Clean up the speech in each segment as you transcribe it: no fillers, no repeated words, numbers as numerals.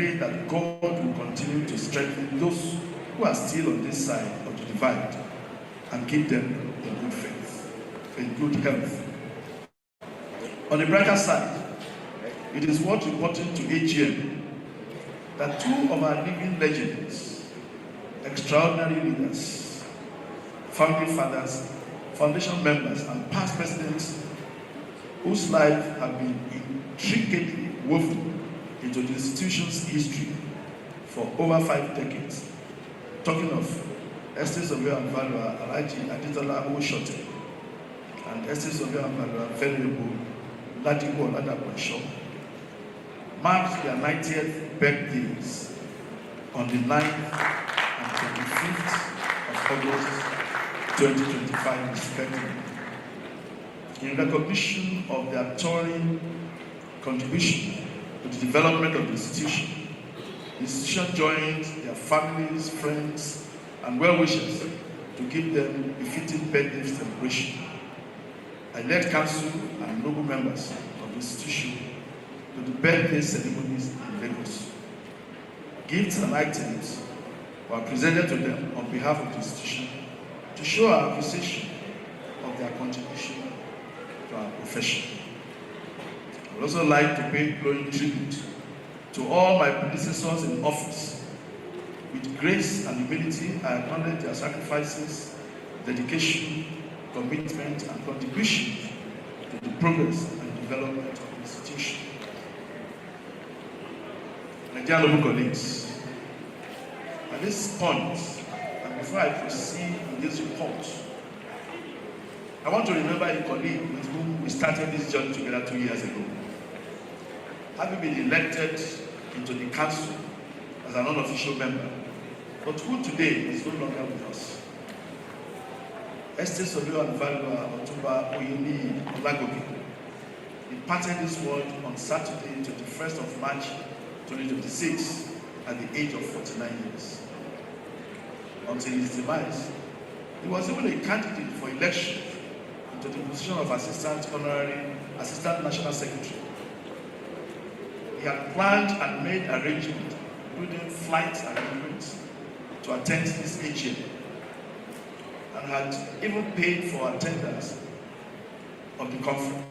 pray that God will continue to strengthen those who are still on this side of the divide and keep them in good faith, in good health. On the brighter side, it is worth reporting to AGM that two of our living legends, extraordinary leaders, founding fathers, foundation members, and past presidents whose lives have been intricately woven into the institution's history for over 5 decades. Talking of Estes of and Valua, Alaji Aditola Oshote, and Estes of and Valua, Venerable Ladipo Ladapo, marked their 90th birthdays on the 9th and 25th of August 2025, respectively. In recognition of their enduring contribution to the development of the institution joined their families, friends, and well-wishers to give them befitting birthday celebration. I led council and noble members of the institution to the birthday ceremonies in Lagos. Gifts and items were presented to them on behalf of the institution to show our appreciation of their contribution to our profession. I would also like to pay glowing tribute to all my predecessors in office. With grace and humility, I acknowledge their sacrifices, dedication, commitment, and contribution to the progress and development of the institution. My dear noble colleagues, at this point, and before I proceed in this report, I want to remember a colleague with whom we started this journey together 2 years ago. Having been elected into the council as an unofficial member, but who today is no longer with us. Estes Olio and Valua Otuba Oyeni Olagobi departed this world on Saturday, 21st of March 2026, at the age of 49 years. Until his demise, he was even a candidate for election into the position of Assistant National Secretary. He had planned and made arrangements, including flights arrangements, to attend this AGM, and had even paid for attendance of the conference.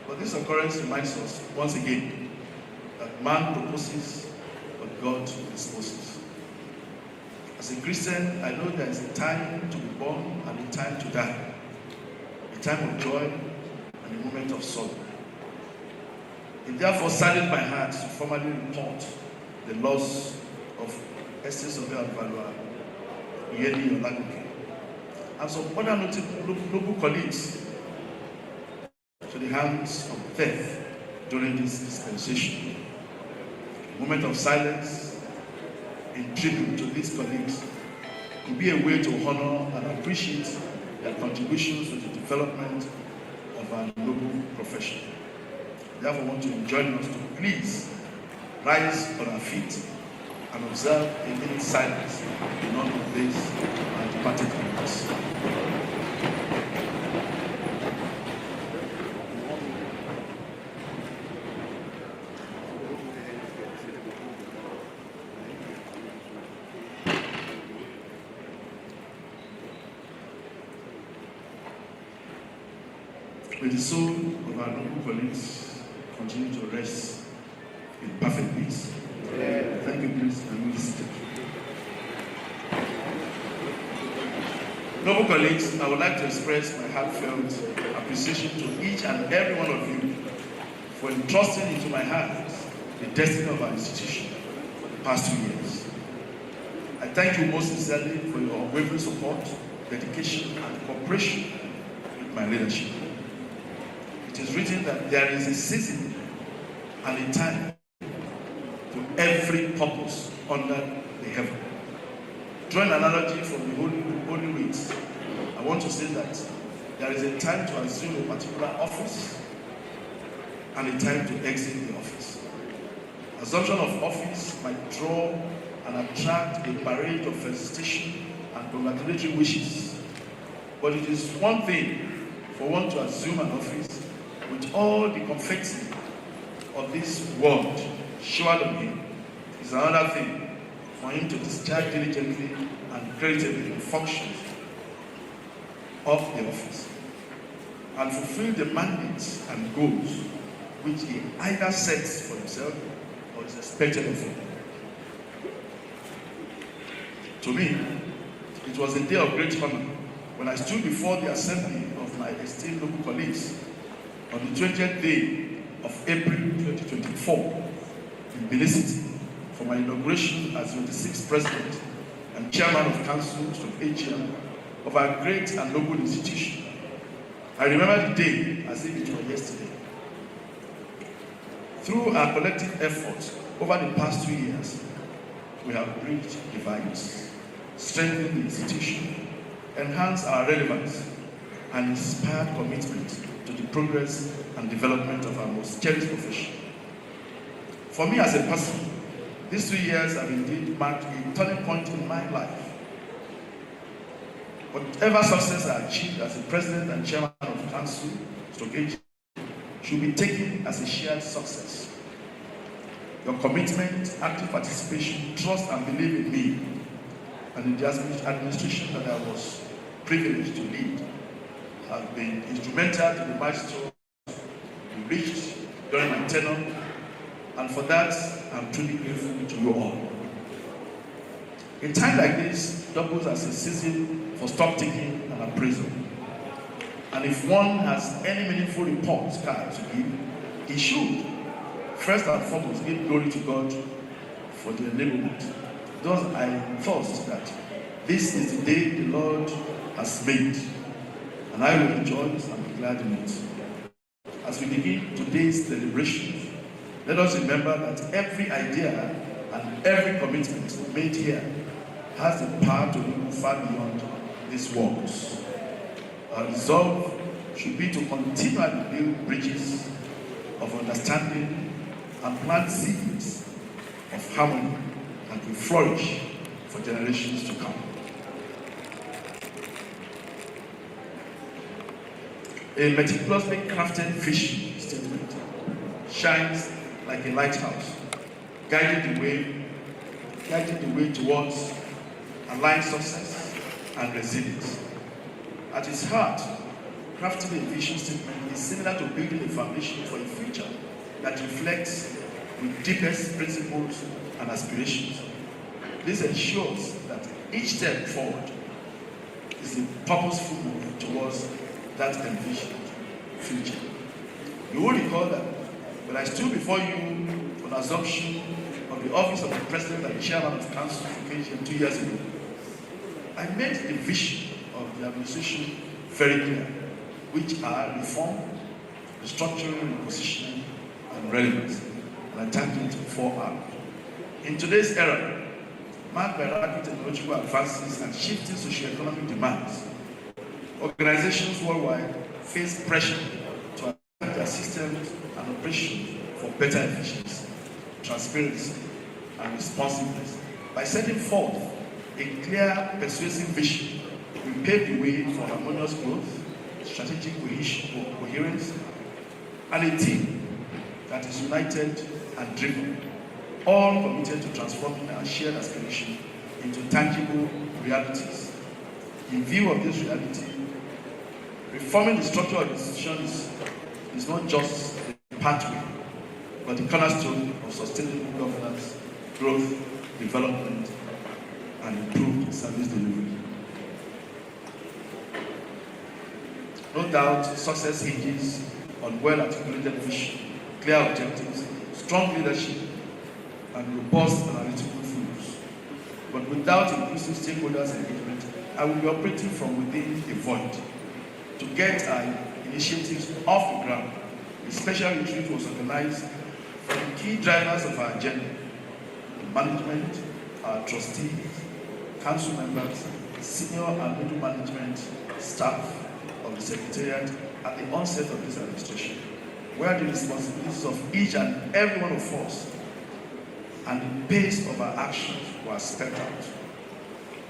But this occurrence reminds us once again that man proposes, but God disposes. As a Christian, I know there is a time to be born and a time to die, a time of joy and a moment of sorrow. It therefore saddens my heart to formally report the loss of Estes of Valua, Oyeni Olagobi, and some other noble colleagues to the hands of death during this dispensation. A moment of silence in tribute to these colleagues could be a way to honor and appreciate their contributions to the development of our noble profession. Therefore, I want to join us to please rise on our feet and observe a minute silence in honor of this our departed members. May the soul of our noble colleagues continue to rest in perfect peace. Yeah. Thank you, please, and we sit. Noble colleagues, I would like to express my heartfelt appreciation to each and every one of you for entrusting into my hands the destiny of our institution for the past 2 years. I thank you most sincerely for your unwavering support, dedication, and cooperation with my leadership. It is written that there is a season and a time to every purpose under the heaven. Drawing an analogy from the Holy Weeks, I want to say that there is a time to assume a particular office and a time to exit the office. Assumption of office might draw and attract a parade of felicitation and congratulatory wishes, but it is one thing for one to assume an office with all the confetti of this world showered on him, is another thing for him to discharge diligently and creditably the functions of the office and fulfill the mandates and goals which he either sets for himself or is expected of him. To me, it was a day of great honor when I stood before the assembly of my esteemed local colleagues on the 20th day of April 2024 in Benin City for my inauguration as the 26th President and Chairman of Council AGM of our great and noble institution. I remember the day as if it were yesterday. Through our collective efforts over the past 2 years, we have bridged divides, strengthened the institution, enhanced our relevance, and inspired commitment to the progress and development of our most cherished profession. For me as a person, these 2 years have indeed marked a turning point in my life. Whatever success I achieved as a President and Chairman of Council AGM should be taken as a shared success. Your commitment, active participation, trust and belief in me and in the administration that I was privileged to lead have been instrumental to the milestones we reached during my tenure, and for that I'm truly grateful to you all. A time like this doubles as a season for stock taking and appraisal. And if one has any meaningful report card to give, he should first and foremost give glory to God for the enablement. Thus I thought that this is the day the Lord has made, and I will rejoice and be glad in it. As we begin today's deliberations, let us remember that every idea and every commitment made here has the power to move far beyond these walls. Our resolve should be to continually build bridges of understanding and plant seeds of harmony and to flourish for generations to come. A meticulously crafted vision statement shines like a lighthouse, guiding the way towards aligned success and resilience. At its heart, crafting a vision statement is similar to building a foundation for a future that reflects with deepest principles and aspirations. This ensures that each step forward is a purposeful move towards that envisioned future. You will recall that when I stood before you on assumption of the office of the President and Chairman of Council AGM 2 years ago, I made the vision of the administration very clear, which are reform, restructuring, repositioning, and relevance. And I tagged it 4R. In today's era, marked by rapid technological advances and shifting socio-economic demands, organizations worldwide face pressure to adapt their systems and operations for better efficiency, transparency, and responsiveness. By setting forth a clear, persuasive vision, we pave the way for harmonious growth, strategic coherence, and a team that is united and driven, all committed to transforming our shared aspiration into tangible realities. In view of this reality, reforming the structure of institutions is not just a pathway, but the cornerstone of sustainable governance, growth, development, and improved service delivery. No doubt, success hinges on well-articulated vision, clear objectives, strong leadership, and robust analytical tools. But without inclusive stakeholders' engagement, I will be operating from within a void. To get our initiatives off the ground, a special retreat was organized for the key drivers of our agenda: the management, our trustees, council members, senior and middle management, staff of the Secretariat at the onset of this administration, where the responsibilities of each and every one of us and the pace of our actions were spelled out.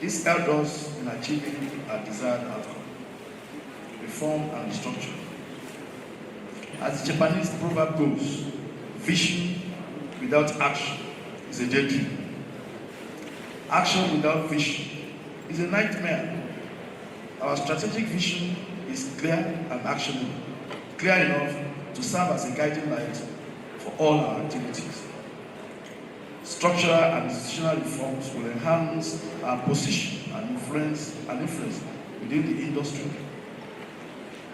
This helped us in achieving our desired outcome: reform and restructuring. As the Japanese proverb goes, vision without action is is a daydream. Action without vision is a nightmare. Our strategic vision is clear and actionable, clear enough to serve as a guiding light for all our activities. Structural and institutional reforms will enhance our position and influence within the industry,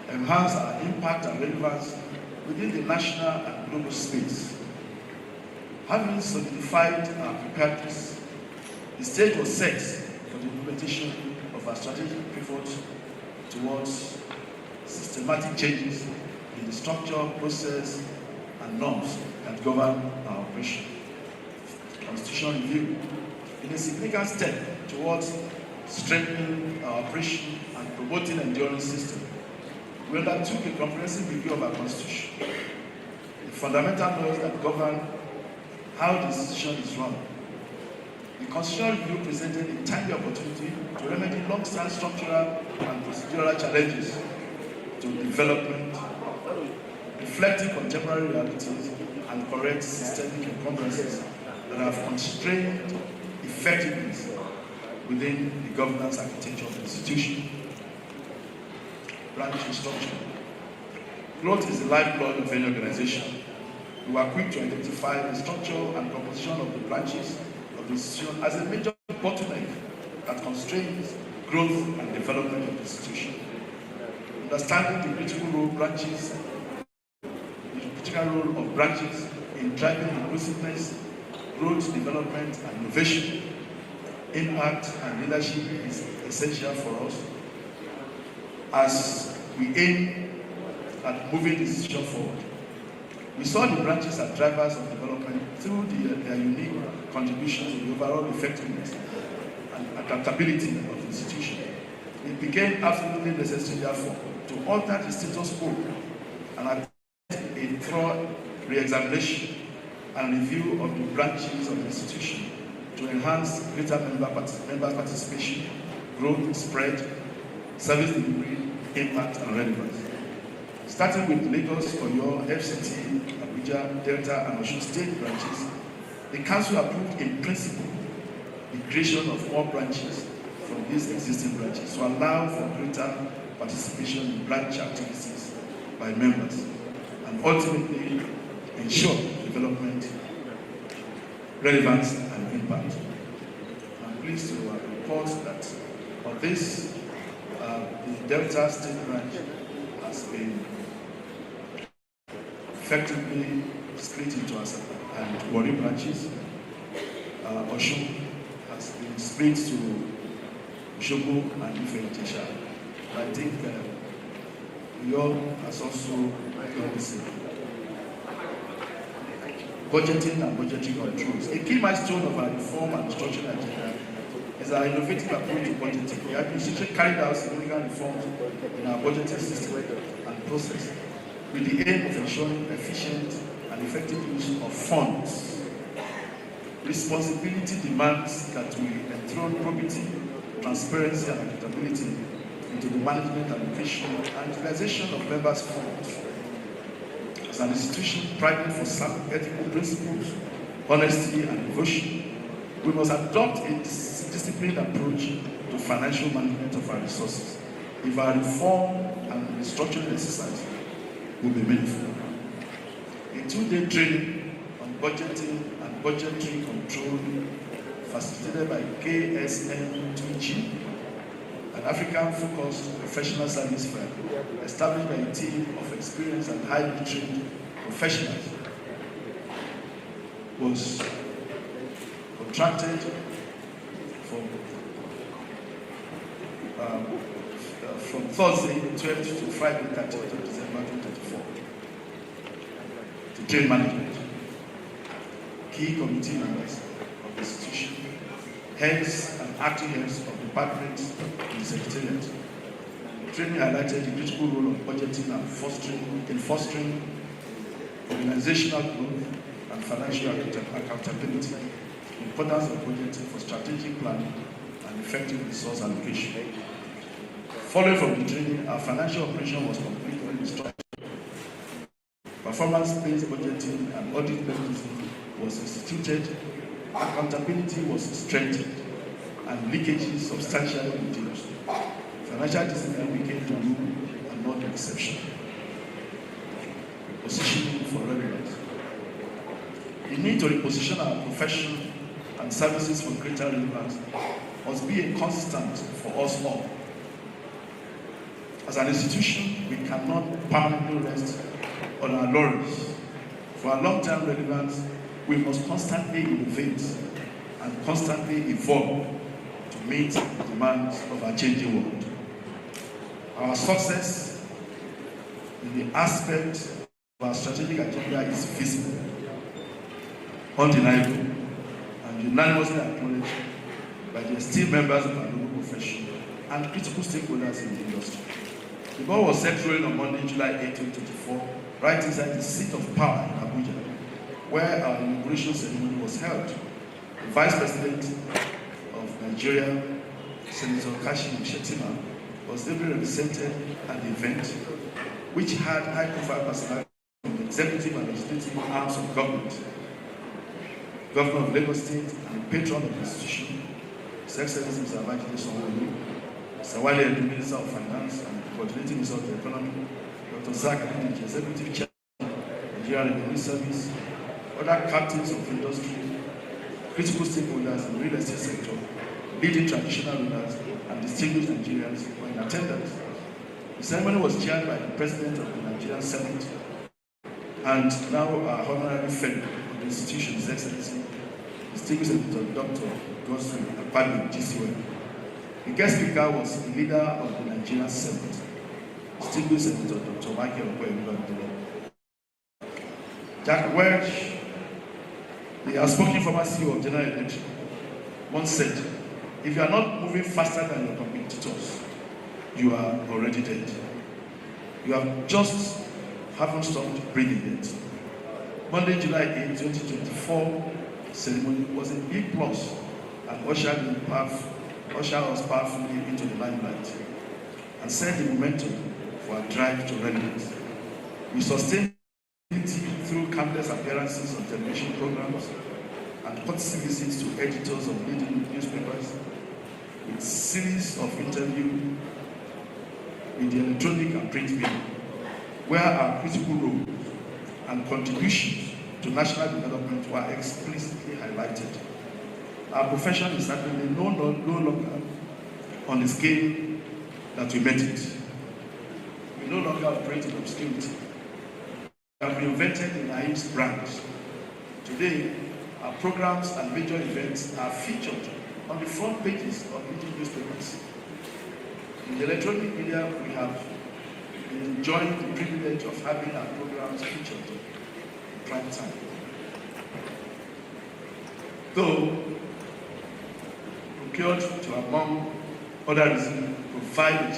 enhance our impact and relevance within the national and global space. Having solidified our preparedness, the stage was set for the implementation of our strategic pivot towards systematic changes in the structure, process, and norms that govern our operation. Constitutional review, in a significant step towards strengthening our operation and promoting an enduring system, we undertook a comprehensive review of our Constitution, the fundamental laws that govern how the institution is run. The Constitutional Review presented a timely opportunity to remedy long-standing structural and procedural challenges to development, reflecting contemporary realities and correct systemic encumbrances that have constrained effectiveness within the governance architecture of the institution. Branch restructuring. Growth is the lifeblood of any organization. We were quick to identify the structure and composition of the branches of the institution as a major bottleneck that constrains growth and development of the institution. Understanding the critical role of branches in driving inclusiveness, growth, development, and innovation, impact, and leadership is essential for us as we aim at moving the institution forward. We saw the branches as drivers of development through their unique contributions to the overall effectiveness and accountability of the institution. It became absolutely necessary, therefore, to alter the status quo and attempt a thorough re-examination and review of the branches of the institution to enhance greater member participation, growth, spread, service delivery, impact, and relevance. Starting with Lagos, Oyo, FCT, Abuja, Delta, and Osun state branches, the Council approved in principle the creation of more branches from these existing branches to allow for greater participation in branch activities by members and ultimately ensure development, relevance, and impact. I'm pleased to report that on this, the Delta State branch has been effectively split into us and Warri branches. Osun has been split to Osogbo and Ife-Ijesha. I think Uyo has also done the same. Budgeting and budgetary controls. A key milestone of our reform and structural agenda is our innovative approach to budgeting. The administration carried out significant reforms in our budgeting system and process with the aim of ensuring efficient and effective use of funds. Responsibility demands that we enthrone probity, transparency, and accountability into the management, allocation, and utilization of members' funds. As an institution striving for sound ethical principles, honesty, and devotion, we must adopt a disciplined approach to financial management of our resources if our reform and restructuring exercise will be meaningful. A 2-day training on budgeting and budgetary control facilitated by KSM2G, an African-focused professional service firm established by a team of experienced and highly trained professionals, was contracted from Thursday 12th to Friday 30th of December 2024 to train management, key committee members of the institution, heads and acting heads of departments in the Secretariat. Training highlighted the critical role of budgeting and fostering organizational growth and financial accountability, the importance of budgeting for strategic planning and effective resource allocation. Following from the training, our financial operation was completely restructured. Performance-based budgeting and audit mechanism was instituted accountability was strengthened, and leakages substantially reduced. Financial discipline became the rule and not the exception. Positioning for relevance. The need to reposition our profession and services for greater relevance must be a constant for us all. As an institution, we cannot permanently rest on our laurels. For our long-term relevance, we must constantly innovate and constantly evolve to meet the demands of our changing world. Our success in the aspect of our strategic agenda is visible, undeniable, and unanimously acknowledged by the esteemed members of our noble profession and critical stakeholders in the industry. The ball was set rolling on Monday, July 8, 2024, right inside the seat of power in Abuja, where our inauguration ceremony was held. The Vice President of Nigeria, Senator Kashim Shettima, was ably represented at the event, which had high-profile personalities from the executive and legislative arms of government. Governor of Lagos State and patron of the institution, His Excellency Mr. Abajide Sanwo-Olu, Mr. Wale Edu, Minister of Finance and Coordinating Minister of the Economy, Dr. Zach Adeniji, Executive Chairman of Nigeria Revenue Service, other captains of industry, critical stakeholders in the real estate sector, leading traditional rulers, and distinguished Nigerians were in attendance. The ceremony was chaired by the President of the Nigerian Senate and now our honorary fellow of the institution, His Excellency, distinguished Senator Dr. Godswill Akpabio, GCON. The guest speaker was the leader of the Nigerian Senate, distinguished Senator Dr. Michael Okoye. Jack Welch, the outspoken former CEO of General Electoral, once said, "If you are not moving faster than your competitors, you are already dead. You have just haven't stopped breathing yet." Monday, July 8, 2024 ceremony was a big plus and ushered us powerfully into the limelight and set the momentum for our drive to relevance. We sustained it through countless appearances on television programs and courtesy visits to editors of leading newspapers, with series of interviews with the electronic and print media, where our critical roles and contributions to national development were explicitly highlighted. Our profession is certainly no longer on the scale that we met it. We no longer operate in obscurity. We have reinvented the NAIMS brand. Today, our programs and major events are featured on the front pages of leading newspapers. In the electronic media, we have enjoyed the privilege of having our programs featured in prime time. Though procured to, among other reasons, provide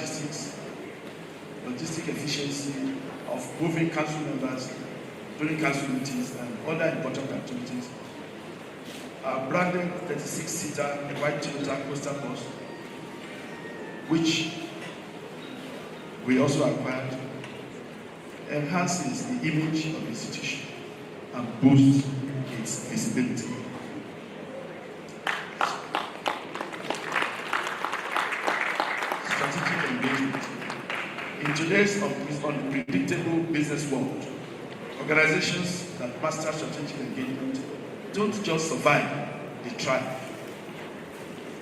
logistic efficiency of moving council members during council meetings and other important activities. Our branded 36-seater white Toyota coaster bus, which we also acquired, enhances the image of the institution and boosts its visibility. Strategic engagement. In today's unpredictable business world, organizations that master strategic engagement don't just survive, they thrive.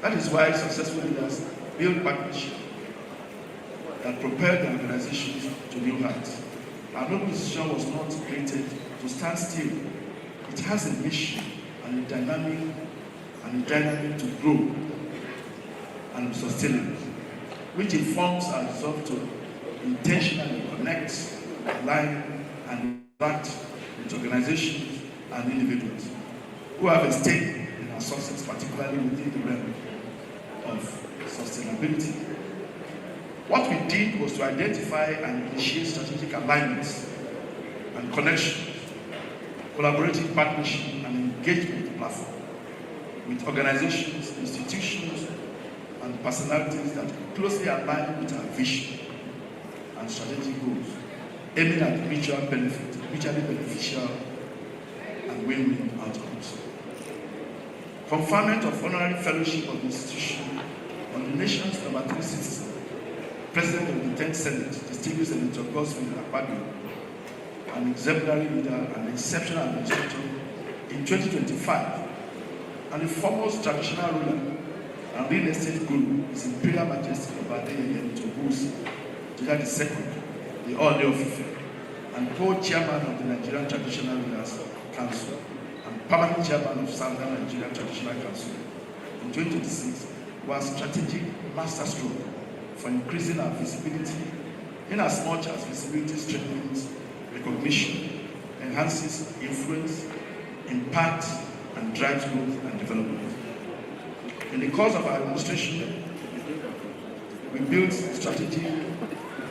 That is why successful leaders build partnerships that propel the organizations to new heights. Our noble institution was not created to stand still. It has a mission and a dynamic to grow and be sustainable, which informs our resolve to intentionally connect, align, and interact with organizations and individuals who have a stake in our success, particularly within the realm of sustainability. What we did was to identify and initiate strategic alignments and connections, collaborative partnership and engagement platform with organizations, institutions, and personalities that closely align with our vision and strategic goals, aiming at mutually beneficial and win-win outcomes. conferment of honorary fellowship of the institution on the nation's number 3 citizen, President of the 10th Senate, distinguished Senator Godswill Akpabio, an exemplary leader and exceptional administrator in 2025, and the foremost traditional ruler and real estate guru, His Imperial Majesty Obadeye Togusi, Judah II, the Order of Ife, and co-chairman of the Nigerian Traditional Rulers Council and permanent chairman of Southern Nigerian Traditional Council in 2026, was strategic masterstroke for increasing our visibility, in as much as visibility strengthens recognition, enhances influence, impacts, and drives growth and development. In the course of our administration, we built strategic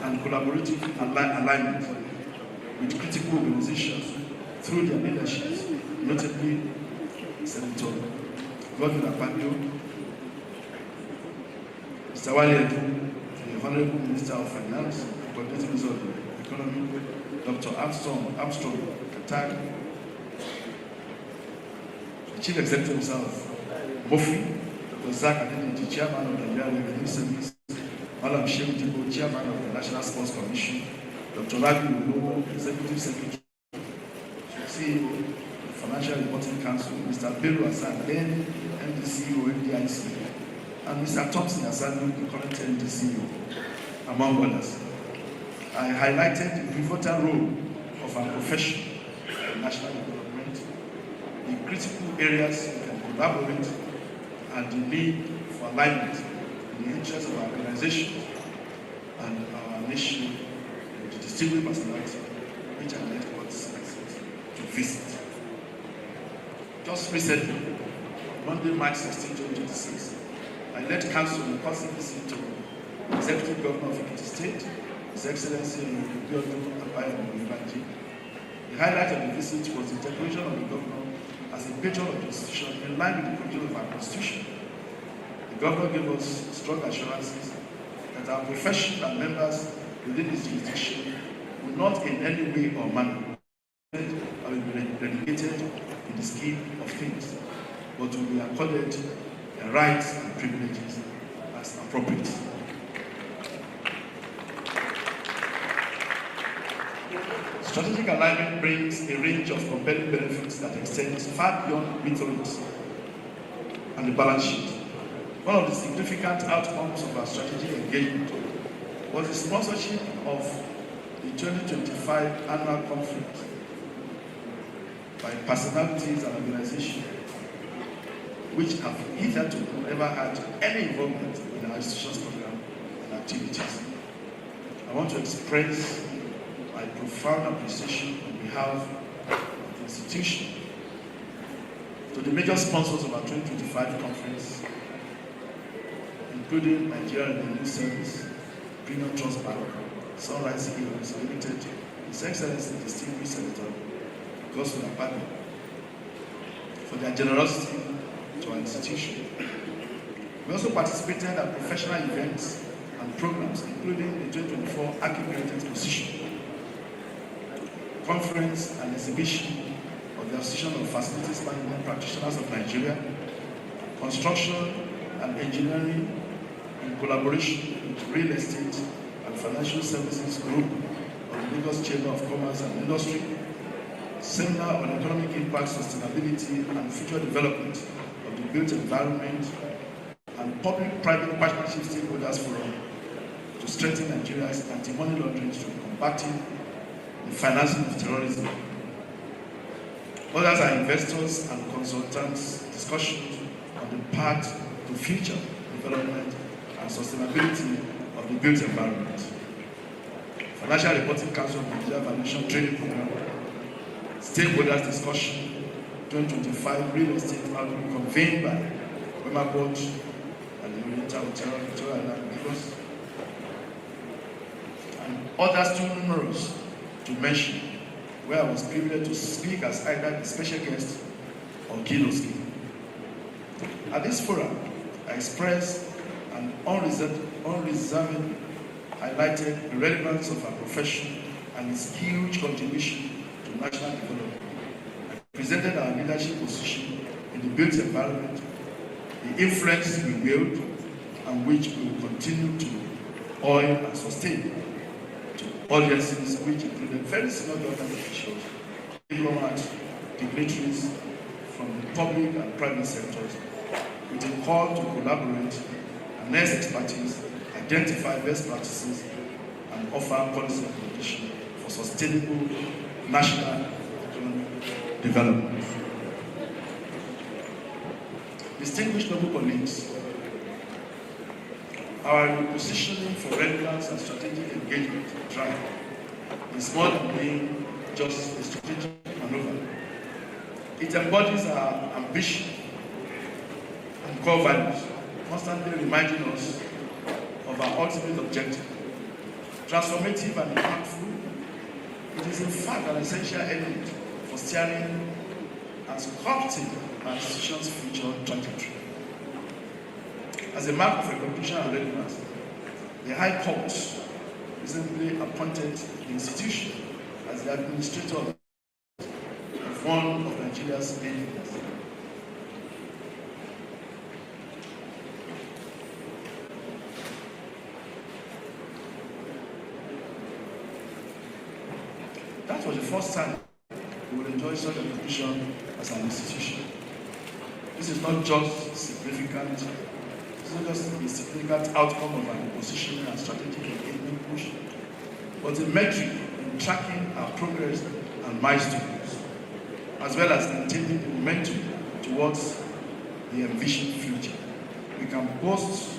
and collaborative alignment with critical organizations through their leaderships, notably Senator Godswill Akpabio, Mr. Wale, the Honorable Minister of Finance, Coordinating Minister of the Economy, Dr. Armstrong Katag, the Chief Executive of Mofi, Dr. Zach Adeniji, Chairman of the Nigerian Revenue Service, Malam Shehu Dibo, Chairman of the National Sports Commission, Dr. Rabi Ulowo, Executive Secretary, CEO, the Financial Reporting Council, Mr. Bello Hassan, then MD CEO, MDIC, and Mr. Thompson Asadu, the current MD CEO, among others. I highlighted the pivotal role of our profession in national development, the critical areas we can collaborate, and the need for alignment in the interest of our organization and our nation, the distinguished personality which I led to visit. Just recently, Monday, March 16, 2026, I led council on a personal visit to the Executive Governor of Ekiti State, His Excellency Abiodun Abayomi. The highlight of the visit was the declaration of the governor as a patron of the institution in line with the provision of our constitution. The governor gave us strong assurances that our profession and members within this jurisdiction will not in any way or manner be relegated in the scheme of things, but will be accorded rights and privileges as appropriate. Strategic alignment brings a range of compelling benefits that extends far beyond rhetorics and the balance sheet. One of the significant outcomes of our strategic engagement was the sponsorship of the 2025 annual conference by personalities and organizations which have hitherto never had any involvement in our institution's program and activities. I want to express my profound appreciation on behalf of the institution to the major sponsors of our 2025 conference, including Nigerian Revenue Service, Premium Trust Bank, Sunrise Hills Limited, His Excellency Distinguished Senator Godswill Akpabio, for their generosity to our institution. We also participated at professional events and programs, including the 2024 Accumulated Exposition, conference and exhibition of the Association of Facilities Management Practitioners of Nigeria, construction and engineering in collaboration with Real Estate and Financial Services Group of the Lagos Chamber of Commerce and Industry, seminar on economic impact, sustainability, and future development of the built environment, and public-private partnership stakeholders forum to strengthen Nigeria's anti-money laundering through combating the financing of terrorism. Others are investors and consultants discussions on the path to future development and sustainability of the built environment. Financial Reporting Council of Nigeria Valuation Training Program, stakeholders discussion 2025 real estate outlook convened by Wema Board and the Oriental Hotel, Victoria and Lagos, and others too numerous to mention, where I was privileged to speak as either the special guest or keynote speaker. At this forum, I expressed and unreservedly highlighted the relevance of our profession and its huge contribution to national development. I presented our leadership position in the built environment, the influence we wield, and which we will continue to oil and sustain to audiences which included very senior government officials, diplomats, dignitaries from the public and private sectors, with a call to collaborate, harness expertise, identify best practices, and offer policy accommodation for sustainable national economic development. Distinguished noble colleagues, our repositioning for relevance and strategic engagement drive is more than being just a strategic maneuver. It embodies our ambition and core values, constantly reminding us of our ultimate objective. Transformative and impactful, it is in fact an essential element for steering and sculpting our institution's future trajectory. As a mark of recognition and relevance, the High Court recently appointed the institution as the administrator of one of Nigeria's main leaders. That was the first time we will enjoy such recognition as an institution. This is not just significant. It's not just a significant outcome of our positioning and strategic engagement push, but a metric in tracking our progress and milestones, as well as maintaining the momentum towards the envisioned future. We can boast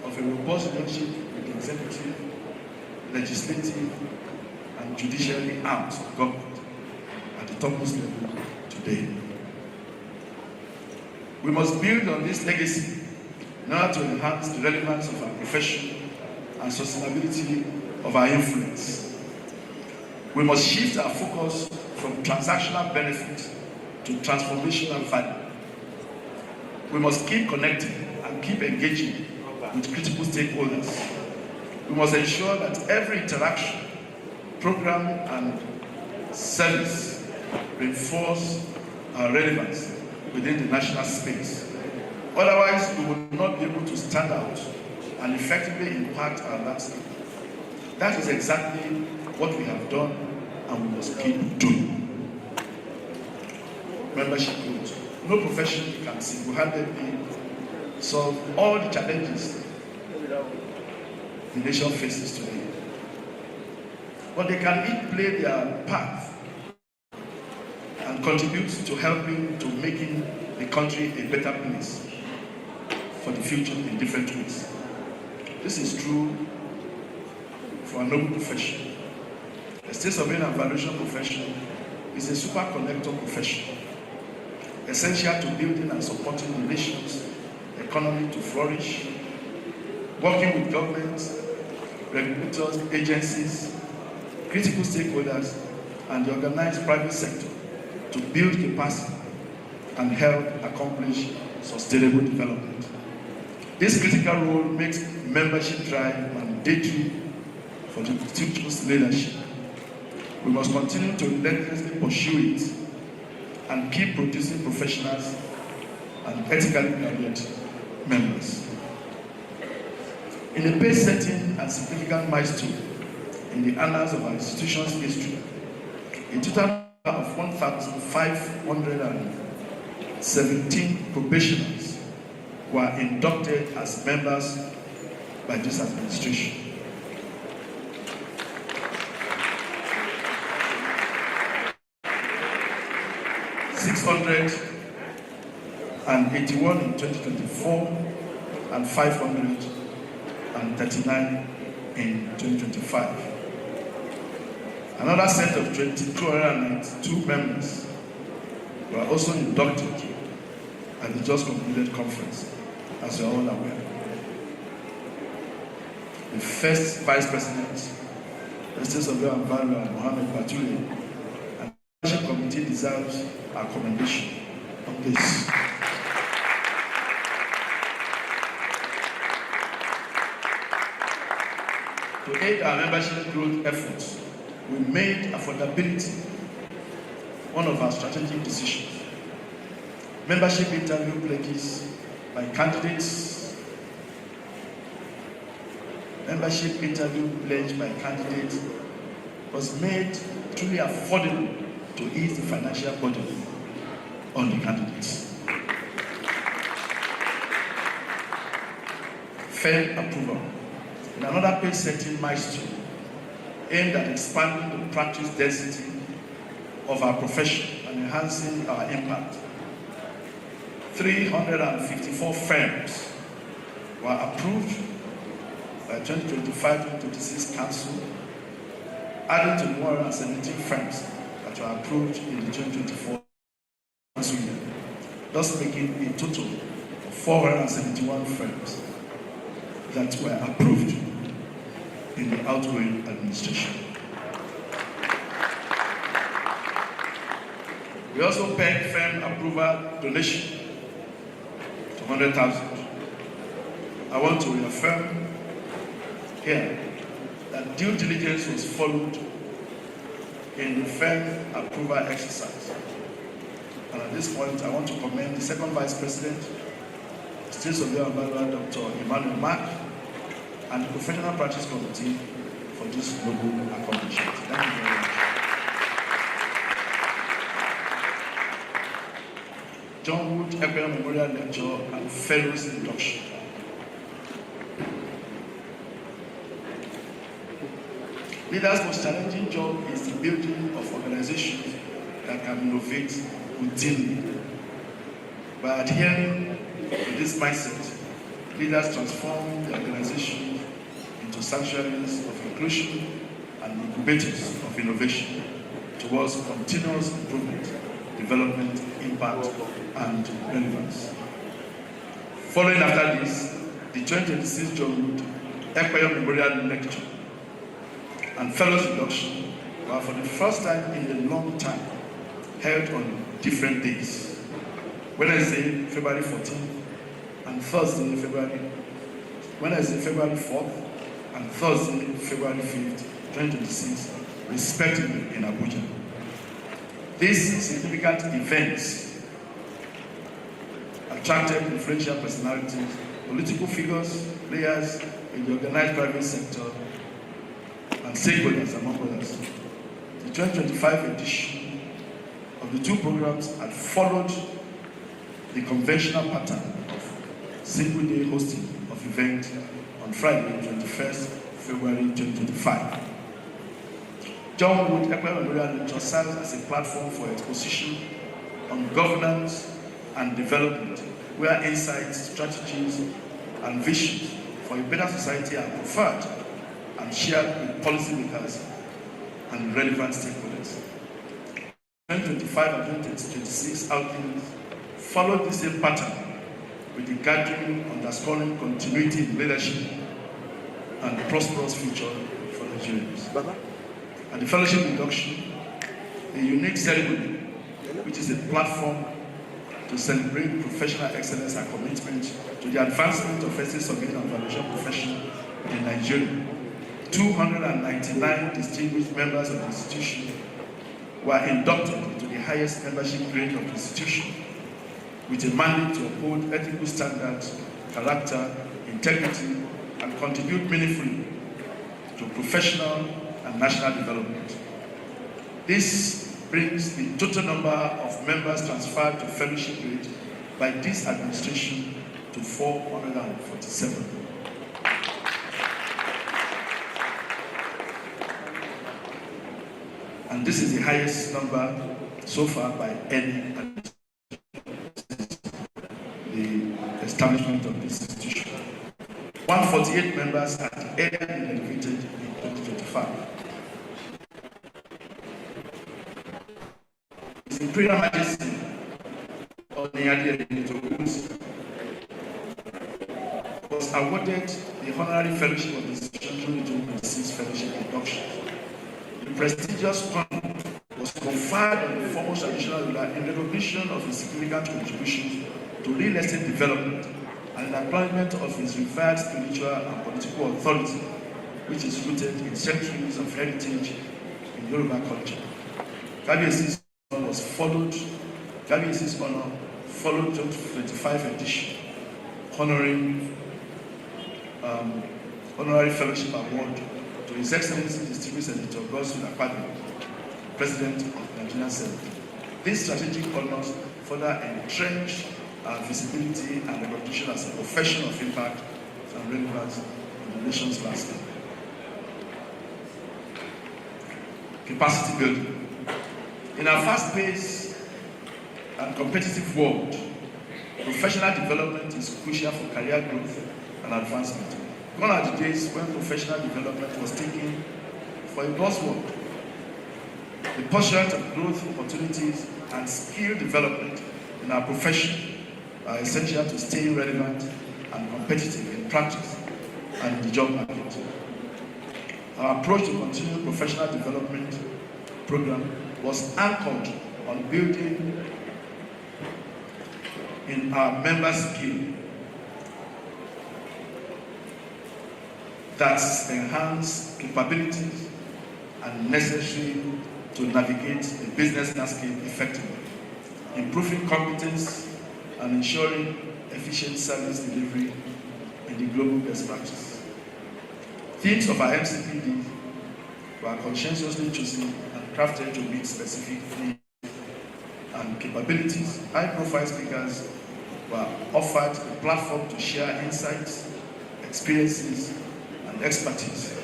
of a robust relationship with the executive, legislative, and judiciary arms of government at the topmost level today. We must build on this legacy in order to enhance the relevance of our profession and sustainability of our influence. We must shift our focus from transactional benefit to transformational value. We must keep connecting and keep engaging with critical stakeholders. We must ensure that every interaction, program, and service reinforce our relevance within the national space. Otherwise, we will not be able to stand out and effectively impact our landscape. That is exactly what we have done and we must keep doing. Membership growth. No profession can single-handedly solve all the challenges the nation faces today. But they can each play their part and contribute to helping to making the country a better place for the future in different ways. This is true for a noble profession. The state surveying and valuation profession is a super connector profession, essential to building and supporting the nation's economy to flourish, working with governments, regulators, agencies, critical stakeholders, and the organized private sector to build capacity and help accomplish sustainable development. This critical role makes membership drive mandatory for the institution's leadership. We must continue to relentlessly pursue it and keep producing professionals and ethically valued members. In a pace-setting and significant milestone in the annals of our institution's history, a total of 1,517 probationers were inducted as members by this administration. and 81 in 2024 and 539 in 2025. Another set of 292 members were also inducted at the just concluded conference, as you are all aware. The first Vice President, Justice Surveyor and Valuer Mohammed Batule, and the Leadership Committee deserves our commendation on this. To aid our membership growth efforts, we made affordability one of our strategic decisions. Membership interview pledges by candidates. Membership interview pledge by candidates was made truly affordable to ease the financial burden on the candidates. Fair approval. In another pace-setting milestone aimed at expanding the practice density of our profession and enhancing our impact, 354 firms were approved by 2025-2026 Council, adding to the 117 firms that were approved in the 2024 Council year, thus making a total of 471 firms that were approved in the outgoing administration. We also paid firm approval donation to 100,000. I want to reaffirm here that due diligence was followed in the firm approval exercise. And at this point, I want to commend the second Vice President, State Surveyor Ambassador Dr. Emmanuel Mark, and the Professional Practice Committee for this noble accomplishment. Thank you very much. John Wood Equerry Memorial Lecture and Fellows Induction. Leaders' most challenging job is the building of organizations that can innovate routinely. By adhering to this mindset, leaders transform the organization into sanctuaries of inclusion and incubators of innovation towards continuous improvement, development, impact, and relevance. Following after this, the 2026 John Wood Equerry Memorial Lecture and Fellows Induction were for the first time in a long time held on different days. Wednesday, February 14th, and Thursday, February 4th, and Thursday, February 5th, 2026, respectively in Abuja. These significant events attracted influential personalities, political figures, players in the organized private sector, and stakeholders, among others. The 2025 edition of the two programs had followed the conventional pattern of single-day hosting of events on Friday, 21st February 2025. John Wood Equerry Memorial Lecture serves as a platform for exposition on governance and development, where insights, strategies, and visions for a better society are preferred and shared with policymakers and relevant stakeholders. 2025 and 2026 outings followed the same pattern, with the gathering underscoring continuity in leadership and prosperous future for Nigerians. At the fellowship induction, a unique ceremony, which is a platform to celebrate professional excellence and commitment to the advancement of ethics, surveying and valuation profession in Nigeria. 299 distinguished members of the institution were inducted into the highest membership grade of the institution, with a mandate to uphold ethical standards, character, integrity, and contribute meaningfully to professional and national development. This brings the total number of members transferred to fellowship grade by this administration to 447. And this is the highest number so far by any administration since the establishment of this institution. 148 members had earlier been elevated in 2025. His Imperial Majesty was awarded the honorary fellowship of the institution during the 2026 fellowship induction. The prestigious honor was conferred on the foremost traditional ruler in recognition of his significant contributions to real estate development and in acknowledgement of his revered spiritual and political authority, which is rooted in centuries of heritage in Yoruba culture. Kabiyesi's honor followed 25th edition, honoring honorary fellowship award to His Excellency Distinguished Senator Godswill Akpabio, President of the Nigerian Senate. These strategic honors further entrench our visibility and recognition as a profession of impact and relevance in the nation's landscape. Capacity building. In our fast-paced and competitive world, professional development is crucial for career growth and advancement. Gone are the days when professional development was taken for a buzzword. The pursuit of growth opportunities and skill development in our profession are essential to staying relevant and competitive in practice and in the job market. Our approach to continuing professional development program was anchored on building in our member skill that enhance capabilities and necessary to navigate the business landscape effectively, improving competence and ensuring efficient service delivery in the global best practice. Themes of our MCPD were conscientiously chosen and crafted to meet specific needs and capabilities. High-profile speakers were offered a platform to share insights, experiences, and expertise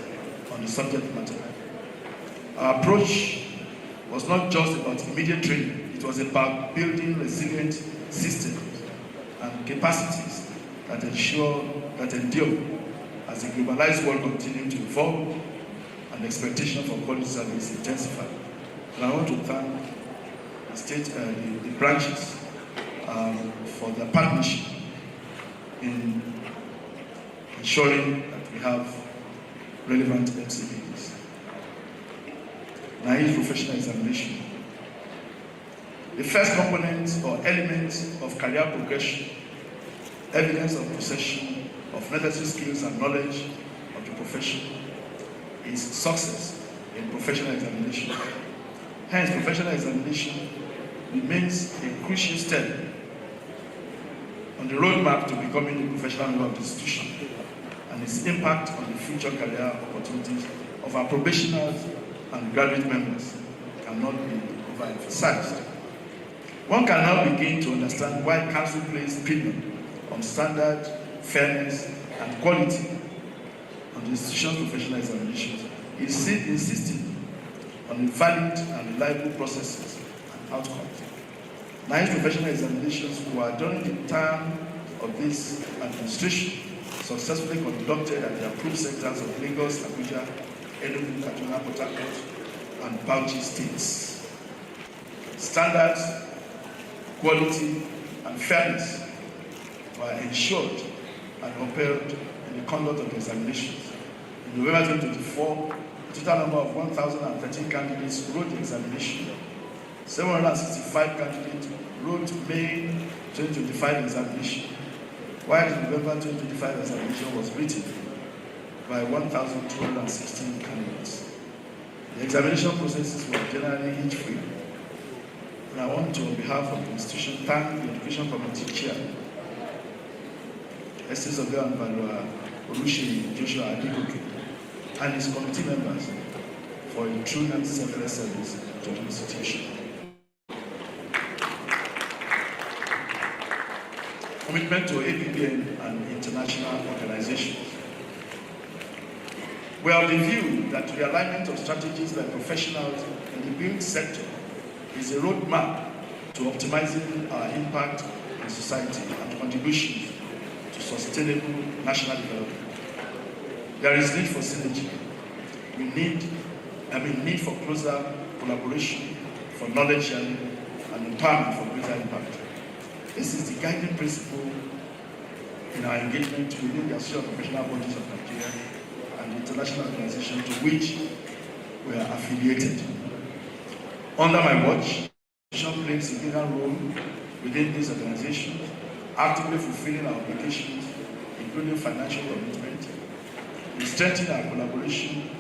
on the subject matter. Our approach was not just about immediate training, it was about building resilient systems and capacities that endure as the globalized world continues to evolve and expectation for quality service intensify. And I want to thank the branches for their partnership in ensuring that we have relevant MCPs. Naive professional examination. The first component or element of career progression, evidence of possession of necessary skills and knowledge of the profession, is success in professional examination. Hence, professional examination remains a crucial step on the roadmap to becoming a professional member of the institution, and its impact on the future career opportunities of our probationers and graduate members cannot be overemphasized. One can now begin to understand why Council places premium on standard, fairness, and quality on the institution's professional examinations, is insisting on valid and reliable processes and outcomes. Nine professional examinations were during the time of this administration successfully conducted at the approved centers of Lagos, Abuja, Enugu, Kaduna, Port Harcourt, and Bauchi states. Standards, quality, and fairness were ensured and upheld in the conduct of the examinations. In November 2024, a total number of 1,013 candidates wrote the examination. 765 candidates wrote May 2025 examination, while the November 2025 examination was written by 1,216 candidates. The examination processes were generally age-free, and I want to, on behalf of the institution, thank the Education Committee Chair, Estes Oga and Valua Olushi Joshua Adikoke, and his committee members for a true and selfless service to the institution. Commitment to APPN and international organizations. We are of the view that the alignment of strategies by professionals in the build sector is a roadmap to optimizing our impact in society and contributions to sustainable national development. There is need for synergy. Need for closer collaboration, for knowledge sharing, and empowerment for greater impact. This is the guiding principle in our engagement within the Association of Professional Bodies of Nigeria and the international organization to which we are affiliated. Under my watch, the Association plays a leading role within these organizations, actively fulfilling our obligations, including financial commitment, in strengthening our collaboration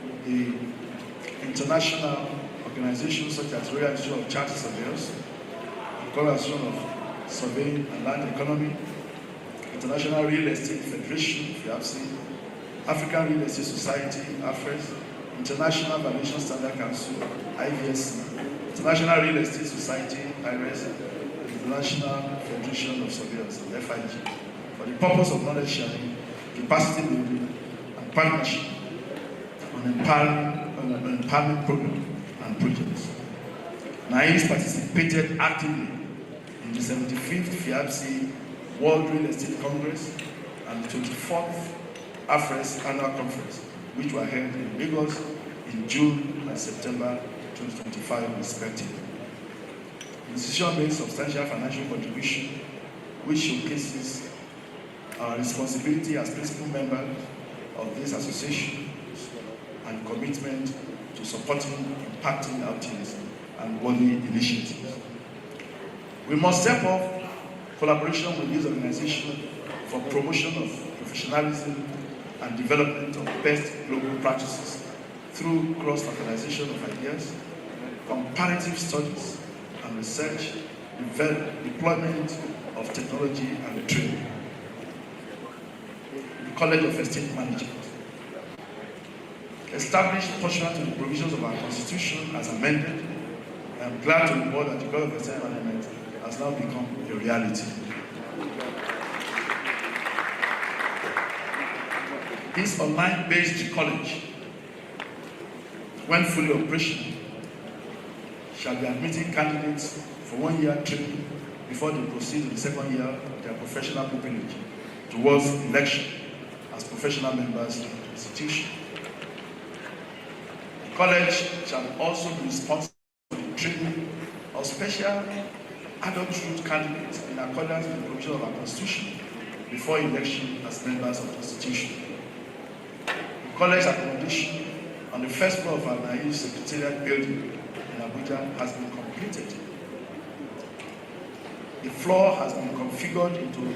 with the international organizations such as Royal Institute of Chartered Surveyors, Coalition of Surveying and Land Economy, International Real Estate Federation, if you have seen, African Real Estate Society, AFRES, International Valuation Standard Council, IVSC, International Real Estate Society, IRES, International Federation of Surveyors, FIG, for the purpose of knowledge sharing, capacity building, and partnership on empowerment program and projects. NAIS participated actively in the 75th FIABC World Real Estate Congress and the 24th AFRES Annual Conference, which were held in Lagos in June and September 2025, respectively. The institution made substantial financial contribution, which showcases our responsibility as principal member of this association and commitment to supporting impacting outings and worthy initiatives. We must step up collaboration with this organization for promotion of professionalism and development of best global practices through cross-fertilization of ideas, comparative studies and research, deployment of technology and training. The College of Estate Management, established pursuant to the provisions of our Constitution as amended, I am glad to report that the College of Estate Management has now become a reality. This online-based college, when fully operational, shall be admitting candidates for 1 year training before they proceed to the second year of their professional pupillage towards election as professional members of the institution. The college shall also be responsible for the training of special adulthood candidates in accordance with the provision of our Constitution before election as members of the institution. The college accommodation on the first floor of our naive Secretariat building in Abuja has been completed. The floor has been configured into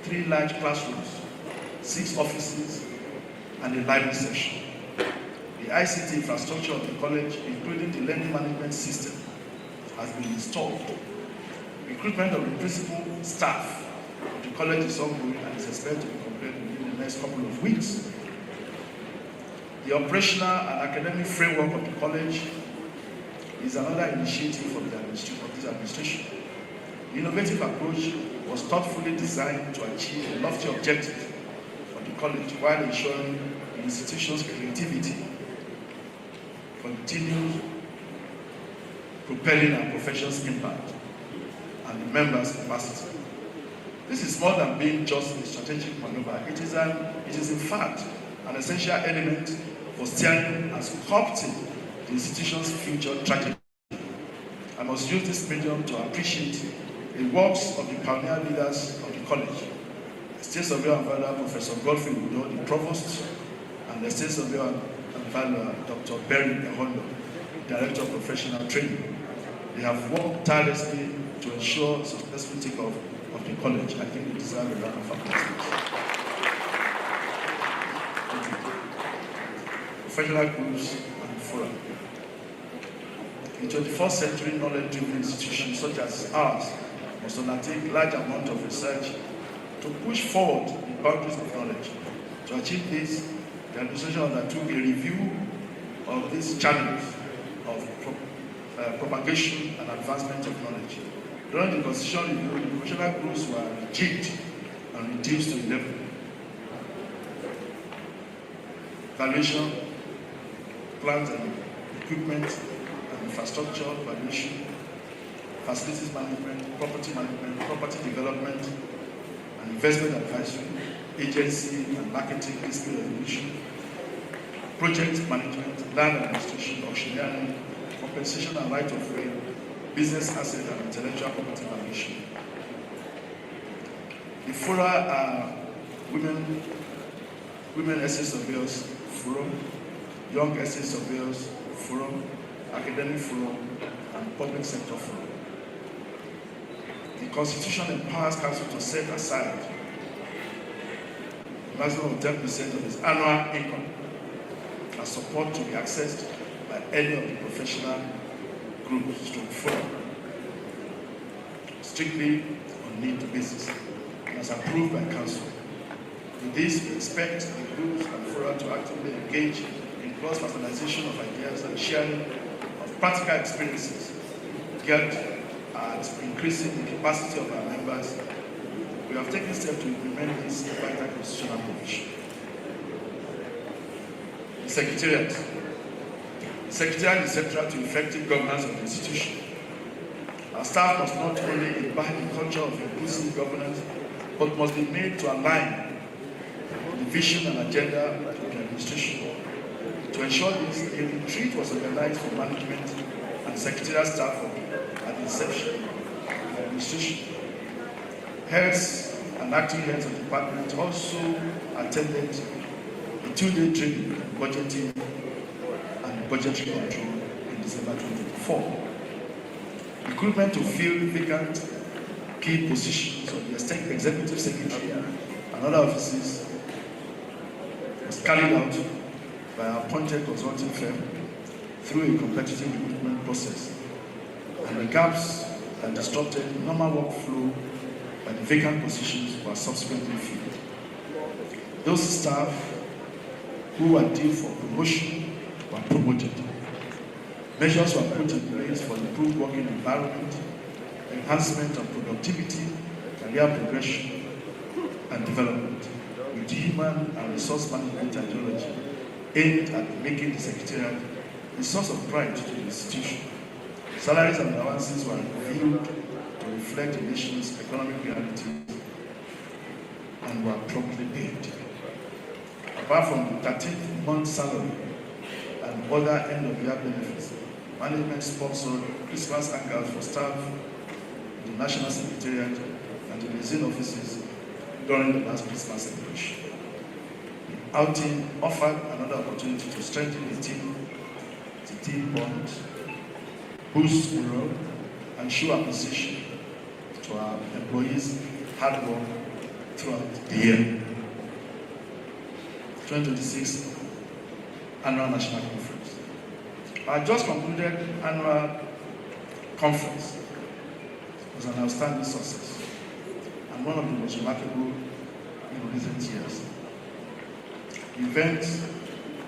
3 large classrooms, 6 offices, and a library section. The ICT infrastructure of the college, including the learning management system, has been installed. Recruitment of the principal staff of the college is ongoing and is expected to be completed within the next couple of weeks. The operational and academic framework of the college is another initiative of this administration. The innovative approach was thoughtfully designed to achieve a lofty objective for the college while ensuring the institution's creativity continues propelling our profession's impact and the members' capacity. This is more than being just a strategic maneuver. It is in fact an essential element for steering and sculpting the institution's future trajectory. I must use this medium to appreciate the works of the pioneer leaders of the college, the State Surveyor and Valuer Professor Godfrey Udo, the Provost, and the State Surveyor and Valuer Dr. Berry Ehondo, Director of Professional Training. They have worked tirelessly to ensure successful takeoff of the college. I think they deserve a round of applause. Professional groups and fora. In 21st century knowledge-driven institutions such as ours must undertake large amount of research to push forward the boundaries of knowledge. To achieve this, the administration undertook a review of these channels of propagation and advancement of knowledge. During the constitutional review, the professional groups were rejigged and reduced to 11. Valuation, plant and equipment and infrastructure valuation, facilities management, property development, and investment advisory, agency and marketing dispute resolution, project management, land administration, auctioneering, compensation and right of way, business asset and intellectual property valuation. The fora are Women Estate Surveyors Forum, Young Estate Surveyors Forum, Academic Forum, and Public Sector Forum. The Constitution empowers Council to set aside a maximum of 10% of its annual income as support to be accessed by any of the professional groups to forum. strictly on need basis and as approved by Council. With this, we expect the groups and fora to actively engage in cross-fertilization of ideas and sharing of practical experiences geared at increasing the capacity of our members. We have taken steps to implement this vital constitutional provision. The Secretariat. The Secretariat is central to effective governance of the institution. Our staff must not only imbibe the culture of inclusive governance, but must be made to align the vision and agenda of the administration. To ensure this, a retreat was organized for management and secretarial staff at the inception of the administration. Heads and acting heads of the department also attended a 2-day training on budgeting and budgetary control in December 2024. Recruitment to fill vacant key positions of the executive secretary and other offices was carried out by our appointed consulting firm through a competitive recruitment process, and the gaps that disrupted normal workflow by the vacant positions were subsequently filled. Those staff who were due for promotion were promoted. Measures were put in place for improved working environment, enhancement of productivity, career progression, and development, with human and resource management ideology aimed at making the Secretariat a source of pride to the institution. Salaries and allowances were reviewed to reflect the nation's economic realities and were promptly paid. Apart from the 13th month salary and other end-of-year benefits, management sponsored Christmas hangouts for staff, the National Secretariat, and the liaison offices during the last Christmas celebration. The outing offered another opportunity to strengthen the team bond, boost morale, and show appreciation to our employees' hard work throughout the year. 2026 Annual National Conference. Our just concluded annual conference was an outstanding success and one of the most remarkable in recent years. The event,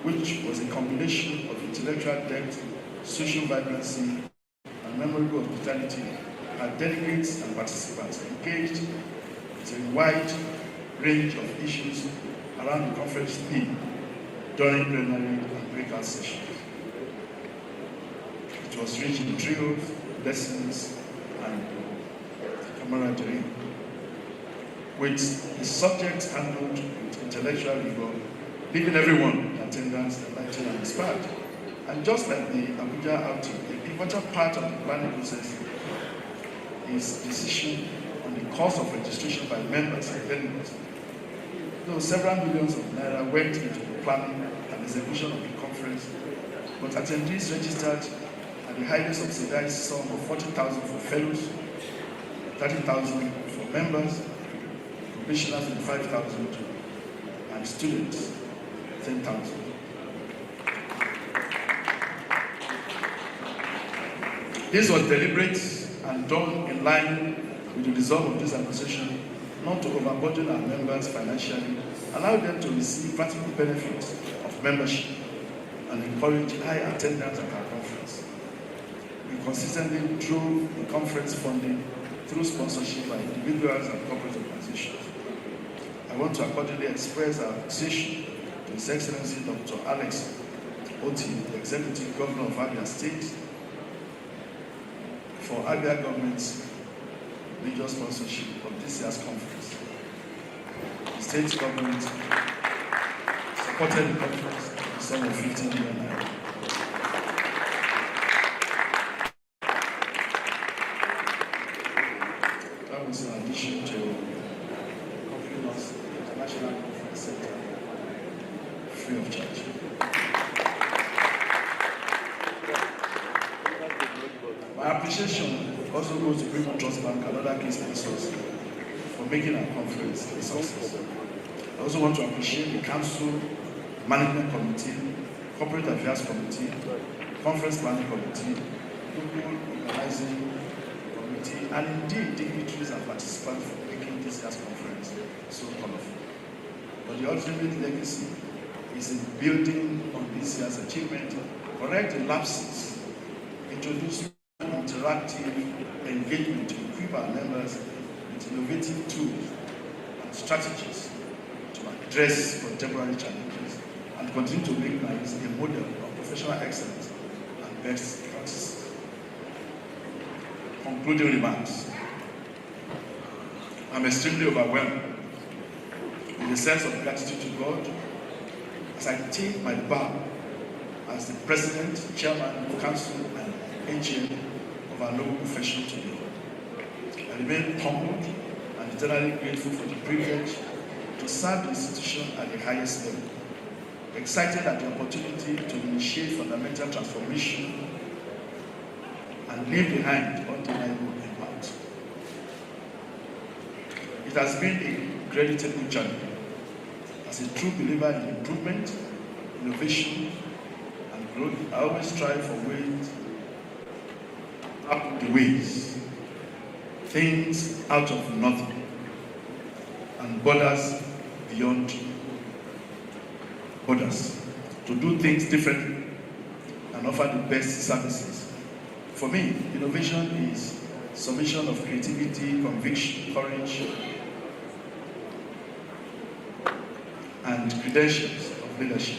which was a combination of intellectual depth, social vibrancy, and memorable hospitality, had delegates and participants engaged with a wide range of issues around the conference theme during plenary and breakout sessions. It was rich in trios, lessons, and camaraderie, with the subject handled with intellectual rigor, leaving everyone in attendance enlightened and inspired. And just like the Abuja outing, a pivotal part of the planning process is decision on the cost of registration by members and delegates. Though several millions of naira went into the planning and execution of the conference, but attendees registered at the highly subsidized sum of 40,000 for fellows, 30,000 for members, probationers 5,000, and students 10,000. This was deliberate and done in line with the resolve of this administration not to overburden our members financially, allow them to receive practical benefits of membership, and encourage high attendance at our conference. We consistently drove the conference funding through sponsorship by individuals and corporate organizations. I want to accordingly express our appreciation to His Excellency Dr. Alex Oti, the Executive Governor of Abia State, for Abia government's major sponsorship of this year's conference. The state government supported the conference with a sum of 15 million naira. That was in addition to offering us the International Conference Center free of charge. My appreciation also goes to People Trust Bank and other key sponsors for making our conference a success. I also want to appreciate the Council, Management Committee, Corporate Affairs Committee, Conference Planning Committee, Local Organizing Committee, committee, and indeed dignitaries and participants for making this year's conference so colorful. But the ultimate legacy is in building on this year's achievement, correct the lapses, introduce interactive engagement to equip our members with innovative tools and strategies to address contemporary challenges, and continue to make NICE a model of professional excellence and best practices. Concluding remarks. I'm extremely overwhelmed with a sense of gratitude to God as I take my bow as the President, Chairman, Council, and AGM of our noble profession today. I remain humbled and eternally grateful for the privilege to serve the institution at the highest level, excited at the opportunity to initiate fundamental transformation and leave behind undeniable impact. It has been a creditable journey. As a true believer in improvement, innovation, and growth, I always strive for ways up the ways, things out of nothing, and borders beyond borders, to do things differently and offer the best services. For me, innovation is summation of creativity, conviction, courage, and credentials of leadership.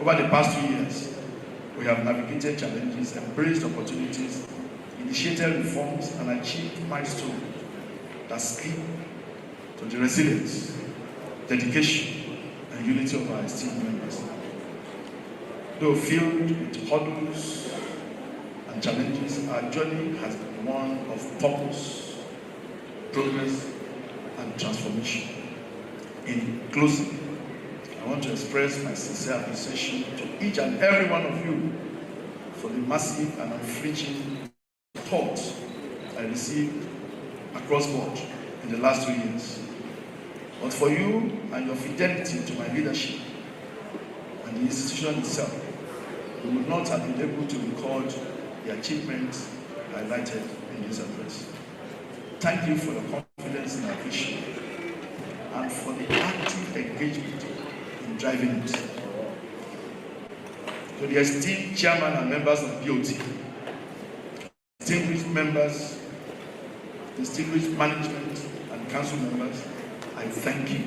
Over the past 2 years, we have navigated challenges, embraced opportunities, initiated reforms, and achieved milestones that speak to the resilience, dedication, and unity of our esteemed members. Though filled with hurdles and challenges, our journey has been one of purpose, progress, and transformation. In closing, I want to express my sincere appreciation to each and every one of you for the massive and unflinching support I received across board in the last 2 years. But for you and your fidelity to my leadership and the institution itself, we would not have been able to record the achievements highlighted in this address. Thank you for your confidence in our vision and for the active engagement in driving it. To the esteemed chairman and members of BOT, distinguished members, distinguished management and council members, I thank you.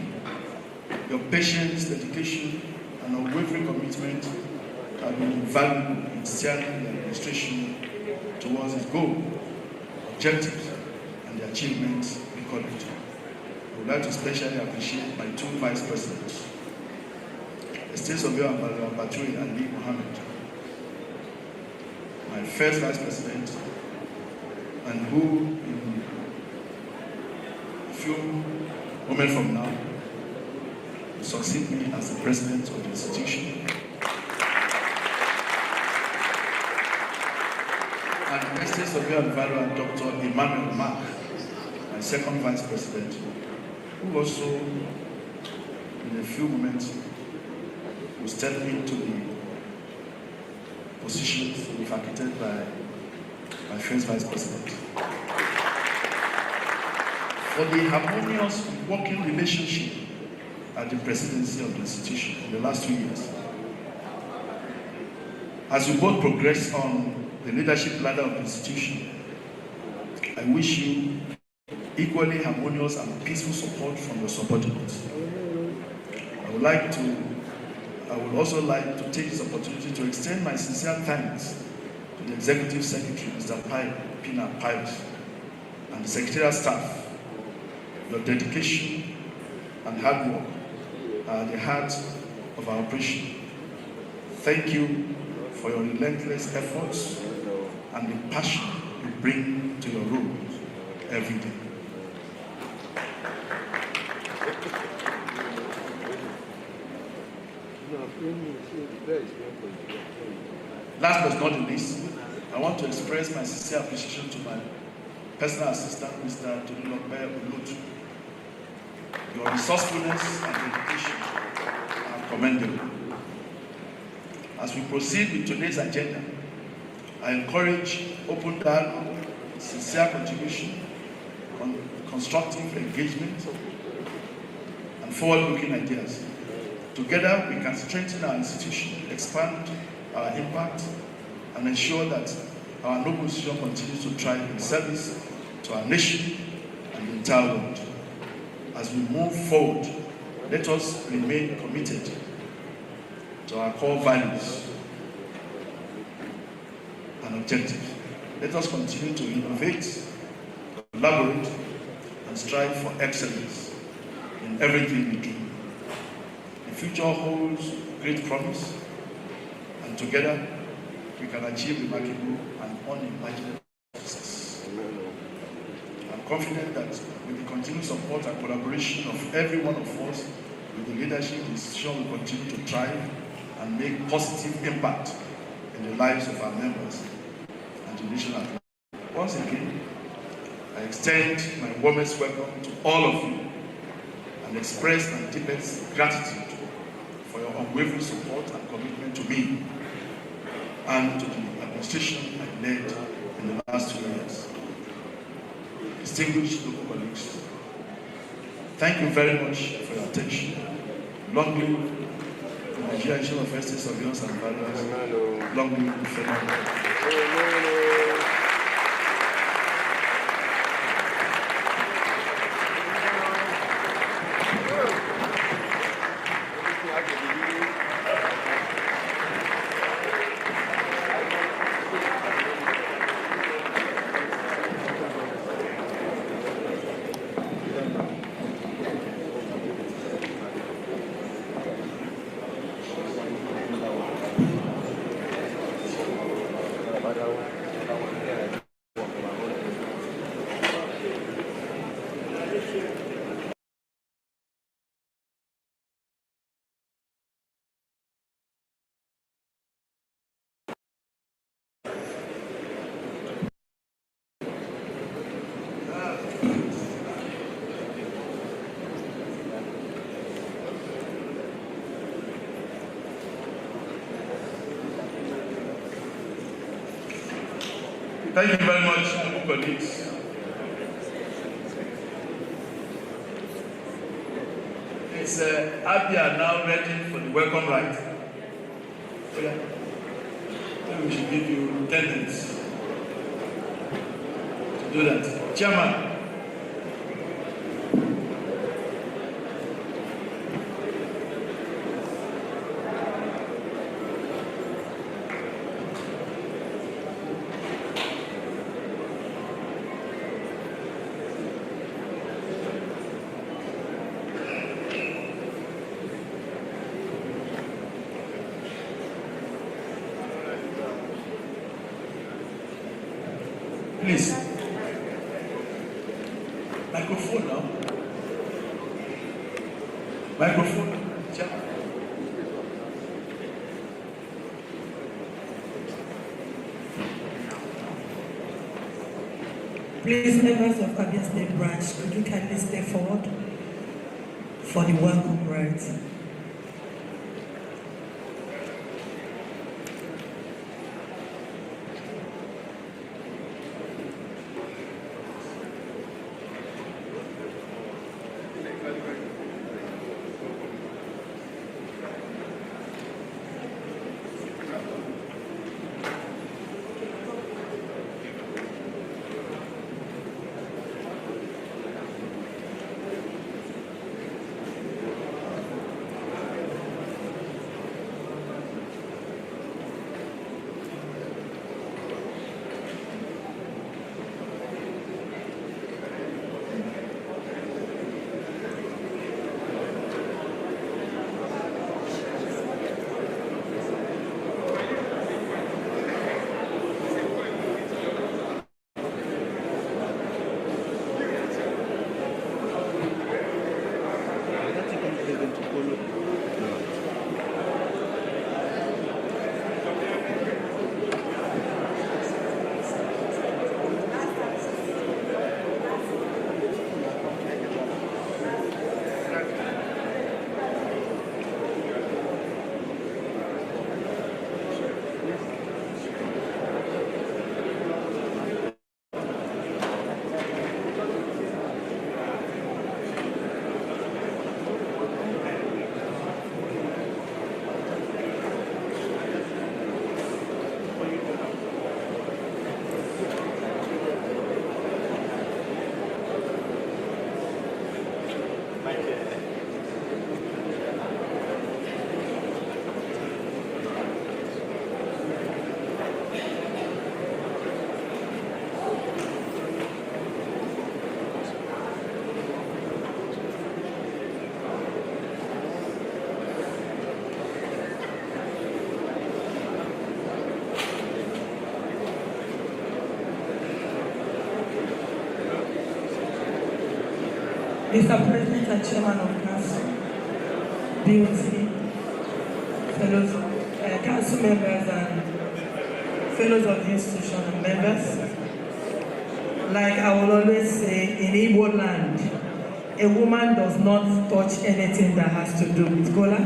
Your patience, dedication, and unwavering commitment have been invaluable in steering the administration towards its goal, objectives, and the achievements recorded. I would like to especially appreciate my 2 vice presidents, Esteem Sobio Baturi and Lee Mohammed, my first vice president, and who in a few moments from now will succeed me as the president of the institution. And Esteem Sobio and Dr. Emmanuel Mark, my second vice president, who also in a few moments will step into the position vacated by my first vice president. For the harmonious working relationship at the presidency of the institution in the last 2 years. As we both progress on the leadership ladder of the institution, I wish you equally harmonious and peaceful support from your subordinates. I would also like to take this opportunity to extend my sincere thanks to the Executive Secretary, Mr. Pina Pius, and the Secretariat staff. Your dedication and hard work are at the heart of our operation. Thank you for your relentless efforts and the passion you bring to your roles every day. Last but not the least, I want to express my sincere appreciation to my personal assistant, Mr. Tolulope Ulutu. Your resourcefulness and dedication are commendable. As we proceed with today's agenda, I encourage open dialogue, sincere contribution, constructive engagement, and forward-looking ideas. Together, we can strengthen our institution, expand our impact, and ensure that our noble institution continues to thrive in service to our nation and the entire world. As we move forward, let us remain committed to our core values and objectives. Let us continue to innovate, collaborate, and strive for excellence in everything we do. The future holds great promise, and together we can achieve remarkable and unimaginable success. I'm confident that with the continued support and collaboration of every one of us, with the leadership, the institution will continue to thrive and make positive impact in the lives of our members and the nation at large. Once again, I extend my warmest welcome to all of you and express my deepest gratitude for your unwavering support and commitment to me and to the administration I led in the last 2 years. Distinguished local colleagues, thank you very much for your attention. Long live the Nigerian Institute of Estate Surveillance and Valuers. Long live the federal. Thank you very much, noble colleagues. It's Abia now ready for the welcome rite. Maybe we should give you 10 minutes to do that. Chairman. Please. Microphone now. Microphone. Chairman. Please, members of Abia State Branch, could you kindly step forward for the welcome rite? Mr. President and Chairman of Council, BOT, fellows, council members and fellows of the institution and members, like I will always say, in Igbo land, a woman does not touch anything that has to do with Kola.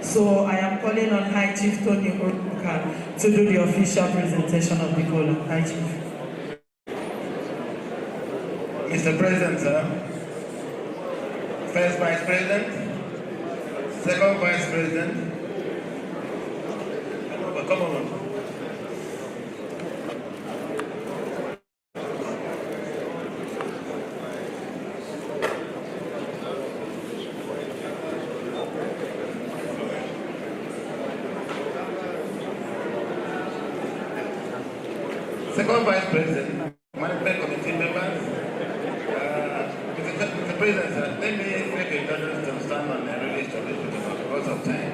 So I am calling on High Chief Tony Oruka to do the official presentation of the Kola. High Chief. Mr. President, sir, First Vice President, Second Vice President, come on. Second Vice President, Management Committee members, Mr. President, sir, let me make a judgment to stand on the release of this because of time.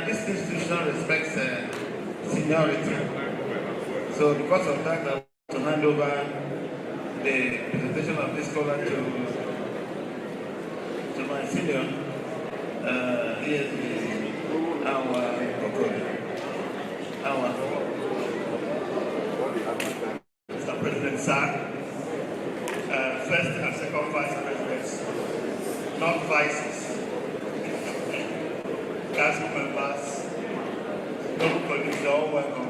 This institution respects seniority. So because of that, I want to hand over the presentation of this scholar to my senior, Mr. President, sir, first and second vice presidents, not vices, council members, local colleagues, you're all welcome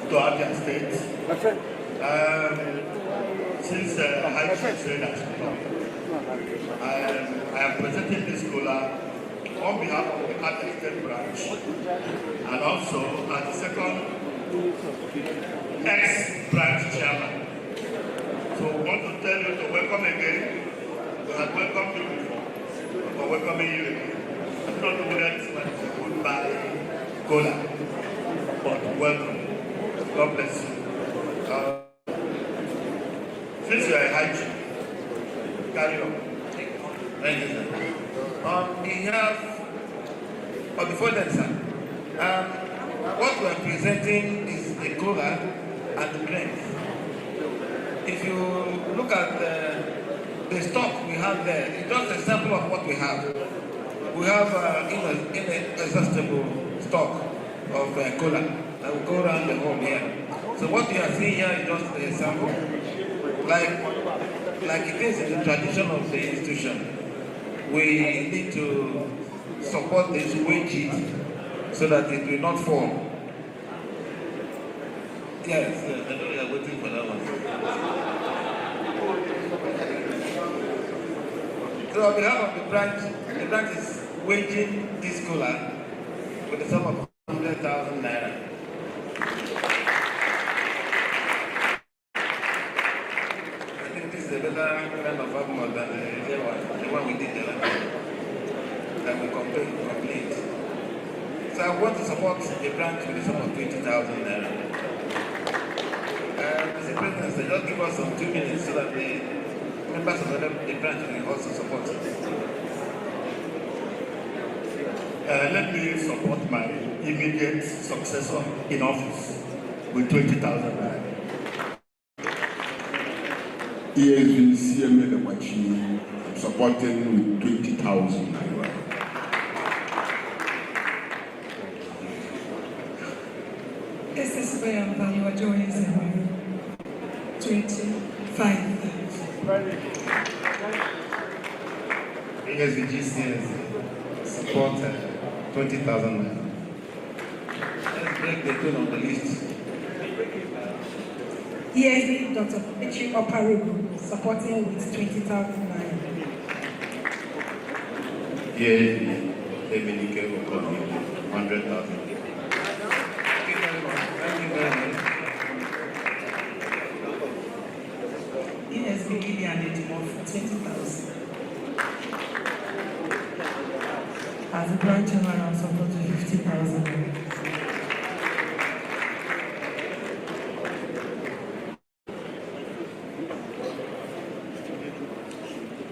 to Abia State. Since High Chief said that I am presenting this scholar on behalf of the Abia State branch and also as the second ex-branch chairman. So we want to tell you to welcome again. We have welcomed you before, but welcoming you again. I don't know whether this one is a goodbye Kola, but welcome. God bless you. Since you are a high chief, carry on. Thank you, sir. On behalf, or before that, sir, what we are presenting is the Kola and the drink. If you look at the stock we have there, it's just a sample of what we have. We have inexhaustible stock of Kola that will go around the whole here. So what you are seeing here is just a sample. Like it is in the tradition of the institution, we need to support this wage so that it will not fall. Yes, I know you are waiting for that one. So on behalf of the branch is waging this Kola with a sum of 100,000 naira. I think this is a better kind of argument than the one we did the other time. That we complete. So I want to support the branch with a sum of 20,000 naira. Mr. President, so just give us some 2 minutes so that the members of the branch will also support it. Let me support my immediate successor in office with 20,000 naira. ESV CMA Machi, I'm supporting with 20,000 naira. SSB and value are joining 25,000. ASVGCS support 20,000 naira. Let's break the tone on the list. ESB Dr. Pichi Oparugu supporting with 20,000 naira. ESV Emenike Okoni, 100,000. Thank you very much. ESB Gideon Edimov 20,000. As a branch chairman, I'm supporting 50,000 naira.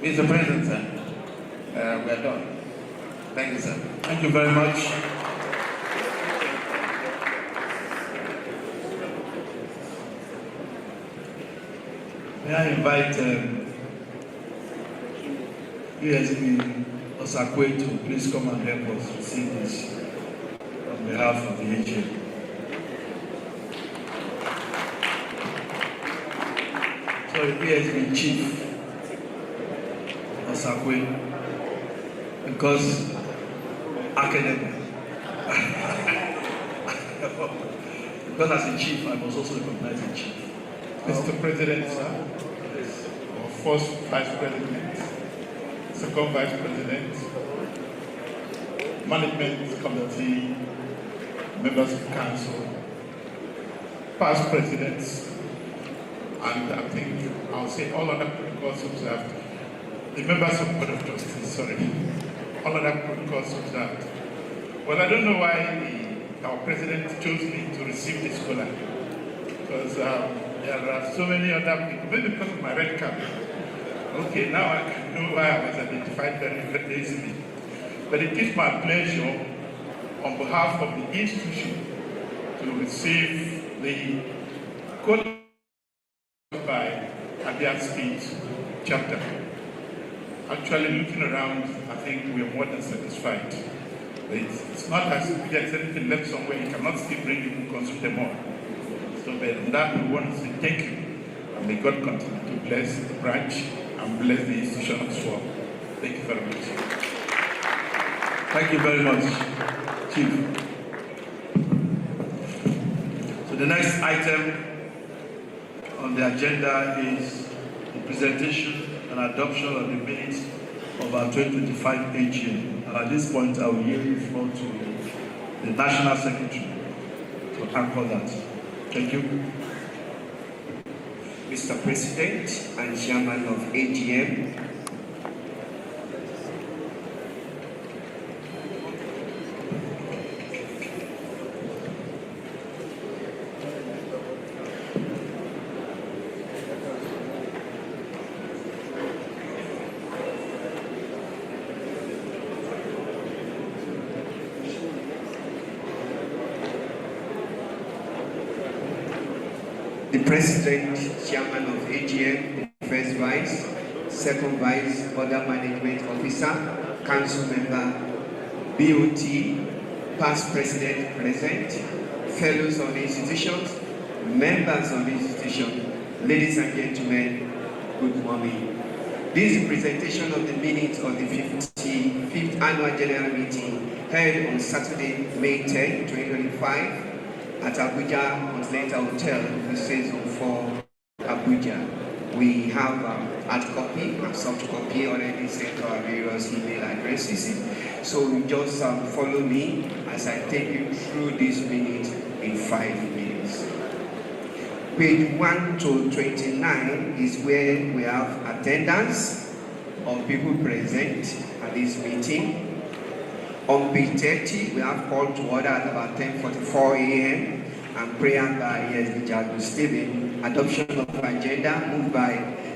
Mr. President, sir, we are done. Thank you, sir. Thank you very much. May I invite ESB Osakwe to please come and help us receive this on behalf of the AGM. So ESB Chief Osakwe, because academic. Because as a chief, I must also recognize the chief. Mr. President, sir, our first Vice President, second Vice President, Management Committee, members of Council, past presidents, and I think I'll say all other protocols observed. The members of Board of Trustees, sorry, all other protocols observed. Well, I don't know why our president chose me to receive this Kola, because there are so many other people, maybe because of my red cap. Okay, now I can know why I was identified very easily. But it is my pleasure, on behalf of the institution, to receive the Kola by Abia State chapter. Actually, looking around, I think we are more than satisfied. It's not as if there's anything left somewhere, you cannot still bring it and consume them all. So on that, we want to say thank you. And may God continue to bless the branch and bless the institution as well. Thank you very much. Thank you very much, Chief. So the next item on the agenda is the presentation and adoption of the minutes of our 2025 AGM. And at this point, I will yield the floor to the National Secretary to anchor that. Thank you. Mr. President and Chairman of AGM, the President, Chairman of AGM, the First Vice, Second Vice, Other Management Officer, Council Member, BOT, Past President present, Fellows of the institutions, Members of the institution, ladies and gentlemen, good morning. This is a presentation of the minutes of the 55th Annual General Meeting held on Saturday, May 10, 2025, at Abuja Continental Hotel, which says for Abuja. We have hard copy and soft copy already sent to our various email addresses. So you just follow me as I take you through this minute in 5 minutes. Page 1 to 29 is where we have attendance of people present at this meeting. On page 30, we have call to order at about 10:44 a.m. and prayer by ESB Jagu Stephen. Adoption of agenda moved by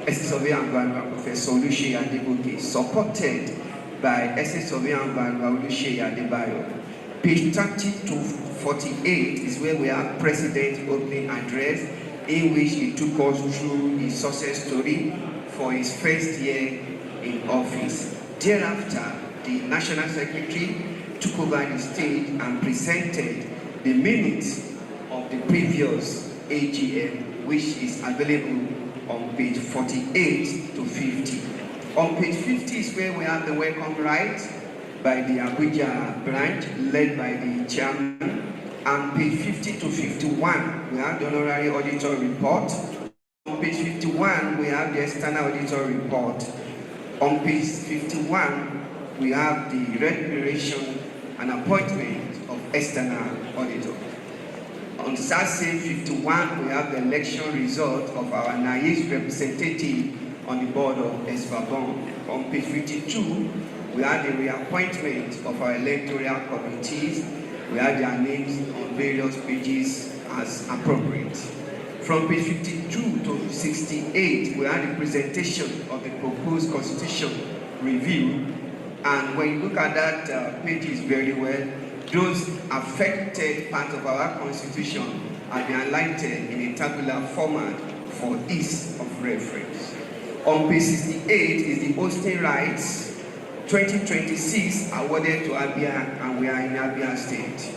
SS Surveyor and Valua Professor Oluseyi Adegoke, supported by SS Surveyor and Valua Oluseyi Adebayo. Page 30 to 48 is where we have President opening address, in which he took us through his success story for his first year in office. Thereafter, the National Secretary took over the stage and presented the minutes of the previous AGM, which is available on page 48 to 50. On page 50 is where we have the welcome right by the Abuja branch, led by the chairman. And page 50 to 51, we have the honorary auditor report. On page 51, we have the external auditor report. On page 51, we have the remuneration and appointment of external auditor. On that same 51, we have the election result of our naive representative on the board of Esvabon. On page 52, we have the reappointment of our electoral committees. We have their names on various pages as appropriate. From page 52 to 68, we have the presentation of the proposed constitution review. And when you look at that pages very well, those affected parts of our constitution are being highlighted in a tabular format for ease of reference. On page 68 is the hosting rights 2026 awarded to Abia, and we are in Abia State.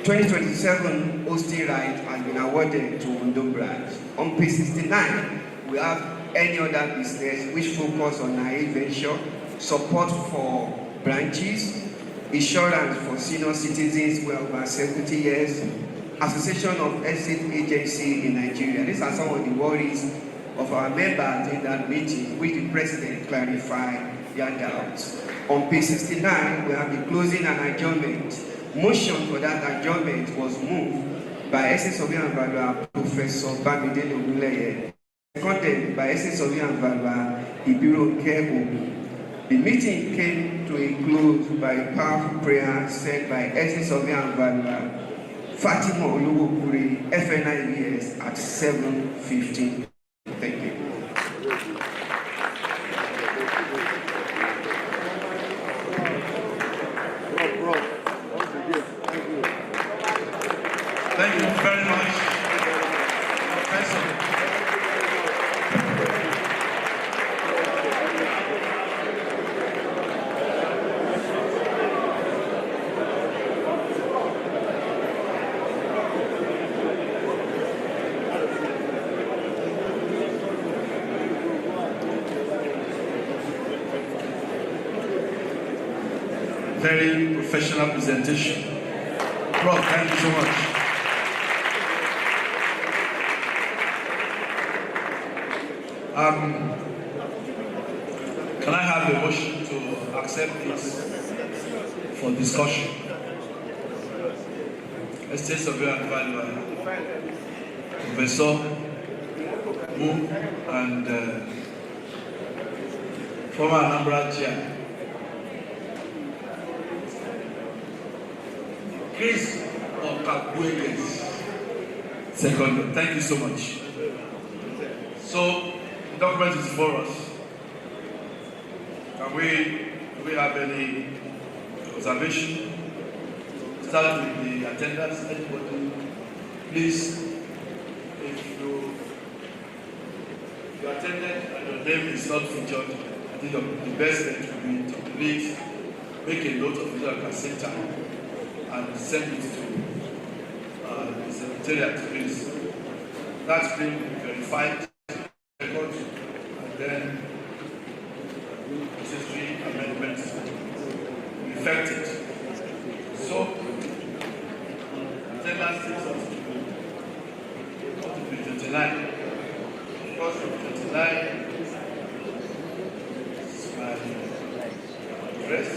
2027 hosting right has been awarded to Ondo branch. On page 69, we have any other business which focus on our venture, support for branches, insurance for senior citizens who are over 70 years, Association of Estate Agency in Nigeria. These are some of the worries of our members in that meeting, which the President clarified their doubts. On page 69, we have the closing and adjournment. Motion for that adjournment was moved by Essence of Yanvalua Professor Bamidele Ogunleye, seconded by Essence of Yanvalua Ibiro Keogu. The meeting came to a close by a powerful prayer said by Essence of Yanvalua Fatima Olugokure, FNIBS at 7:15. Thank you. Thank you very much, Professor. Very professional presentation. Prof, thank you so much. Can I have a motion to accept this for discussion? Estate Surveyor and Valuer, Professor Mu, and former Anambra Chair, Chris Okabueges. Second, thank you so much. So, the document is for us. Do we have any observation? Start with the attendance. Anybody, please, if you attended and your name is not featured, I think the best thing to be to please make a note of it at the same time and send it to the Secretariat, please. That's been verified, records, and then necessary amendments effected. So, attendance takes us to 29. Because of 29 is my address,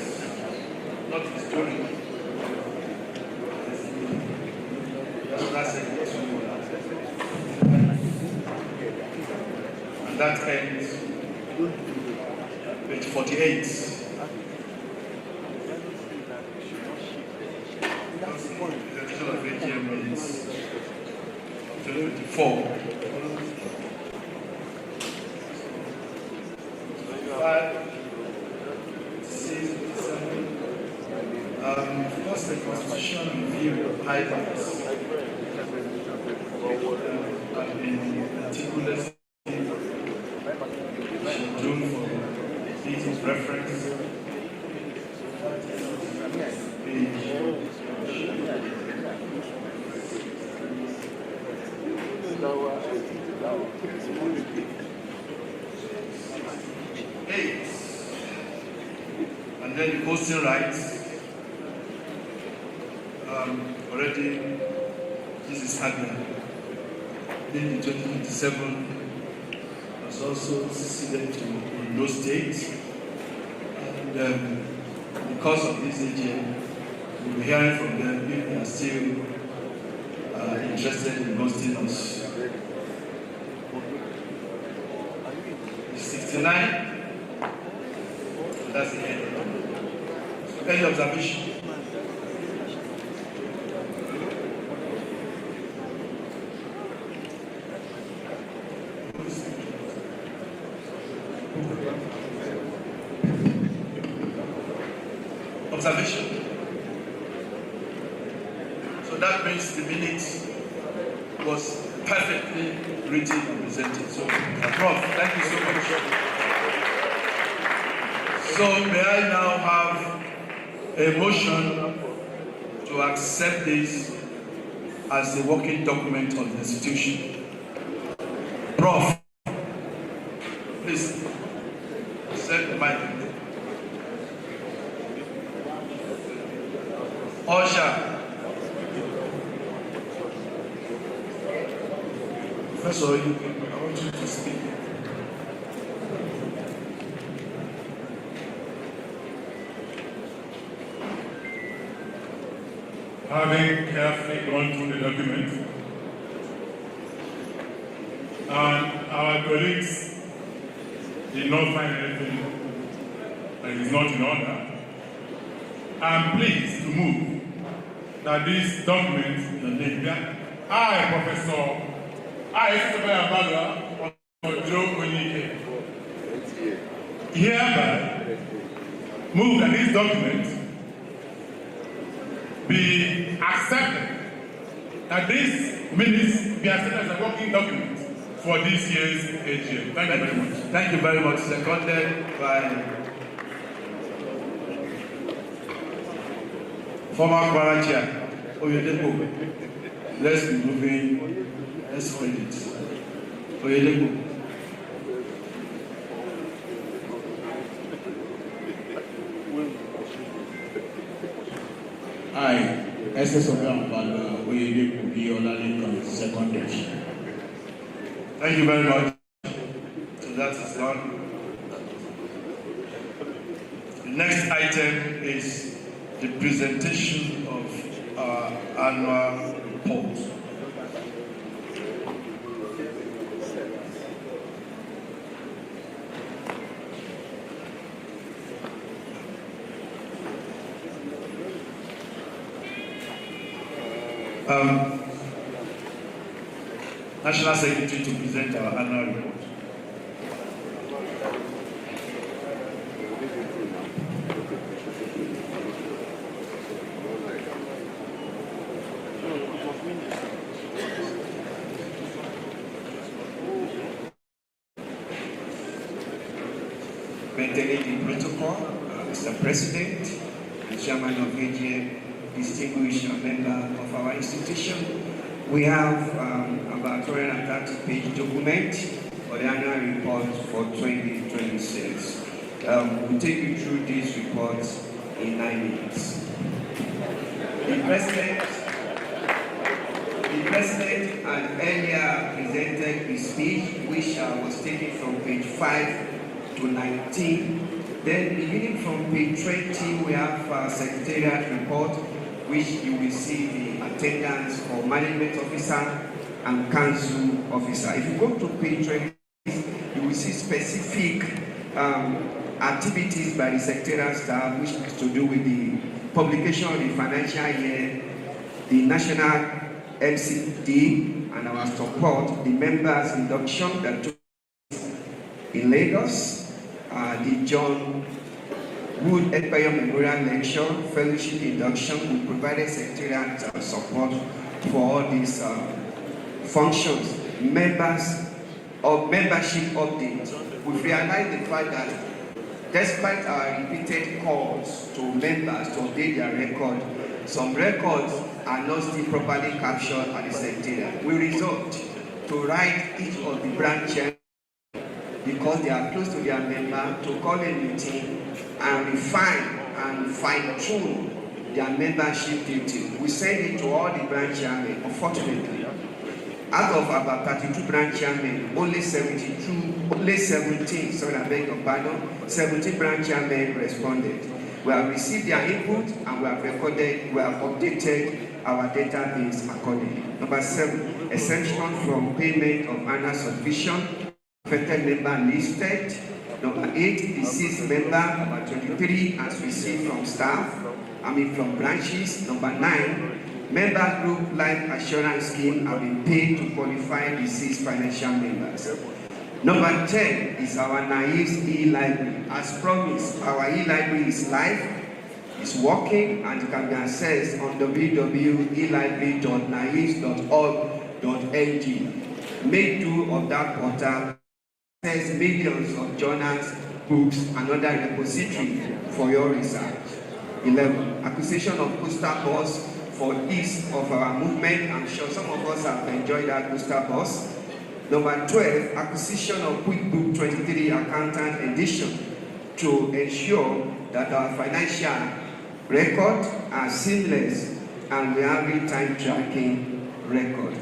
not the story. And that ends page 48. The title of AGM is 24. 5, 6, 7. Of course, the Constitution review highlights have been meticulously scheduled for ease of reference. Page 8. And then the posting rights. Already, this is happening. Then the 2027 was also ceded to Ondo State. And because of this AGM, we'll be hearing from them if they are still interested in hosting us. 69, that's the end. So, any observation? Observation. So that means the minute was perfectly written and presented. So, Prof, thank you so much. So may I now have a motion to accept this as a working document of the institution? Prof, please set the mic. Usher. First of all, I want you to speak. Having carefully gone through the document, and our colleagues did not find anything that is not in order, I'm pleased to move that this document, Secretariat hereby move that this document be accepted, that this minutes be accepted as a working document for this year's AGM. Thank you very much. Thank you very much. Seconded by former Kola Chair, Oyedepo. Let's be moving. Let's hold it. Oyedepo. Aye, SS of Yampala, we will be on a second dash. Thank you very much. So that is done. The next item is the presentation of our annual report. National Secretary to present our annual report. Maintaining the protocol, Mr. President, and Chairman of AGM, distinguished member of our institution. We have about 230-page document for the annual report for 2026. We'll take you through these reports in 9 minutes. The President had earlier presented his speech, which was taken from page 5 to 19. Then beginning from page 20, we have Secretariat report, which you will see the attendance for management officer and council officer. If you go to page 20, you will see specific activities by the secretarial staff, which has to do with the publication of the financial year, the national MCD, and our support, the members' induction that took place in Lagos, the John Wood Empire Memorial Lecture, Fellowship Induction. We provided Secretariat support for all these functions. Membership updates. We've realized the fact that despite our repeated calls to members to update their record, some records are not still properly captured at the Secretariat. We resort to write each of the branches, because they are close to their member, to call a meeting and refine and fine-tune their membership duty. We send it to all the branch chairmen. Unfortunately, out of about 32 branch chairmen, only 17 branch chairmen responded. We have received their input and we have updated our database accordingly. Number 7, exemption from payment of annual subscription, affected member listed. Number 8, deceased member, about 23, as received from staff, from branches. Number 9, member group life assurance scheme have been paid to qualify deceased financial members. Number 10 is our NAIVS e-library. As promised, our e-library is live, is working, and can be accessed on www.elibrary.naives.org.ng. Make do of that portal. Millions of journals books, and other repository for your research. 11. Acquisition of poster bus for ease of our movement. I'm sure some of us have enjoyed that poster bus. Number 12, acquisition of QuickBook 23 Accountant Edition to ensure that our financial records are seamless and we have real-time tracking record.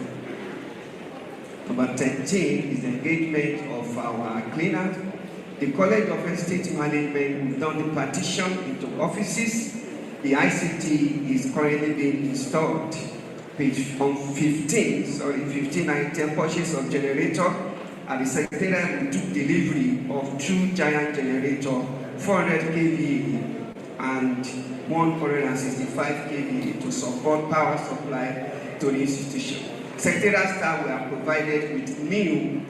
Number 13 is the engagement of our cleaners. The College of Estate Management, we've done the partition into offices. The ICT is currently being installed. Page 15 item purchase of generator. At the Secretariat, we took delivery of 2 giant generators, 400 kVA and 165 kVA to support power supply to the institution. Secretariat staff were provided with new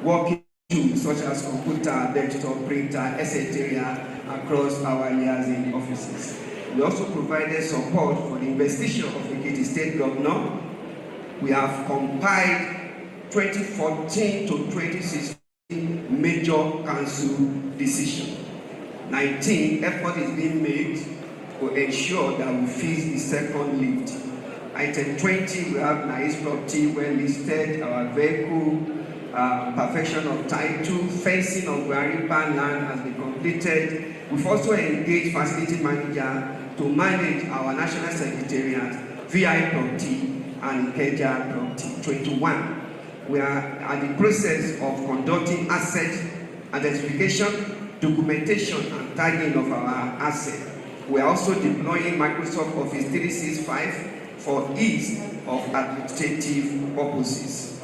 working tools such as computer, desktop, printer, etc. across our liaison offices. We also provided support for the investigation of the State Governor. We have compiled 2014 to 2016 major council decisions. 19, effort is being made to ensure that we fix the second lift. Item 20, we have nice property well listed, our vehicle, perfection of title, fencing of Guaripa land has been completed. We've also engaged facility manager to manage our National Secretariat, VI property, and Ikeja property. 21, we are at the process of conducting asset identification, documentation, and tagging of our assets. We are also deploying Microsoft Office 365 for ease of administrative purposes.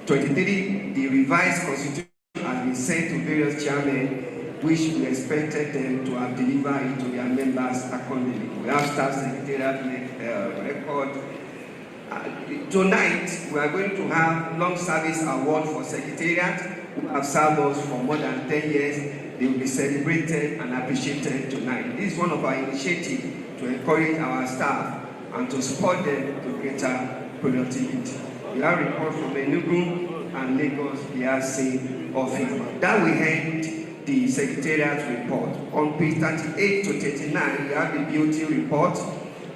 23, the revised constitution has been sent to various chairmen, which we expected them to have delivered it to their members accordingly. We have staff secretariat record. Tonight, we are going to have long service award for secretariat who have served us for more than 10 years. They will be celebrated and appreciated tonight. This is one of our initiatives to encourage our staff and to support them to greater productivity. We have reports from Enugu and Lagos liaison office. That will end the Secretariat report. On page 38 to 39, you have the BOT report.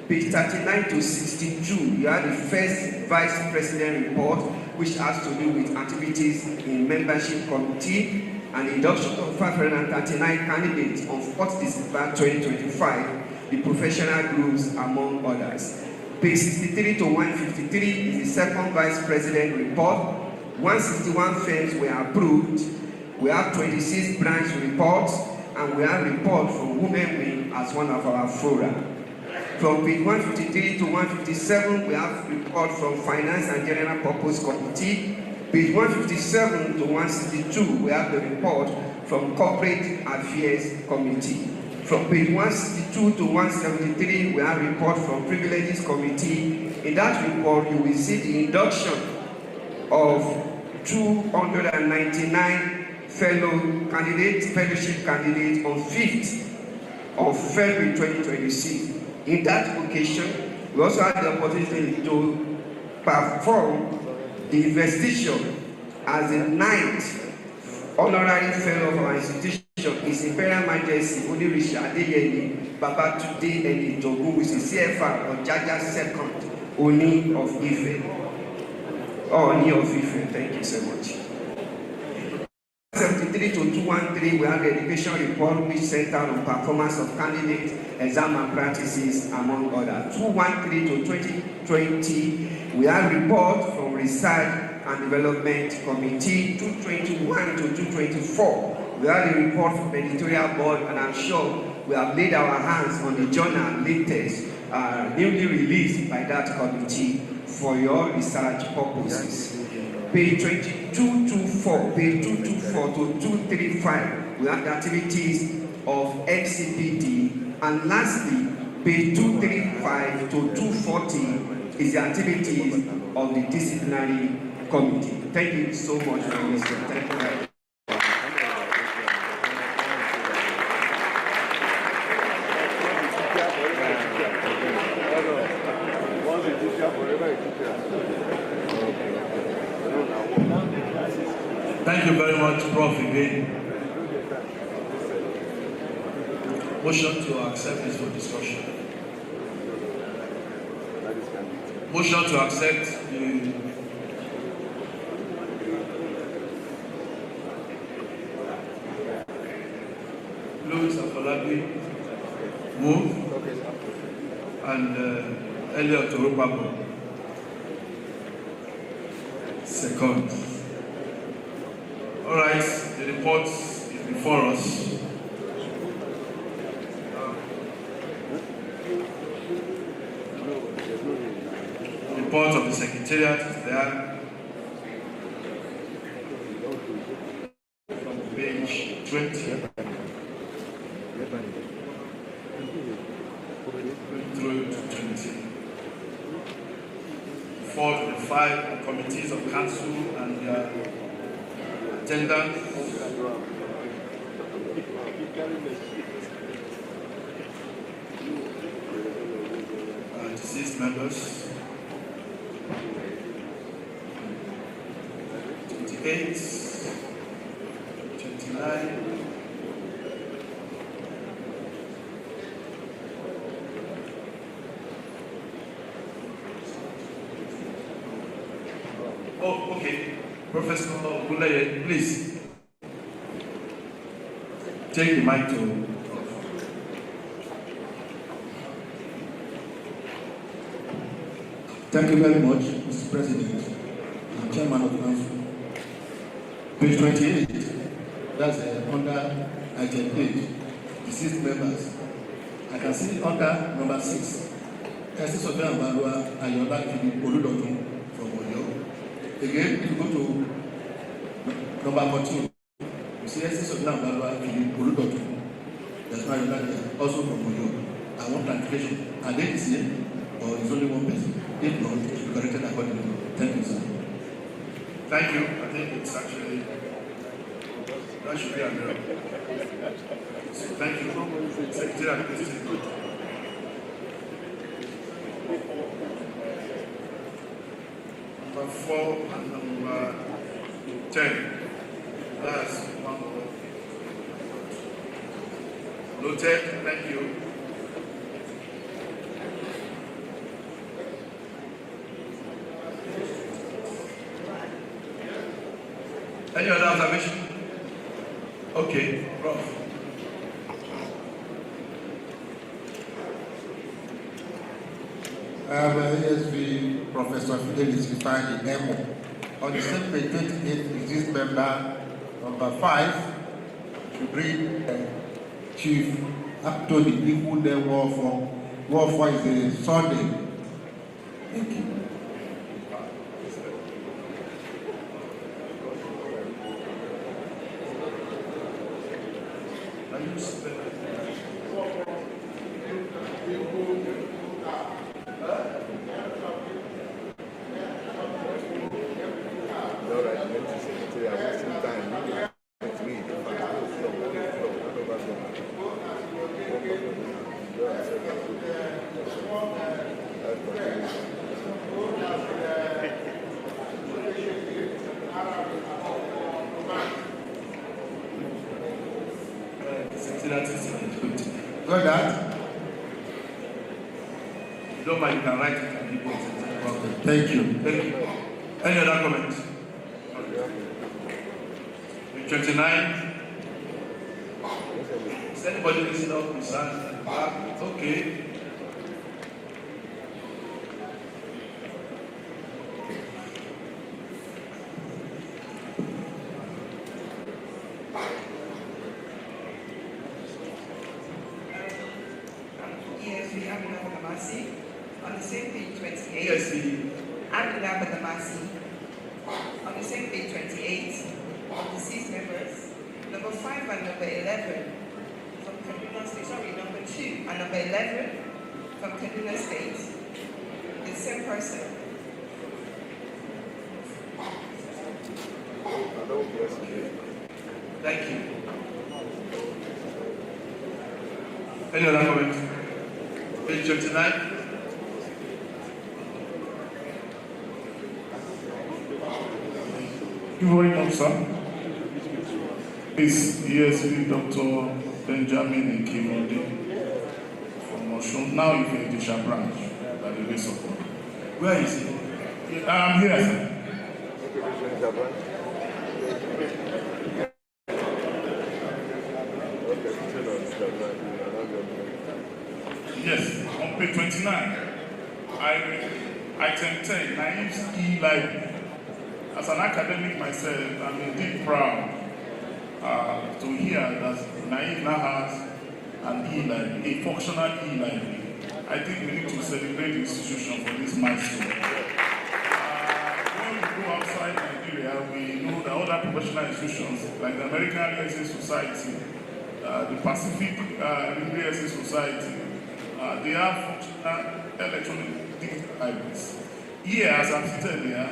Page 39 to 62, you have the first Vice President report, which has to do with activities in membership committee and the induction of 539 candidates on 4th December 2025, the professional groups, among others. Page 63 to 153 is the second Vice President report. 161 firms were approved. We have 26 branch reports, and we have reports from Women Wing as one of our fora. From page 153 to 157, we have report from Finance and General Purpose Committee. Page 157 to 162, we have the report from Corporate Affairs Committee. From page 162 to 173, we have report from Privileges Committee. In that report, you will see the induction of 299 fellowship candidates on 5th of February 2026. In that occasion, we also had the opportunity to perform the investigation as the 9th honorary fellow of our institution. His Imperial Majesty Onirisha Adeyemi Babatunde Enijogun, which is CFR or Jaja II Oni of Ife. Oni of Ife, thank you so much. 73 to 213, we have the education report which centered on performance of candidates, exam and practices, among others. 213 to 2020, we have report from Research and Development Committee. 221 to 224, we have the report from the Editorial Board, and I'm sure we have laid our hands on the journal latest, newly released by that committee for your research purposes. Page 224, page 224 to 235, we have the activities of NCPD. And lastly, page 235 to 240 is the activities of the disciplinary committee. Thank you so much for listening. Thank you very much. Thank you very much, Prof. again. Motion to accept this for discussion. Motion to accept the Louis Afolabi move and Electoral Pabo second. All right, the report is before us. Report of the Secretariat is there. Page 20. Through to 20. 4 to the 5 committees of council and their attendants. Deceased members. 28, 29. Oh, okay. Professor Buleye, please take the mic to. Thank you very much, Mr. President and Chairman of Council. Page 28, that's under item 8, deceased members. I can see under number 6, Justice of Balua Ayola Oludotun from Oyo. Again, if you go to number 14, you see Justice of Balua Oludotun. That's why also from Oyo. I want clarification. Are they the same or is only one person? If not, it should be corrected accordingly. Thank you, sir. Thank you. I think it's actually, that should be an error. So thank you. Secretariat, please take note. Number 4 and number 10. That's one more. Noted. Thank you. Any other observation? Okay, Prof. ASV Professor Fidelis defined the memo. On the same page 28, exist member number 5 to bring Chief Anthony Ibu then war for is a Sunday. Thank you. Got that? You don't mind, you can write it and give it. Okay, thank you. Thank you. Any other comments? 29. Is anybody listening up with that? Okay. On the same page 28. Yes, on the same page 28 of deceased members, number 5 and number 11 from Kaduna State, number 2 and number 11 from Kaduna State, the same person. thank you. Any other comments? Page 29. Good morning, sir. Is ESV Dr. Benjamin Ikemode from Oshun. Now you can Disha branch by the grace of God. Where is he? I'm here, sir. Yes, on page 29, item 10, Naif's e-library. As an academic myself, I'm indeed proud to hear that Naif now has an e-library, a functional e-library. I think we need to celebrate the institution for this milestone. When we go outside Nigeria, we know that other professional institutions, like the American Real Estate Society, the Pacific Real Estate Society, they have functional electronic digital libraries. Here, as I'm seated here,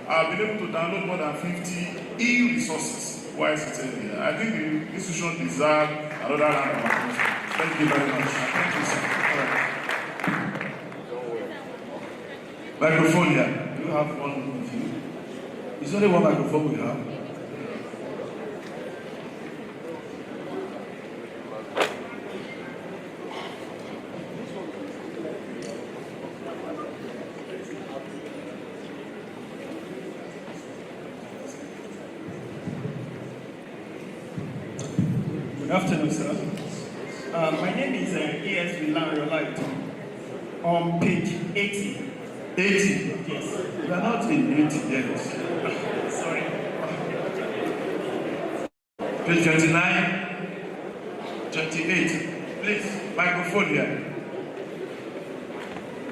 I've been able to download more than 50 e-resources while seated here. I think the institution deserves another round of applause. Thank you very much. Thank you, sir. Microphone here. You have one with you. It's only one microphone we have. Good afternoon, sir. My name is E.S. Villain. On page 80. 80? Yes. We are not in 80 yet. Sorry. Page 29, 28. Please, microphone here.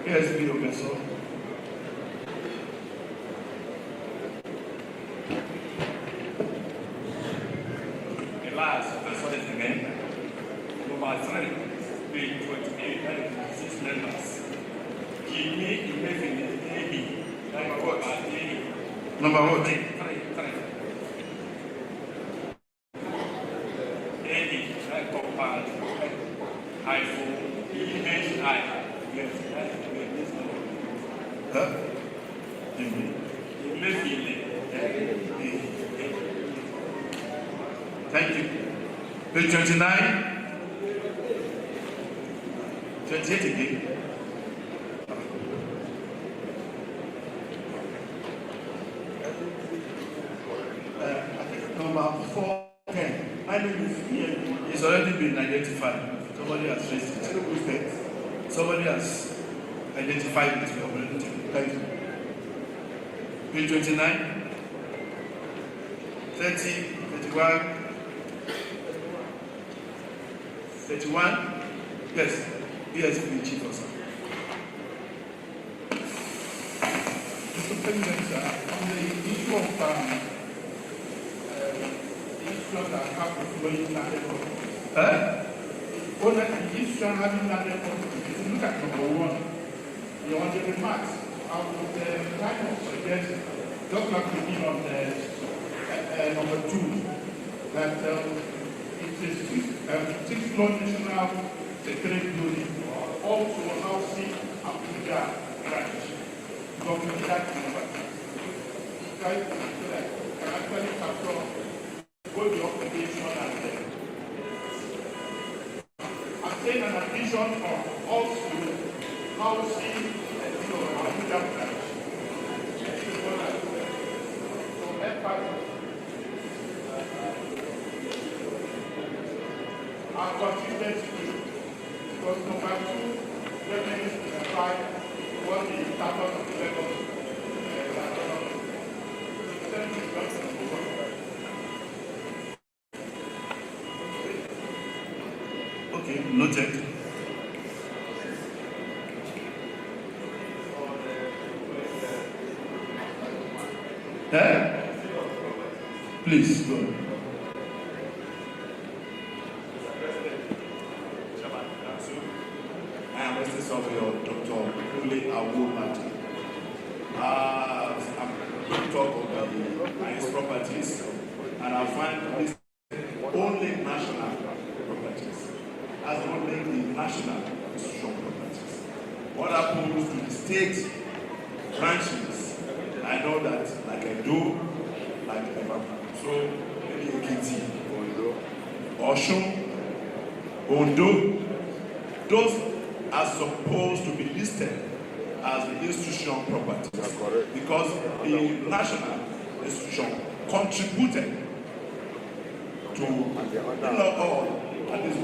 Yes, be okay, sir. Number 3, page 28, 6 members. Number what? 3. Huh? Thank you. Page 29, 28 again. I think number 410. I know it's already been identified. Somebody has raised it. Somebody has identified it. We already taken. Thank you. Page 29, 30, 31. 31. Yes. Yes, the chief officer. Mr. President, on the issue of issues that have to flow in that record. On the issue having that record, if you look at number 1, you want the remarks. I would kind of suggest, just like we did on the number 2, that it is 6 floor national secretariat building, also housing Abuja branch. Government that number. Try to so that can actually capture both the occupation and obtain an addition of also housing Abuja branch. So that part are considered to do. Because number 2, revenue specify what the status of the level Okay, noted. Please go. I am Mr. Surveyor Dr. Kola Awomati. I'm going to talk about the highest properties, and I find this only national properties, as only the national institution properties. What happens to the state branches? I know that, like I do, like Ever. So maybe Ekiti, Oshun, Although those are supposed to be listed as the institutional property because the national institution contributed to, not all, at least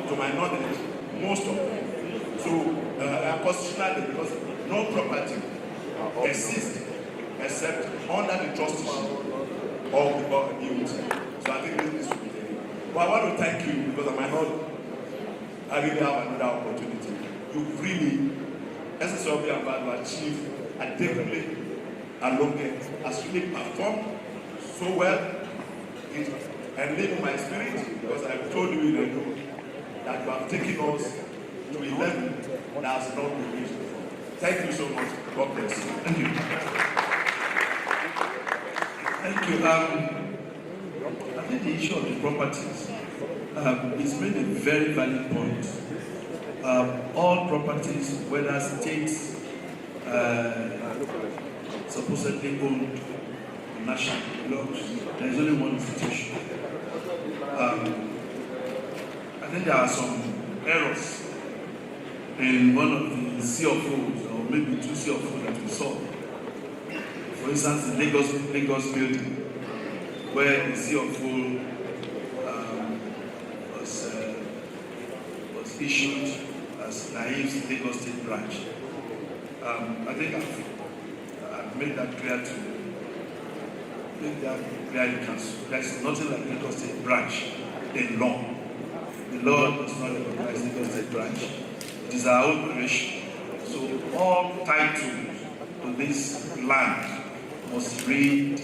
to my knowledge, most of them. So, constitutionally, because no property exists except under the trusteeship of the youth. So I think this will be there. But I want to thank you because I really have another opportunity. You really, SSLB and Value achieved adequately along it, has really performed so well. And live in my spirit because I've told you that you have taken us to a level that has not been reached before. Thank you so much. God bless you. Thank you. Thank you. I think the issue of the properties is made a very valid point. All properties, whether states supposedly owned, national belongs, there is only one institution. I think there are some errors in one of the CFOs, or maybe two CFOs that we saw. For instance, the Lagos building, where the CFO was issued as Naiv's Lagos State branch. I think I've made that clear to make that clear in council. There's nothing like Lagos State branch in law. The law does not recognize Lagos State branch. It is our own creation. So all titles to this land must read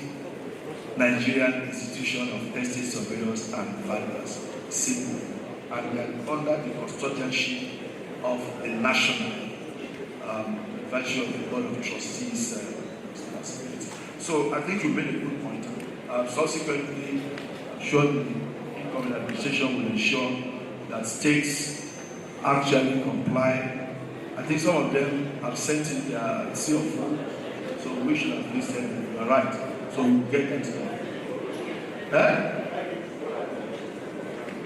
Nigerian Institution of Estate Surveyors and Valuers, simple, and we are under the custodianship of the national virtue of the Board of Trustees responsibility. So I think you made a good point. Subsequently, I'm sure the incoming administration will ensure that states actually comply. I think some of them have sent in their CFO, so we should have listened. You are right. So we'll get that done.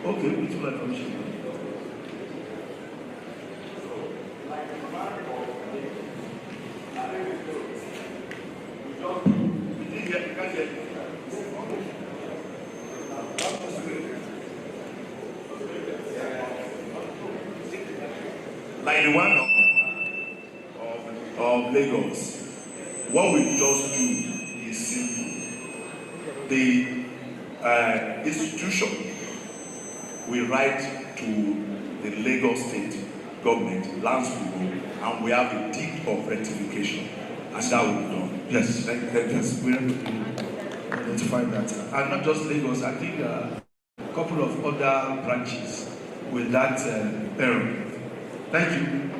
Okay, which one information? Like the one of Lagos, what we just do is simple. The institution will write to the Lagos State government, lands people, and we have a deed of rectification, and that will be done. Yes, yes, we have to identify that. And not just Lagos, I think a couple of other branches with that error. Thank you.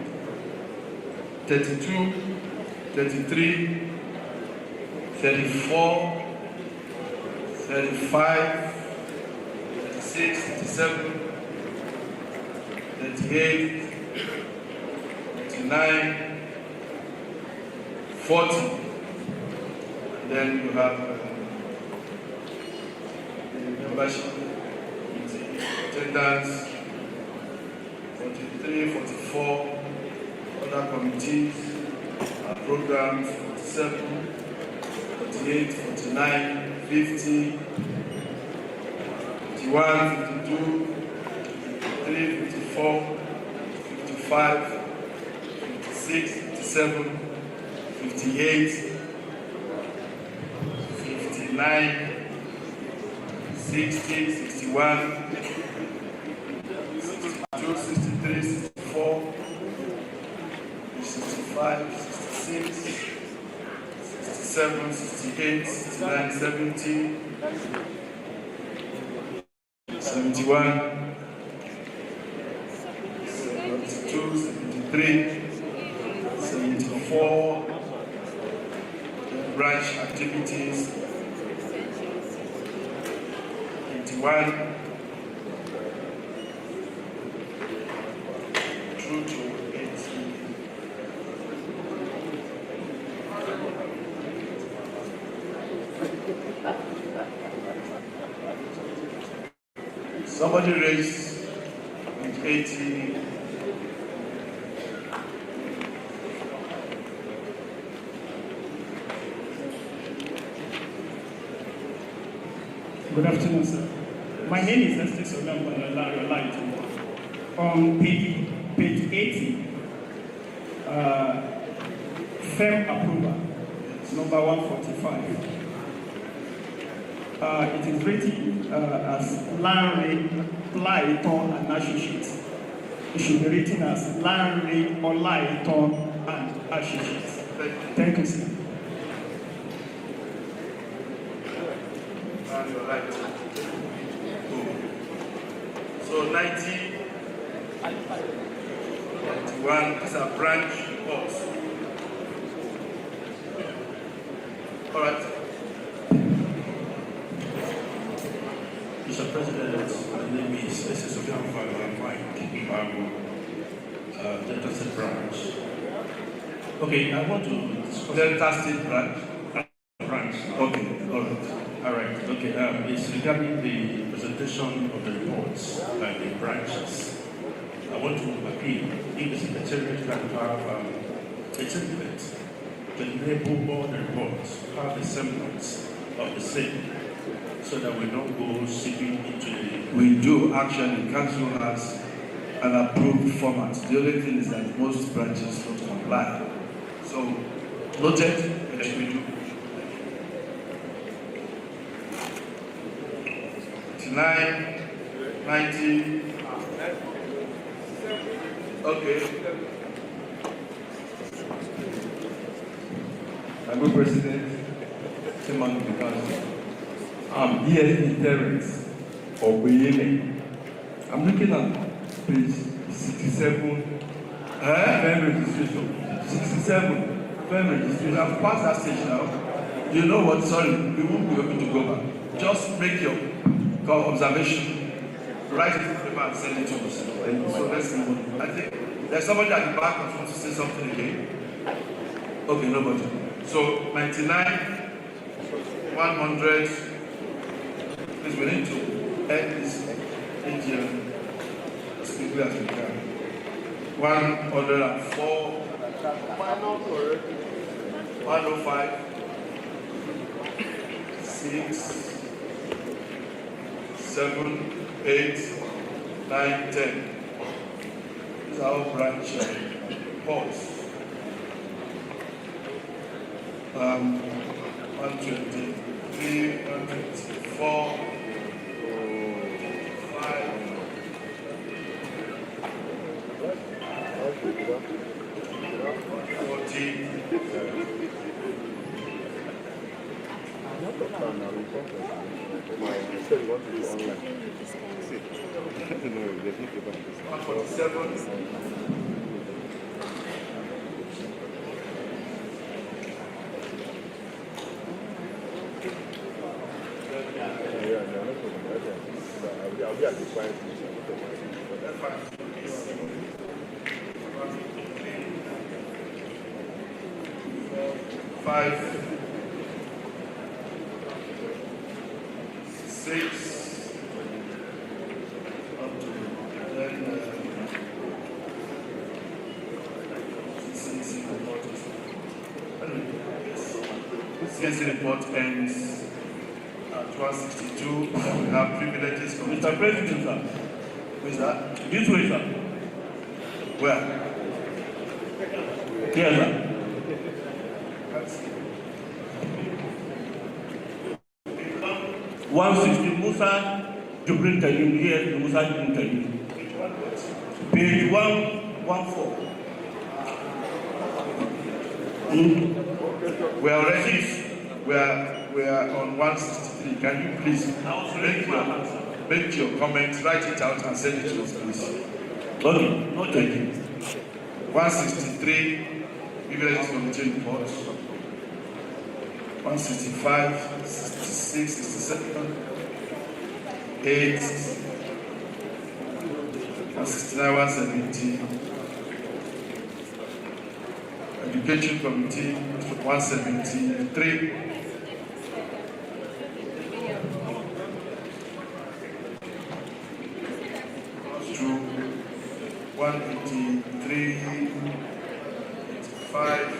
32, 33, 34, 35, 36, 37, 38, 39, 40. And then you have the membership, attendance, 43, 44, other committees, programs, 47, 48, 49, 50, 51, 52, 53, 54, 55, 56, 57, 58, 59, 60, 61, 62, 63, 64, 65, 66, 67, 68, 69, 70, 71, 72, 73, 74, branch activities, 81, through to 80. Somebody raised 88. 80. Good afternoon, sir. My name is Dissolution. On page 80, firm approval, number 145. It is written as Larry, Auditor and Associates. It should be written as Larry, Auditor and Associates. Thank you, sir. And you're right. So 90, 91, these are branch reports. All right. Mr. President, my name is Secretariat, Delta State Branch. Okay, I want to discuss Delta State Branch. Branch. Okay, all right. All right. Okay. It's regarding the presentation of the reports by the branches. I want to appeal if the Secretariat can have a template to enable all the reports to have the semblance of the same, so that we don't go seeping into the. We do actually. Council has an approved format. The only thing is that most branches don't comply. So, noted, which we do. 9, 90. Okay. I'm the President, Chairman of the Council. I'm ESD Terrence of Beyene. I'm looking at page 67, firm registration. 67, firm registration. We have passed that stage now. You know what? Sorry, we won't be able to go back. Just make your observation, write it in paper and send it to us. So let's move on. I think there's somebody at the back that wants to say something again. Okay, nobody. So 99, 100. Please, we need to end this AGM as quickly as we can. 104, 105, 6. 7, 8, 9, 10. These are all branch reports. 123, 124, 5, 40. So you want to do online? 147. 5, 6, up to then CNC report. CNC report ends at 162. We have privileges. Mr. President, sir. Who is that? This way, sir. Where? Here, sir. 160 Musa Jubril Talim, yes, Musa Jubril Talim. Page 114. We are ready. We are on 163. Can you please make your comments, write it out and send it to us, please? Okay, no thank you. 163, privileges committee report. 165, 66, 67, 8, 169, 170. Education committee, 173. 83, 85.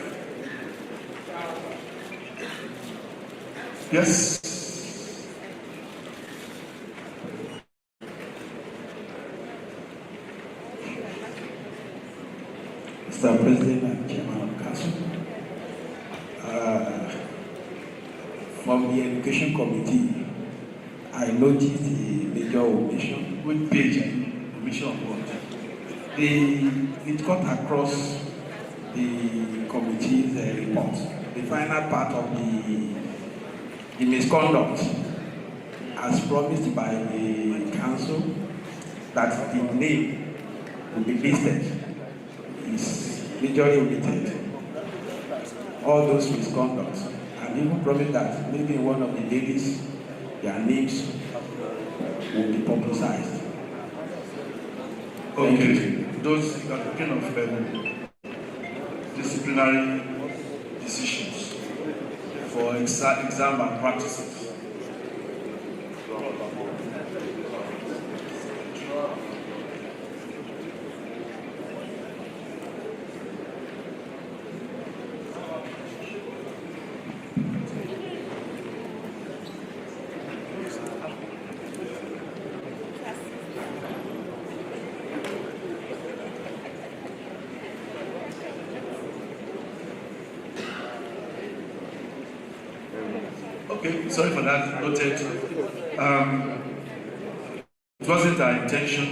Yes. Mr. President and Chairman of Council, from the Education Committee, I noticed the major omission. Which page? Omission of what? It cut across the committee's report. The final part of the misconduct, as promised by the council, that the name will be listed, is majorly omitted. All those misconducts, and even promised that maybe in one of the ladies, their names will be publicized. Okay, those are kind of disciplinary decisions for exam malpractices. Okay, sorry for that, noted. It wasn't our intention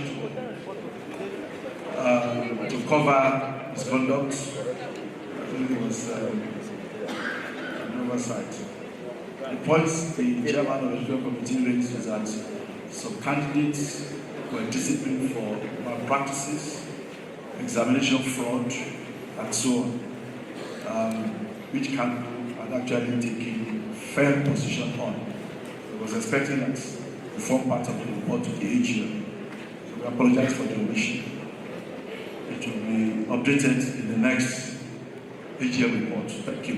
to cover misconduct. I think it was an oversight. The points the chairman of the Electoral Committee raised is that some candidates were disciplined for malpractices, examination fraud, and so on, which can had actually taken fair position on. I was expecting that to form part of the report to the AGM. So we apologize for the omission. It will be updated in the next AGM report. Thank you.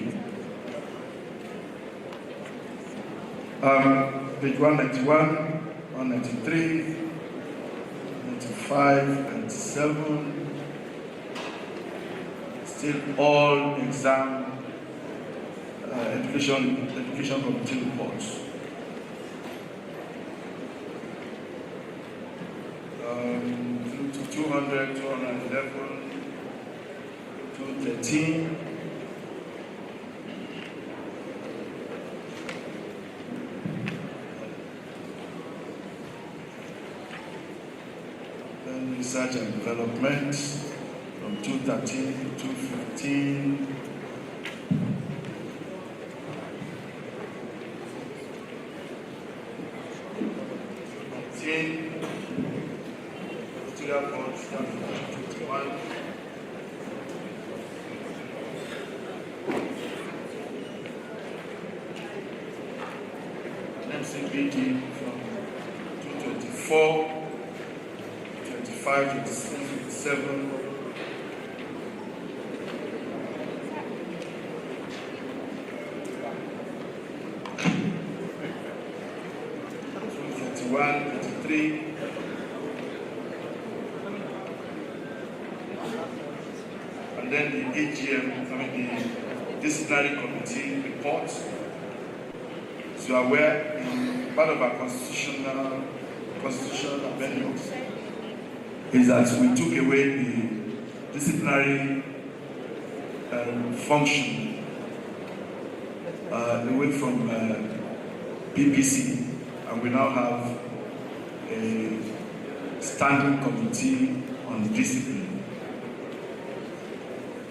Page 191, 193, 95, 97. Still all exam education committee reports. 200, 211, 213. Then research and development from 213 to 215. MCPD from 224, 25, 26, 27. And then the AGM, the disciplinary committee report. So you are aware, in part of our constitutional amendments is that we took away the disciplinary function away from PPC, and we now have a standing committee on discipline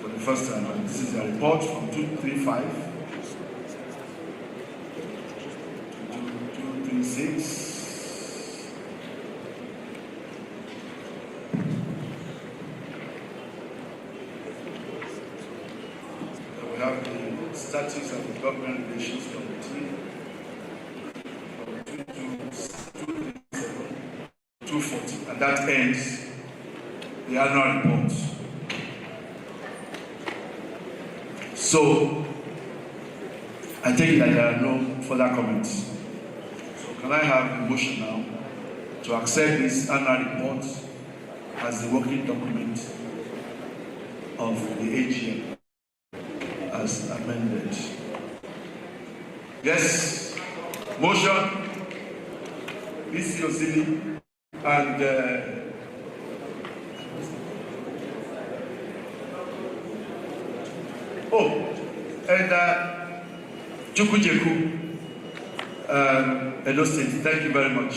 for the first time. And this is a report from 235 to 236. We have the Statutes and the Government Relations Committee from 237, 240, and that ends the annual report. So, I take it that there are no further comments. So, can I have a motion now to accept this annual report as the working document of the AGM as amended. Yes, motion, Mr. Osini, and Chukwujeku, Edo State, thank you very much.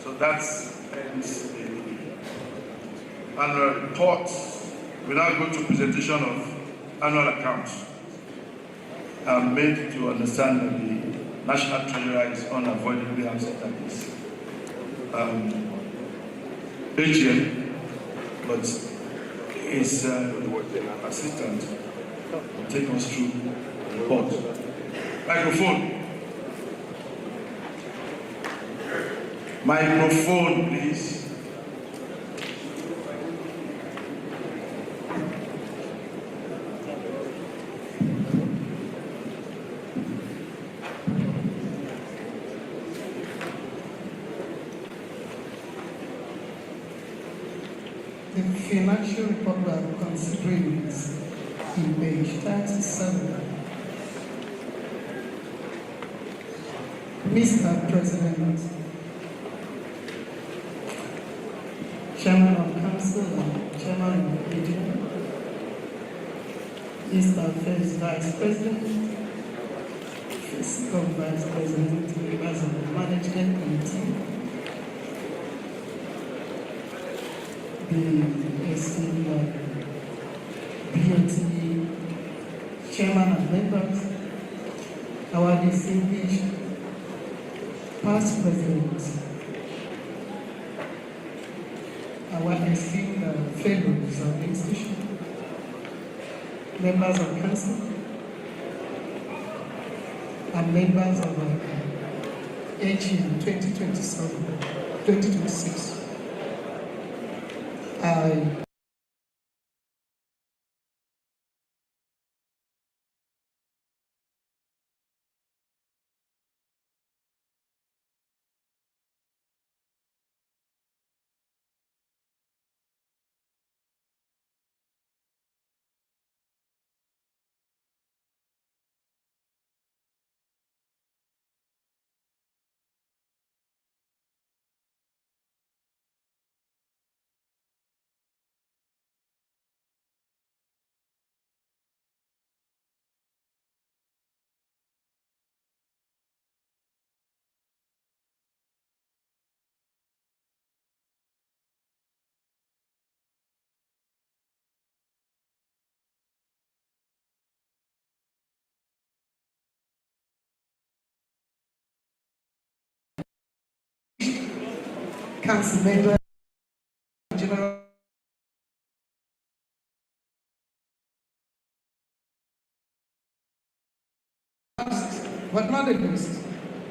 So that's ends the annual report. We now go to presentation of annual accounts. I'm made to understand that the National Treasurer is unavoidably absent at this AGM, but his assistant will take us through the report. Microphone. Microphone, please. The financial report we are considering is in page 37. Mr. President, Chairman of Council and Chairman of Auditor, Mr. First Vice President, Fiscal Vice President, members of the Management Committee, the esteemed BOT Chairman and members, our distinguished past presidents, our esteemed fellows of the institution, members of council, and members of AGM 2026. Council member, General but not the least,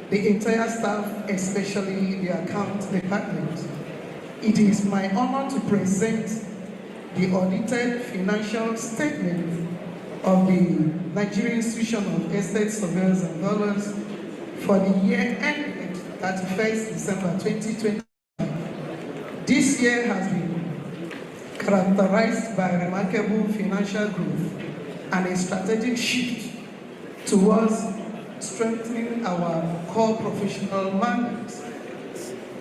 the entire staff, especially the account department. It is my honor to present the audited financial statement of the Nigerian Institution of Estate Surveyors and Valuers for the year ended 31st December 2020. This year has been characterized by remarkable financial growth and a strategic shift towards strengthening our core professional mandates.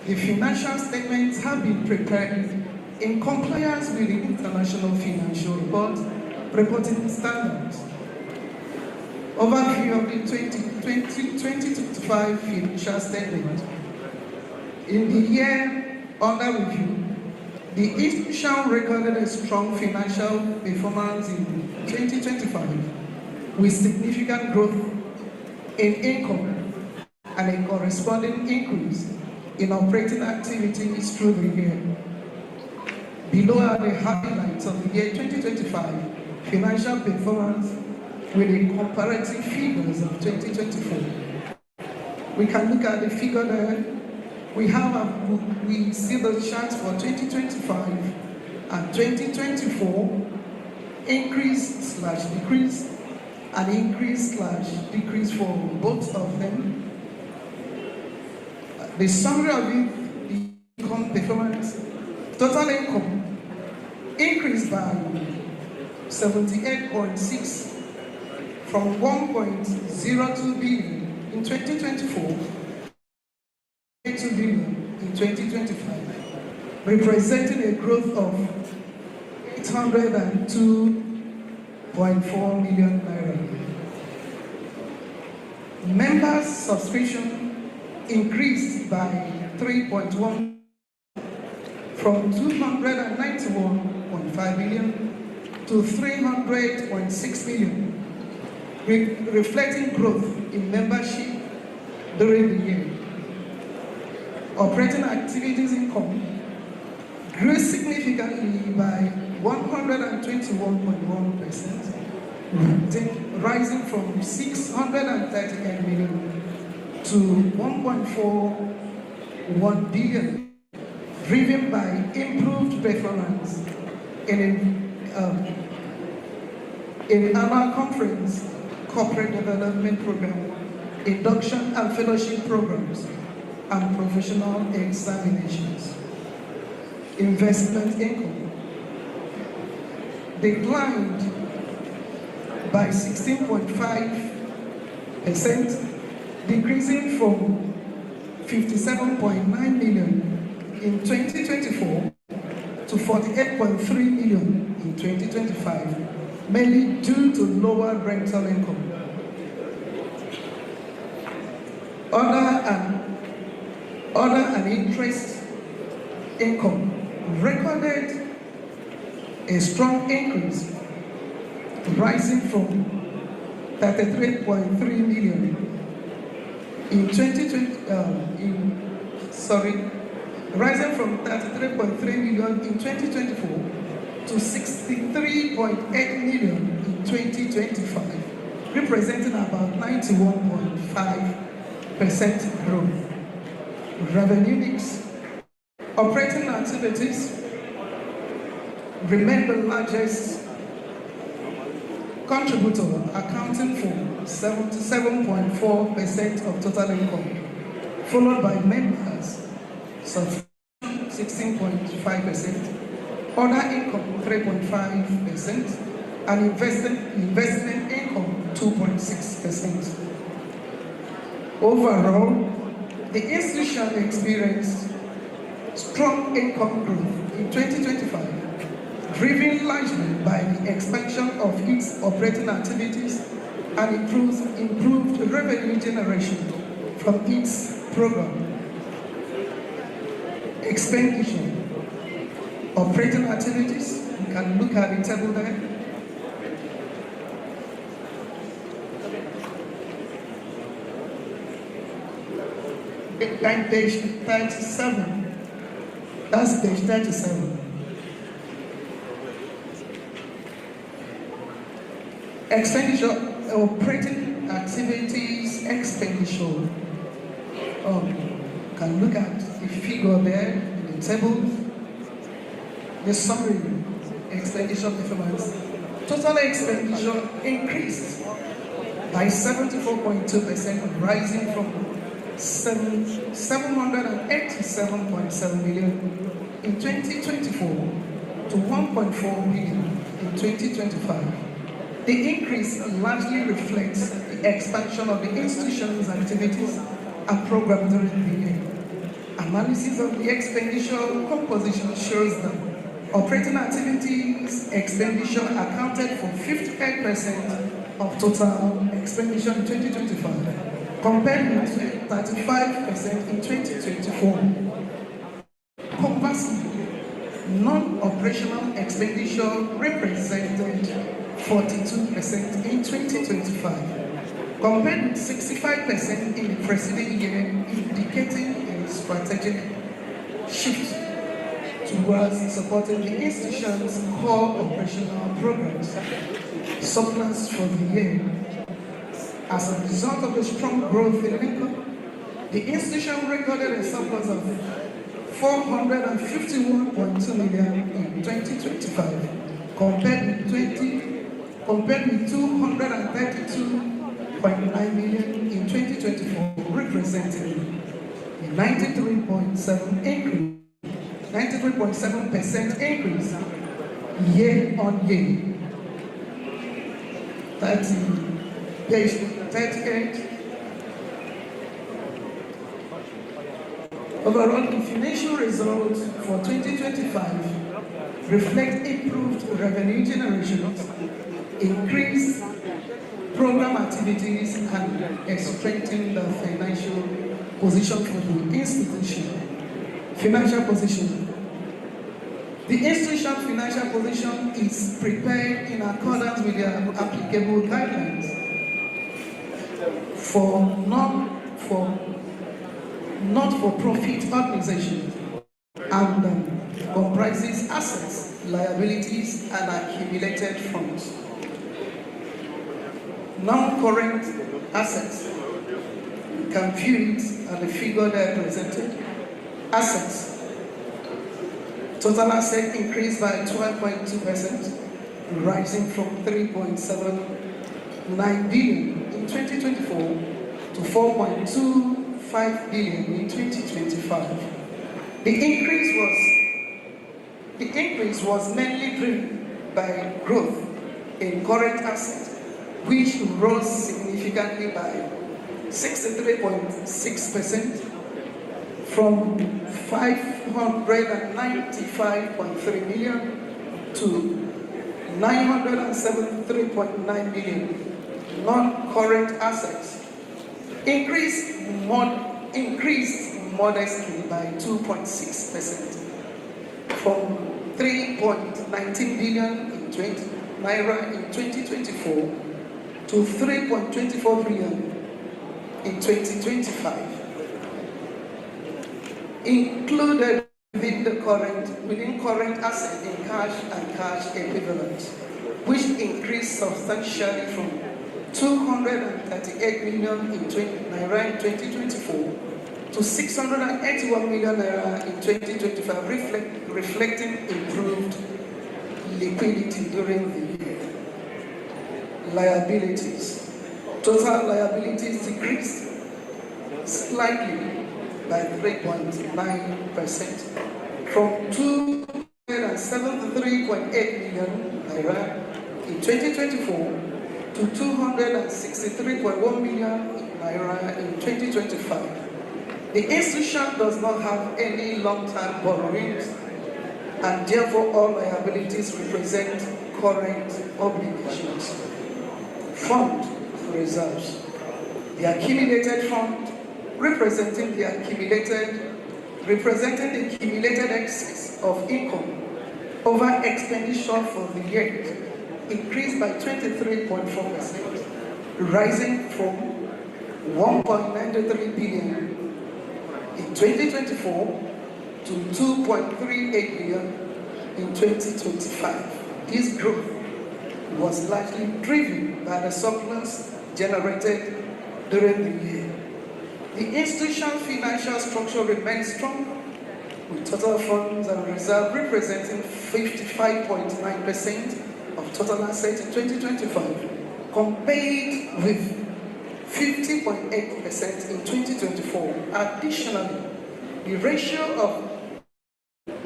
The financial statements have been prepared in compliance with the International Financial Reporting Standards. Overview of the 2025 financial statement. In the year under review, the institution recorded a strong financial performance in 2025 with significant growth in income and a corresponding increase in operating activities through the year. Below are the highlights of the year 2025 financial performance with the comparative figures of 2024. We can look at the figure there. We see the charts for 2025 and 2024, increase/decrease, and increase/decrease for both of them. The summary of it, the income performance, total income increased by 78.6 from 1.02 billion in 2024 to 2 billion in 2025, representing a growth of 802.4 million naira. Members' subscription increased by 3.1 from 291.5 million to 300.6 million, reflecting growth in membership during the year. Operating activities income grew significantly by 121.1%, rising from 638 million to 1.41 billion, driven by improved performance in annual conference, corporate development program, induction and fellowship programs, and professional examinations. Investment income declined by 16.5%, decreasing from 57.9 million in 2024 to 48.3 million in 2025, mainly due to lower rental income. Other and interest income recorded a strong increase, rising from 33.3 million in 2024 to 63.8 million in 2025, representing about 91.5% growth. Revenue mix. Operating activities remain the largest contributor, accounting for 77.4% of total income, followed by members, subscription 16.5%, other income 3.5%, and investment income 2.6%. Overall, the institution experienced strong income growth in 2025, driven largely by the expansion of its operating activities and improved revenue generation from its program. Expenditure. Operating activities, you can look at the table there. Page 37. That's page 37. Expenditure, operating activities, expenditure. Can look at the figure there in the table. The summary, expenditure performance. Total expenditure increased by 74.2%, rising from 787.7 million in 2024 to 1.4 million in 2025. The increase largely reflects the expansion of the institution's activities and program during the year. Analysis of the expenditure composition shows that operating activities expenditure accounted for 58% of total expenditure in 2025. Compared with 35% in 2024. Conversely, non-operational expenditure represented 42% in 2025, compared with 65% in the preceding year, indicating a strategic shift towards supporting the institution's core operational programs. Surplus for the year. As a result of the strong growth in income, the institution recorded a surplus of 451.2 million in 2025, compared with 232.9 million in 2024, representing a 93.7% increase year on year. page 38. Overall, the financial results for 2025 reflect improved revenue generation, increased program activities, and a strengthened financial position for the institution. Financial position. The institution financial position is prepared in accordance with the applicable guidelines for not-for-profit organizations and comprises assets, liabilities, and accumulated funds. Non-current assets, you can view it and the figure there presented. Assets. Total assets increased by 12.2%, rising from 3.79 billion in 2024 to 4.25 billion in 2025. The increase was mainly driven by growth in current assets, which rose significantly by 63.6% from 595.3 million to 973.9 million. Non-current assets increased modestly by 2.6% from 3.19 billion in 2024 to 3.24 billion in 2025. Included within current assets in cash and cash equivalents, which increased substantially from 238 million in 2024 to 681 million naira in 2025, reflecting improved liquidity during the year. Liabilities. Total liabilities decreased slightly by 3.9% from 273.8 million naira in 2024 to 263.1 million naira in 2025. The institution does not have any long-term borrowings, and therefore all liabilities represent current obligations. Fund reserves. The accumulated fund representing the accumulated excess of income over expenditure for the year increased by 23.4%, rising from 1.93 billion in 2024 to 2.38 billion in 2025. This growth was largely driven by the surplus generated during the year. The institution's financial structure remains strong, with total funds and reserves representing 55.9% of total assets in 2025, compared with 50.8% in 2024. Additionally, the ratio of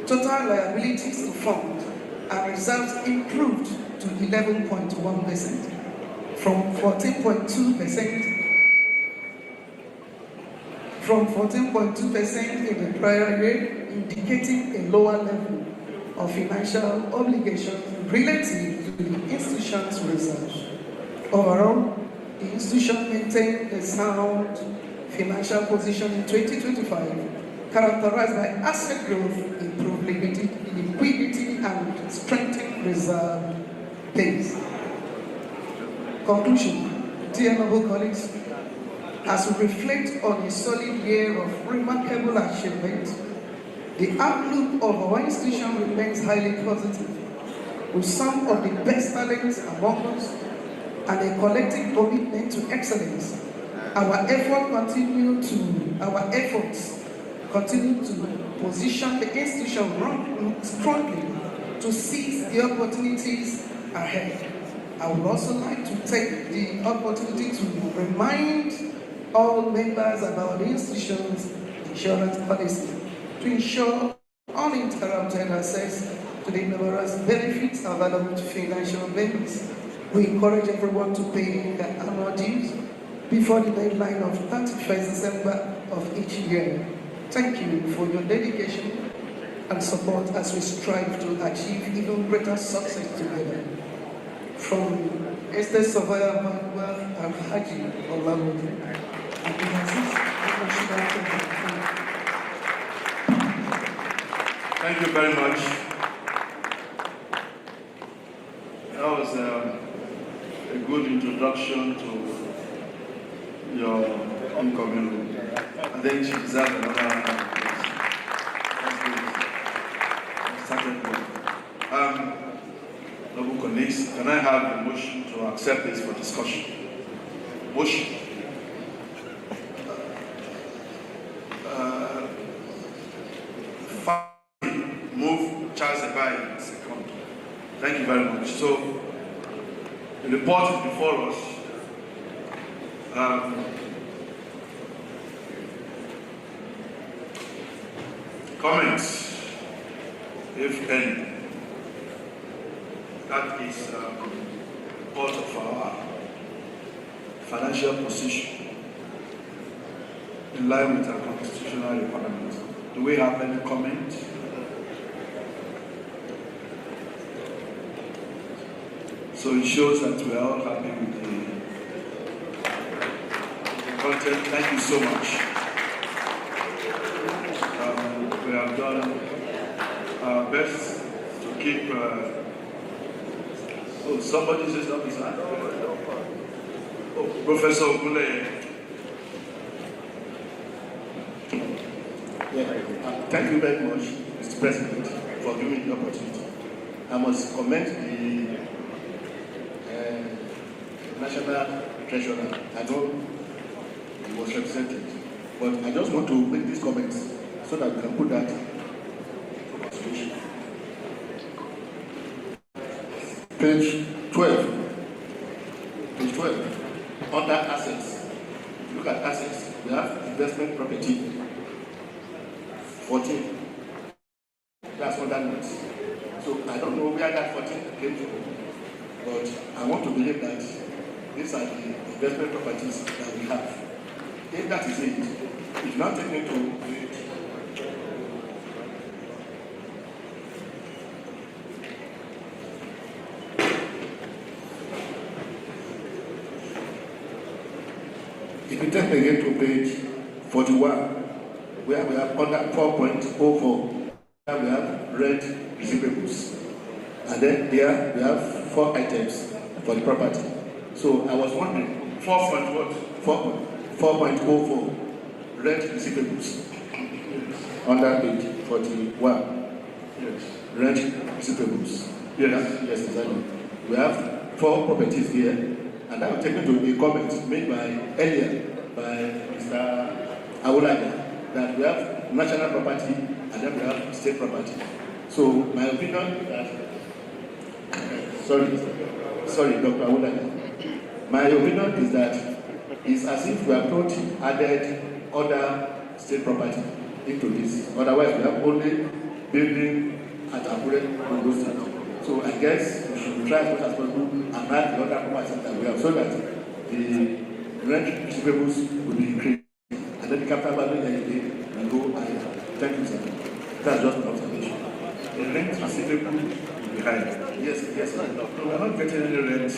total liabilities to funds and reserves improved to 11.1% from 14.2% in the prior year, indicating a lower level of financial obligations relative to the institution's reserves. Overall, the institution maintained a sound financial position in 2025, characterized by asset growth, improved liquidity, and strengthened reserve base. Conclusion. Dear noble colleagues, as we reflect on a solid year of remarkable achievement, the outlook of our institution remains highly positive, with some of the best talents among us and a collective commitment to excellence. Our efforts continue to position the institution strongly to seize the opportunities ahead. I would also like to take the opportunity to remind all members about the institution's insurance policy to ensure uninterrupted access to the numerous benefits available to financial members. We encourage everyone to pay their annual dues before the deadline of 31st December of each year. Thank you for your dedication and support as we strive to achieve even greater success together. From Estate Surveyor Manuel and Haji Olamide, and the International Committee. Thank you very much. That was a good introduction to your incoming role. I think she deserves another round of applause. That's good. Noble colleagues, can I have a motion to accept this for discussion? Motion. Move Charles Ebai second. Thank you very much. So, the report is before us. Comments, if any. That is part of our financial position in line with our constitutional requirements. Do we have any comment? So it shows that we are all happy with the content. Thank you so much. We have done our best to keep. Oh, somebody says that is that. Oh, Professor Kola. Thank you very much, Mr. President, for giving me the opportunity. I must commend the National Treasurer. I know he was represented, but I just want to make these comments so that we can put that for consideration. Page 12. Page 12. Under assets. Look at assets. We have investment property. 14. That's under notes. So I don't know where that 14 came from, but I want to believe that these are the investment properties that we have. If that is it, it's not taken into if you take again to page 41, where we have under 4.04, we have rent receivables. And then there we have 4 items for the property. So I was wondering, 4.04 rent receivables under page 41. Yes. Rent receivables. Yes. Yes, exactly. We have 4 properties here, and that was taken to a comment made by earlier by Mr. Awolaja that we have national property and then we have state property. So my opinion is that sorry, Dr. Awolaja. My opinion is that it's as if we have not added other state property into this. Otherwise, we have only building at Akure on those things. So I guess we should try as much as possible and add the other properties that we have so that the rent receivables will be increased and then the capital value will go higher. Thank you, sir. That's just an observation. The rent receivable will be higher. Yes, sir. No, we are not getting any rents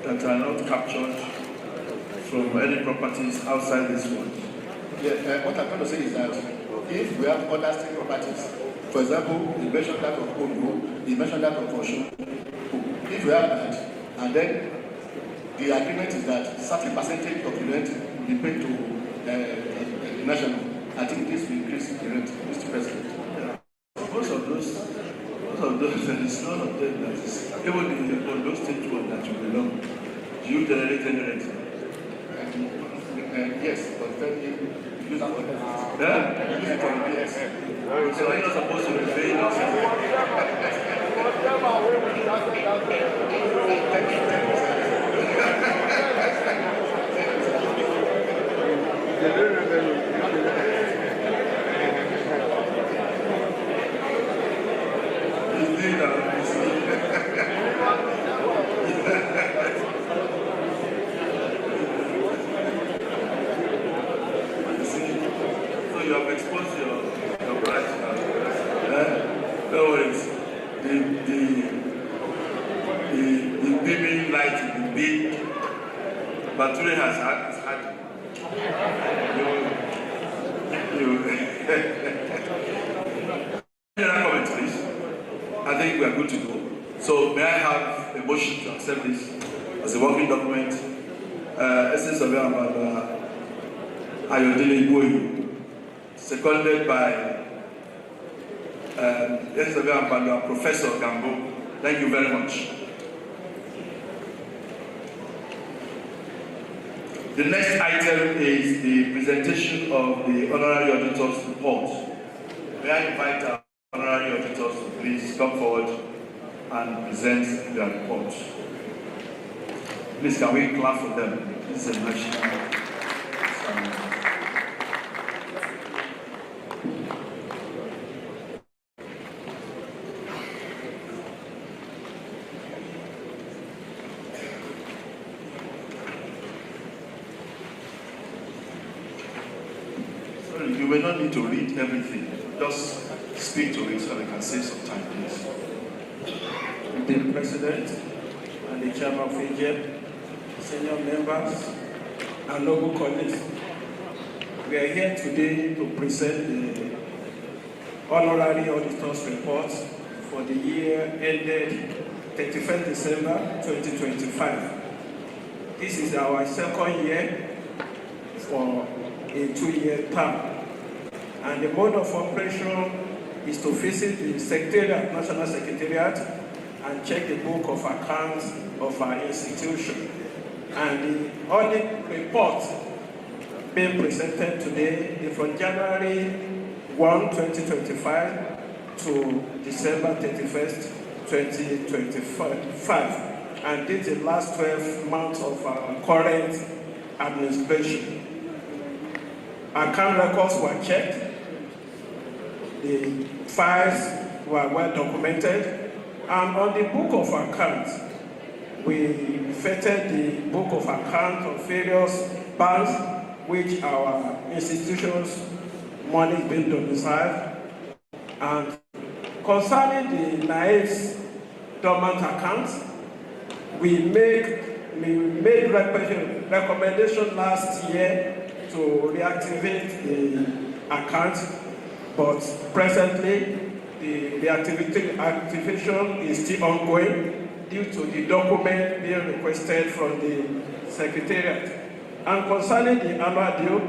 that are not captured from any properties outside this one. Yeah, what I'm trying to say is that if we have other state properties, for example, you mentioned that of Congo, you mentioned that of Oshun, if we have that, and then the agreement is that certain percentage of the rent will be paid to the national, I think this will increase the rent, Mr. President. Yeah. Most of those, there is none of them that is, even on those state ones that you belong, do you generate any rent? Yes, but then you use that one. Yeah? You use it on the BS. So are you not supposed to be paying us? dimming light will be big, but today has had Any other comment, please? I think we are good to go. So may I have a motion to accept this as a working document? Essence of Ayodele Igboyi, seconded by Professor Gambo. Thank you very much. The next item is the presentation of the Honorary Auditor's report. May I invite our Honorary Auditors to please come forward and present their report. Please, can we clap for them? This is a national You may not need to read everything. Just speak to it so we can save some time, please. The President and the Chairman of Egypt, senior members, and noble colleagues, we are here today to present the Honorary Auditor's report for the year ended 31st December 2025. This is our second year for a 2-year term. And the mode of operation is to visit the Secretariat, National Secretariat, and check the book of accounts of our institution. And the audit report being presented today is from January 1, 2025 to December 31st, 2025. And this is the last 12 months of our current administration. Account records were checked. The files were well documented, and on the book of accounts, we vetted the book of accounts of various banks which our institutions' money is being domiciled. And concerning the NAIF's dormant accounts, we made recommendation last year to reactivate the account. But presently, the activation is still ongoing due to the document being requested from the Secretariat. And concerning the annual due,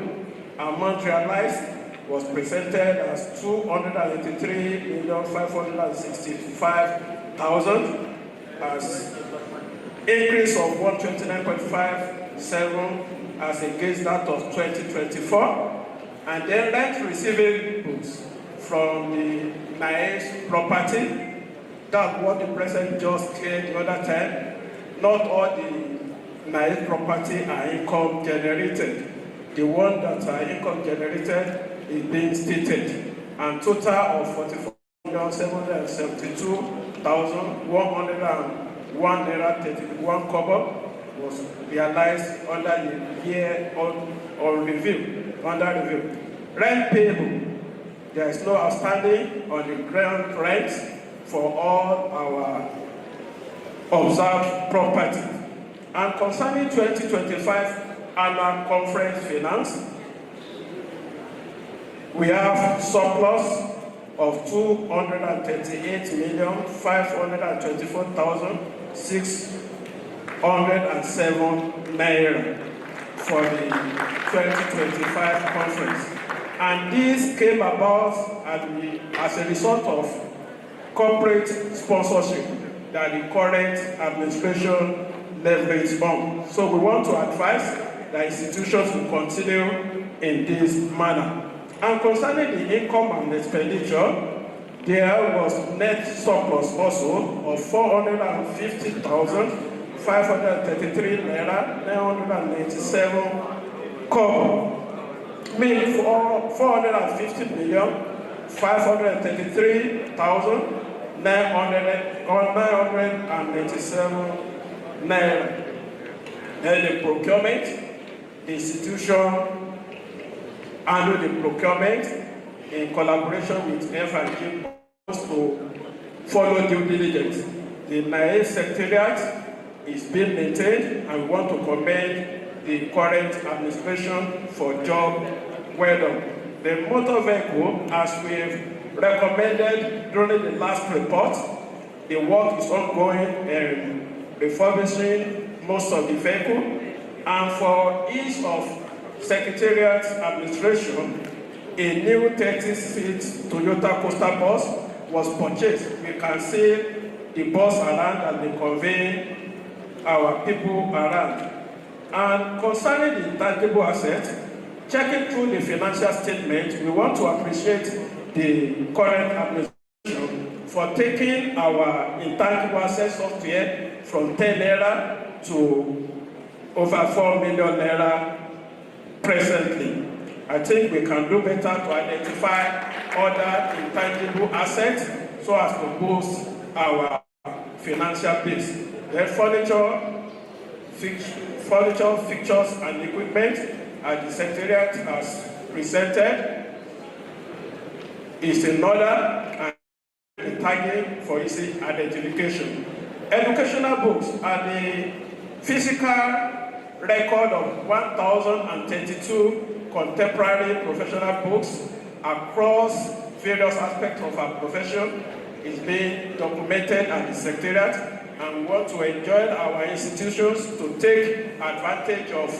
amount realized was presented as 283,565,000 as increase of 129.57 as against that of 2024. And then rent receivables from the NAIF's property. That's what the President just cleared the other time. Not all the NAIF property are income generated. The one that are income generated is being stated. And total of 44,772,101 naira 31 kobo was realized under the year on review. Under review. Rent payable. There is no outstanding on the ground rent for all our observed property. And concerning 2025 annual conference finance, we have surplus of 238,524,607 naira for the 2025 conference. And this came about as a result of corporate sponsorship that the current administration leveraged on. So we want to advise that institutions will continue in this manner. And concerning the income and expenditure, there was net surplus also of 450,533 naira 997 kobo. Meaning 453,533,997 naira. And the procurement, the institution handled the procurement in collaboration with F&G to follow due diligence. The NAIF Secretariat is being maintained, and we want to commend the current administration for job well done. The motor vehicle, as we've recommended during the last report, the work is ongoing in refurbishing most of the vehicle, and for ease of Secretariat administration, a new 30-seat Toyota Coaster bus was purchased. We can see the bus around and they convey our people around. And concerning the intangible assets, checking through the financial statement, we want to appreciate the current administration for taking our intangible assets software from 10 naira to over 4 million naira presently. I think we can do better to identify other intangible assets so as to boost our financial base. The furniture, fixtures, and equipment as the Secretariat has presented is in order and the tagging for easy identification. Educational books are the physical record of 1,032 contemporary professional books across various aspects of our profession is being documented at the Secretariat, and we want to enjoin our institutions to take advantage of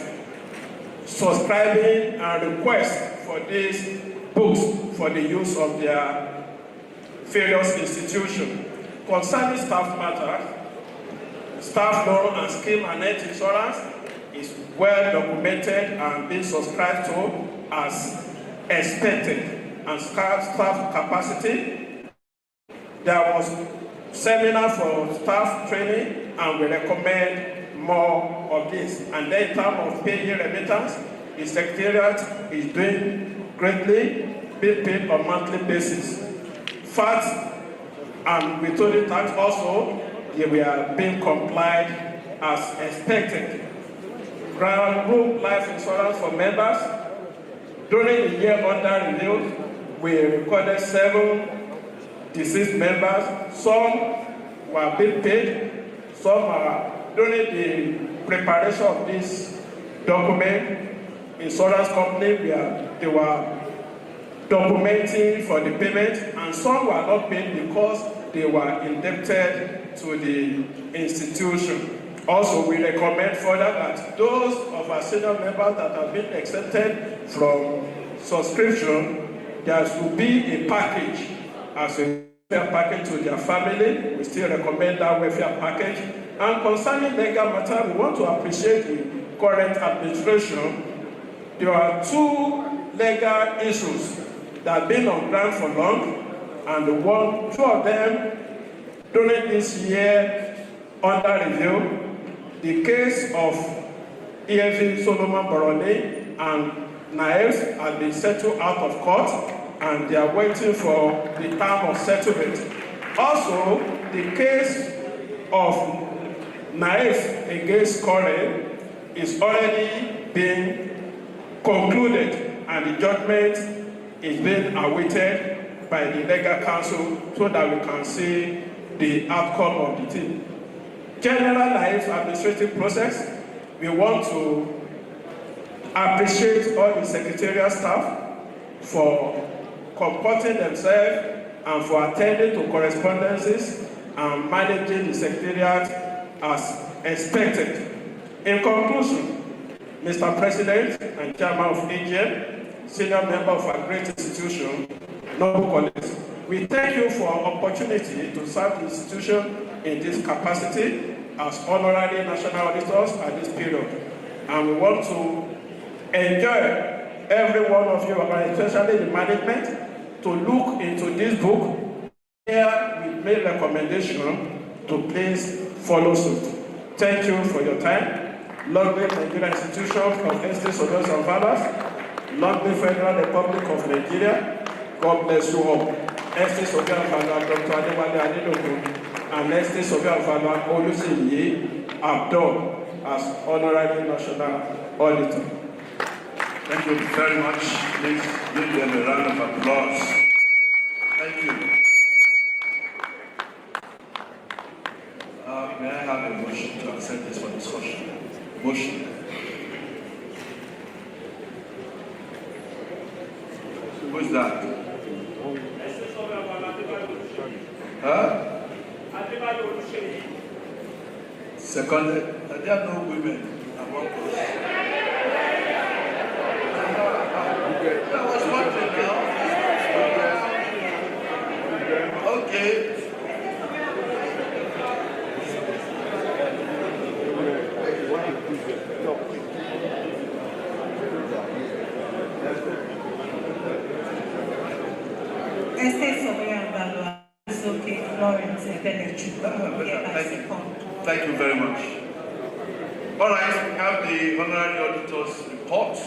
subscribing and request for these books for the use of their various institutions. Concerning staff matters, staff loan and scheme and health insurance is well documented and being subscribed to as expected. And staff capacity, there was seminar for staff training, and we recommend more of this. And then in terms of paying remittance, the Secretariat is doing greatly, being paid on a monthly basis. VAT and withholding tax also, we are being complied as expected. Group life insurance for members. During the year under review, we recorded 7 deceased members. Some were being paid, some are during the preparation of this document. Insurance company, they were documenting for the payment, and some were not paid because they were indebted to the institution. Also, we recommend further that those of our senior members that have been exempted from subscription, there should be a package as a welfare package to their family. We still recommend that welfare package. And concerning legal matter, we want to appreciate the current administration. There are 2 legal issues that have been on ground for long, and 2 of them during this year under review. The case of EFC Solomon Borone and Niles has been settled out of court, and they are waiting for the term of settlement. Also, the case of Niles against Kola is already being concluded, and the judgment is being awaited by the legal counsel so that we can see the outcome of the thing. Generalized administrative process, we want to appreciate all the Secretariat staff for comporting themselves and for attending to correspondences and managing the Secretariat as expected. In conclusion, Mr. President and Chairman of AGM, senior member of our great institution, noble colleagues, we thank you for our opportunity to serve the institution in this capacity as honorary national auditors at this period. And we want to enjoy every one of you, especially the management, to look into this book. Here we make recommendation to please follow suit. Thank you for your time. Lovely Nigerian Institution of Justice, Orders and Values, lovely Federal Republic of Nigeria, God bless you all. Justice of Dr. Adewale Adedogun, and next is Sophia Alfano Oluseyi Abdul as Honorary National Auditor. Thank you very much. Please give them a round of applause. Thank you. May I have a motion? motion to accept this for discussion. Motion. Who is that? Huh? Seconded. There are no women among us. That was one thing now. Okay. Thank you very much. All right, we have the honorary auditor's report.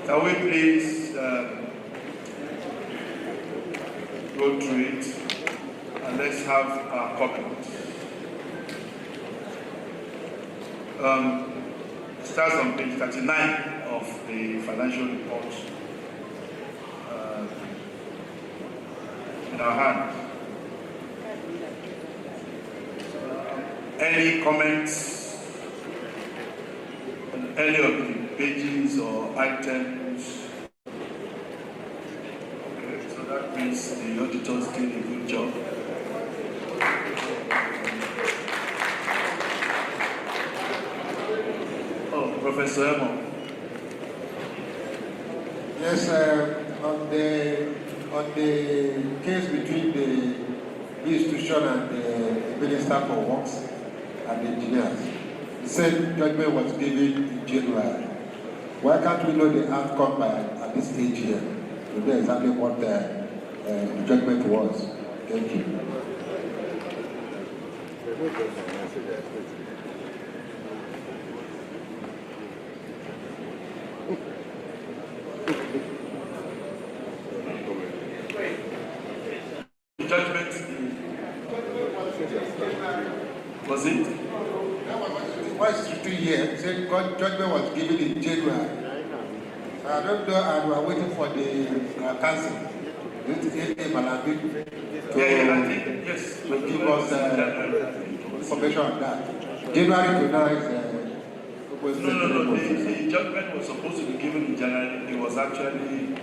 Can we please go through it and let's have our comment. Starts on page 39 of the financial report in our hand. Any comments on any of the pages or items? Okay, so that means the auditors did a good job. Oh, Professor Emo. Yes, on the case between the institution and the Minister for Works and Engineers, the same judgment was given in January. Why can't we know the outcome at this stage here to know exactly what the judgment was? Thank you. The judgment was it? Why is it 2 years? Said God judgment was given in January. I don't know, and we are waiting for the council. I think yes. To give us information on that. January to now is No. The judgment was supposed to be given in January. It was actually.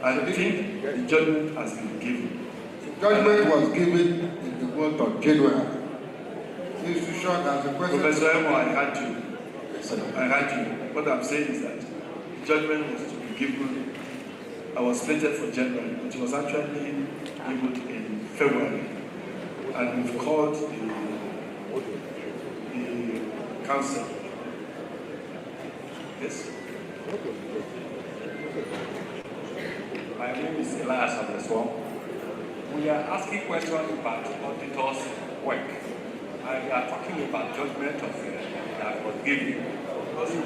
I think the judgment has been given. Judgment was given in the month of January. Institution as a question. Professor Emo, I had you. I had you. What I'm saying is that the judgment was to be given. I was slated for January, but it was actually given in February. And we've called the council. Yes? My name is Elias Abeswam. We are asking questions about auditor's work. And we are talking about judgment of that was given. And if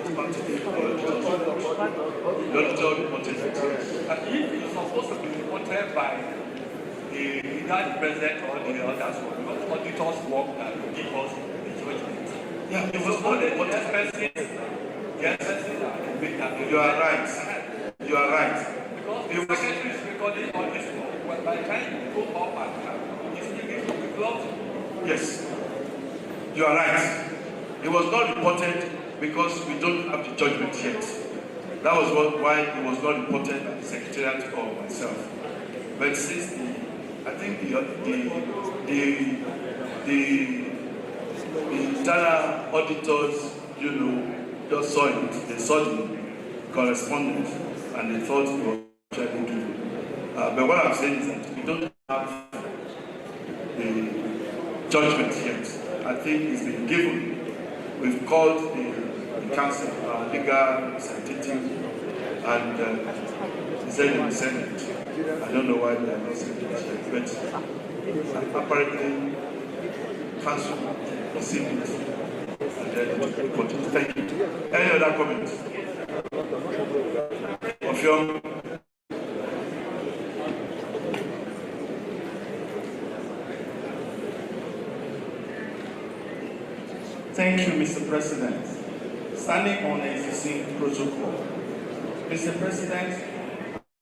it's supposed to be reported by either the president or the others, because auditors work that will give us the judgment. Yeah, it was not the expenses. You are right. You are right. Because the secretary is recording all this work, but by the time you go up and it's beginning to be closed. Yes, you are right. It was not reported because we don't have the judgment yet. That was why it was not reported by the Secretariat or myself. But since I think the internal auditors, just saw it. They saw the correspondence and they thought it was actually given. But what I'm saying is that we don't have the judgment yet. I think it's been given. We've called the council, legal representative, and he said in the Senate. I don't know why they are not saying it, but apparently council received it and then report it. Thank you. Any other comments? Of your Thank you, Mr. President. Standing on existing protocol, Mr. President,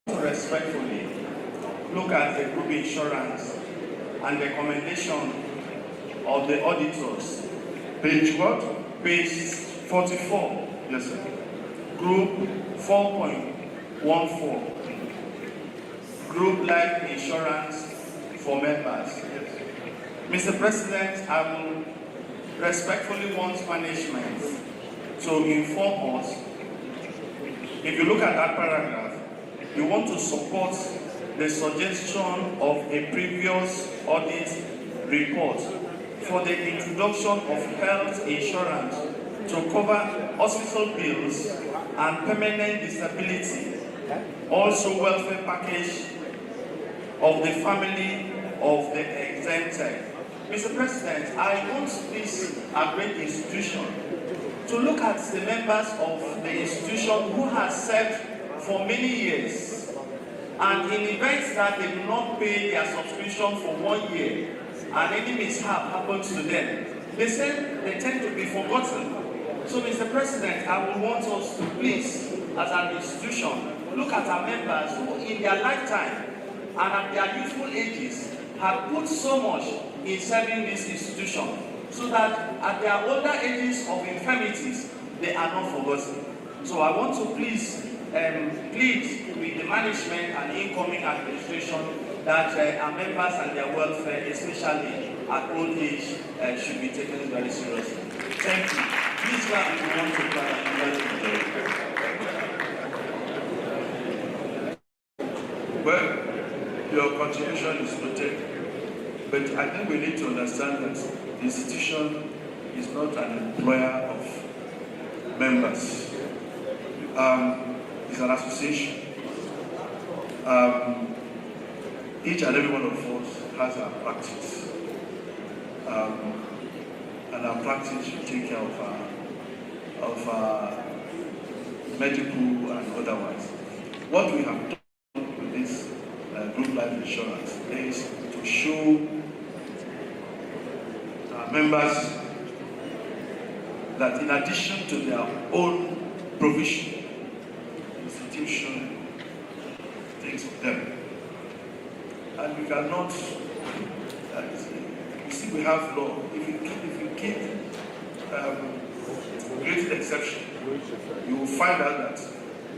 respectfully look at the group insurance and recommendation of the auditors. Page what? Page 44. Yes, sir. Group 4.14. Group life insurance for members. Mr. President, I will respectfully want management to inform us. If you look at that paragraph, you want to support the suggestion of a previous audit report for the introduction of health insurance to cover hospital bills and permanent disability, also welfare package of the family of the exempted. Mr. President, I want this great institution to look at the members of the institution who have served for many years, and in events that they do not pay their subscription for 1 year and any mishap happens to them, they tend to be forgotten. So, Mr. President, I would want us to please, as an institution, look at our members who in their lifetime and at their youthful ages have put so much in serving this institution, so that at their older ages of infirmities, they are not forgotten. So I want to please plead with the management and incoming administration that our members and their welfare, especially at old age, should be taken very seriously. Thank you. Please go and want to Well, your contribution is noted, but I think we need to understand that the institution is not an employer of members. It's an association. Each and every one of us has our practice. And our practice should take care of our medical and otherwise. What we have done with this group life insurance is to show our members that in addition to their own provision, the institution takes of them. And we cannot, you see, we have law. If you keep creating exception, you will find out that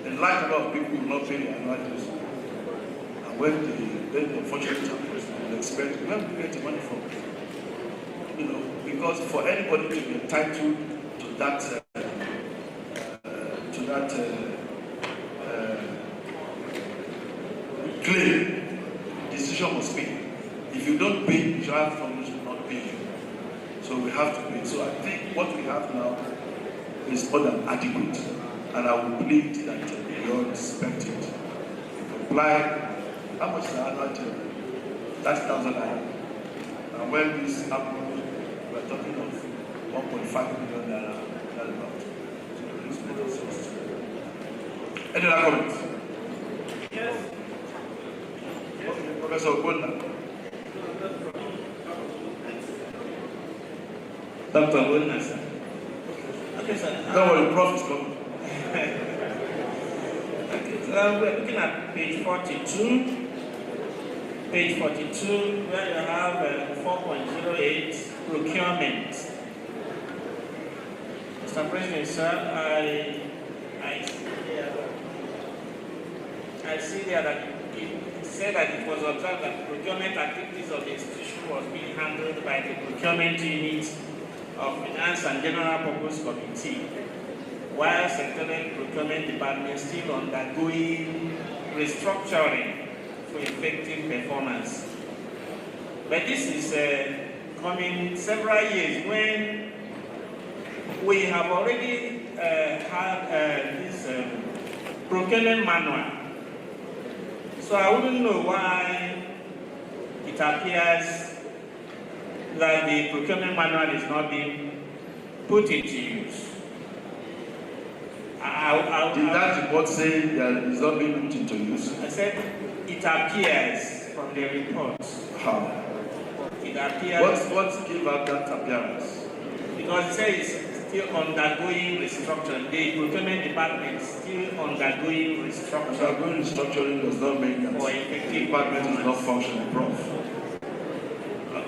a large number of people will not pay their annual dues. And when the unfortunate happens, they will expect, where do we get the money from? You know, because for anybody to be entitled to that claim, decision must be. If you don't pay, you shall have from which will not pay you. So we have to pay. So I think what we have now is more than adequate. And I will plead that we all respect it. Comply. How much is the annual term? 30,000 naira. And when this happens, we are talking of 1.5 million naira. That's about. So please let us know. Any other comments? Yes. Professor Kola. Dr. Kola, sir. Okay, sir. Don't worry, Prof is coming. Okay, so we're looking at page 42. Page 42, where you have 4.08 procurement. Mr. President, sir, I see there that it said that it was observed that procurement activities of the institution was being handled by the procurement unit of Finance and General Purpose Committee, while Secretariat Procurement Department still undergoing restructuring for effective performance. But this is coming several years when we have already had this procurement manual. So I wouldn't know why it appears that the procurement manual is not being put into use. Did that report say that it's not being put into use? I said it appears from the report. How? It appears. What gave out that appearance? Because it says it's still undergoing restructuring. The procurement department is still undergoing restructuring. Undergoing restructuring does not mean that for effective the department is not functioning, Prof.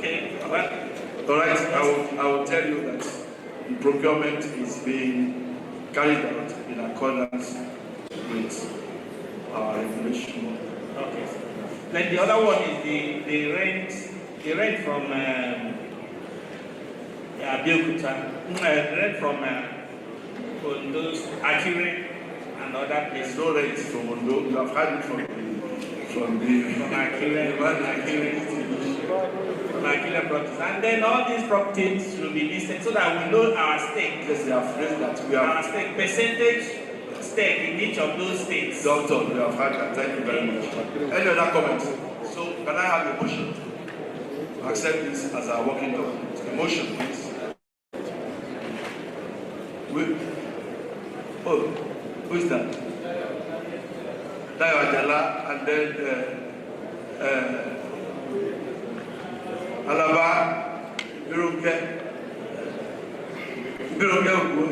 Okay, well. All right, I will tell you that the procurement is being carried out in accordance with our regulation. Okay. Then the other one is the rent from Abeokuta, the rent from those Akire and other places. No rent from Ondo. You have had it from Akire properties. And then all these properties will be listed so that we know our stake. Yes, they have raised that. We have our stake, percentage stake in each of those states. Doctor, we have had that. Thank you very much. Any other comments? So, can I have a motion? Accept this as our working document. A motion, please. Who is that? Dayo Ajala, and then Alaba, Biroke,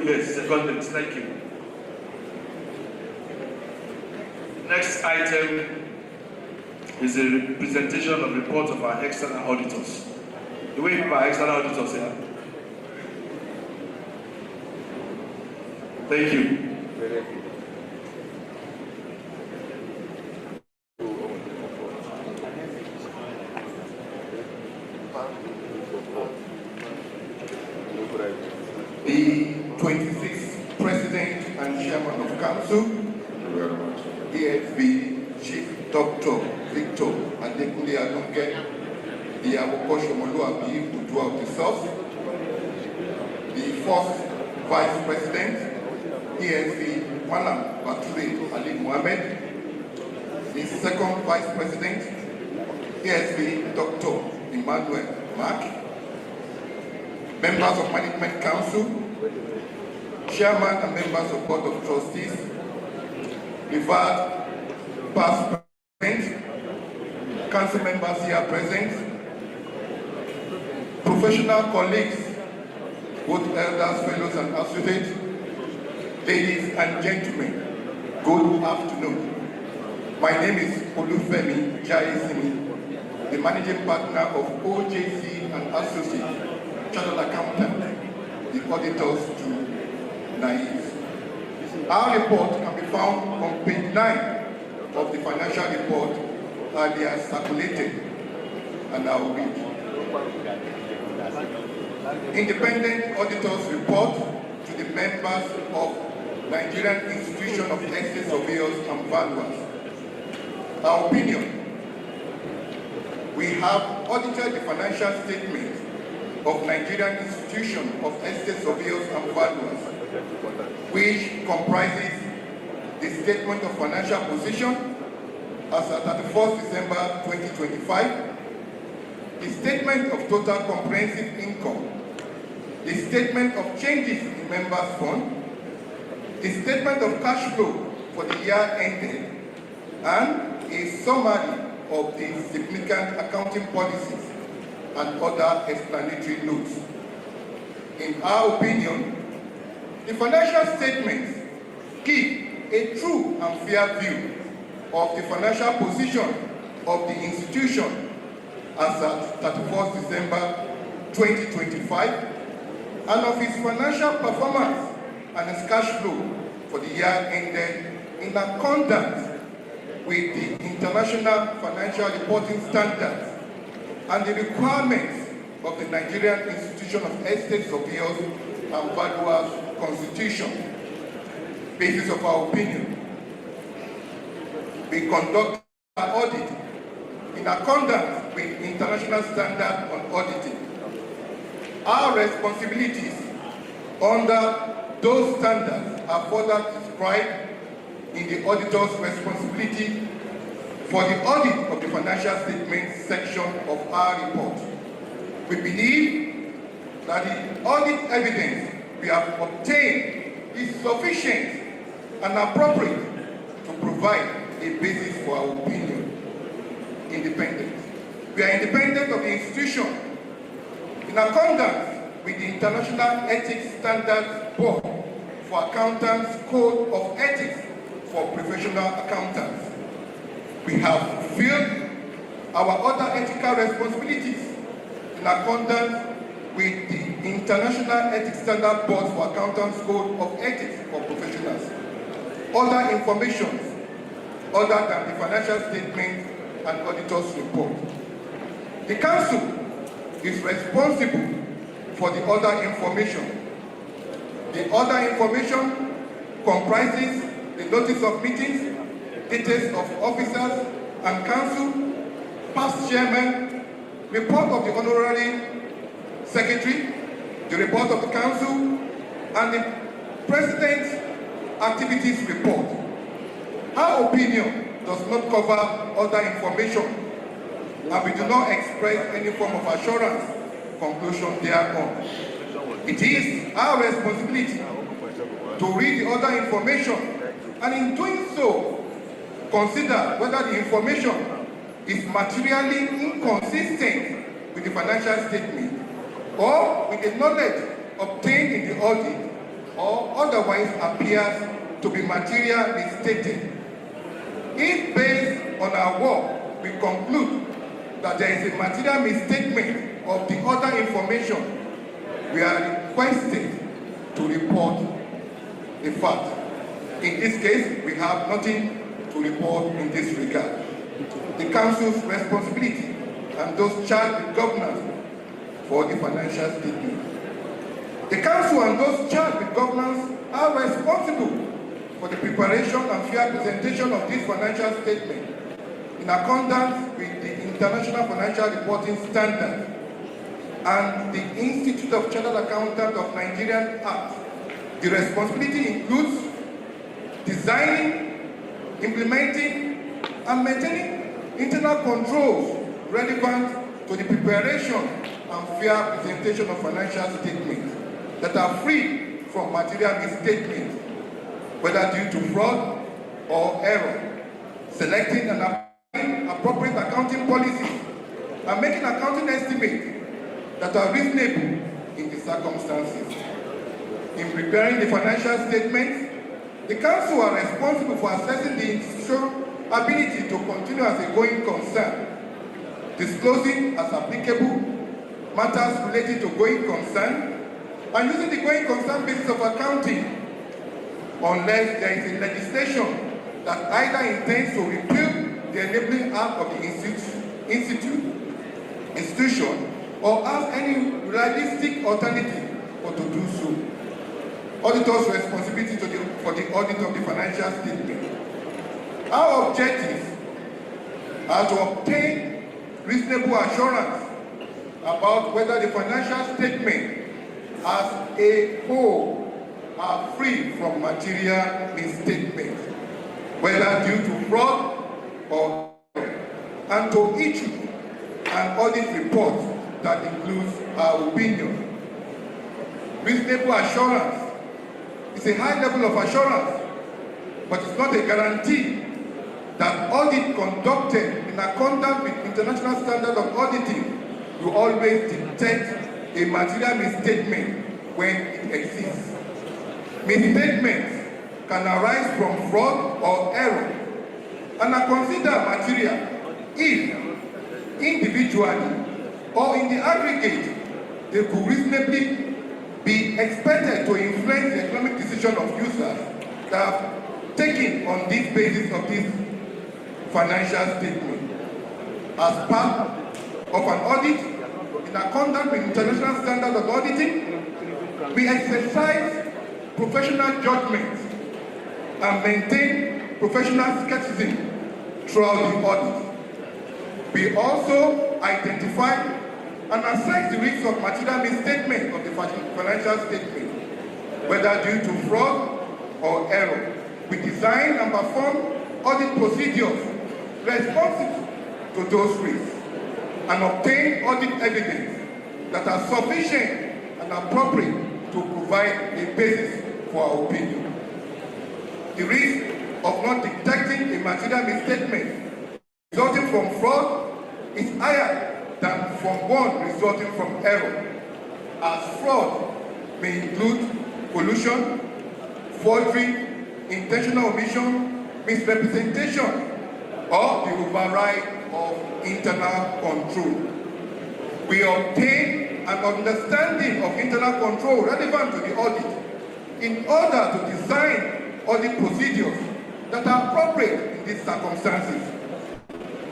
yes, seconded. Thank you. Next item is a presentation of reports of our external auditors. Do we have our external auditors here? Thank you. The 26th President and Chairman of Council, EFB Chief Dr. Victor Adekunle Adunke, the Awokosomoluabi Udua of the South, the first Vice President, EFB Malam Bature Ali Mohammed, the second Vice President, EFB Dr. Emmanuel Mark, members of Management Council, Chairman and members of Board of Trustees, revered past president, council members here present, professional colleagues, both elders, fellows and associates, ladies and gentlemen, good afternoon. My name is Olufemi Jayesimi, the managing partner of OJC and Associates, Chartered Accountant, the auditors to naive. Our report can be found on page 9 of the financial report earlier circulated, and I will read. Independent auditors report to the members of Nigerian Institution of Estate Surveyors and Valuers. Our opinion: we have audited the financial statements of Nigerian Institution of Estate Surveyors and Valuers, which comprises the Statement of Financial Position as at 31st December 2025, the Statement of Total Comprehensive Income, the Statement of Changes in Members' Fund, the Statement of Cash Flow for the year ended, and a summary of the significant accounting policies and other explanatory notes. In our opinion, the financial statements give a true and fair view of the financial position of the institution as at 31st December 2025 and of its financial performance and its cash flow for the year ended in accordance with the International Financial Reporting Standards and the requirements of the Nigerian Institution of Estate Surveyors and Valuers Constitution. Basis of our opinion: we conduct an audit in accordance with international standards on auditing. Our responsibilities under those standards are further described in the auditor's responsibility for the audit of the financial statements section of our report. We believe that the audit evidence we have obtained is sufficient and appropriate to provide a basis for our opinion. Independent. We are independent of the institution in accordance with the International Ethics Standards Board for Accountants Code of Ethics for Professional Accountants. We have fulfilled our other ethical responsibilities in accordance with the International Ethics Standard Board for Accountants Code of Ethics for Professionals. Other information other than the financial statement and auditor's report. The Council is responsible for the other information. The other information comprises the notice of meetings, details of officers and council, past chairman, report of the honorary secretary, the report of the council, and the president's activities report. Our opinion does not cover other information, and we do not express any form of assurance, conclusion thereon. It is our responsibility to read the other information, and in doing so, consider whether the information is materially inconsistent with the financial statement or with the knowledge obtained in the audit, or otherwise appears to be materially misstated. If based on our work, we conclude that there is a material misstatement of the other information, we are requested to report the fact. In this case, we have nothing to report in this regard. The Council's responsibility and those charged with governance for the financial statement. The Council and those charged with governance are responsible for the preparation and fair presentation of this financial statement in accordance with the International Financial Reporting Standards and the Institute of Chartered Accountants of Nigerian Act. The responsibility includes designing, implementing, and maintaining internal controls relevant to the preparation and fair presentation of financial statements that are free from material misstatements, whether due to fraud or error, selecting and applying appropriate accounting policies, and making accounting estimates that are reasonable in the circumstances. In preparing the financial statements, the Council are responsible for assessing the institution's ability to continue as a going concern, disclosing as applicable matters related to going concern, and using the going concern basis of accounting unless there is a legislation that either intends to repeal the enabling act of the institution or has any realistic alternative for to do so. Auditor's responsibility for the audit of the financial statement. Our objectives are to obtain reasonable assurance about whether the financial statement as a whole are free from material misstatements, whether due to fraud or error, and to issue an audit report that includes our opinion. Reasonable assurance is a high level of assurance, but it's not a guarantee that audit conducted in accordance with international standards of auditing will always detect a material misstatement when it exists. Misstatements can arise from fraud or error and are considered material if individually or in the aggregate they could reasonably be expected to influence the economic decision of users that have taken on this basis of this financial statement. As part of an audit, in accordance with international standards of auditing, we exercise professional judgment and maintain professional skepticism throughout the audit. We also identify and assess the risks of material misstatement of the financial statement, whether due to fraud or error. We design and perform audit procedures responsive to those risks and obtain audit evidence that are sufficient and appropriate to provide a basis for our opinion. The risk of not detecting a material misstatement resulting from fraud is higher than from one resulting from error, as fraud may include collusion, forgery, intentional omission, misrepresentation, or the override of internal control. We obtain an understanding of internal control relevant to the audit in order to design audit procedures that are appropriate in these circumstances,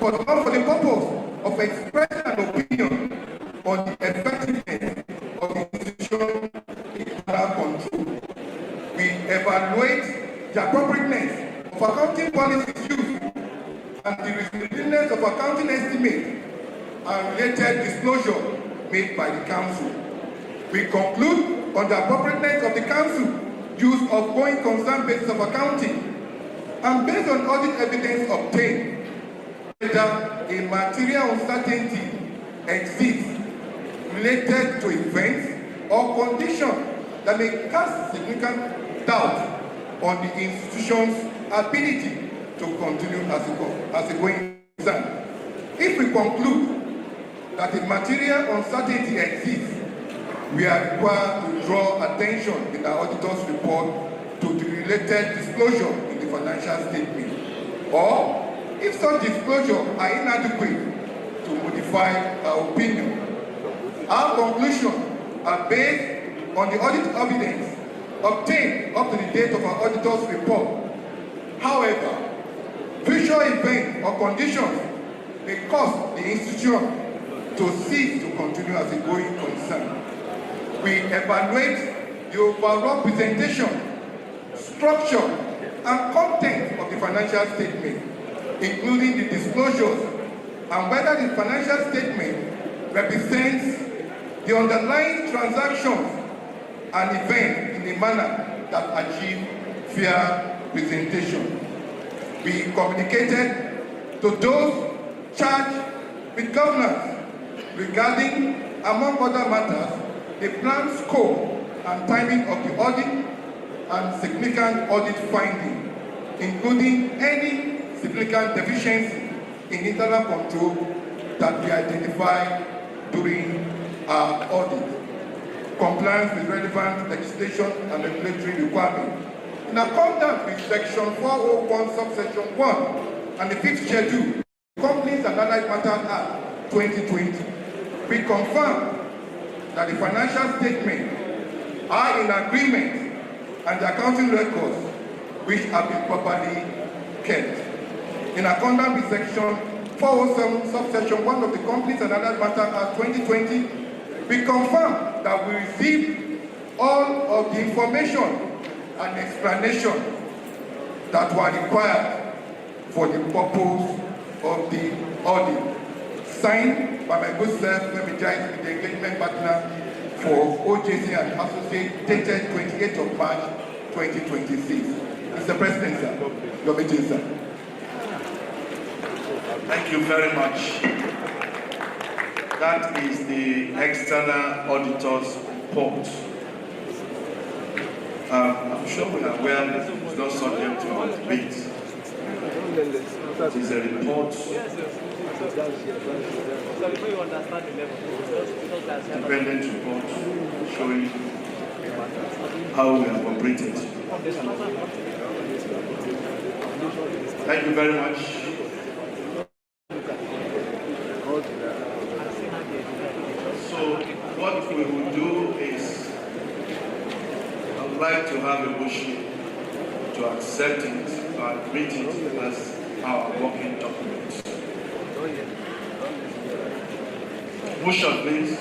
but not for the purpose of expressing an opinion on the effectiveness of the institution's internal control. We evaluate the appropriateness of accounting policies used and the reasonableness of accounting estimates and related disclosure made by the Council. We conclude on the appropriateness of the Council use of going concern basis of accounting, and based on audit evidence obtained, whether a material uncertainty exists related to events or conditions that may cast significant doubt on the institution's ability to continue as a going concern. If we conclude that a material uncertainty exists, we are required to draw attention in our auditor's report to the related disclosure in the financial statement. Or, if such disclosures are inadequate, to modify our opinion. Our conclusions are based on the audit evidence obtained up to the date of our auditor's report. However, future events or conditions may cause the institution to cease to continue as a going concern. We evaluate the overall presentation, structure, and content of the financial statement, including the disclosures, and whether the financial statement represents the underlying transactions and events in a manner that achieve fair presentation. We communicated to those charged with governance regarding, among other matters, the planned scope and timing of the audit and significant audit findings, including any significant deficiency in internal control that we identified during our audit, compliance with relevant legislation and regulatory requirements. In accordance with Section 401, subsection 1, and the 5th Schedule, Companies and Allied Matters Act 2020, we confirm that the financial statements are in agreement and the accounting records which have been properly kept. In accordance with Section 407, subsection 1 of the Companies and Allied Matters Act 2020, we confirm that we received all of the information and explanation that were required for the purpose of the audit, signed by my good self, let me join with the engagement partner for OJC and Associates, dated 28th of March 2026. Mr. President, sir, your meeting, sir. Thank you very much. That is the external auditor's report. I'm sure we are aware that it's not subject to our debate. It is a report, independent report showing how we have operated. Thank you very much. So what we will do is, I would like to have a motion to accept it and read it as our working document. Motion, please.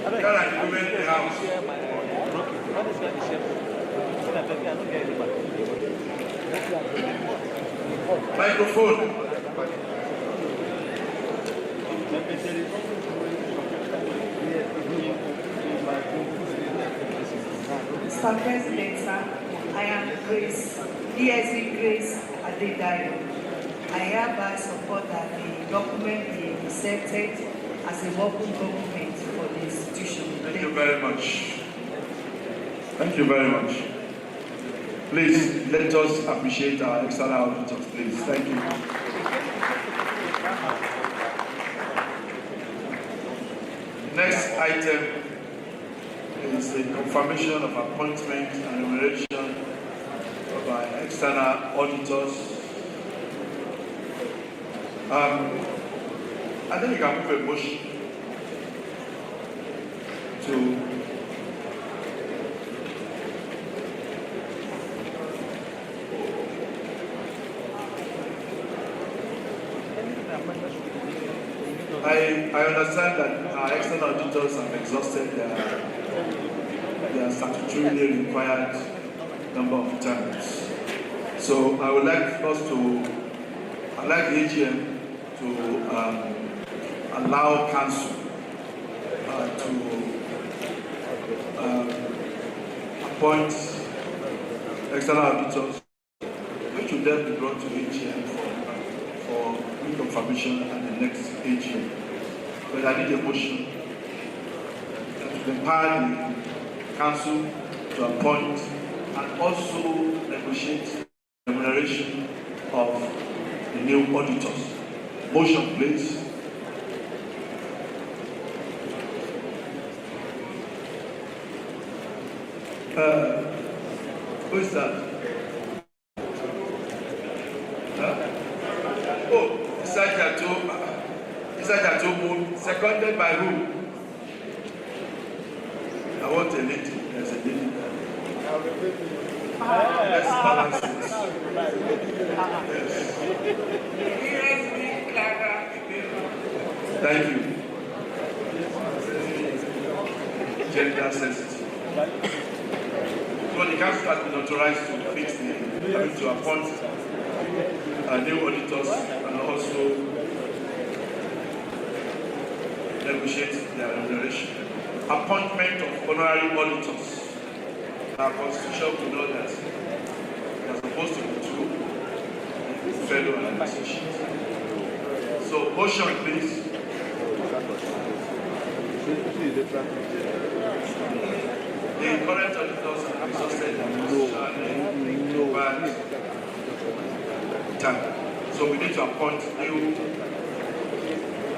Can I implement the house? Microphone. Mr. President, sir, I am Grace, DSV Grace Adedayo. I hereby support that the document be accepted as a working document for the institution. Thank you very much. Thank you very much. Please, let us appreciate our external auditors, please. Thank you. Next item is the confirmation of appointment and remuneration of our external auditors. I think we can move a motion to I understand that our external auditors have exhausted their statutorily required number of terms. So I would like us to, I'd like the AGM to allow council to appoint external auditors, which will then be brought to AGM for reconfirmation at the next AGM. But I need a motion to empower the council to appoint and also negotiate the remuneration of the new auditors. Motion, please. Who is that? Oh, seconded by who? I want a lady. There's a lady. Let's balance it. Yes. Thank you. Gender sensitive. So the council has been authorized to fix to appoint new auditors and also negotiate their remuneration. Appointment of honorary auditors. Our constitution will know that there are supposed to be two fellow and associates. So motion, please. The current auditors have exhausted their time. So we need to appoint new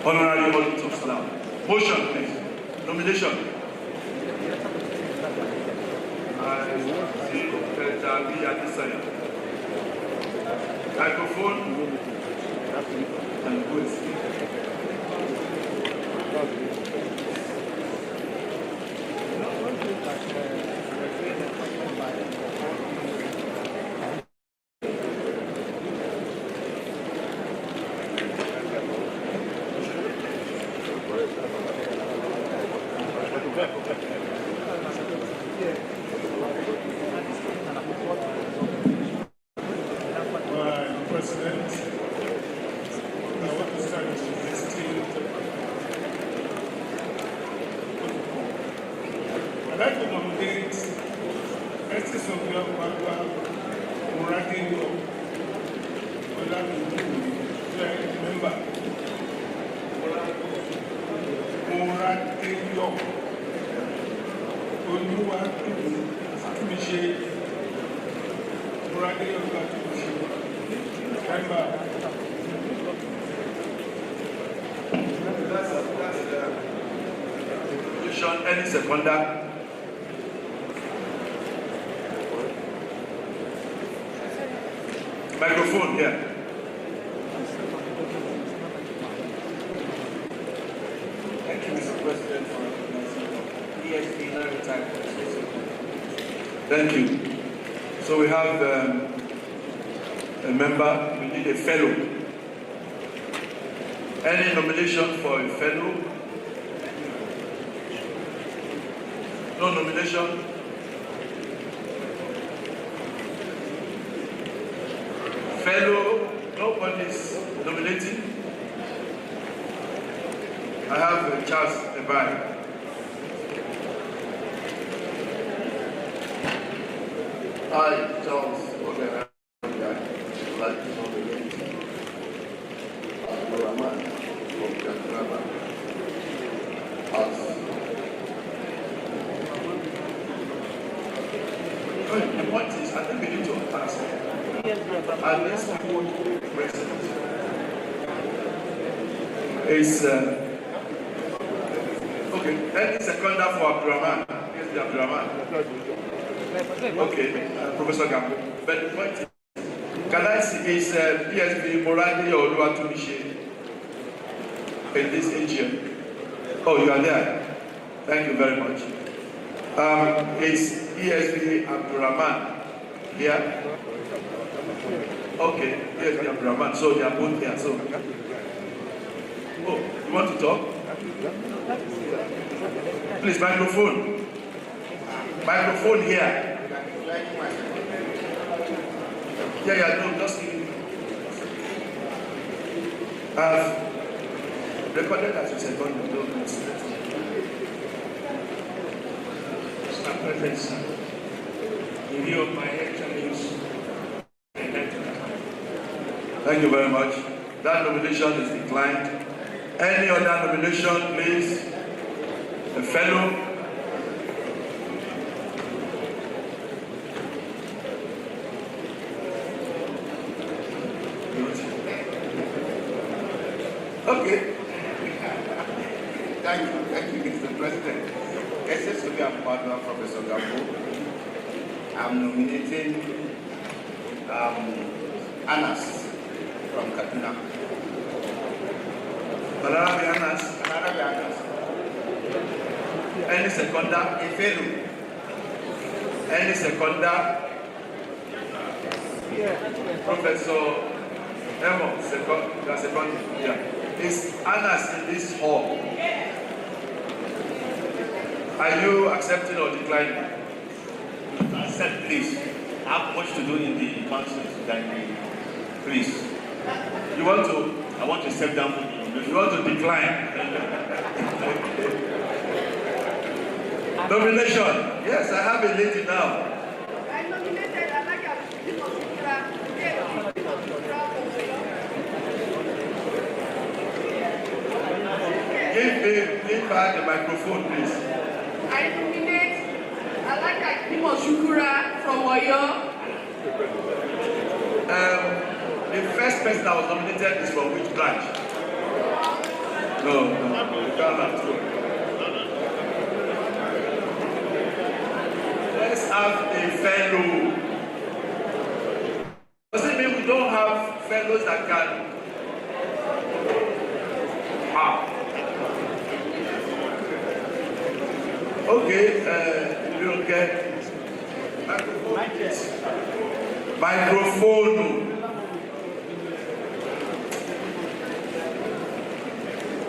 honorary auditors now. Motion, please. Nomination. Microphone and voice. Any seconder? Microphone here. Thank you, Mr. President, for recognizing ESP. Thank you. So we have a member, we need a fellow. Any nomination for a fellow? No nomination? Fellow, nobody's nominating. I have Charles Ebai. Hi, Charles. Okay, I'd like to nominate Abdurrahman from Katraba as the point is, I think we need to answer. And this president is okay. Any seconder for Abdurrahman? Yes, the Abdurrahman. Okay, Professor Gambo. But the point is, can I see is PSV Moradi or Oluwatumishe? in this AGM? Oh, you are there. Thank you very much. Is ESB Abdurrahman here? Okay, ESB Abdurrahman. So they are both here. So, oh, you want to talk? Please, microphone. Microphone here. Yeah, no, just recorded as a second. Mr. President, sir, in view of my actions, thank you very much. That nomination is declined. Any other nomination, please? A fellow? Okay. Thank you, Mr. President. SSOB and partner, Professor Gambo. I'm nominating Anas from Kaduna. Balarabe Anas. Any seconder? Efelu. Any seconder? Professor Emo, second. Yeah. Is Anas in this hall? Are you accepting or declining? Accept, please. I have much to do in the council than me. Please. You want to? I want to step down from the You want to decline? Nomination. Yes, I have a lady now. I nominated Alaga Give her the microphone, please. I nominate Alaga Shukura from Oyo. The first person that was nominated is from which branch? No, you can't have two. Let's have a fellow. Does it mean we don't have fellows that can? Okay, you don't get microphone.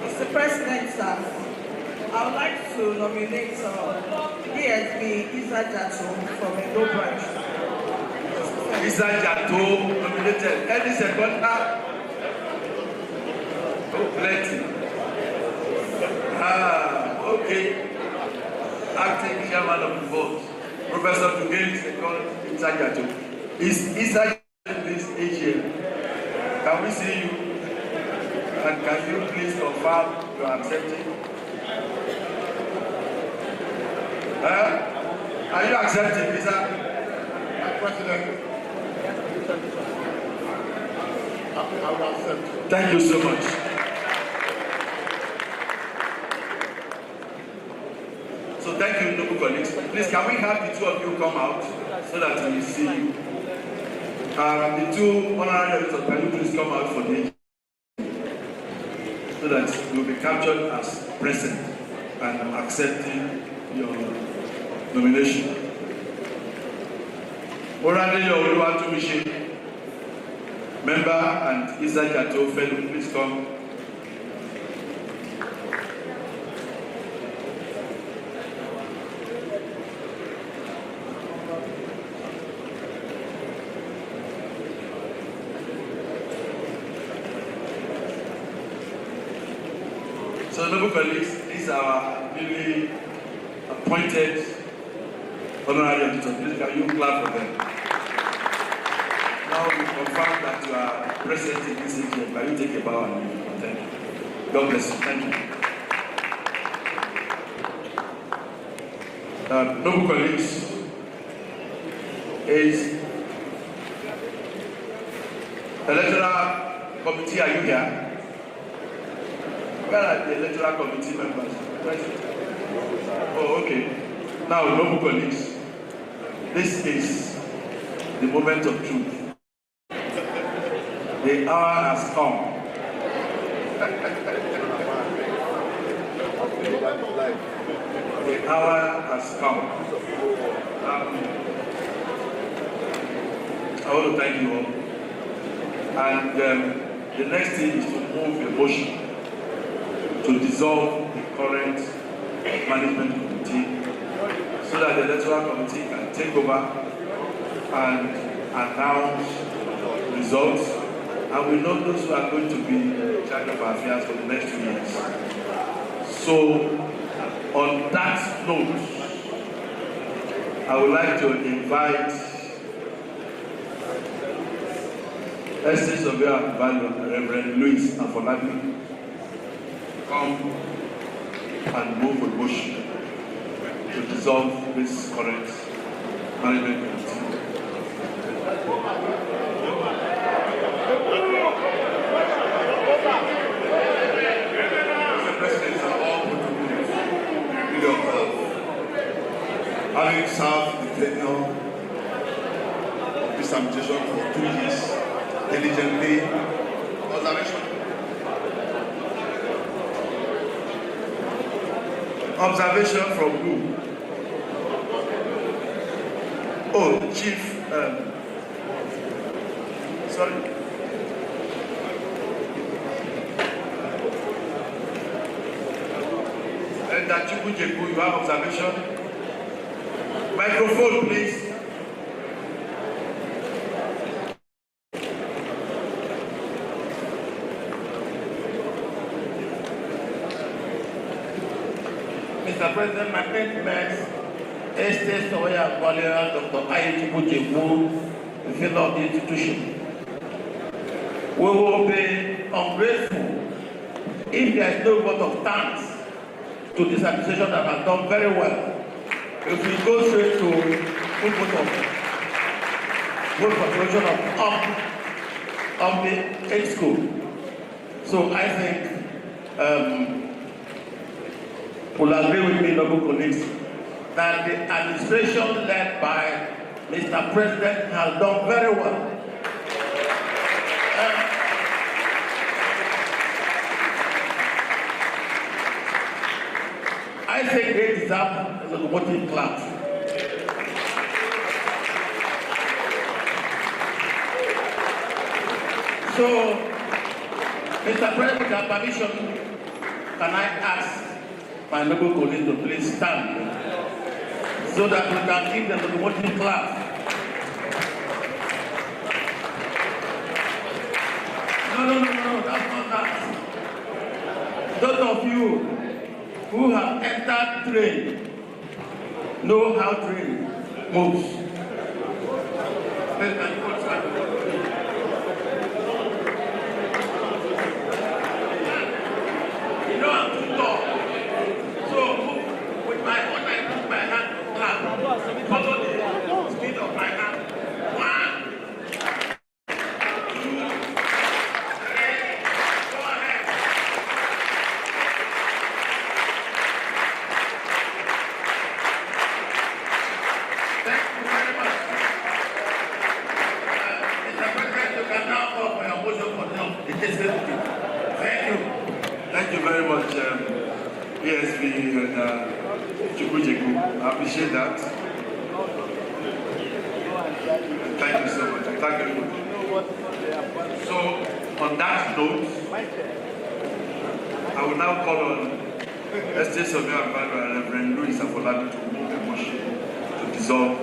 Mr. President, sir, I would like to nominate ESB Isa Jato from Edo branch. Isa Jato nominated. Any seconder? Oh, plenty. Okay. Acting chairman of the board, Professor Tugeli second Isa Jato. Is Isa in this AGM? Can we see you? And can you please confirm you are accepting? Are you accepting, Isa? President, I will accept. Thank you so much. So thank you, noble colleagues. Please, can we have the two of you come out so that we see you? The two honorary editors, can you please come out for the so that you will be captured as present and accepting your nomination. Orande Oluwatomishi, member, and Isa Jato fellow, please come. So, noble colleagues, these are our newly appointed honorary auditors. Please, can you clap for them? Now we confirm that you are present in this AGM. Can you take a bow and leave? Thank you. God bless you. Thank you. Noble colleagues, is Electoral Committee, are you here? Where are the Electoral Committee members? Oh, okay. Now, noble colleagues, this is the moment of truth. The hour has come. The hour has come. I want to thank you all. And the next thing is to move a motion to dissolve the current management committee so that the electoral committee can take over and announce results. And we know those who are going to be in charge of our affairs for the next 2 years. So, on that note, I would like to invite Estate Surveyor and Value, Reverend Louis Afolabi, to come and move a motion to dissolve this current management committee. Mr. President, and all protocols, having served the tenure of this administration for 2 years, diligently, Observation from who? Oh, Chief. Sorry. That you have observation. Microphone, please. Mr. President, my statements, Estate Surveyor and Valuer, Dr. Ayetibujebu, the fellow of the institution. We will be ungrateful if there is no vote of thanks to this administration that has done very well. If we go straight to vote for creation of the age school. So I think will agree with me, noble colleagues, that the administration led by Mr. President has done very well. I think they deserve a voting clap. So, Mr. President, with your permission, can I ask my noble colleague to please stand so that we can give them the voting clap. No, that's not that. Those of you who have entered train know how train moves. You know I'm too tall. So with my own, I put my hand to clap. Follow the speed of my hand. 1, 2, 3, go ahead. Thank you very much. Mr. President, you can now call for your motion for the executive. Thank you. Thank you very much, ESB and Chukwujeku. I appreciate that. Thank you so much. Thank you. So, on that note, I will now call on Estate Surveyor and Valuer Reverend Louis Afolabi to move a motion to dissolve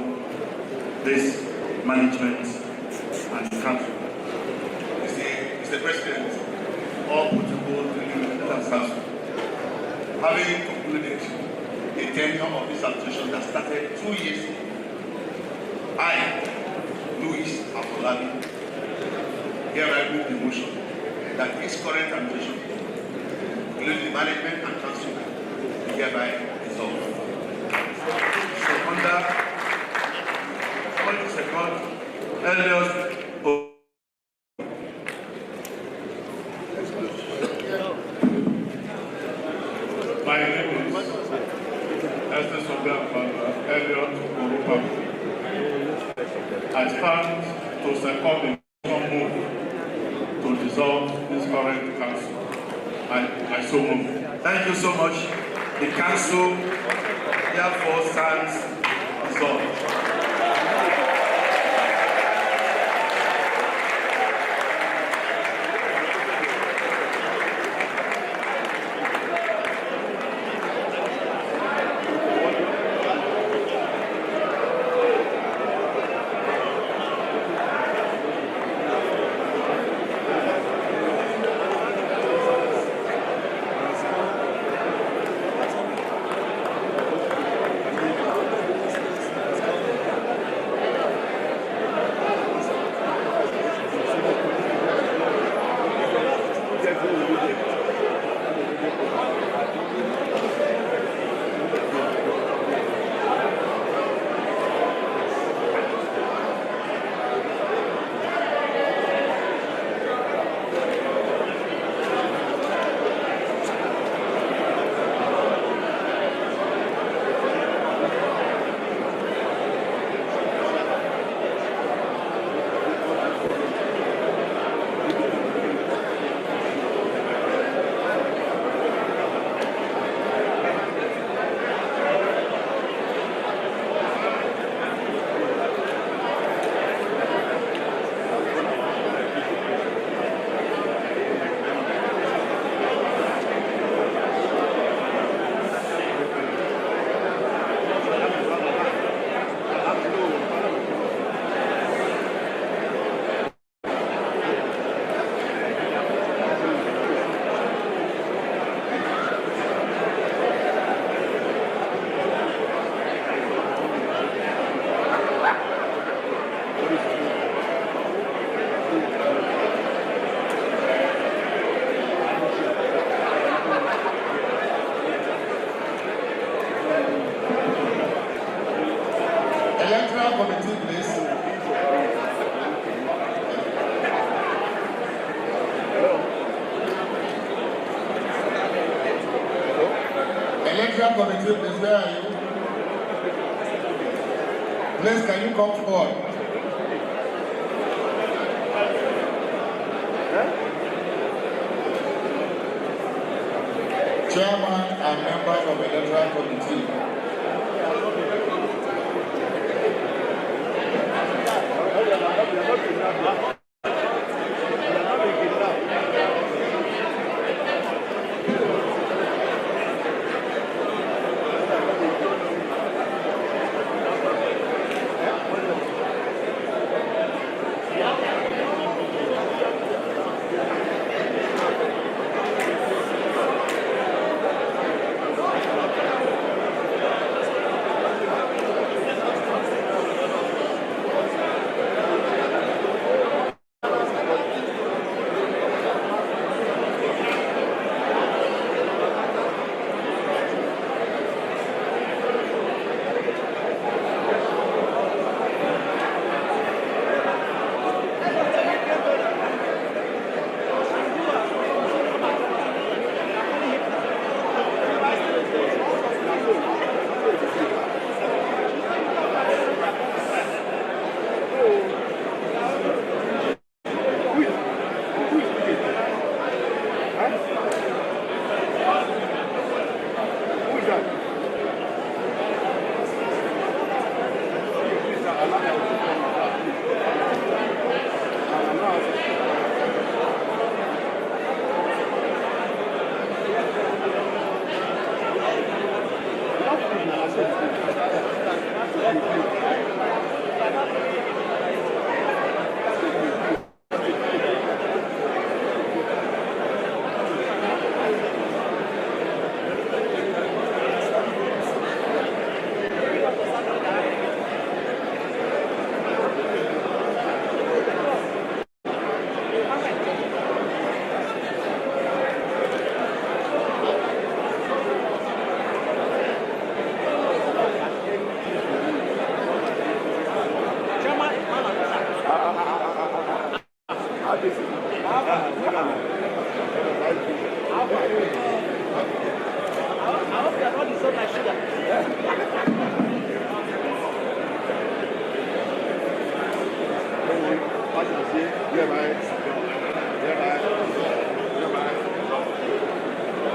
this management and council. Mr. President, all protocols and council, having concluded the tenure of this administration that started 2 years ago, I, Louis Afolabi, hereby move the motion that this current administration, including the management and council, be hereby dissolved. Seconder, Elias. My name is Estate Surveyor and Valuer Elliot Orupabu. I stand to second the move to dissolve this current council. I so move. Thank you so much. The council therefore stands dissolved. Electoral committee, please. Electoral committee, please, where are you? Please, can you come forward? Chairman and members of the Electoral Committee.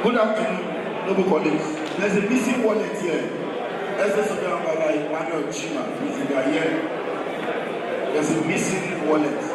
Good afternoon, noble colleagues. There's a missing wallet here. SS of Ambala Emmanuel Chima, is here. There's a missing wallet.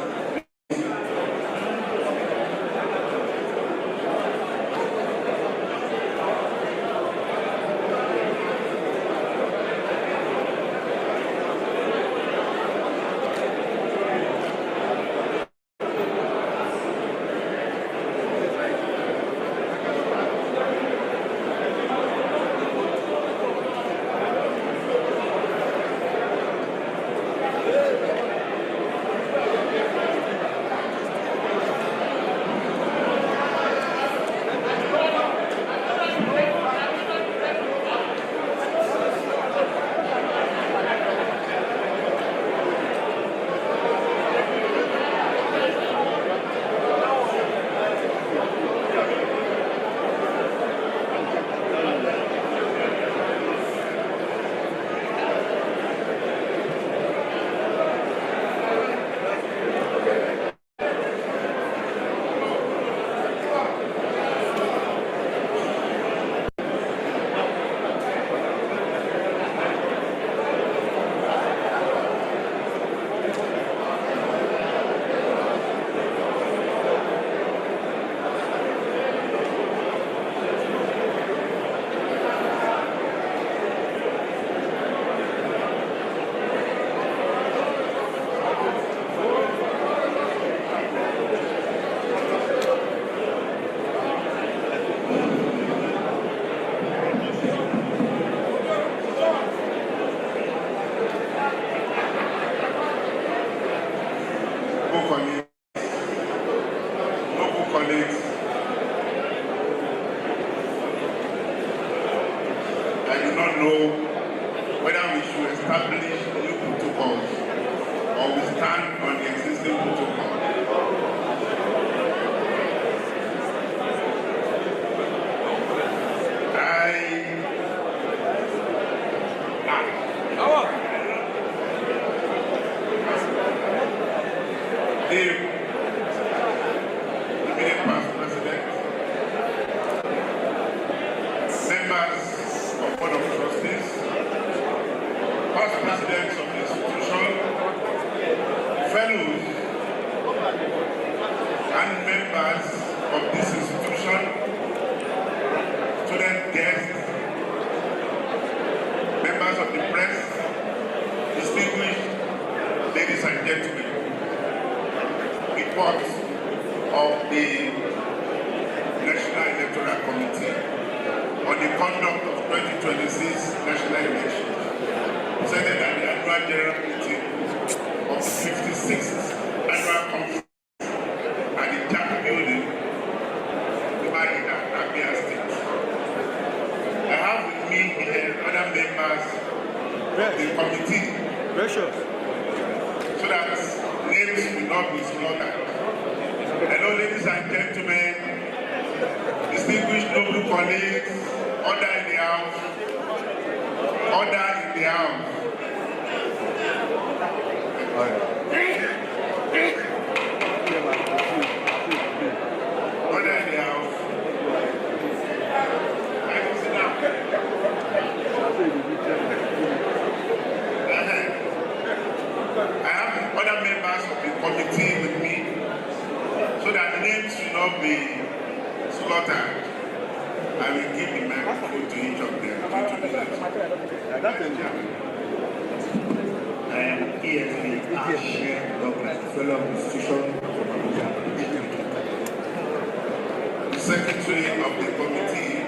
Secretary of the committee.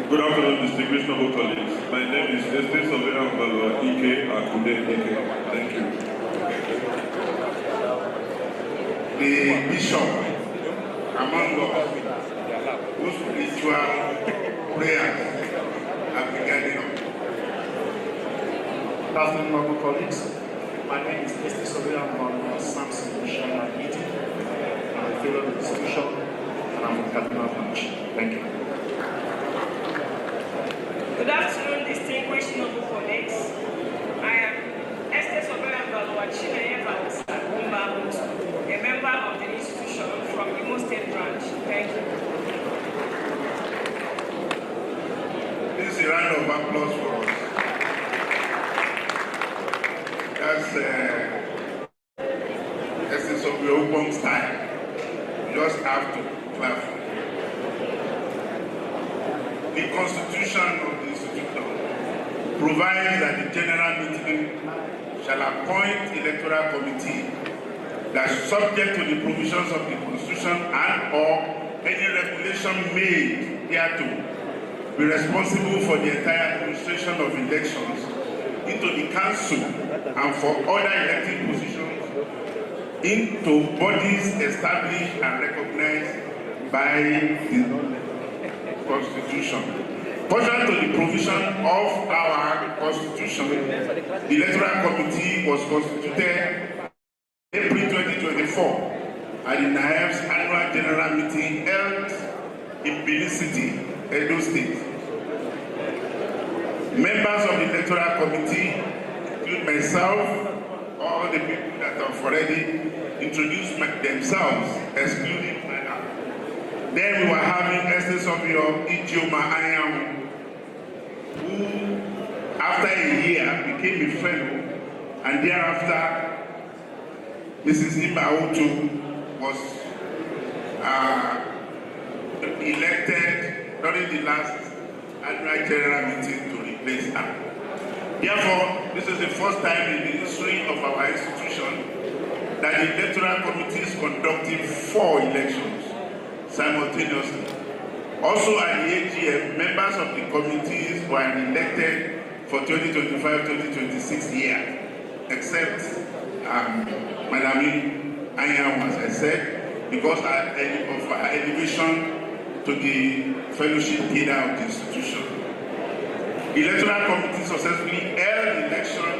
Good afternoon, distinguished noble colleagues. My name is Estate Surveyor Ike Akude Ike. Thank you. The bishop among us, whose spiritual prayers have been guiding us. Good afternoon, noble colleagues. My name is Estate Surveyor Samson Mishana Iti. I'm a fellow of the institution and I'm from Cardinal Branch. Thank you. Good afternoon, distinguished noble colleagues. I am Estate Surveyor a member of the institution from Imo State Branch. Thank you. applause for us. That's a of your own style. You just have to clap. The Constitution of the institution provides that the General Meeting shall appoint electoral committee that, subject to the provisions of the Constitution and/or any regulation made hereto, be responsible for the entire administration of elections into the council and for other elected positions into bodies established and recognized by the Constitution. Pursuant to the provision of our Constitution, the Electoral Committee was constituted in April 2024 at the NAEF's annual general meeting held in Benin City, Edo State. Members of the Electoral Committee include myself, all the people that have already introduced themselves, excluding Anna. Then we were having Estes of your Ijeoma Anyam, who after a year became a fellow, and thereafter Mrs. Imbaotu was elected during the last annual general meeting to replace her. Therefore, this is the first time in the history of our institution that the Electoral Committee is conducting 4 elections simultaneously. Also at the AGM, members of the committees were elected for 2025-2026 year, except Madam Anyam, as I said, because of her elevation to the fellowship cadre of the institution. The Electoral Committee successfully held the election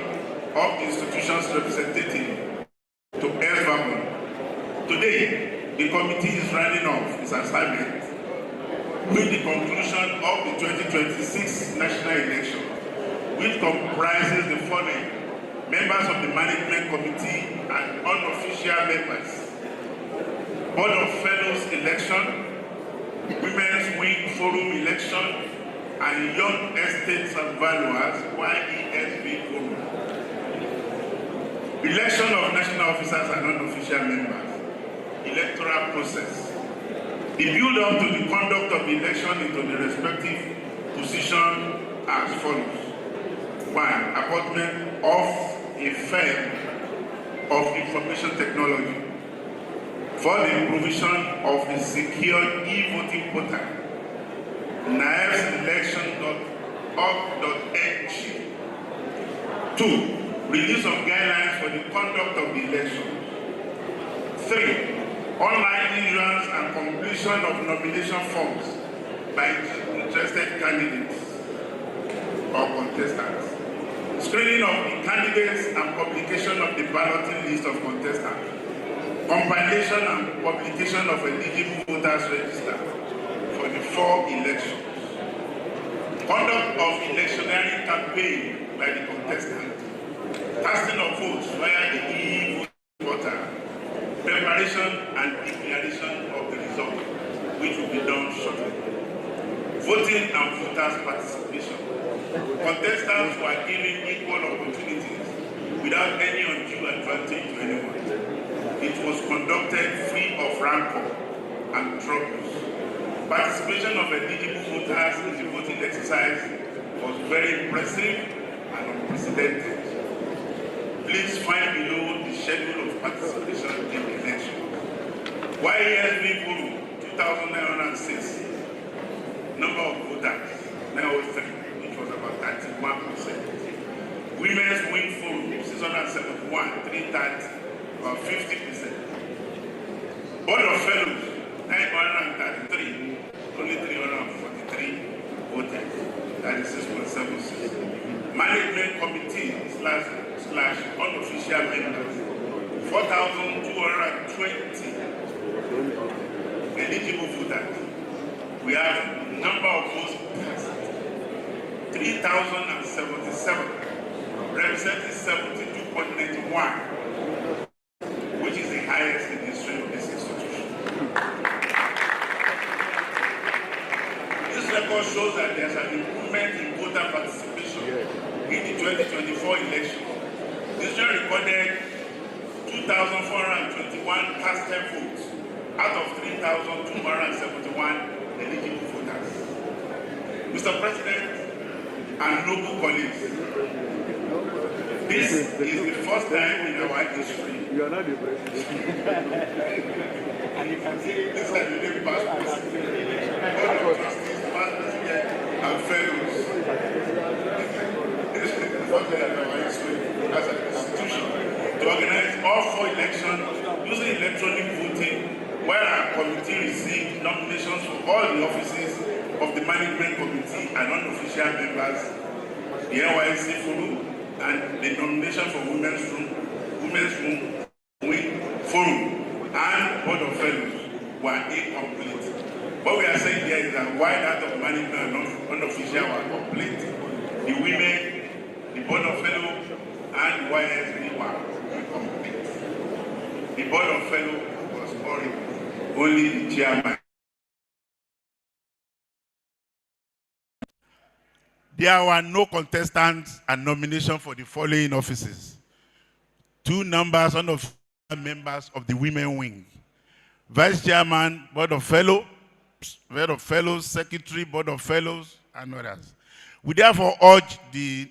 of the institution's representative to Elvabon. Today, the committee is rounding off its assignment with the conclusion of the 2026 national election, which comprises the following: members of the management committee and unofficial members, Board of Fellows election, Women's Wing Forum election, and Young Estates and Valuers YESV Forum. Election of national officers and unofficial members. Electoral process. The build-up to the conduct of the election into the respective position as follows. 1. Appointment of a firm of information technology for the provision of a secure e-voting portal, naefselection.org.ng. 2. Release of guidelines for the conduct of the election. 3. Online issuance and completion of nomination forms by interested candidates or contestants. Screening of the candidates and publication of the balloting list of contestants. Compilation and publication of eligible voters register for the 4 elections. Conduct of electioneering campaign by the contestant. Casting of votes via the e-voting portal. Preparation and declaration of the result, which will be done shortly. Voting and voters' participation. Contestants were given equal opportunities without any undue advantage to anyone. It was conducted free of rancor and troubles. Participation of eligible voters in the voting exercise was very impressive and unprecedented. Please find below the schedule of participation in the election. YESV Forum 2,906, number of voters 903, which was about 31%. Women's Wing Forum 671, 330, about 50%. Board of Fellows 933, only 343 voters, that is 6.76. Management Committee / unofficial members 4,220 eligible voters. We have number of votes cast 3,077, representing 72.91, which is the highest in the history of this institution. This record record shows that there's an improvement in voter participation in the 2024 election. This year recorded 2,421 casted votes out of 3,271 eligible voters. Mr. President and noble colleagues, this is the first time in our history. You are not the president. And you can see this is the name past president, past president and fellows. This is the first time in our history as an institution to organize all 4 elections using electronic voting, where our committee received nominations for all the offices of the management committee and unofficial members, the NYC forum, and the nomination for women's room forum, and board of fellows were incomplete. What we are saying here is that while that of management and unofficial were complete, the women, the board of fellows, and the YSB were incomplete. The board of fellows was boring. Only the chairman. There were no contestants and nominations for the following offices: 2 numbers of members of the women wing, vice chairman, board of fellows, secretary, board of fellows, and others. We therefore urge the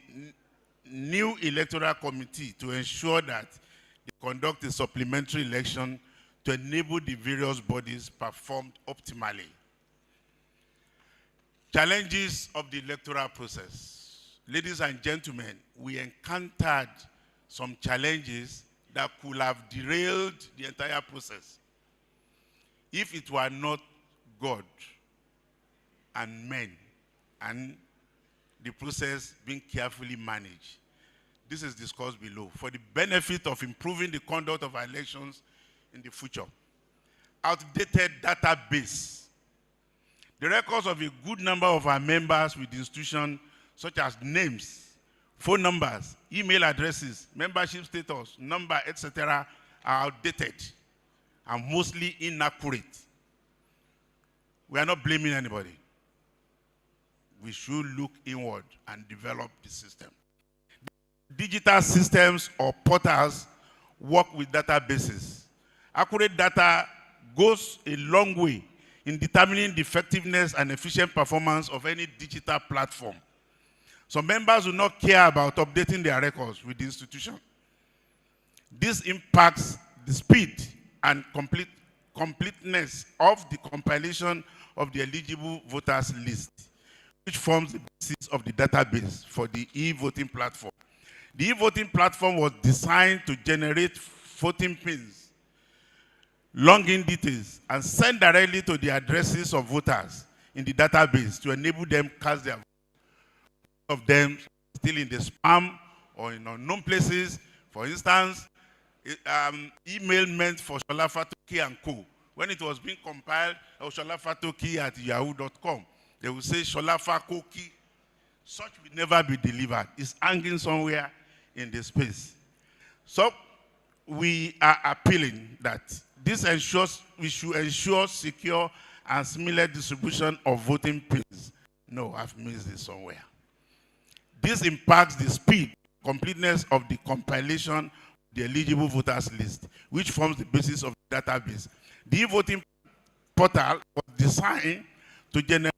new electoral committee to ensure that they conduct a supplementary election to enable the various bodies performed optimally. Challenges of the electoral process. Ladies and gentlemen, we encountered some challenges that could have derailed the entire process if it were not God and men and the process being carefully managed. This is discussed below for the benefit of improving the conduct of our elections in the future. Outdated database. The records of a good number of our members with the institution, such as names, phone numbers, email addresses, membership status, number, etc., are outdated and mostly inaccurate. We are not blaming anybody. We should look inward and develop the system. Digital systems or portals work with databases. Accurate data goes a long way in determining the effectiveness and efficient performance of any digital platform. Some members will not care about updating their records with the institution. This impacts the speed and completeness of the compilation of the eligible voters list, which forms the basis of the database for the e-voting platform. The e-voting platform was designed to generate voting pins, login details, and send directly to the addresses of voters in the database to enable them cast their vote. Of them still in the spam or in unknown places. For instance, email meant for Sholafatoki and Co. When it was being compiled, sholafatoki@yahoo.com, they will say Sholafakoki. Such will never be delivered. It's hanging somewhere in the space. So we are appealing that we should ensure secure and similar distribution of voting pins. No, I've missed this somewhere. This impacts the speed, completeness of the compilation of the eligible voters list, which forms the basis of the database. The e-voting portal was designed to generate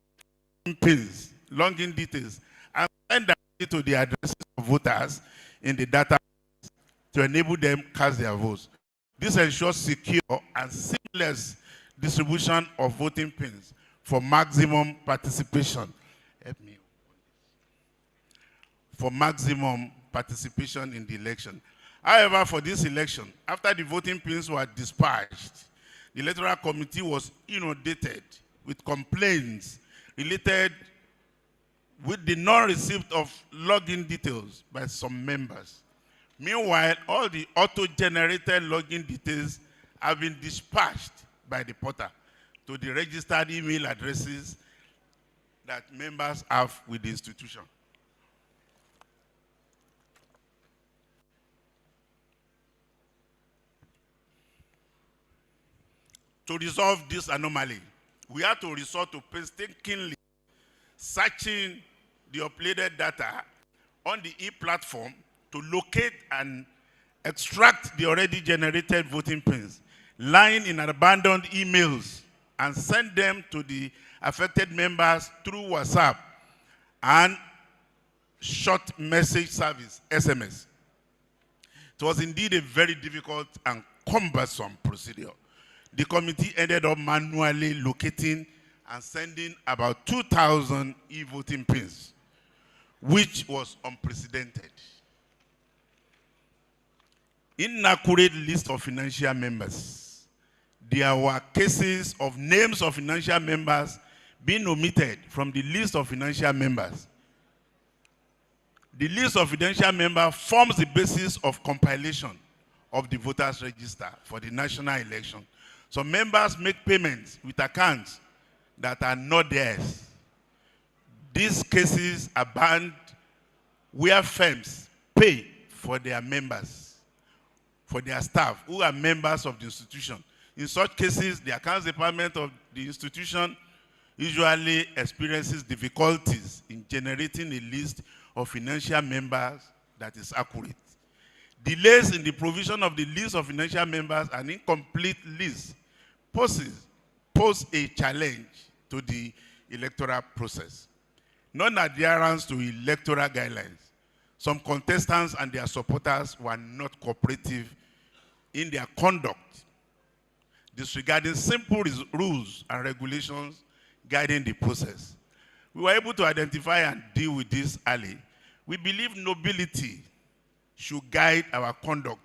pins, login details, and send directly to the addresses of voters in the database to enable them cast their votes. This ensures secure and seamless distribution of voting pins for maximum participation. Help me. For maximum participation in the election. However, for this election, after the voting pins were dispatched, the Electoral Committee was inundated with complaints related with the non-receipt of login details by some members. Meanwhile, all the auto-generated login details have been dispatched by the portal to the registered email addresses that members have with the institution. To resolve this anomaly, we had to resort to painstakingly searching the uploaded data on the e-platform to locate and extract the already generated voting pins lying in abandoned emails and send them to the affected members through WhatsApp and short message service, SMS. It was indeed a very difficult and cumbersome procedure. The committee ended up manually locating and sending about 2,000 e-voting pins, which was unprecedented. Inaccurate list of financial members. There were cases of names of financial members being omitted from the list of financial members. The list of financial members forms the basis of compilation of the voters' register for the national election. So members make payments with accounts that are not theirs. These cases are banned where firms pay for their members, for their staff who are members of the institution. In such cases, the accounts department of the institution usually experiences difficulties in generating a list of financial members that is accurate. Delays in the provision of the list of financial members and incomplete list pose a challenge to the electoral process. Non-adherence to electoral guidelines. Some contestants and their supporters were not cooperative in their conduct, disregarding simple rules and regulations guiding the process. We were able to identify and deal with this early. We believe nobility should guide our conduct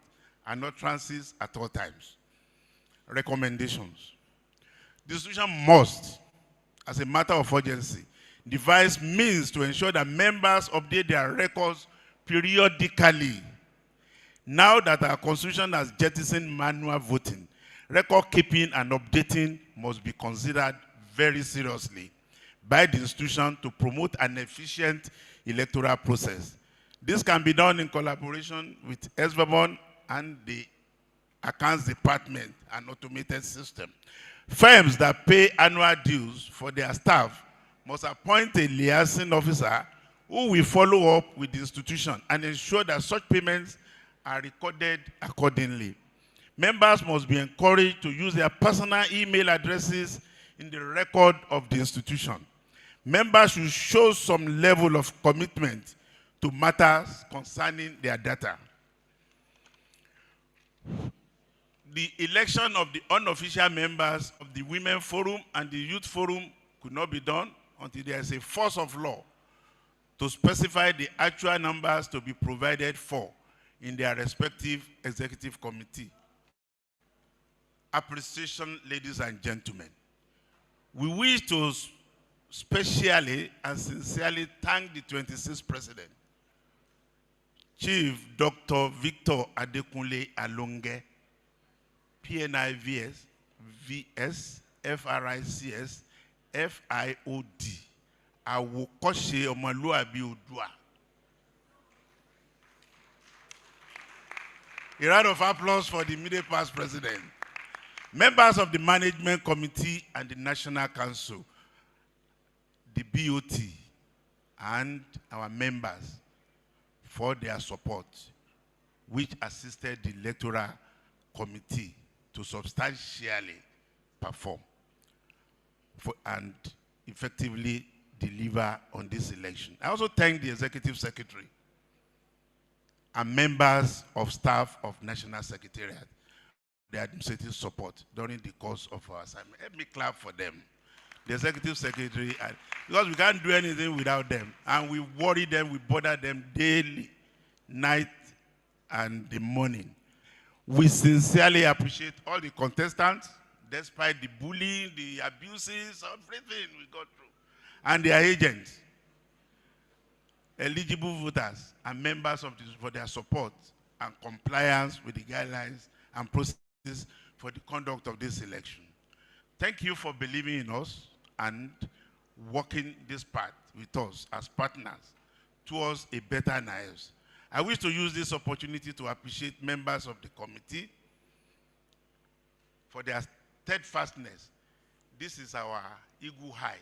and utterances at all times. Recommendations. The institution must, as a matter of urgency, devise means to ensure that members update their records periodically. Now that our constitution has jettisoned manual voting, record keeping and updating must be considered very seriously by the institution to promote an efficient electoral process. This can be done in collaboration with SVABON and the accounts department and automated system. Firms that pay annual dues for their staff must appoint a liaison officer who will follow up with the institution and ensure that such payments are recorded accordingly. Members must be encouraged to use their personal email addresses in the record of the institution. Members should show some level of commitment to matters concerning their data. The election of the unofficial members of the Women Forum and the Youth Forum could not be done until there is a force of law to specify the actual numbers to be provided for in their respective executive committee. Appreciation, ladies and gentlemen. We wish to specially and sincerely thank the 26th President, Chief Dr. Victor Adekunle Alonge, PNIVS, VS, FRICS, FIOD, Awokoshe Ọmọlúàbí Oòduà. A round of applause for the immediate past president. Members of the Management Committee and the National Council, the BOT, and our members for their support, which assisted the Electoral Committee to substantially perform and effectively deliver on this election. I also thank the Executive Secretary and members of staff of National Secretariat, their administrative support during the course of our assignment. Let me clap for them. The Executive Secretary, because we can't do anything without them. And we worry them, we bother them daily, night and the morning. We sincerely appreciate all the contestants, despite the bullying, the abuses, everything we got through, and their agents, eligible voters, and members of this for their support and compliance with the guidelines and processes for the conduct of this election. Thank you for believing in us and working this path with us as partners towards a better lives. I wish to use this opportunity to appreciate members of the committee for their steadfastness. This is our eagle high.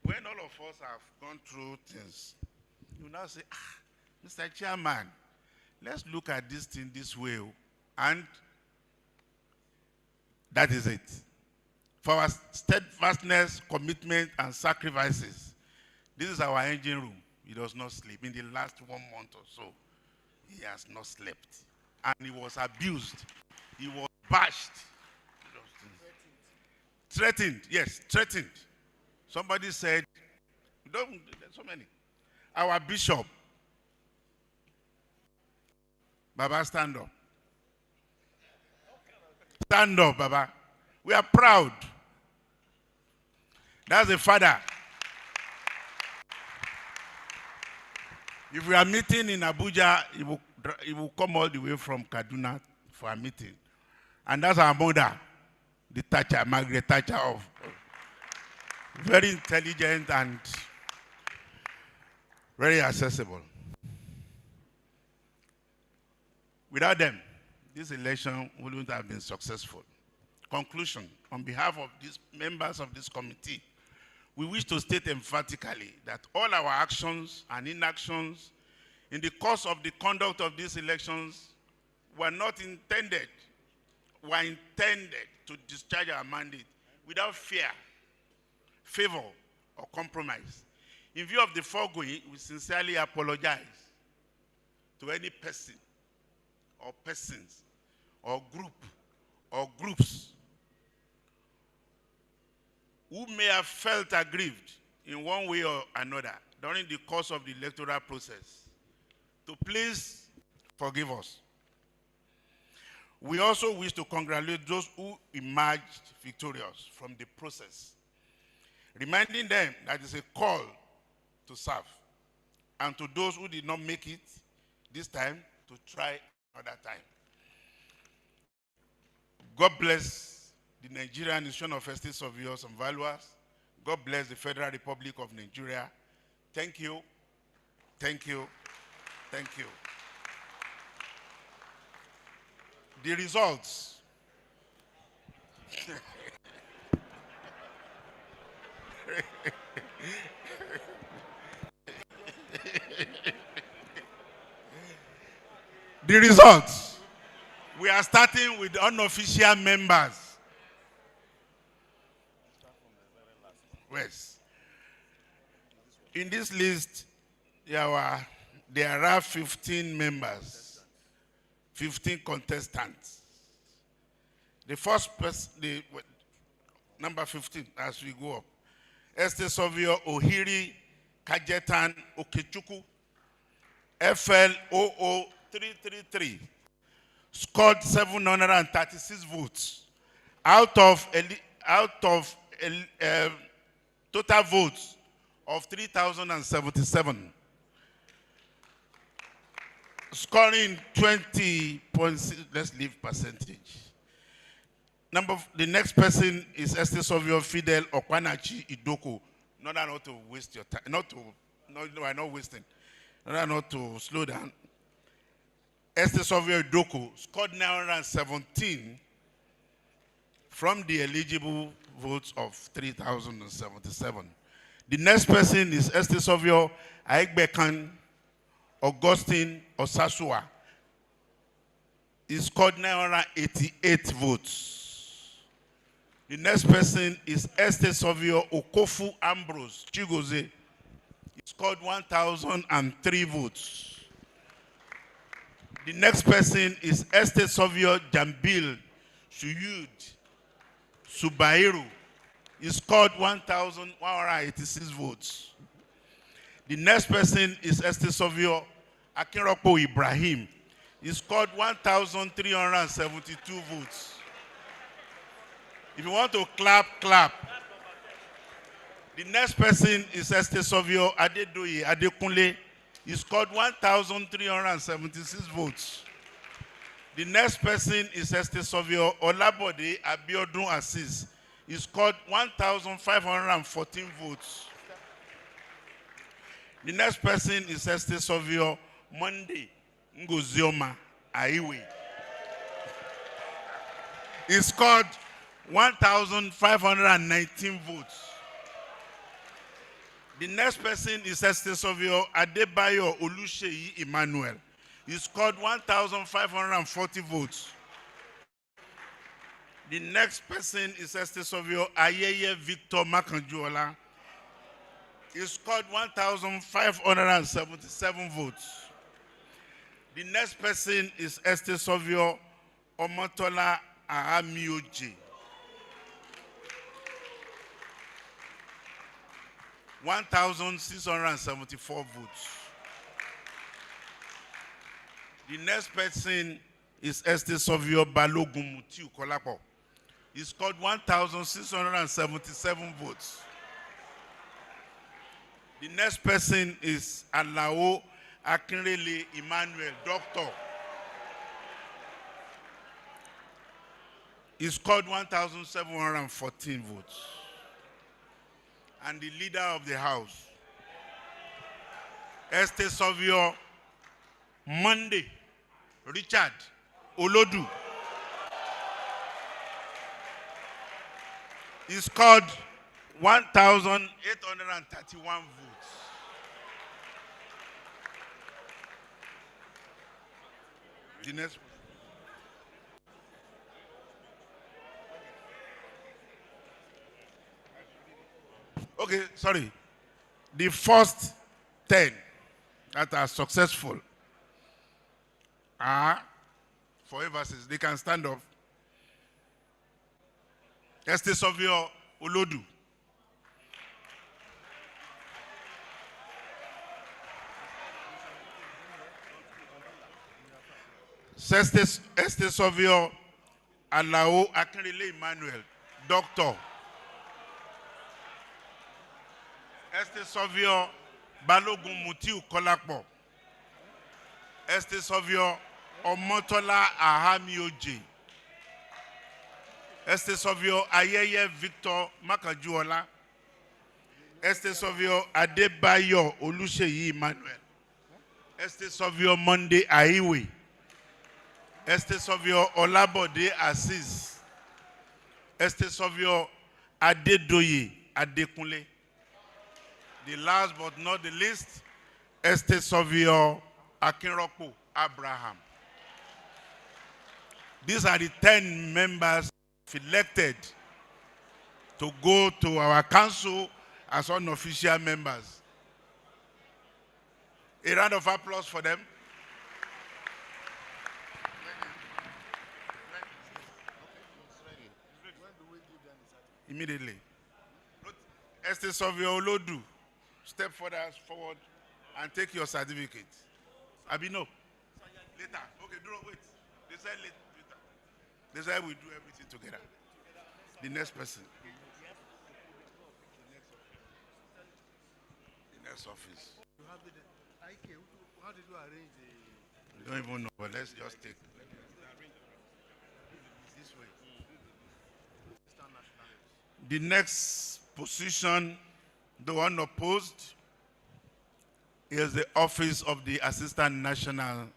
when all of us have gone through things, you now say, Mr. Chairman, let's look at this thing this way. And that is it. For our steadfastness, commitment, and sacrifices, this is our engine room. He does not sleep. In the last 1 month or so, he has not slept. And he was abused. He was bashed. Threatened. Yes, threatened. Somebody said, there's so many. Our bishop, Baba, stand up. Stand up, Baba. We are proud. That's the father. If we are meeting in Abuja, he will come all the way from Kaduna for a meeting. And that's our mother, the Thatcher, Margaret Thatcher, of very intelligent and very accessible. Without them, this election wouldn't have been successful. Conclusion, on behalf of these members of this committee, we wish to state emphatically that all our actions and inactions in the course of the conduct of these elections were intended to discharge our mandate without fear, favor, or compromise. In view of the foregoing, we sincerely apologize to any person or persons or group or groups who may have felt aggrieved in one way or another during the course of the electoral process, to please forgive us. We also wish to congratulate those who emerged victorious from the process, reminding them that it's a call to serve, and to those who did not make it this time, to try another time. God bless the Nigerian Institution of Estate Surveyors and Valuers. God bless the Federal Republic of Nigeria. Thank you. Thank you. Thank you. The results. The results. We are starting with the unofficial members. Yes. In this list, there are 15 members, 15 contestants. The first person, number 15, as we go up, Estate Surveyor Ohiri Kajetan Okechukwu, FL 00333, scored 736 votes out of total votes of 3,077, scoring 20.6. Let's leave percentage. The next person is Estate Surveyor Fidel Okwanachi Idoko. Not to waste your time. I'm not wasting. Not to slow down. Estate Surveyor Idoko scored 917 from the eligible votes of 3,077. The next person is Estate Surveyor Aigbekan Augustine Osasua. He scored 988 votes. The next person is Estate Surveyor Okofu Ambrose Chigoze. He scored 1,003 votes. The next person is Estate Surveyor Jambil Shuyud Subairu. He scored 1,186 votes. The next person is Estate Surveyor Akinropo Ibrahim. He scored 1,372 votes. If you want to clap, clap. The next person is Estate Surveyor Adedoye Adekunle. He scored 1,376 votes. The next person is Estate Surveyor Olabode Abiodun Assis. He scored 1,514 votes. The next person is Estate Surveyor Monday Ngozioma Aiwe. He scored 1,519 votes. The next person is Estesovio Adebayo Oluseyi Emmanuel. He scored 1,540 votes. The next person is Estesovio Ayeye Victor Makanjuola. He scored 1,577 votes. The next person is Estesovio Omotola Ahamioje. 1,674 votes. The next person is Estesovio Balogun Mutiu Kolapo. He scored 1,677 votes. The next person is Alao Akinrele Emmanuel, doctor. He scored 1,714 votes. And the leader of the house, Estesovio Monday Richard Olodu. He scored 1,831 votes. The next one. Okay, sorry. The first 10 that are successful are for emphasis. They can stand up. Estesovio Olodu. Estesovio Alao Akinrele Emmanuel, doctor. Estesovio Balogun Mutiu Kolapo. Estesovio Omotola Ahamioje. Estesovio Ayeye Victor Makajuola. Estesovio Adebayo Oluseyi Emmanuel. Estesovio Monday Aiwe. Estesovio Olabode Aziz. Estesovio Adedoye Adekunle. The last but not the least, Estesovio Akinropo Abraham. These are the 10 members elected to go to our council as unofficial members. A round of applause for them. Immediately. Estesovio Olodu, step forward and take your certificate. Abino. Later. Okay, wait. They said later. They said we do everything together. The next person. The next office. How did you arrange the... We don't even know, but let's just take. This way. The next position, the one opposed, is the office of the Assistant National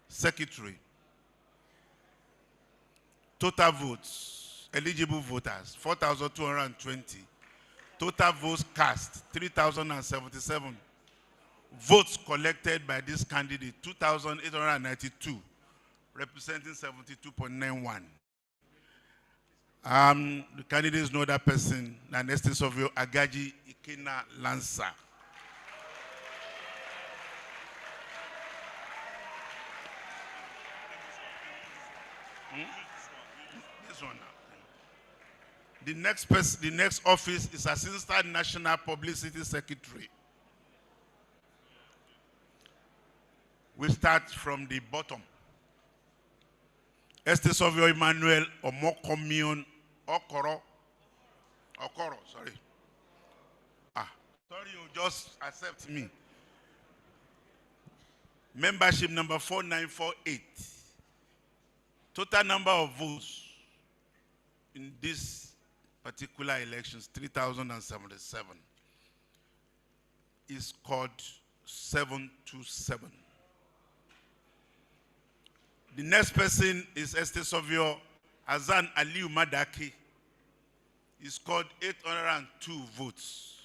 Secretary. Total votes, eligible voters, 4,220. Total votes cast, 3,077. Votes collected by this candidate, 2,892, representing 72.91. The candidates know that person, and Estesovio Agaji Ikena Lanza. This one now. The next office is Assistant National Publicity Secretary. We start from the bottom. Estesovio Emmanuel Omokomion Okoro, sorry. Sorry, you just accept me. Membership number 4948. Total number of votes in this particular elections, 3,077. Is called 727. The next person is Estesovio Azan Aliu Madaki. He scored 802 votes.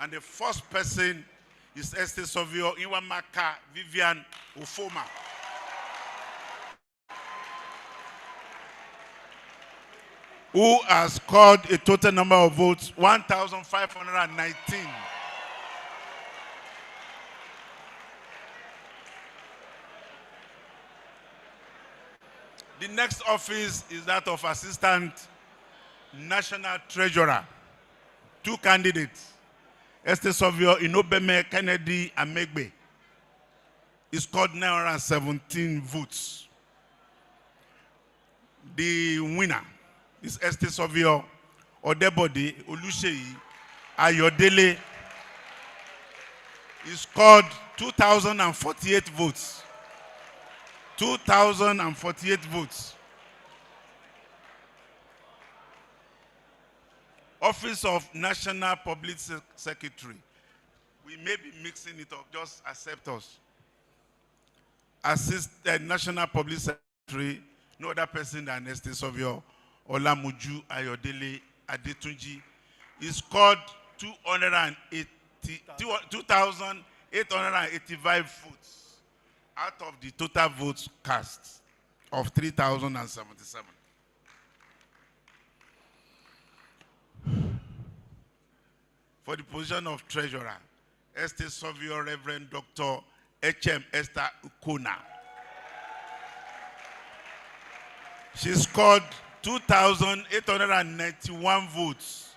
And the first person is Esther Sovio Iwamaka Vivian Ufoma. Who has scored a total number of votes 1,519. The next office is that of Assistant National Treasurer. 2 candidates, Esther Sovio Inobeme Kennedy Amegbe. He scored 917 votes. The winner is Esther Sovio Odebode Oluseyi Ayodele. He scored 2,048 votes. 2,048 votes. Office of National Public Secretary. We may be mixing it up, just accept us. National Public Secretary, no other person than Esther Sovio Olamuju Ayodele Adetunji. He scored 2,885 votes out of the total votes cast of 3,077. For the position of Treasurer, Esther Sovio Reverend Dr. H.M. Esther Ukona. She scored 2,891 votes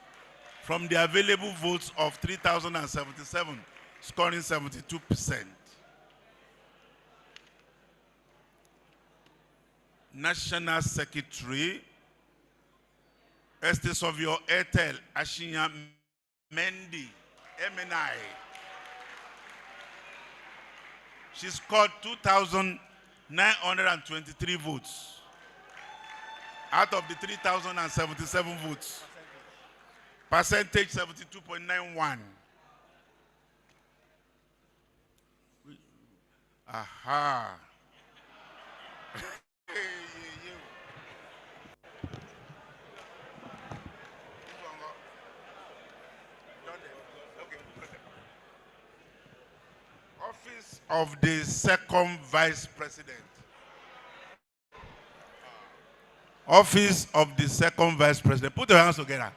from the available votes of 3,077, scoring 72%. National Secretary, Esther Sovio Etel Ashinya Mendy, MNI. She scored 2,923 votes out of the 3,077 votes. Percentage 72.91. Aha. Office of the Second Vice President. Office of the Second Vice President. Put your hands together.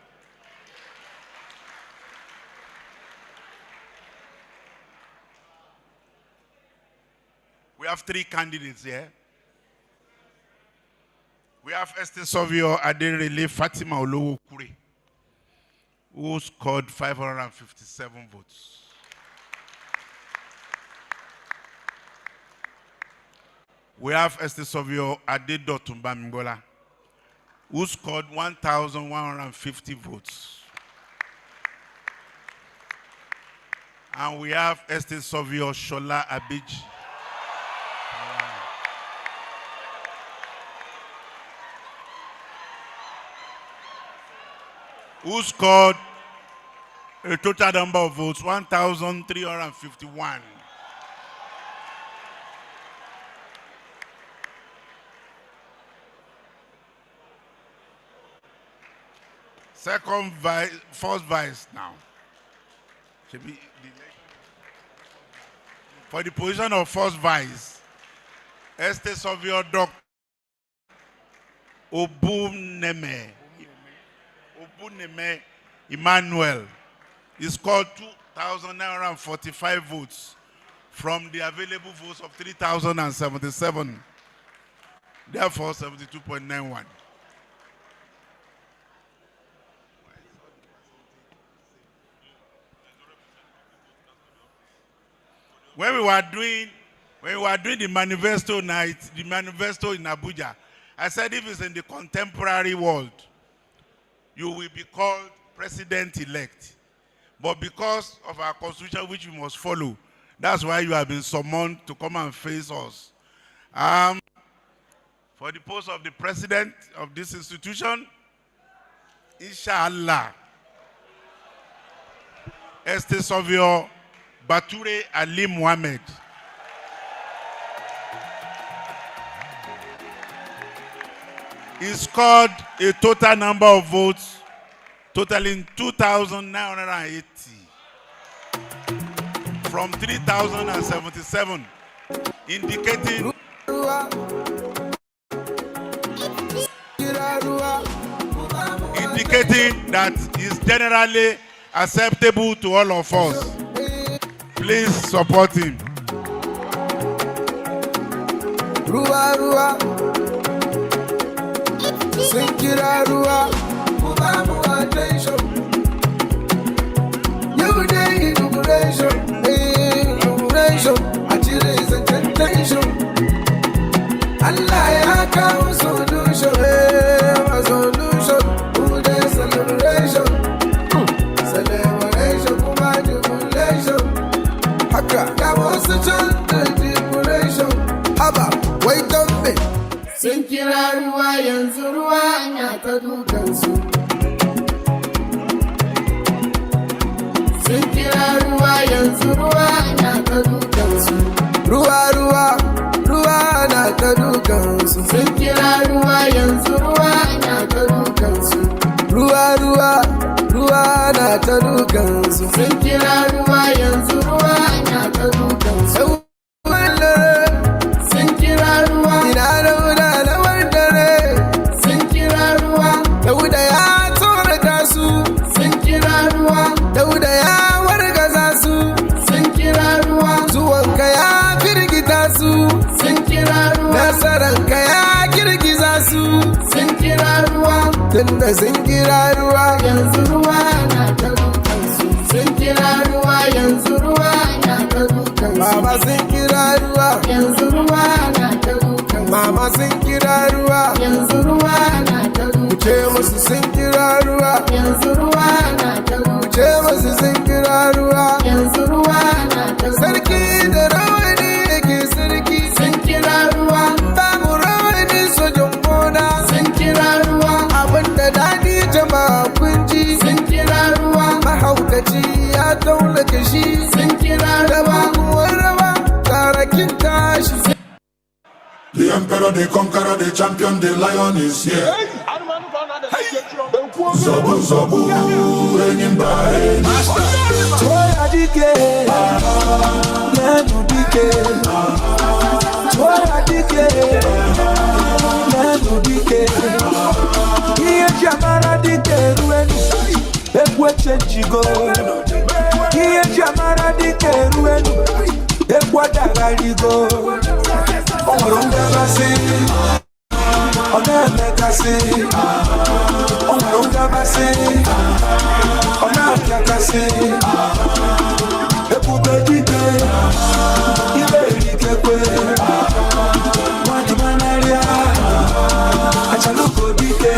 We have 3 candidates here. We have Esther Sovio Aderele Fatima Olowo Kure, who scored 557 votes. We have Esther Sovio Adedotumba Mbola, who scored 1,150 votes. And we have Esther Sovio Shola Abiji, who scored a total number of votes 1,351. Second vice, first vice now. For the position of first vice, Esther Sovio Dr. Obuneme Emmanuel. He scored 2,945 votes from the available votes of 3,077. Therefore, 72.91. When we were doing the manifesto night, the manifesto in Abuja, I said if it's in the contemporary world, you will be called president-elect. But because of our constitution, which we must follow, that's why you have been summoned to come and face us. For the post of the president of this institution, Inshallah, Esther Sovio Bature Ali Muhammad. He scored a total number of votes totaling 2,980. from 3,077, indicating that is generally acceptable to all of us. Please support him. Rua, Rua, Sinkira Rua, Mubamu attention. You day inauguration, Achilles and temptation. Allah ya kawo solution, solution, who day celebration, kuma jubilation. Haka, kawo such a jubilation. Haba, wait on me. Sinkira ruwa yanzu ruwa na ta dukansu. Sinkira ruwa yanzu ruwa na ta dukansu. Ruwa ruwa ruwa na ta dukansu. Sinkira ruwa yanzu ruwa na ta dukansu. Ruwa ruwa ruwa na ta dukansu. Sinkira ruwa yanzu ruwa na ta dukansu. Dauda ya tsorata su, sun kira ruwa. Dauda ya wargaza su, sun kira ruwa. Zuwanka ya firgita su, sun kira ruwa. Nasaranka ya girgiza su, sun kira ruwa. Tunda sun kira ruwa, yanzu ruwa na ta dukansu. Sun kira ruwa, yanzu ruwa na ta dukansu. Mama sun kira ruwa, yanzu ruwa na ta dukansu. Mama sun kira ruwa, yanzu ruwa na ta dukansu. Ce musu sun kira ruwa, yanzu ruwa na ta dukansu. Ce musu sun kira ruwa, yanzu ruwa na ta dukansu. Sarki da rawani yake sarki, sun kira ruwa. Babu rawani sojin gona, sun kira ruwa. Abinda daɗi jama'a kun ji, sun kira ruwa. Mahaukaci ya taulaka shi, sun kira ruwa. Kuwa rawa, tarakin tashi. The emperor, the conqueror, the champion, the lion is here. Zobu, Zobu, Enyimba, Toya dike, nenu dike. Toya dike, nenu dike. Iye jamara dike ruenu, ekwe chenjigo. Iye jamara dike ruenu, ekwe dagarigo. Onga basi, ona mekasi. Onga basi, ona mekasi. Ekube dike, ibe dike kwe. Wadi manaria, achaluko dike.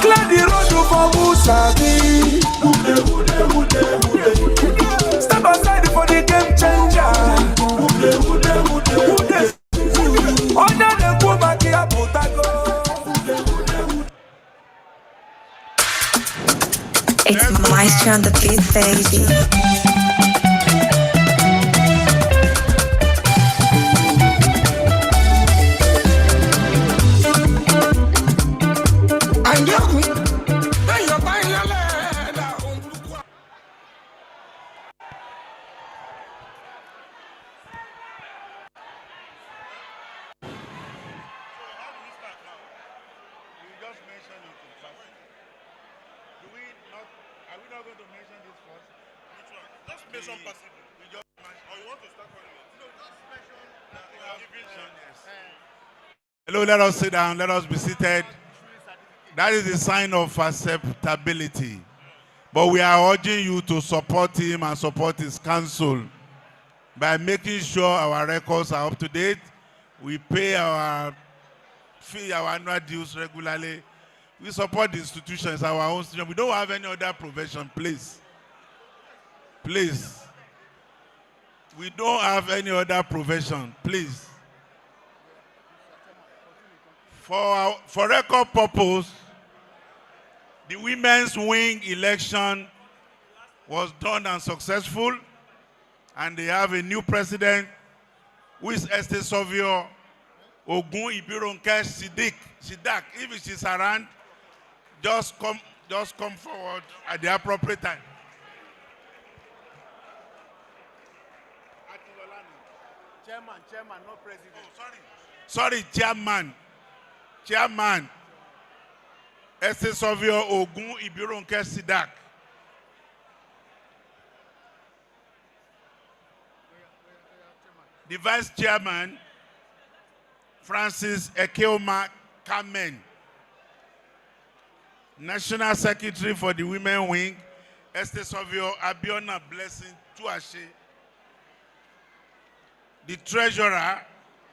Clear the road for Musabi. Step aside for the game changer. It's Maestro on the beat, baby. Hello, let us sit down. Let us be seated. That is a sign of acceptability. But we are urging you to support him and support his council by making sure our records are up to date. We pay our fee, our annual dues regularly. We support the institutions, our own institution. We don't have any other profession, please. Please. We don't have any other profession, please. For record purpose, the women's wing election was done and successful, and they have a new president who is Estate Surveyor Ogun Ibironke Sidak. If she's around, just come forward at the appropriate time. Chairman, not president. Oh, sorry, chairman. Essesovio Ogun Ibironke Sidak. The vice chairman, Francis Ekeoma Kamen. National Secretary for the Women Wing, Essesovio Abiona Blessing Tuashe. The treasurer,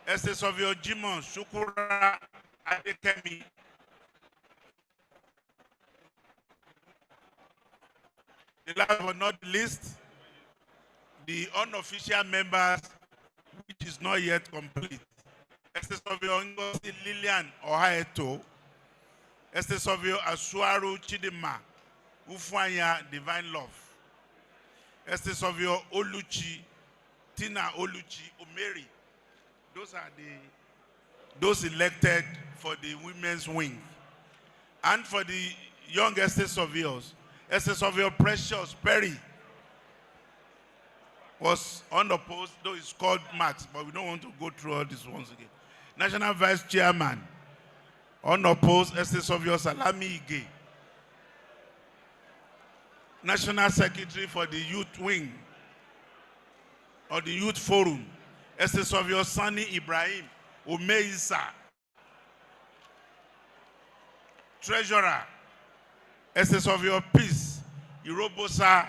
Essesovio Jimon Shukura Adekemi. The last but not least, the unofficial members, which is not yet complete. Essesovio Ngozi Lilian Ohaeto, Essesovio Asuaru Chidima, Ufwanya Divine Love, Essesovio Oluchi, Tina Oluchi Omeri. Those are those elected for the women's wing. And for the young Essesovio Precious Perry was unopposed, though it's called Max, but we don't want to go through all this once again. National Vice Chairman, unopposed, Essesovio Salami Ige. National Secretary for the Youth Wing, or the Youth Forum, Essesovio Sani Ibrahim Omeisa. Treasurer, Essesovio Peace, Irobosa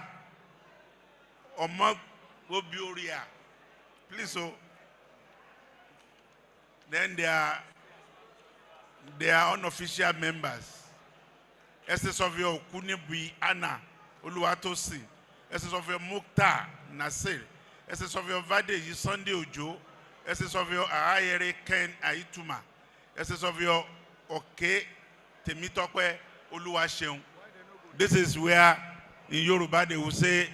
Omog Obioria. Please, so. Then there are unofficial members. Essesovio Kunibui Anna Oluwatosi, Essesovio Mukta Nasir, Essesovio Vade Sunday Ojo, Essesovio Ahayere Ken Aituma, Essesovio Oke Temitokwe Oluwasheun. This is where in Yoruba they will say,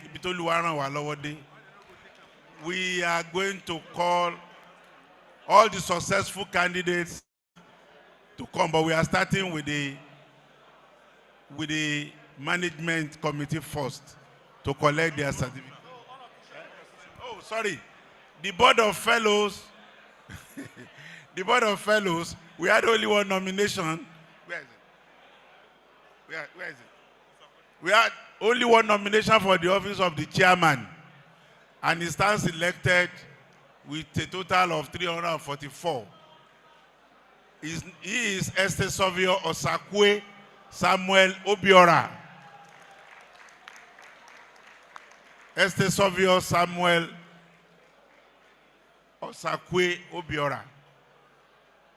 we are going to call all the successful candidates to come, but we are starting with the management committee first to collect their certificate. Oh, sorry. The board of fellows, we had only one nomination. Where is it? Where is it? We had only one nomination for the office of the chairman, and he stands elected with a total of 344. He is Essesovio Osakwe Samuel Obiora. Essesovio Samuel Osakwe Obiora.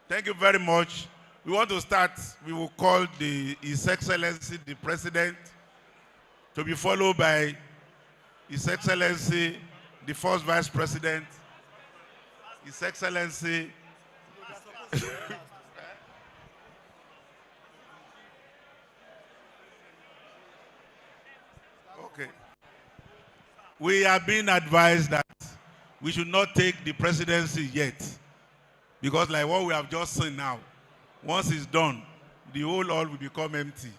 Thank you very much. We want to start. We will call His Excellency the President, to be followed by His Excellency the First Vice President, His Excellency okay. We are being advised that we should not take the presidency yet, because like what we have just seen now, once it's done, the whole hall will become empty.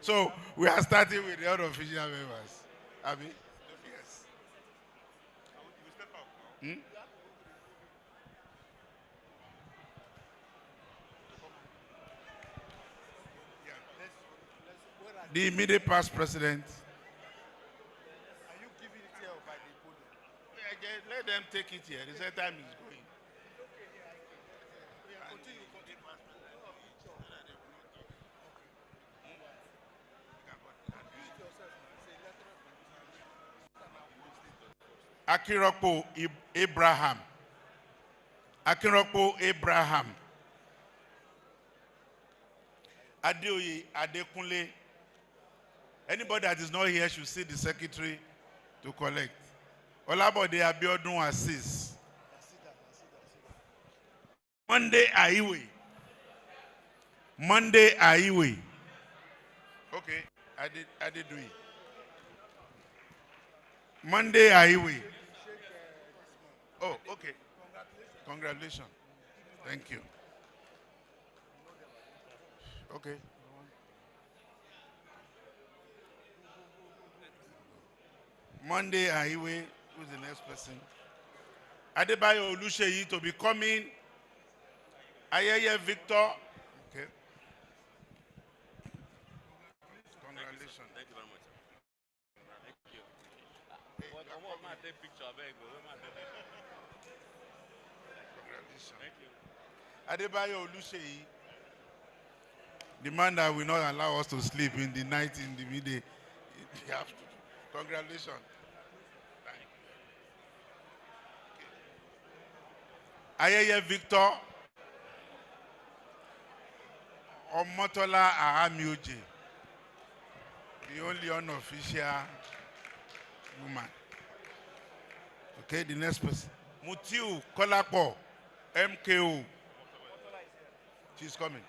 So we are starting with the other official members. Abi? Yes. Hmm? The immediate past president. Are you giving it here or by the podium? Let them take it here. The same time is going. Continue. Akinrokpo Abraham. Akinrokpo Abraham. Adeoye Adekunle. Anybody that is not here should see the secretary to collect. Olabode Abiodun Assis. Monday Aiwe. Okay, I did do it. Monday Aiwe. Oh, okay. Congratulations. Thank you. Okay. Monday Aiwe. Who's the next person? Adebayo Oluseyi to be coming. Ayeye Victor. Okay. Congratulations. Thank you very much. Thank you. What my take picture of Congratulations. Thank you. Adebayo Oluseyi, the man that will not allow us to sleep in the night, in the midday. You have to. Congratulations. Ayeye Victor Omotola Ahamioje, the only unofficial woman. Okay, the next person. Mutiu Kolapo, MKO. She's coming.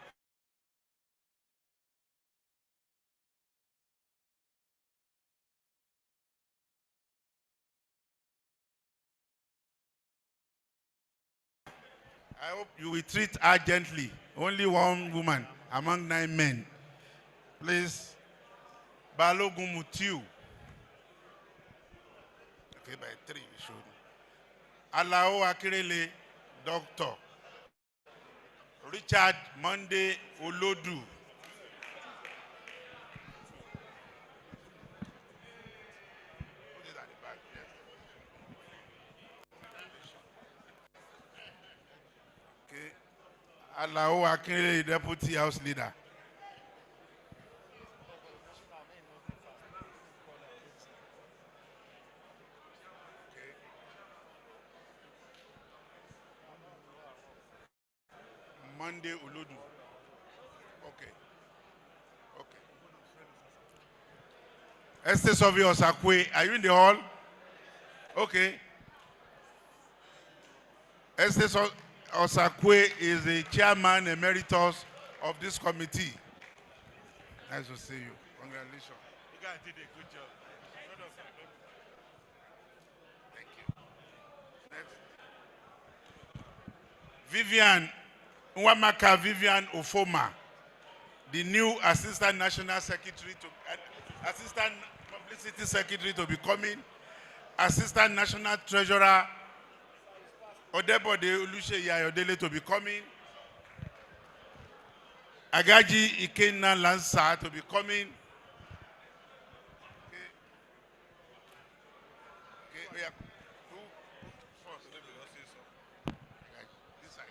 I hope you will treat her gently. Only one woman among 9 men. Please, Balogun Mutiu. Okay, by 3 we should. Alao Akirele, Doctor. Richard Monday Olodu. Alao Akinle, Deputy House Leader. Monday Uludu. Okay. Okay. Estate Surveyor Osakwe, are you in the hall? Okay. Estate Osakwe is the chairman emeritus of this committee. Nice to see you. Congratulations. You guys did a good job. Thank you. Next. Vivian Nwamaka Vivian Ofoma, the new Assistant National Secretary to Assistant Publicity Secretary to be coming, Assistant National Treasurer Odebode Oluseyi Ayodele to be coming, Agaji Ikenna Lansa to be coming. Okay, yeah. Who first? This side.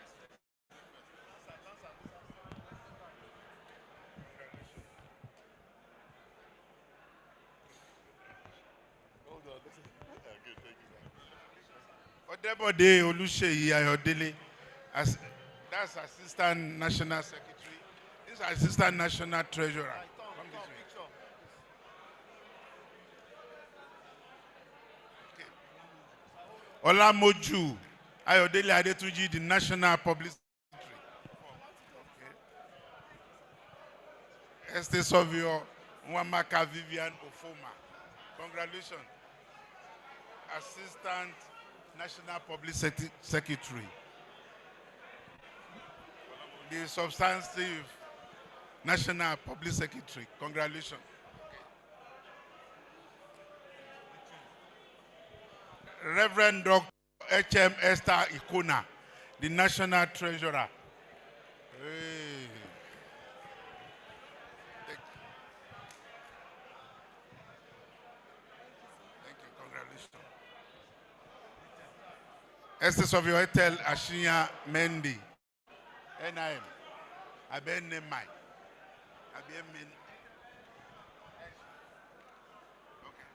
Hold on. Good, thank you. Odebode Oluseyi Ayodele, that's Assistant National Secretary. This is Assistant National Treasurer. Come this way. Okay. Olamoju Ayodele Adetunji, the National Publicity Secretary. Okay. Estate Surveyor Nwamaka Vivian Ofoma. Congratulations. Assistant National Publicity Secretary. The substantive National Public Secretary. Congratulations. Reverend Dr. H.M. Esther Ikona, the National Treasurer. Hey. Thank you. Congratulations. Estate Surveyor Etel Ashinya Mendy. NIM. Aben Nemai. Aben Min. Okay.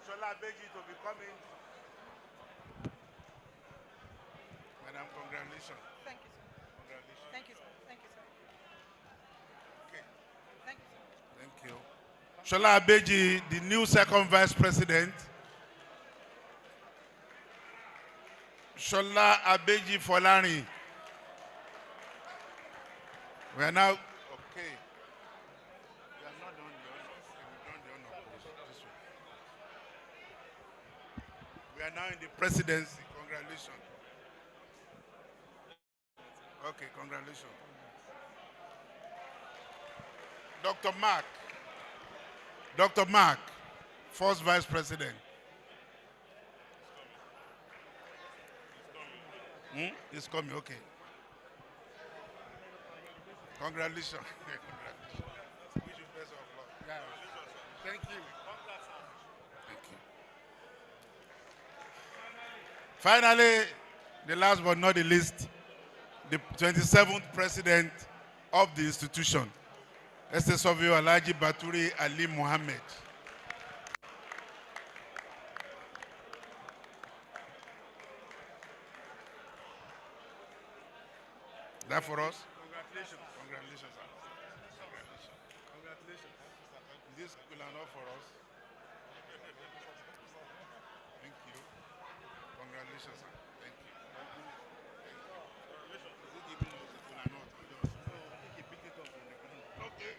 Shola Beji to be coming. Madam, congratulations. Thank you, sir. Congratulations. Thank you, sir. Thank you, sir. Okay. Thank you, sir. Thank you. Shola Beji, the new second vice president. Shola Abeji Folani. We are now, okay. We are not done the honor. We've done the honor post this way. We are now in the presidency. Congratulations. Okay, congratulations. Dr. Mark, first vice president. It's coming, okay. Congratulations. Wish you best of luck. Yeah. Thank you. Thank you. Finally, the last but not the least, the 27th president of the institution, SSW Alhaji Baturi Ali Mohammed. That for us? Congratulations. Congratulations, sir. Congratulations. This will not for us. Thank you. Congratulations, sir. Thank you. Okay.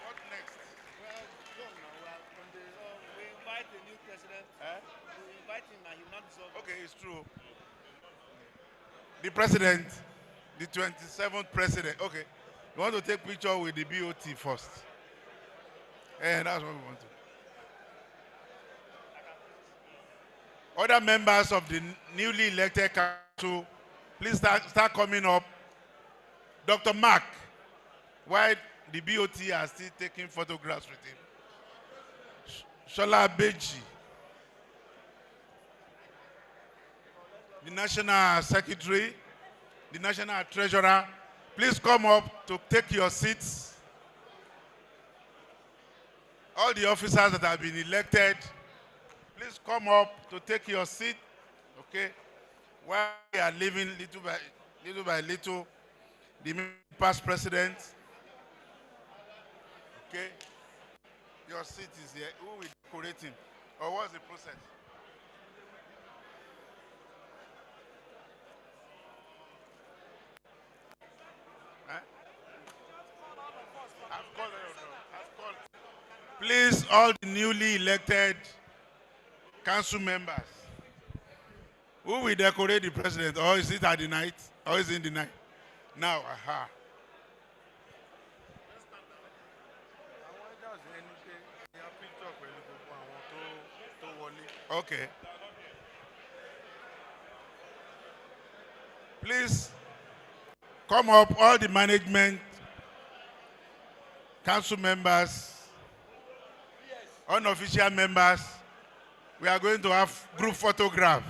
What next? Well, John, now we invite the new president. We invite him and he will not dissolve. Okay, it's true. The president, the 27th president. Okay. You want to take picture with the BOT first? And that's what we want to. Other members of the newly elected council, please start coming up. Dr. Mark, why the BOT are still taking photographs with him. Shola Beji, the National Secretary, the National Treasurer, please come up to take your seats. All the officers that have been elected, please come up to take your seat, okay? While we are leaving little by little, the past president, okay? Your seat is here. Who will decorate him? Or what's the process? Please, all the newly elected council members, who will decorate the president? Or is it at the night? Or is it in the night? Now, aha. Okay. Please, come up, all the management, council members, unofficial members. We are going to have group photograph.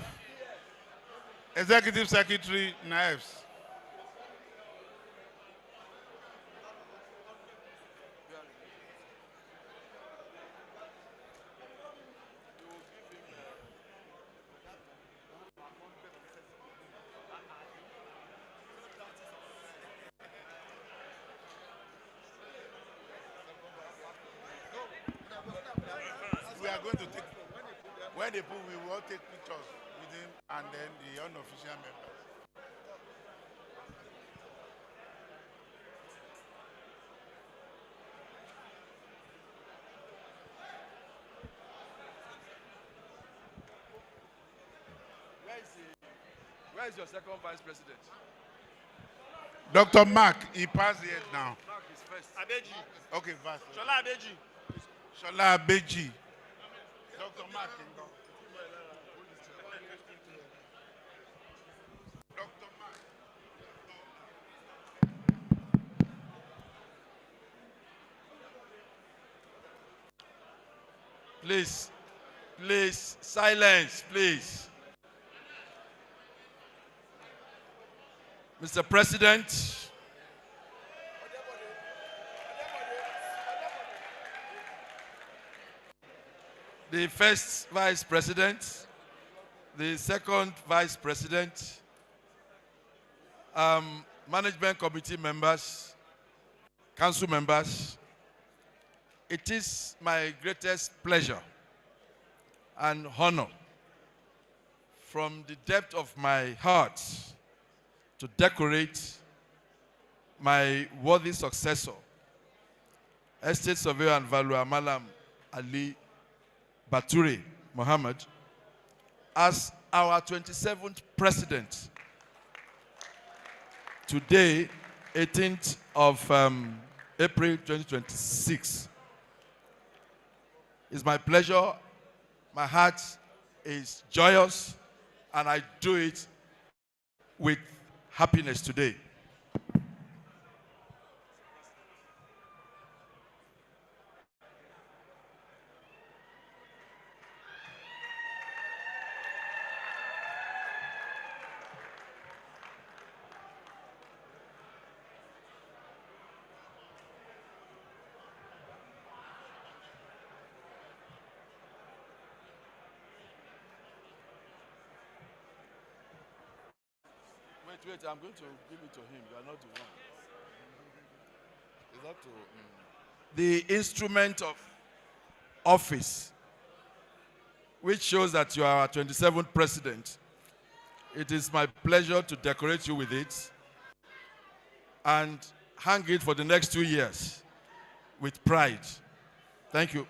Executive Secretary, Naibs. We are going to take, when they put, we will take pictures with him and then the unofficial members. Where is your second vice president? Dr. Mark, he passed here now. Mark is first. Abeji. Okay, vice. Shola Abeji. Shola Abeji. Dr. Mark. Please, silence, please. Mr. President, the first vice president, the second vice president, management committee members, council members, it is my greatest pleasure and honor from the depth of my heart to decorate my worthy successor, Estate Surveyor and Valuer Malam Ali Baturi Mohammed, as our 27th president. Today, 18th of April 2026. It's my pleasure. My heart is joyous and I do it with happiness today. Wait, I'm going to give it to him. You are not the one. It's up to the instrument of office, which shows that you are our 27th president. It is my pleasure to decorate you with it and hang it for the next 2 years with pride. Thank you.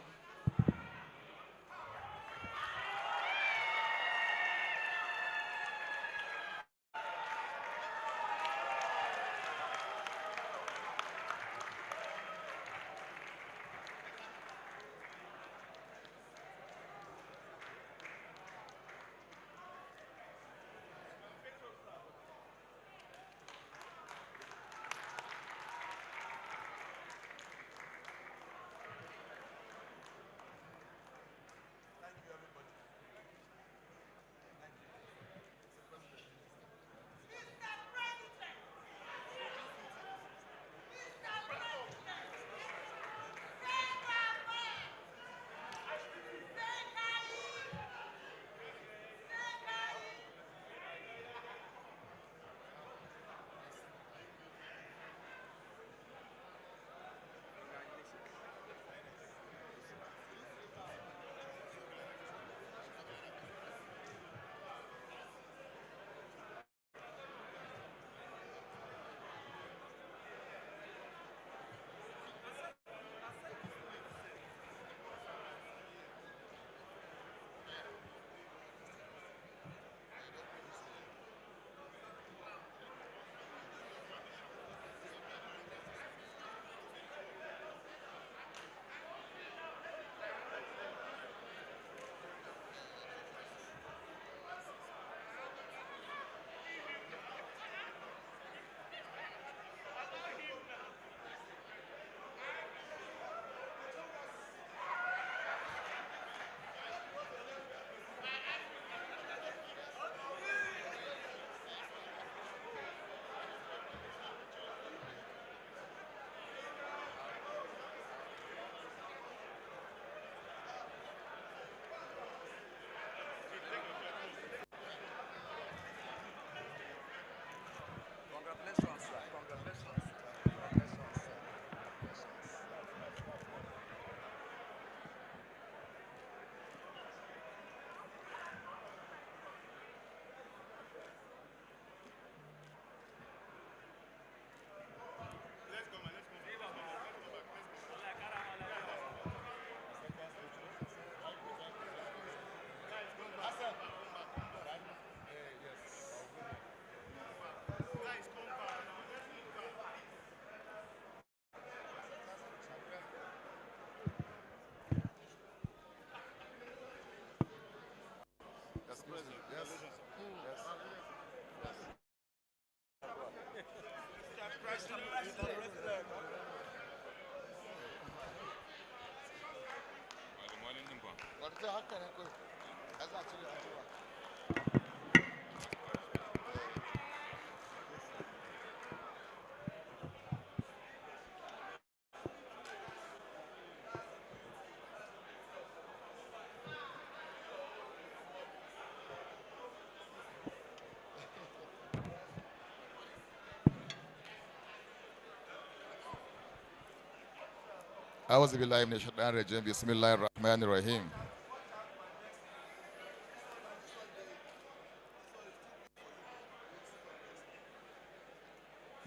أعوذ بالله من الشيطان الرجيم بسم الله الرحمن الرحيم.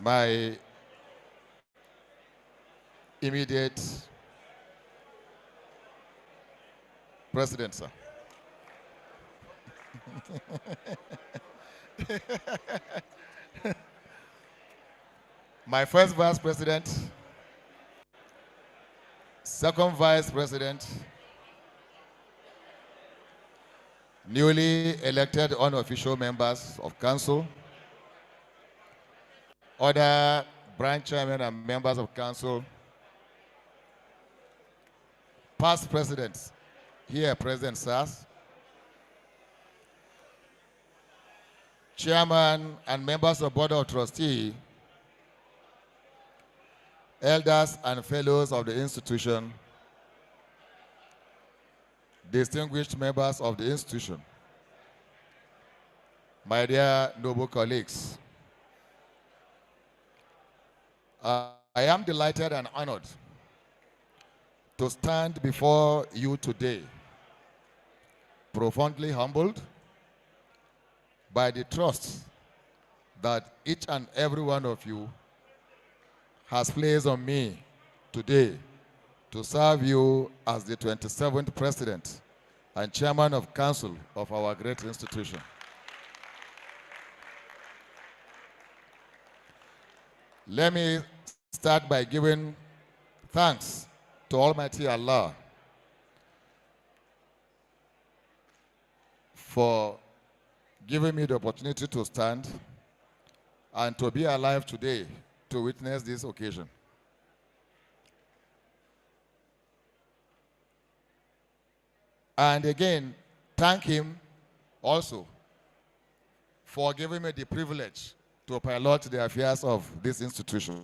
My immediate president, sir. My first vice president, second vice president, newly elected unofficial members of council, other branch chairmen and members of council, past presidents, here President SARS, chairman and members of board of trustee, elders and fellows of the institution, distinguished members of the institution, my dear noble colleagues, I am delighted and honored to stand before you today, profoundly humbled by the trust that each and every one of you has placed on me today to serve you as the 27th President and Chairman of Council of our great institution. Let me start by giving thanks to Almighty Allah for giving me the opportunity to stand and to be alive today to witness this occasion. And again, thank him also for giving me the privilege to pilot the affairs of this institution.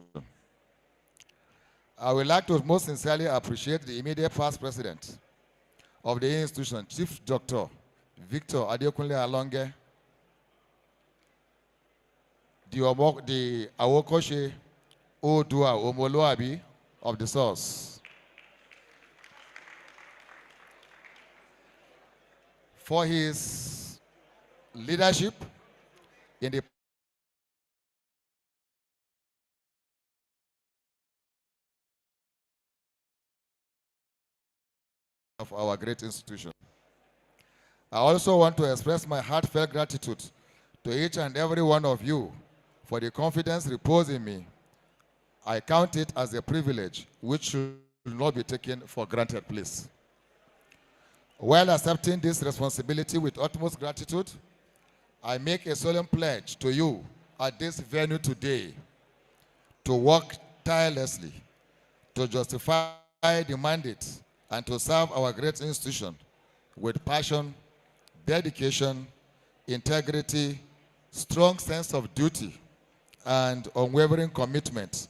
I would like to most sincerely appreciate the immediate past president of the institution, Chief Dr. Victor Adekunle Alonge, the Awokoshe Odua Omoluabi of the source, for his leadership in the of our great institution. I also want to express my heartfelt gratitude to each and every one of you for the confidence reposed in me. I count it as a privilege which should not be taken for granted, please. While accepting this responsibility with utmost gratitude, I make a solemn pledge to you at this venue today to work tirelessly to justify the mandate and to serve our great institution with passion, dedication, integrity, strong sense of duty, and unwavering commitment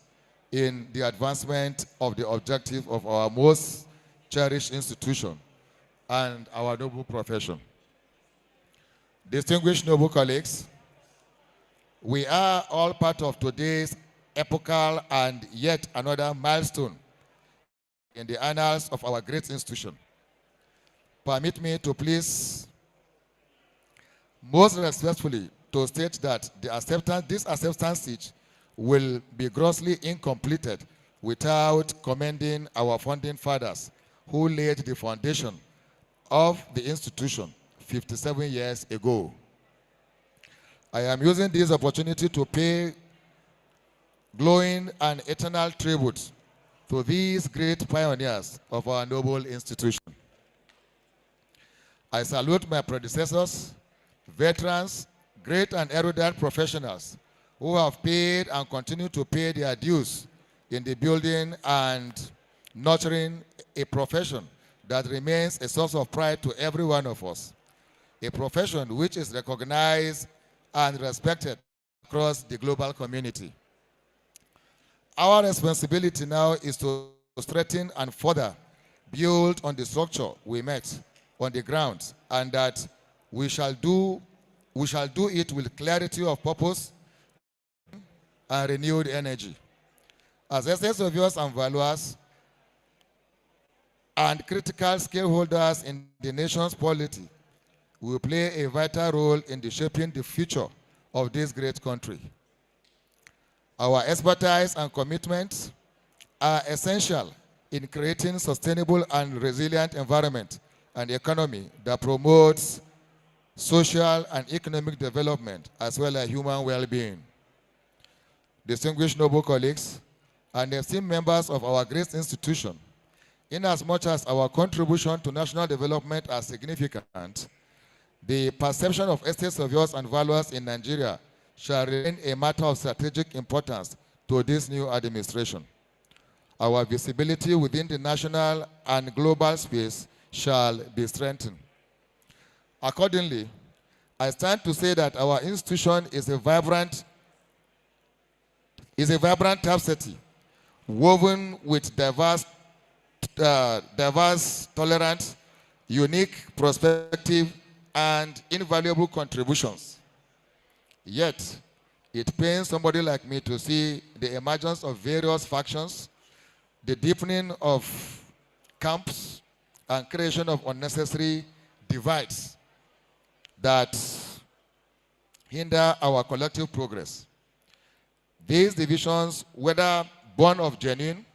in the advancement of the objective of our most cherished institution and our noble profession. Distinguished noble colleagues, we are all part of today's epochal and yet another milestone in the annals of our great institution. Permit me to please most respectfully to state that this acceptance speech will be grossly incompleted without commending our founding fathers who laid the foundation of the institution 57 years ago. I am using this opportunity to pay glowing and eternal tribute to these great pioneers of our noble institution. I salute my predecessors, veterans, great and erudite professionals who have paid and continue to pay their dues in the building and nurturing a profession that remains a source of pride to every one of us, a profession which is recognized and respected across the global community. Our responsibility now is to strengthen and further build on the structure we met on the ground, and that we shall do it with clarity of purpose and renewed energy. As essence of yours and valuers and critical stakeholders in the nation's polity, we will play a vital role in the shaping the future of this great country. Our expertise and commitment are essential in creating sustainable and resilient environment and economy that promotes social and economic development as well as human well-being. Distinguished noble colleagues and esteemed members of our great institution, inasmuch as our contribution to national development are significant, The perception of estate surveyors and valuers in Nigeria shall remain a matter of strategic importance to this new administration. Our visibility within the national and global space shall be strengthened. Accordingly, I stand to say that our institution is a vibrant tapestry woven with diverse, tolerant, unique perspective, and invaluable contributions. Yet, it pains somebody like me to see the emergence of various factions, the deepening of camps, and creation of unnecessary divides that hinder our collective progress. These divisions, whether born of genuine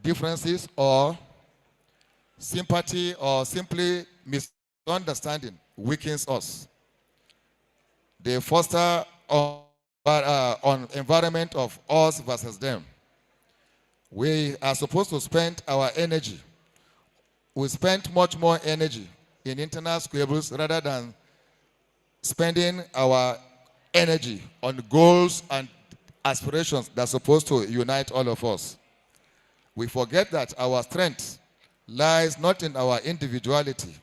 differences or sympathy or simply misunderstanding, weakens us. They foster an environment of us versus them. We are supposed to spend our energy. We spend much more energy in internal squabbles rather than spending our energy on goals and aspirations that are supposed to unite all of us. We forget that our strength lies not in our individuality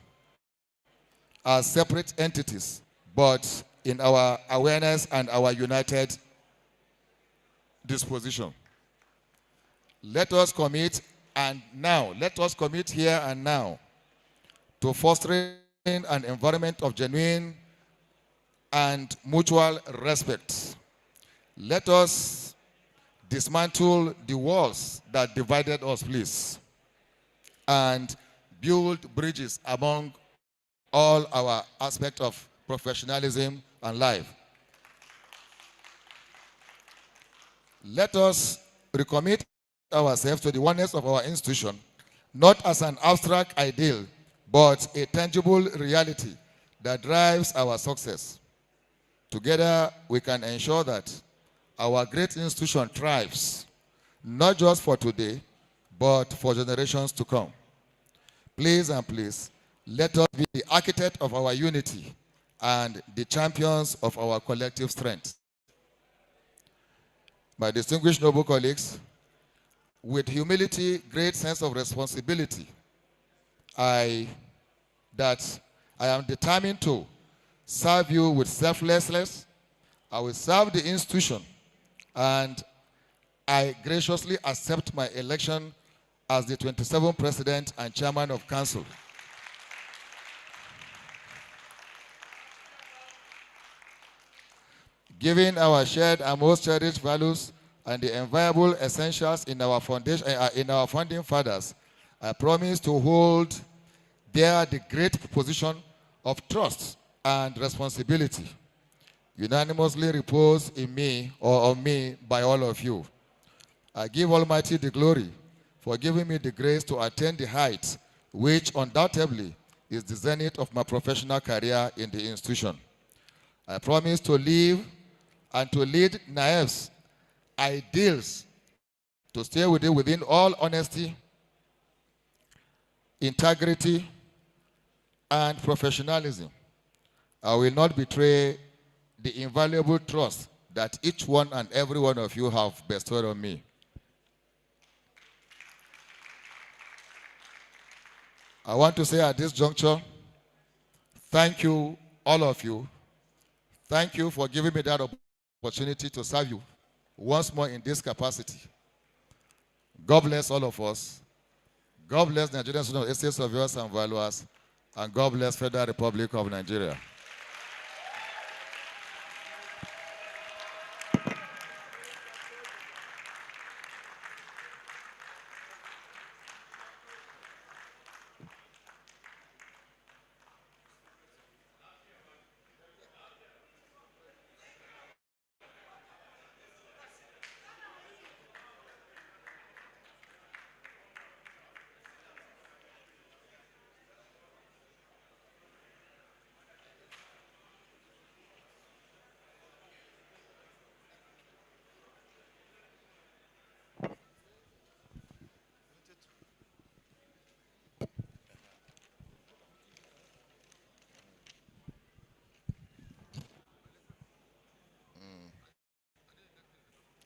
as separate entities, but in our awareness and our united disposition. Let us commit here and now to fostering an environment of genuine and mutual respect. Let us dismantle the walls that divided us, please, and build bridges among all our aspects of professionalism and life. Let us recommit ourselves to the oneness of our institution, not as an abstract ideal, but a tangible reality that drives our success. Together, we can ensure that our great institution thrives, not just for today, but for generations to come. Please and please, let us be the architect of our unity and the champions of our collective strength. My distinguished noble colleagues, with humility, great sense of responsibility, I am determined to serve you with selflessness. I will serve the institution, and I graciously accept my election as the 27th President and Chairman of Council. Given our shared and most cherished values and the inviolable essentials in our foundation, in our founding fathers, I promise to hold there the great position of trust and responsibility unanimously reposed in me or on me by all of you. I give Almighty the glory for giving me the grace to attain the heights which undoubtedly is the zenith of my professional career in the institution. I promise to live and to lead NAEF's ideals, to stay within all honesty, integrity, and professionalism. I will not betray the invaluable trust that each one and every one of you have bestowed on me. I want to say at this juncture, thank you, all of you. Thank you for giving me that opportunity to serve you once more in this capacity. God bless all of us. God bless Nigerian Student Estate Surveyors and Valuers, and God bless Federal Republic of Nigeria.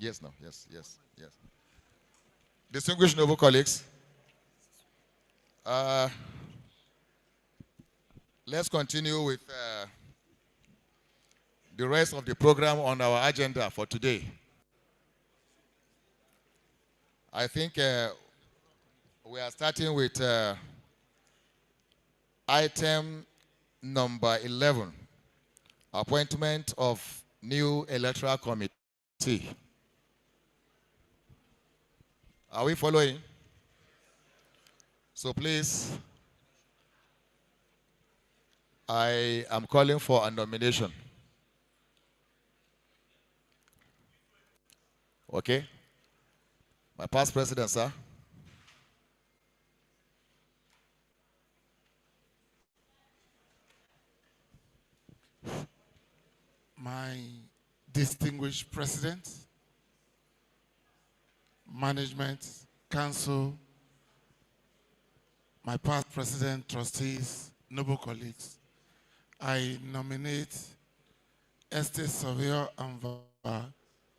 Yes, no, yes, yes, yes. Distinguished noble colleagues, let's continue with the rest of the program on our agenda for today. I think we are starting with item number 11, appointment of new electoral committee. Are we following? So please, I am calling for a nomination. Okay? My past president, sir. My distinguished president, management, council, my past president, trustees, noble colleagues, I nominate Estate Surveyor and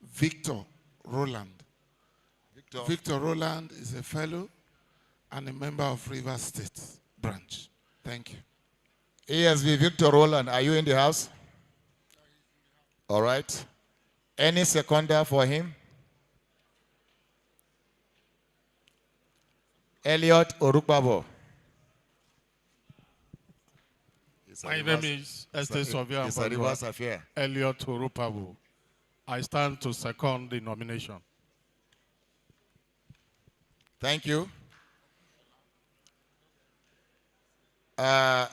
Victor Roland. Victor Roland is a fellow and a member of Rivers State branch. Thank you. ASV Victor Roland, are you in the house? All right. Any seconder for him? Elliot Orukbabo. My name is Estate Surveyor and Elliot Orukbabo. I stand to second the nomination. Thank you. A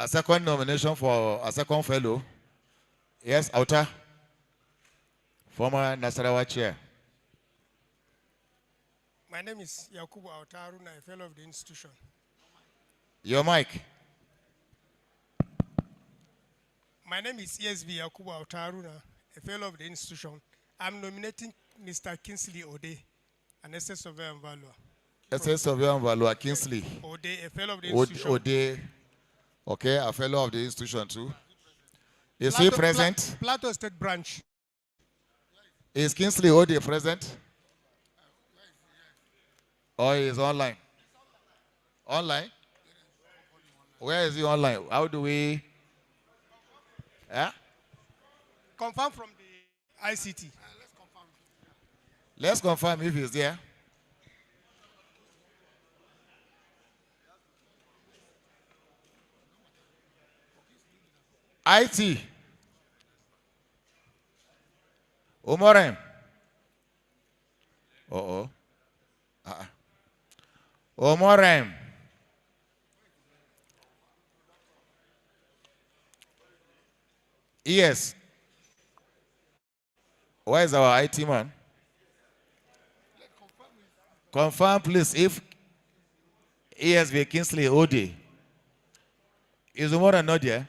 second nomination for a second fellow. Yes, Auta, former Nasarawa chair. My name is Yakubu Autaruna, a fellow of the institution. Your mic. My name is ESV Yakubu Autaruna, a fellow of the institution. I'm nominating Mr. Kingsley Ode, an estate surveyor and valuer. Estate surveyor and valuer, Kingsley. Ode, a fellow of the institution. Ode, okay, a fellow of the institution too. Is he present? Plateau State branch. Is Kingsley Ode present? Or is online? Online? Where is he online? How do we? Yeah? Confirm from the ICT. Let's confirm if he's there. IT. Omorem. Uh-oh. Omorem. Yes. Where is our IT man? Confirm, please, if ESV Kingsley Ode is Omorem not there?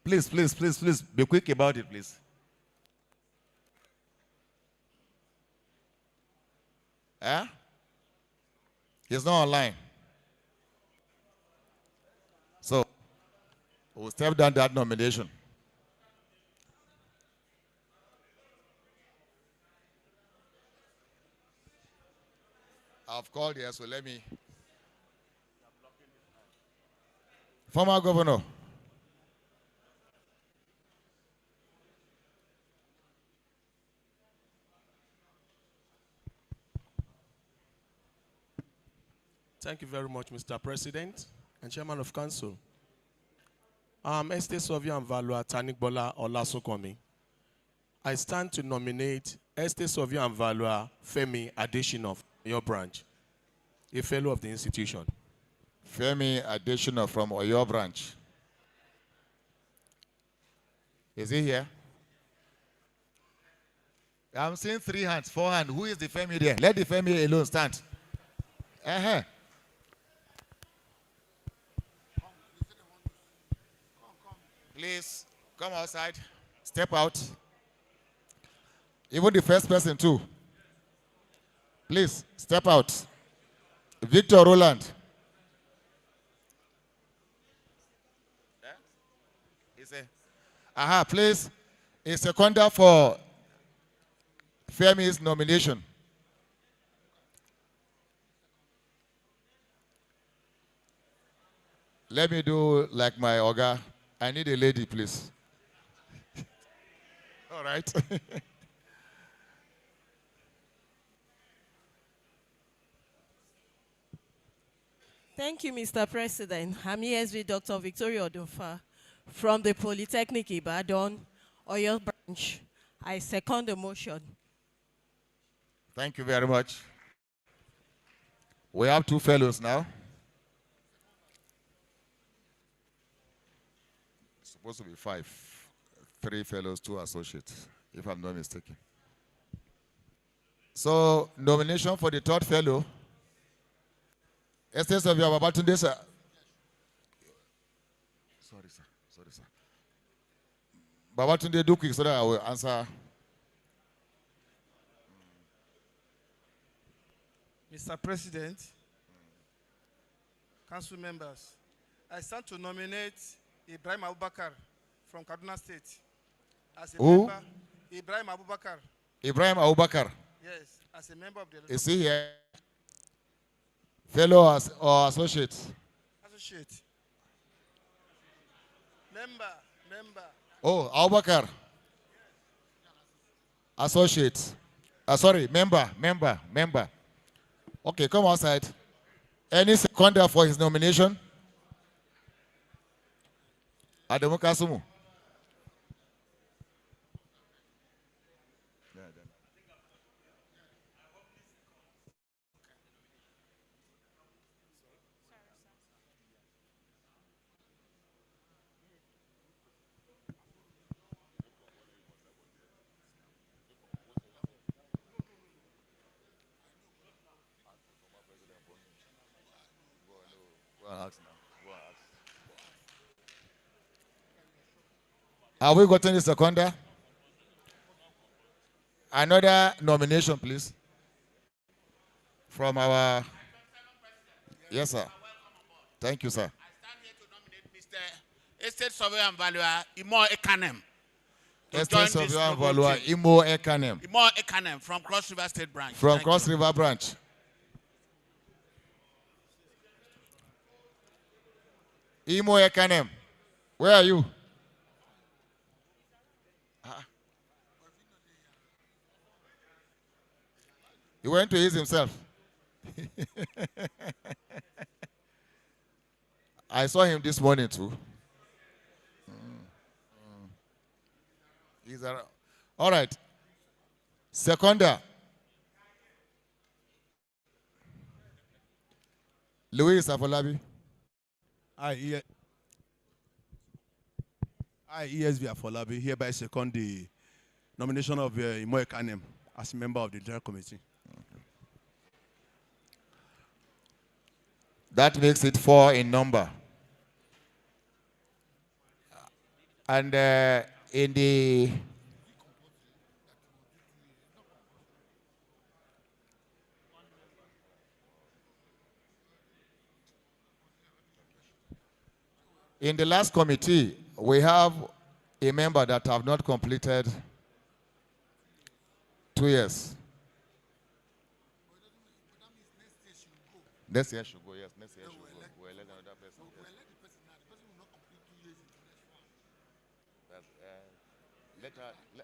Please, please, please, please, be quick about it, please. Eh? He's not online. So, we'll step down that nomination. I've called here, so let me. Former governor. Thank you very much, Mr. President and Chairman of Council. Estate Surveyor and Valuer Tanikbola Olasokomi. I stand to nominate Estate Surveyor and Valuer Femi Adesina from your branch, a fellow of the institution. Femi Adesina from Oyo branch. Is he here? I'm seeing 3 hands, 4 hands. Who is the Femi there? Let the Femi alone stand. Please, come outside. Step out. Even the first person too. Please, step out. Victor Roland. Please, a seconder for Femi's nomination. Let me do like my Oga. I need a lady, please. All right. Thank you, Mr. President. I'm ESV Dr. Victoria Odufa from the Polytechnic Ibadan, Oyo branch. I second the motion. Thank you very much. We have 2 fellows now. It's supposed to be 5. 3 fellows, 2 associates, if I'm not mistaken. So, nomination for the 3rd fellow. Estes of your Babatunde, sir. Sorry, sir. Babatunde, do quick so that I will answer. Mr. President, council members, I stand to nominate Ibrahim Abubakar from Kaduna State as a member. Ibrahim Abubakar. Ibrahim Abubakar. Yes, as a member of the. Is he here? Fellow or associate? Associate. Member. Oh, Abubakar. Associate. Sorry, member. Okay, come outside. Any seconder for his nomination? Adamu Kasumu. Have we gotten the seconder? Another nomination, please. From our... Yes, sir. Thank you, sir. Estate Surveyor and Valuer, Imo Ekanem. Estate Surveyor and Valuer, Imo Ekanem. Imo Ekanem from Cross River State Branch. From Cross River Branch. Imo Ekanem. Where are you? He went to ease himself. I saw him this morning too. He's around. All right. Seconder. Louis Afolabi. I, ESV Afolabi, hereby second the nomination of Imo Ekanem as member of the General Committee. That makes it 4 in number. And in the last committee, we have a member that have not completed 2 years. Next year should go, yes. Next year should go. We'll elect another person.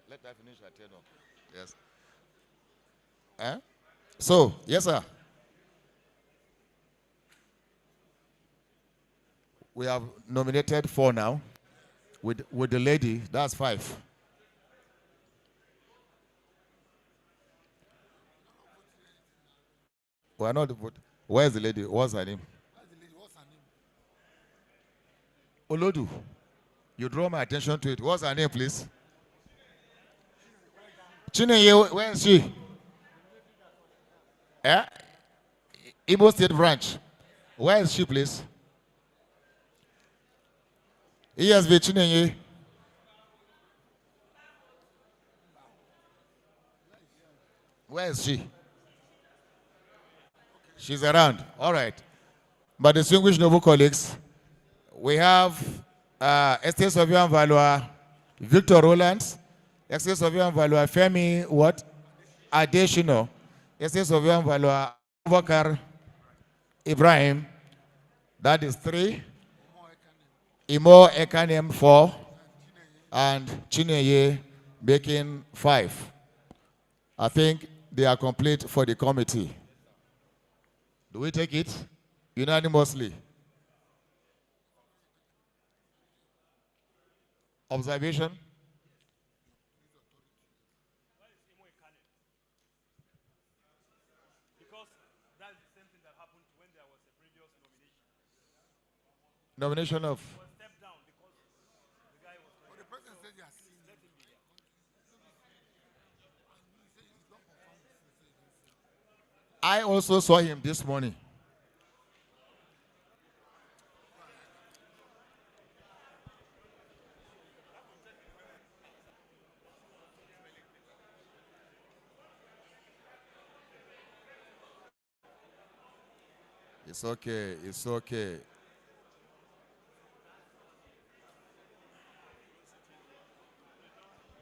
Let her finish her tenure. Yes. So, yes, sir. We have nominated 4 now. With the lady, that's 5. We are not voting. Where's the lady? What's her name? Olodu. You draw my attention to it. What's her name, please? Chineye, where is she? Imo State Branch. Where is she, please? ESV Chineye. Where is she? She's around. All right. But distinguished noble colleagues, we have Estate Surveyor and Valuer Victor Roland, Estate Surveyor and Valuer Femi what? Additional. Estate Surveyor and Valuer Abubakar Ibrahim. That is 3. Imo Ekanem 4. And Chineye making 5. I think they are complete for the committee. Do we take it unanimously? Observation? Nomination of? I also saw him this morning. It's okay, it's okay.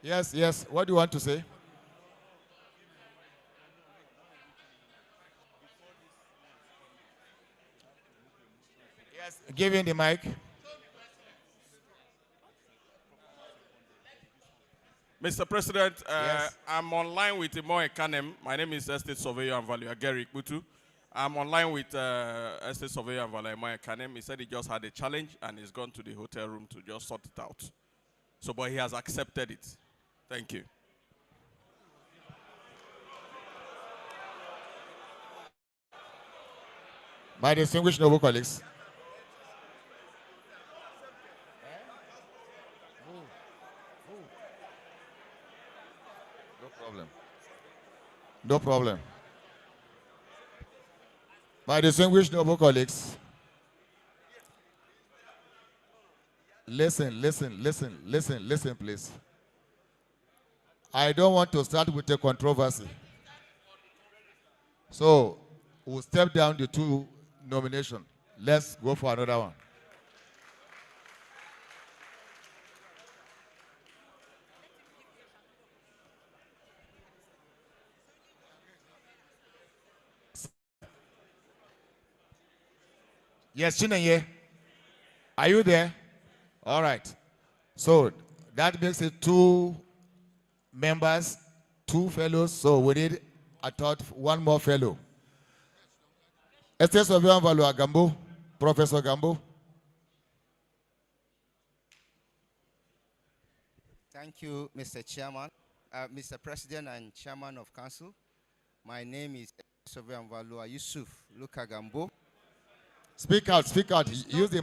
Yes, yes. What do you want to say? Yes, give him the mic. Mr. President, Yes. I'm online with Imo Ekanem. My name is Estate Surveyor and Valuer Gary Butu. I'm online with Estate Surveyor and Valuer Imo Ekanem. He said he just had a challenge and he's gone to the hotel room to just sort it out. So, but he has accepted it. Thank you. My distinguished noble colleagues. No problem. No problem. My distinguished noble colleagues. Listen, please. I don't want to start with a controversy. So, we'll step down the 2 nominations. Let's go for another one. Yes, Chinenye. Are you there? All right. So that makes it 2 members, 2 fellows. So we need, I thought, 1 more fellow. Estate Surveyor and Valuer Gambo, Professor Gambo. Thank you, Mr. Chairman, Mr. President and Chairman of Council. My name is Surveyor and Valuer Yusuf Luka Gambo. Speak out. Use the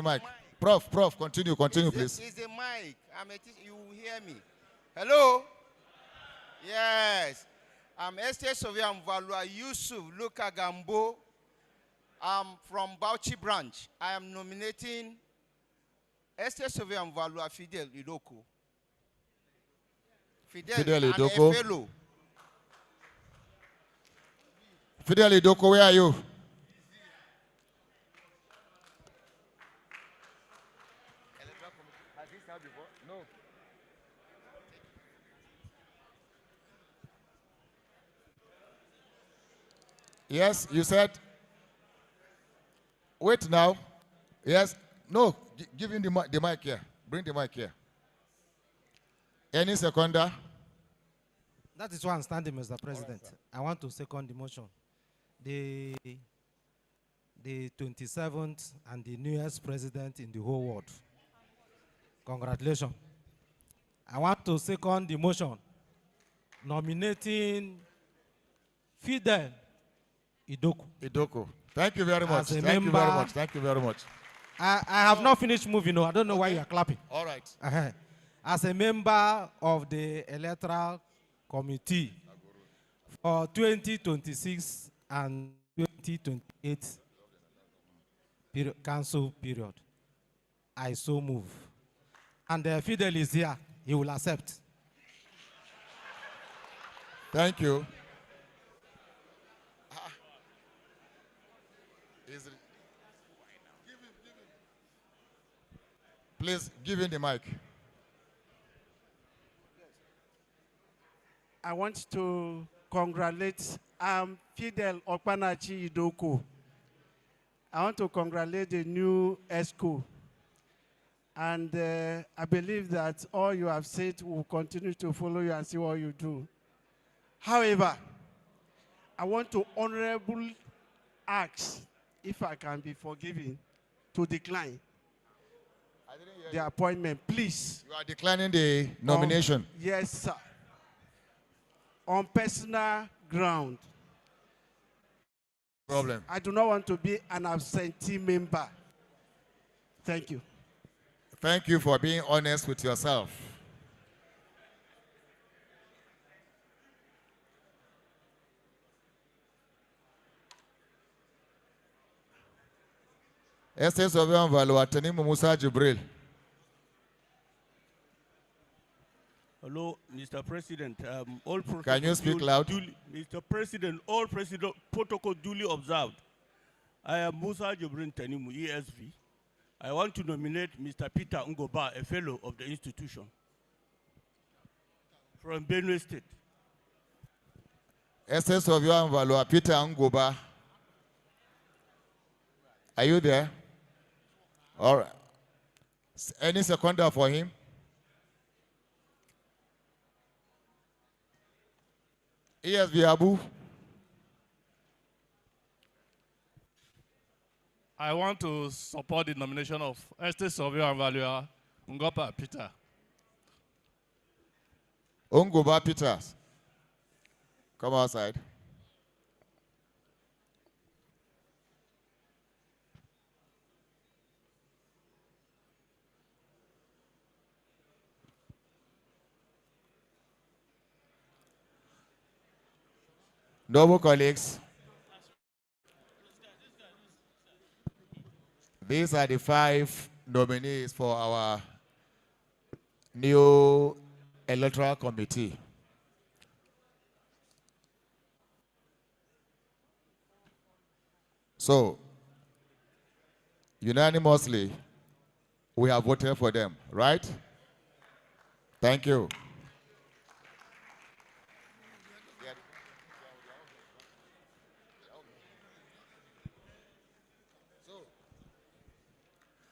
mic. Prof, continue, please. It's the mic. I'm a teacher. You will hear me. Hello? Yes. I'm Estate Surveyor and Valuer Yusuf Luka Gambo. I'm from Bauchi branch. I am nominating Estate Surveyor and Valuer Fidel Idoko. Fidel and Idoko. a fellow. Fidel Idoko, where are you? No. Yes, you said. Wait now. Yes. No. Give him the mic here. Bring the mic here. Any seconder? That is why I'm standing, Mr. President. I want to second the motion. The 27th and the newest president in the whole world. Congratulations. I want to second the motion nominating Fidel Idoko. Thank you very much. Thank you very much. I have not finished moving. No, I don't know why you are clapping. All right. As a member of the Electoral Committee for 2026 and 2028 council period, I so move. And Fidel is here. He will accept. Thank you. Please give him the mic. I want to congratulate Fidel Okpanachi Idoko. I want to congratulate the new ESCO. And I believe that all you have said will continue to follow you and see what you do. However, I want to honorably ask if I can be forgiven to decline the appointment, please. You are declining the nomination. Yes, sir. On personal ground. Problem. I do not want to be an absentee member. Thank you. Thank you for being honest with yourself. Estate Surveyor Valua Tanimu Musa Jibril. Hello, Mr. President. All Can you speak loud? Mr. President, all president protocol duly observed. I am Musa Jibril Tanimu, ESV. I want to nominate Mr. Peter Ngoba, a fellow of the institution, from Benue State. Estate Surveyor Valua Peter Ngoba. Are you there? All right. Any seconder for him? ESV Abu. I want to support the nomination of Estate Surveyor and Valuer Ngoba Peter. Ngoba Peters. Come outside. Noble colleagues, these are the 5 nominees for our new electoral committee. So, unanimously, we have voted for them, right? Thank you.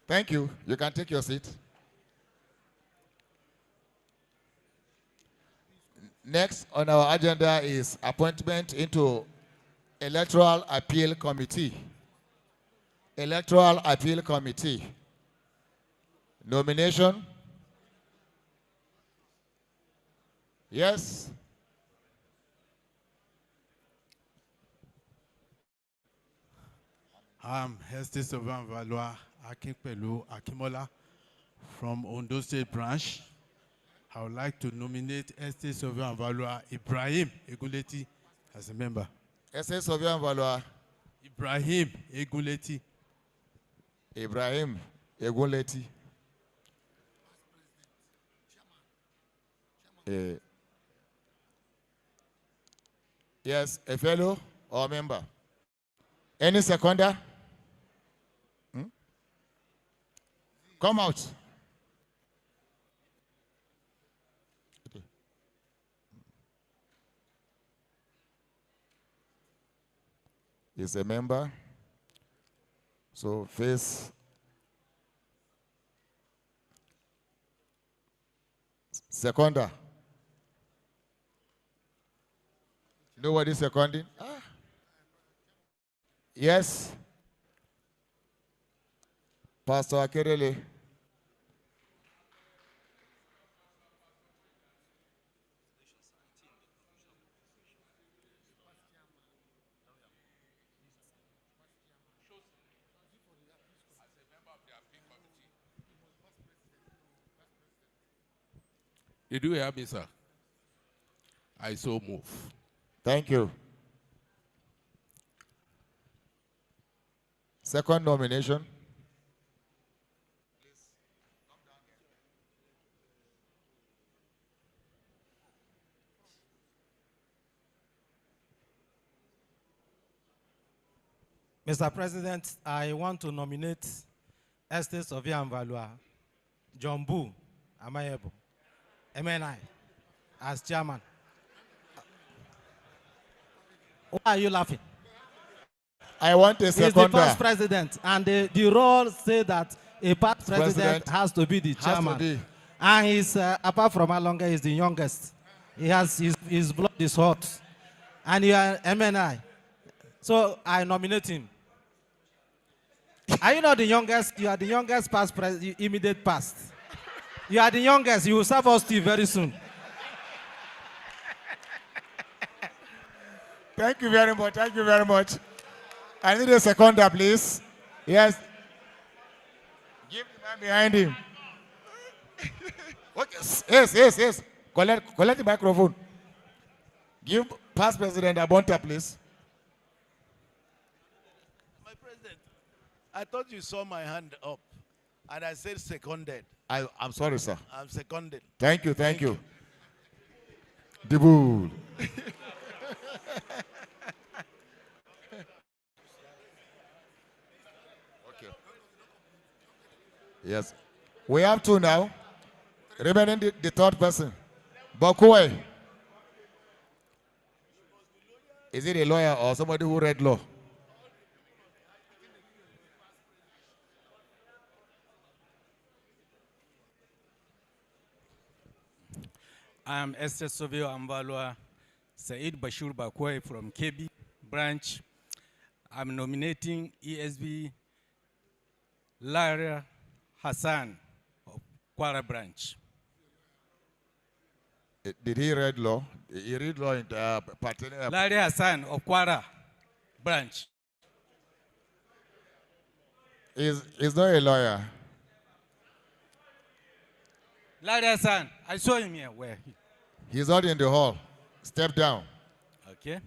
Thank you. You can take your seat. Next on our agenda is appointment into Electoral Appeal Committee. Electoral Appeal Committee. Nomination? Yes? I'm Estate Surveyor Valua Akinpelu Akimola from Ondo State Branch. I would like to nominate Estate Surveyor Valua Ibrahim Eguleti as a member. Estate Surveyor Valua Ibrahim Eguleti. Ibrahim Eguleti. Yes, a fellow or member? Any seconder? Come out. Is a member. So face. Seconder. Nobody seconding? Yes. Pastor Akerele. Did you hear me, sir? I so move. Thank you. Second nomination. Mr. President, I want to nominate Estate Surveyor and Valuer John Boo Amayebo, MNI, as chairman. Why are you laughing? I want a He's the seconder. past president, and the rule say that a past president President has to be the has to chairman. be. And he's, apart from Alonga, he's the youngest. He has, his blood is hot. And you are MNI. So I nominate him. Are you not the youngest? You are the youngest past president, immediate past. You are the youngest. You will serve us tea very soon. Thank you very much. Thank you very much. I need a seconder, please. Yes. Give the man behind him. Okay. Yes. Collect the microphone. Give past president Abonta, please. My president, I thought you saw my hand up, and I said seconded. I'm sorry, sir. I'm seconded. Thank you. The bull. Okay. Yes. We have two now. Remaining the third person. Bokwe. Is it a lawyer or somebody who read law? I am Esther Sovio Ambalwa Said Bashir Bakwe from KB branch. I'm nominating ESB Lara Hassan of Kwara branch. Did he read law? He read law in Larry Hassan of Kwara branch. He's not a lawyer. Larry Hassan, I saw him here. Where? He's not in the hall. Step down. Okay.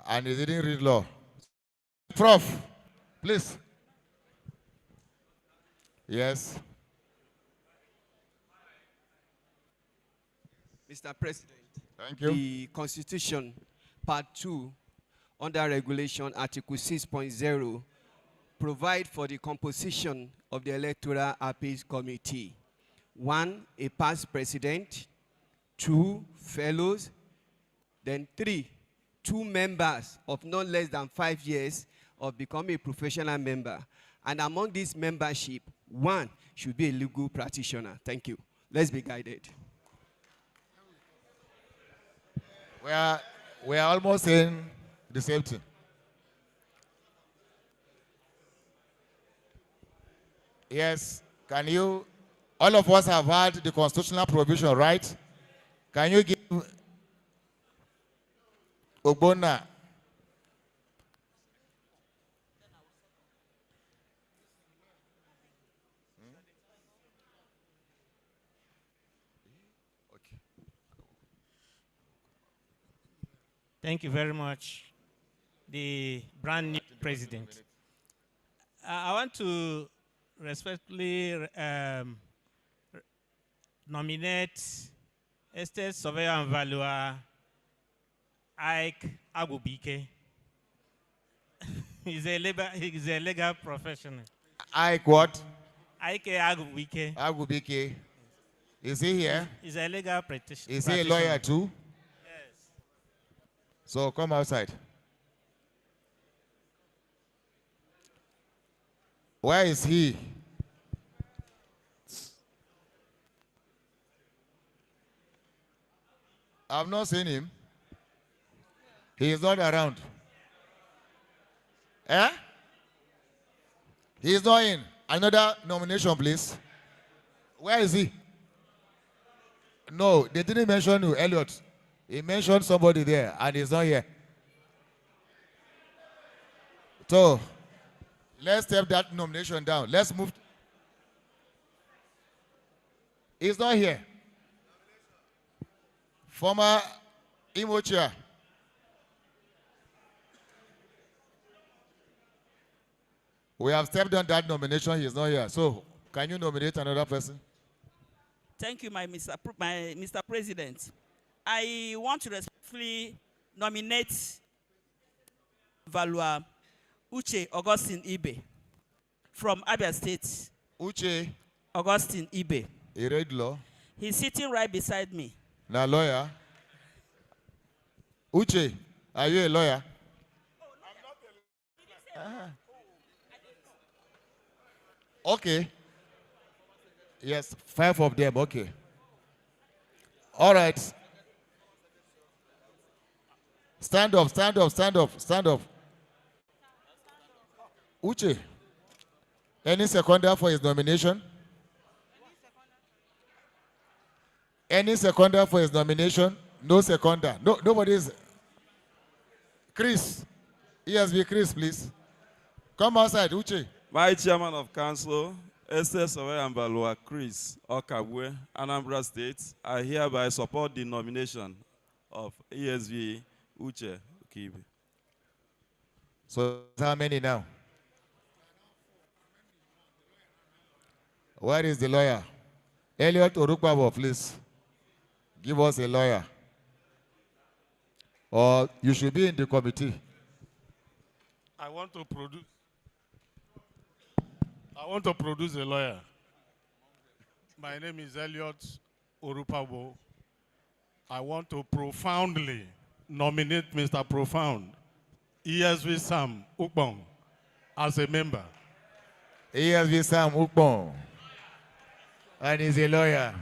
And he didn't read law. Prof, please. Yes. Mr. President, thank you. The Constitution, Part 2, under Regulation Article 6.0, provide for the composition of the Electoral Appeals Committee. 1, a past president. 2, fellows. Then 3, 2 members of not less than 5 years of becoming a professional member. And among this membership, 1 should be a legal practitioner. Thank you. Let's be guided. We are almost saying the same thing. Yes, can you, all of us have had the constitutional provision, right? Can you give Ogbonna Thank you very much, the brand new president. I want to respectfully nominate Estate Surveyor and Valuer Ike Agubike. He's a legal professional. Ike what? Ike Agubike. Agubike. Is he here? He's a legal practitioner. Is he a lawyer too? Yes. So come outside. Where is he? I've not seen him. He is not around. Eh? He is not in. Another nomination, please. Where is he? No, they didn't mention you, Elliot. He mentioned somebody there, and he's not here. So, let's step that nomination down. Let's move. He's not here. Former Imo chair. We have stepped down that nomination. He's not here. So, can you nominate another person? Thank you, Mr. President. I want to respectfully nominate Valua Uche Augustine Ibe from Abia State. Uche Augustine Ibe. He read law. He's sitting right beside me. Now lawyer. Uche, are you a lawyer? Okay. Yes, 5 of them, okay. All right. Stand up, stand up, stand up, stand up. Uche, any seconder for his nomination? Any seconder for his nomination? No seconder. No, nobody is. Chris, ESB Chris, please. Come outside, Uche. My chairman of council, Esther Sowe Ambalua Chris Okabwe, Anambra State, I hereby support the nomination of ESV Uche Kibi. So how many now? Where is the lawyer? Elliot Orukbabo, please. Give us a lawyer. Or you should be in the committee. I want to produce a lawyer. My name is Elliot Orupabo. I want to profoundly nominate Mr. Profound, ESV Sam Ukbong, as a member. ESV Sam Ukbong. And he's a lawyer.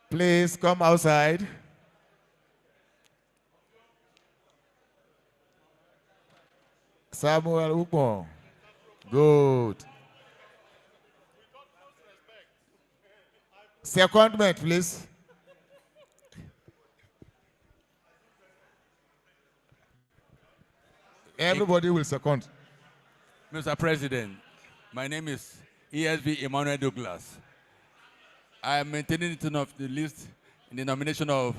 Please come outside. Samuel Ukbong. Good. Secondment, please. Everybody will second. Mr. President, my name is ESV Emmanuel Douglas. I am maintaining the list in the nomination of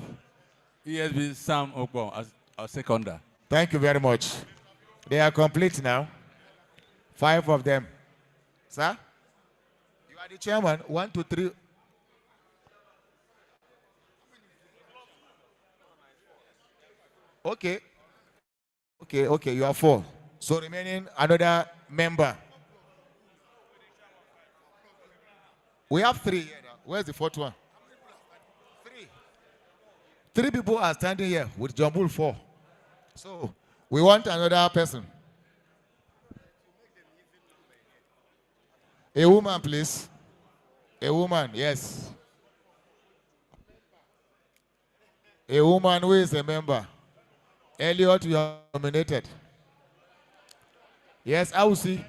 ESV Sam Okbong as our seconder. Thank you very much. They are complete now. 5 of them. Sir? You are the chairman. 1, 2, 3. Okay. Okay, you are 4. So remaining another member. We have 3 here now. Where's the 4th one? 3. 3 people are standing here with Jambul 4. So we want another person. A woman, please. A woman, yes. A woman who is a member. Elliot, you are nominated. Yes, I will see.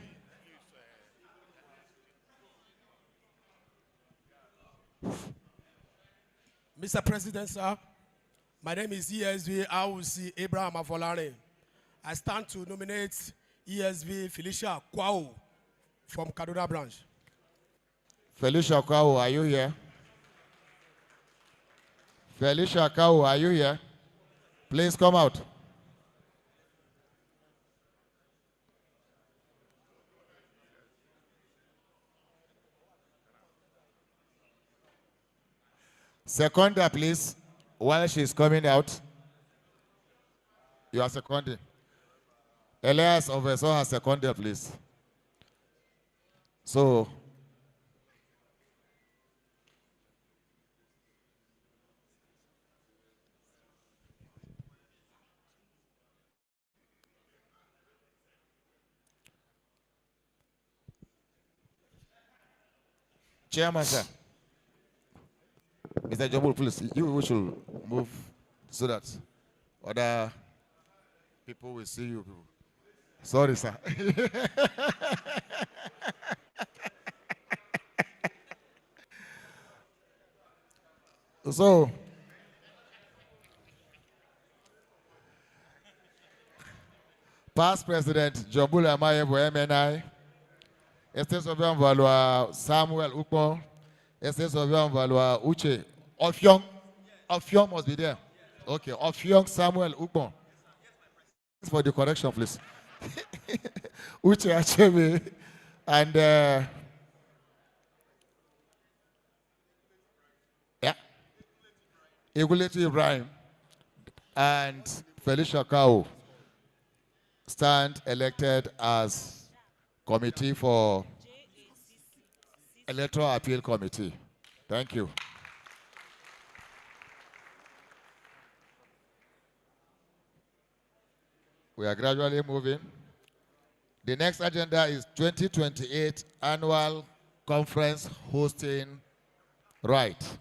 Mr. President, sir, my name is ESV Awusi Abraham Afolare. I stand to nominate ESV Felicia Kwao from Kaduna branch. Felicia Kwao, are you here? Felicia Kwao, are you here? Please come out. Seconder, please, while she's coming out. You are seconding. Elias Officer has seconded, please. So, Chairman, sir. Mr. Jambul, please, you should move so that other people will see you. Sorry, sir. So, past President Jambul Amayebo MNI, Estate Surveyor Valua Samuel Ukpo, Estate Surveyor Valua Uche, Ofyong must be there. Okay, Ofyong Samuel Ukpo. Thanks for the correction, please. Uche Achebe and Iguleti Ibrahim and Felicia Kao stand elected as committee for Electoral Appeal Committee. Thank you. We are gradually moving. The next agenda is 2028 Annual Conference Hosting Right.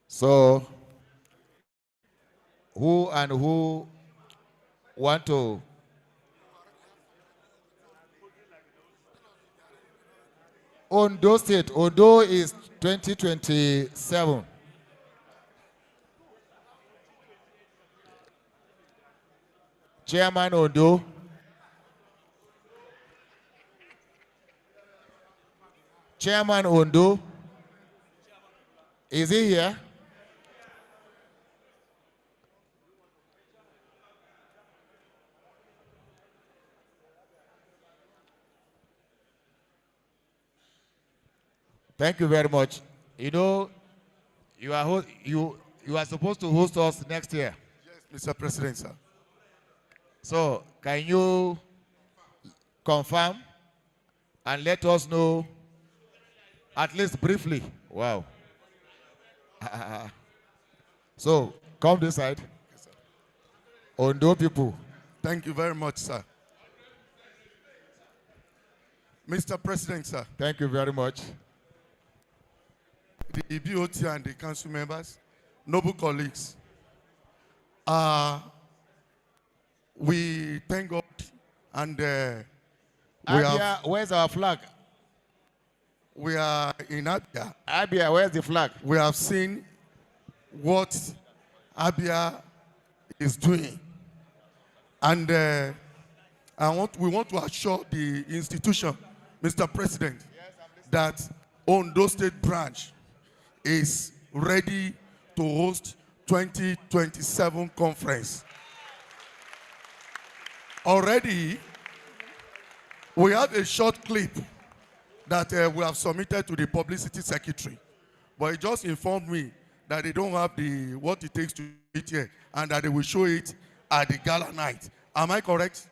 So, who want to? Ondo State, Ondo is 2027. Chairman Ondo. Chairman Ondo. Is he here? Thank you very much. You know, you are supposed to host us next year. Yes, Mr. President, sir. So, can you confirm and let us know, at least briefly? Wow. So, come this side. Ondo people. Thank you very much, sir. Mr. President, sir. Thank you very much. The BOT and the council members, noble colleagues, we thank God and where's our flag? We are in Abia. Abia, where's the flag? We have seen what Abia is doing. And we want to assure the institution, Mr. President, that Ondo State branch is ready to host 2027 conference. Already, we have a short clip that we have submitted to the publicity secretary, but he just informed me that they don't have what it takes to do it here, and that they will show it at the gala night. Am I correct?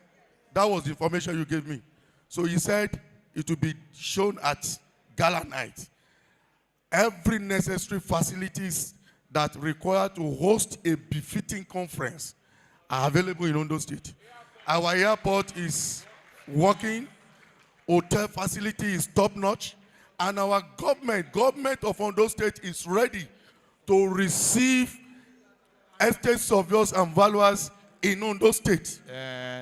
That was the information you gave me. So he said it will be shown at gala night. Every necessary facilities that require to host a befitting conference are available in Ondo State. Our airport is working, hotel facility is top-notch, and our government of Ondo State is ready to receive estate surveyors and valuers in Ondo State.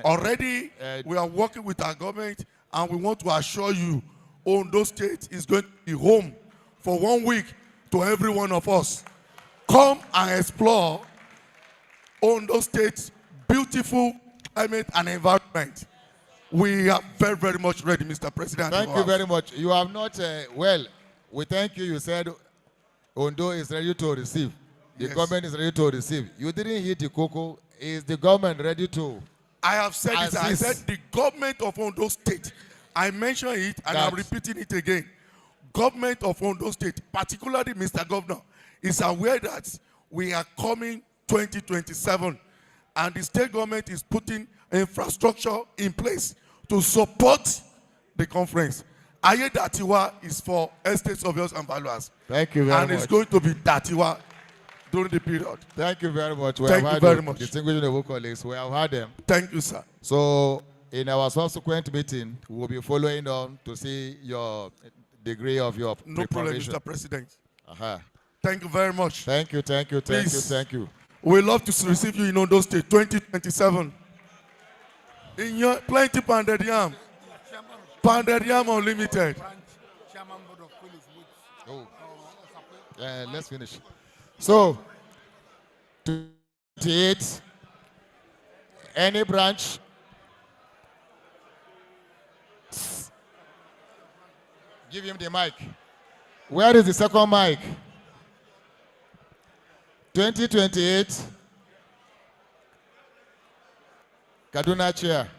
Already, we are working with our government, and we want to assure you, Ondo State is going to be home for 1 week to every one of us. Come and explore Ondo State's beautiful climate and environment. We are very, very much ready, Mr. President. Thank you very much. You have not, well, we thank you. You said Ondo is ready to receive. The government is ready to receive. You didn't hit the cocoa. Is the government ready to? I have said it. I said the government of Ondo State. I mentioned it and I'm repeating it again. Government of Ondo State, particularly Mr. Governor, is aware that we are coming 2027 and the state government is putting infrastructure in place to support the conference. Aye Datiwa is for estate surveyors and valuers. Thank you very much. And it's going to be Datiwa during the period. Thank you very much. Thank you very much. Distinguished noble colleagues, we have had them. Thank you, sir. So, in our subsequent meeting, we will be following on to see your degree of your No problem, preparation. Mr. President. Uh-huh. Thank you very much. Thank you, thank you, thank you, thank you. We love to receive you in Ondo State 2027. In your plenty pounded yam. Pounded yam unlimited. Oh. Let's finish. So, 28, any branch. Give him the mic. Where is the second mic? 2028. Kaduna Chair.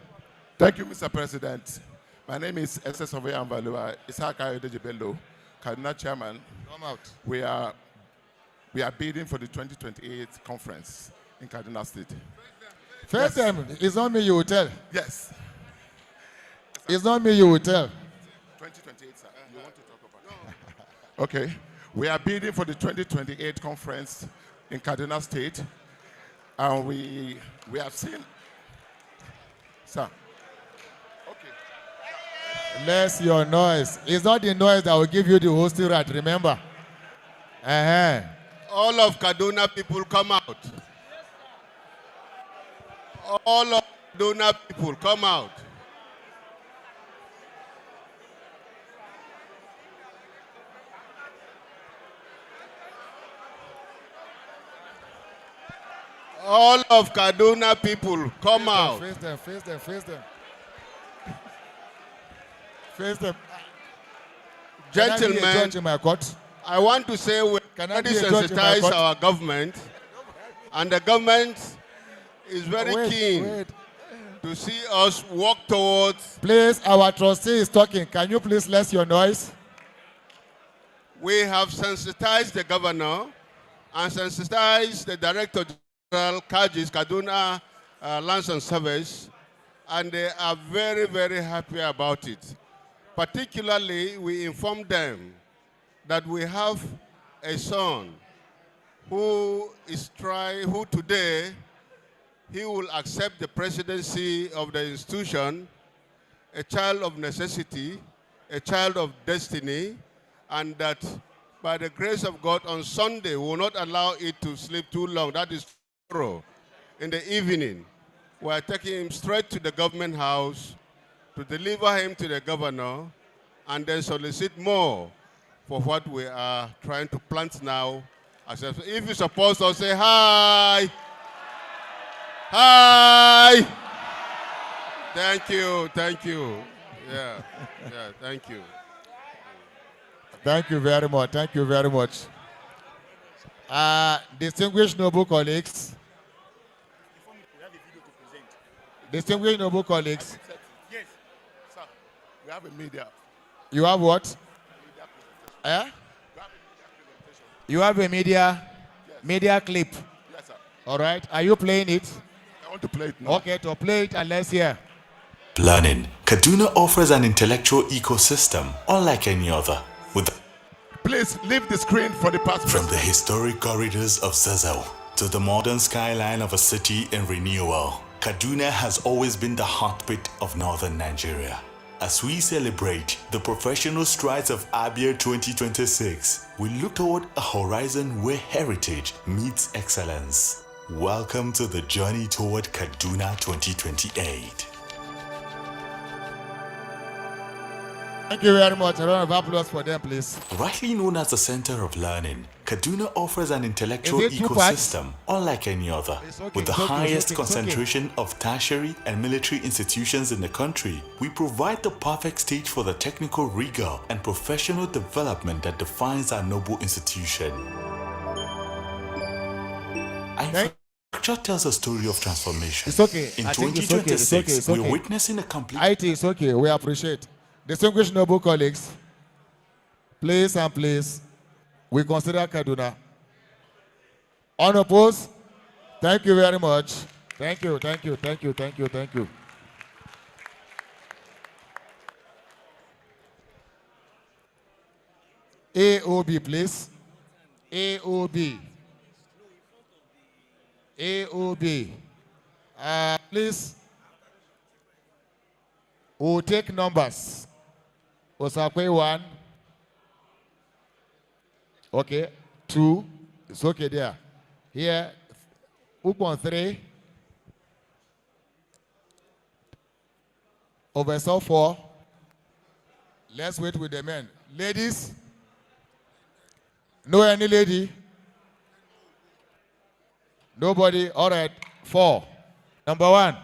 Thank you, Mr. President. My name is S.S. Surveyor Amvalua, Isaka Edejibello, Kaduna Chairman. Come out. We are bidding for the 2028 conference in Kaduna State. First time, it's not me you will tell. Yes. It's not me you will tell. 2028, sir. You want to talk about it? Okay. We are bidding for the 2028 conference in Kaduna State. And we have seen, sir. Less your noise. It's not the noise that will give you the hosting right, remember? All of Kaduna people come out. All of Kaduna people come out. All of Kaduna people come out. Face them, face them, face them. Face them. Gentlemen, Can I be a judge in my court? I want to say we already sensitize our government, and the government is very keen to see us walk towards. Please, our trustee is talking. Can you please less your noise? We have sensitized the governor and sensitized the Director General, Kajis, Kaduna Lands and Service, and they are very, very happy about it. Particularly, we informed them that we have a son who today, he will accept the presidency of the institution, a child of necessity, a child of destiny, and that by the grace of God on Sunday, we will not allow it to sleep too long. That is tomorrow in the evening. We are taking him straight to the government house to deliver him to the governor and then solicit more for what we are trying to plant now. If you suppose to say hi. Hi. Thank you, thank you. Yeah, thank you. Thank you very much. Thank you very much. Distinguished noble colleagues. Distinguished noble colleagues. Yes, sir. We have a media. You have what? You have a media clip. Yes, sir. All right. Are you playing it? I want to play it now. Okay, to play it and let's hear. Learning. Kaduna offers an intellectual ecosystem unlike any other. Please leave the screen for the past. From the historic corridors of Zazzau to the modern skyline of a city in renewal, Kaduna has always been the heartbeat of northern Nigeria. As we celebrate the professional strides of Abia 2026, we look toward a horizon where heritage meets excellence. Welcome to the journey toward Kaduna 2028. Thank you very much. A round of applause for them, please. Rightly known as the center of learning, Kaduna offers an intellectual Is it 2 parts? ecosystem unlike any other. With the highest concentration of tertiary and military institutions in the country, we provide the perfect stage for the technical rigor and professional development that defines our noble institution. Infrastructure tells a story of transformation. It's okay. In I think 2026, it's okay. we're witnessing a complete... IT is okay. We appreciate. Distinguished noble colleagues, please and please, we consider Kaduna. Unopposed? Thank you very much. Thank you, thank you, thank you, thank you, thank you. AOB, please. AOB. AOB. Please. We'll take numbers. Osakwe 1. Okay. 2. It's okay there. Here. Upon 3. Oversaw 4. Let's wait with the men. Ladies. No any lady? Nobody? All right. 4. Number 1.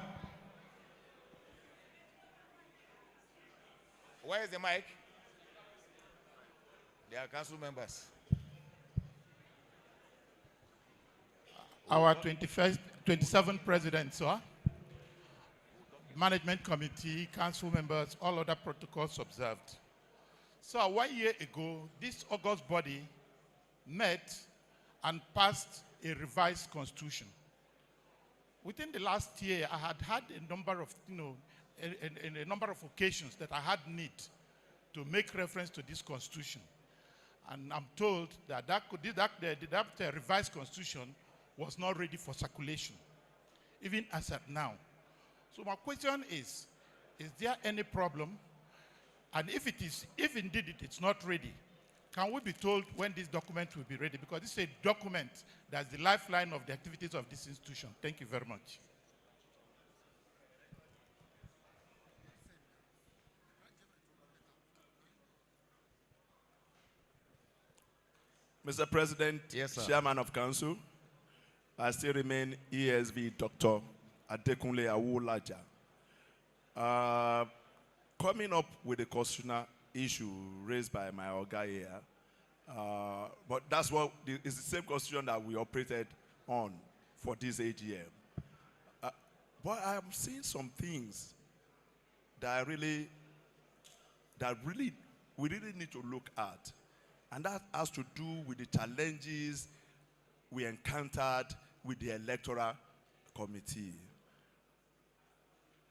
Where is the mic? They are council members. Our 27th president, sir. Management committee, council members, all other protocols observed. So 1 year ago, this august body met and passed a revised constitution. within the last year, I had had a number of, in a number of occasions that I had need to make reference to this constitution. And I'm told that that revised constitution was not ready for circulation, even as at now. So my question is there any problem? And if indeed it's not ready, can we be told when this document will be ready? Because this is a document that's the lifeline of the activities of this institution. Thank you very much. Mr. President, yes, sir. Chairman of Council, I still remain ESV Dr. Adekunle Awolaja. Coming up with the constitutional issue raised by my Oga here, but that's what is the same constitution that we operated on for this AGM. But I'm seeing some things that we really need to look at. And that has to do with the challenges we encountered with the Electoral Committee.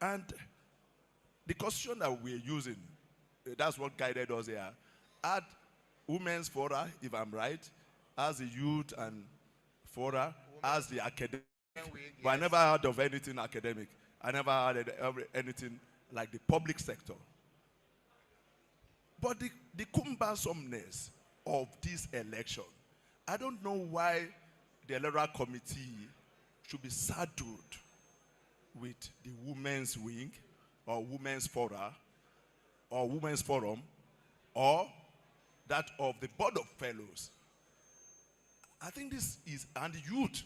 And the constitution that we're using, that's what guided us here, had women's fora, if I'm right, as the youth and fora, as the academic. But I never heard of anything academic. I never heard of anything like the public sector. But the cumbersomeness of this election, I don't know why the Electoral Committee should be saddled with the women's wing or women's fora or women's forum or that of the Board of Fellows. I think this is, and youth,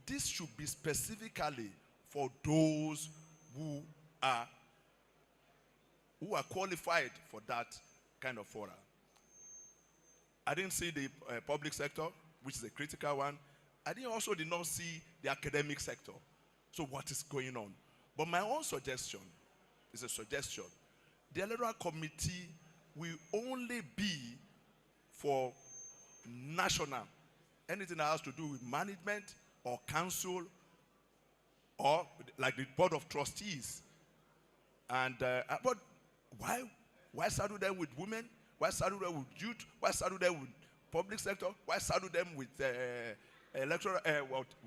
this should be specifically for those who are qualified for that kind of fora. I didn't see the public sector, which is a critical one. I did not see the academic sector. So what is going on? But my own suggestion is a suggestion. The Electoral Committee will only be for national. Anything that has to do with management or council or like the Board of Trustees. And but why saddle them with women? Why saddle them with youth? Why saddle them with public sector? Why saddle them with electoral,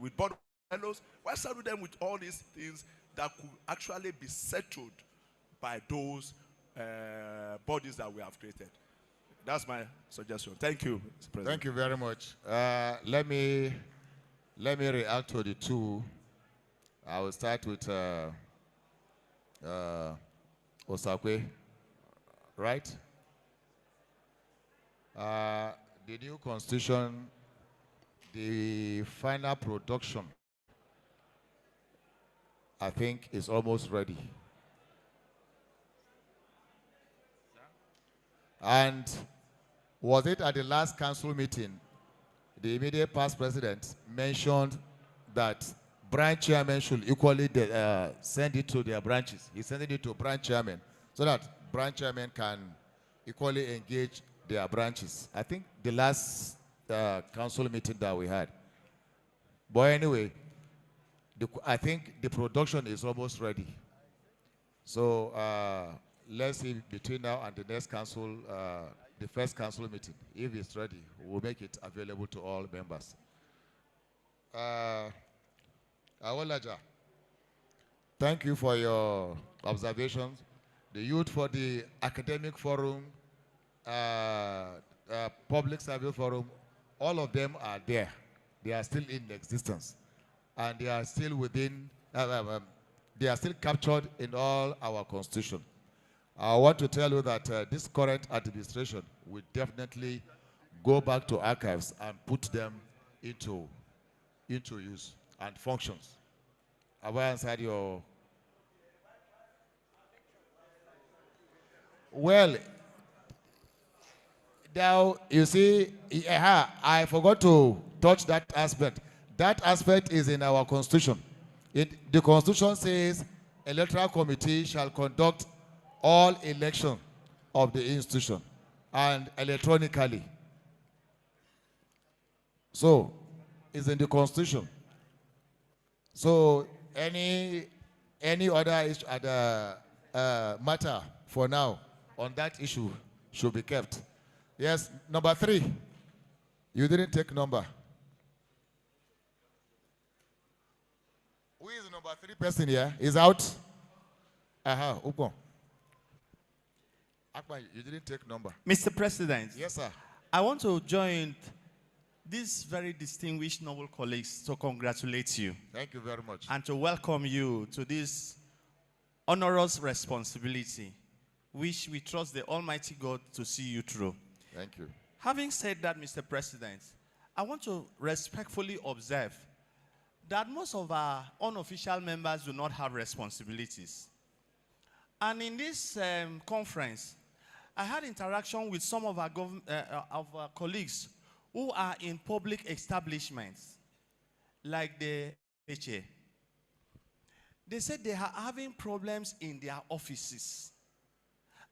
with Board of Fellows? Why saddle them with all these things that could actually be settled by those bodies that we have created? That's my suggestion. Thank you, Mr. President. Thank you very much. Let me react to the two. I will start with Osakwe, right? The new constitution, the final production, I think, is almost ready. And was it at the last council meeting, the immediate past president mentioned that branch chairmen should equally send it to their branches. He sent it to branch chairmen so that branch chairmen can equally engage their branches. I think the last council meeting that we had. But anyway, I think the production is almost ready. So let's see between now and the next council, the first council meeting, if it's ready, we'll make it available to all members. Awolaja, thank you for your observations. The youth for the academic forum, public service forum, all of them are there. They are still in existence. And they are still within, they are still captured in all our constitution. I want to tell you that this current administration will definitely go back to archives and put them into use and functions. Have I answered your... Well, now, you see, I forgot to touch that aspect. That aspect is in our constitution. The constitution says Electoral Committee shall conduct all elections of the institution and electronically. So, it's in the constitution. So any other issue, matter for now on that issue should be kept. Yes, number 3. You didn't take number. Who is the number 3 person here? Is out? Ukon. Akpan, you didn't take number. Mr. President. Yes, sir. I want to join these very distinguished noble colleagues to congratulate you. Thank you very much. And to welcome you to this onerous responsibility, which we trust the Almighty God to see you through. Thank you. Having said that, Mr. President, I want to respectfully observe that most of our unofficial members do not have responsibilities. And in this conference, I had interaction with some of our colleagues who are in public establishments, like the HA. They said they are having problems in their offices.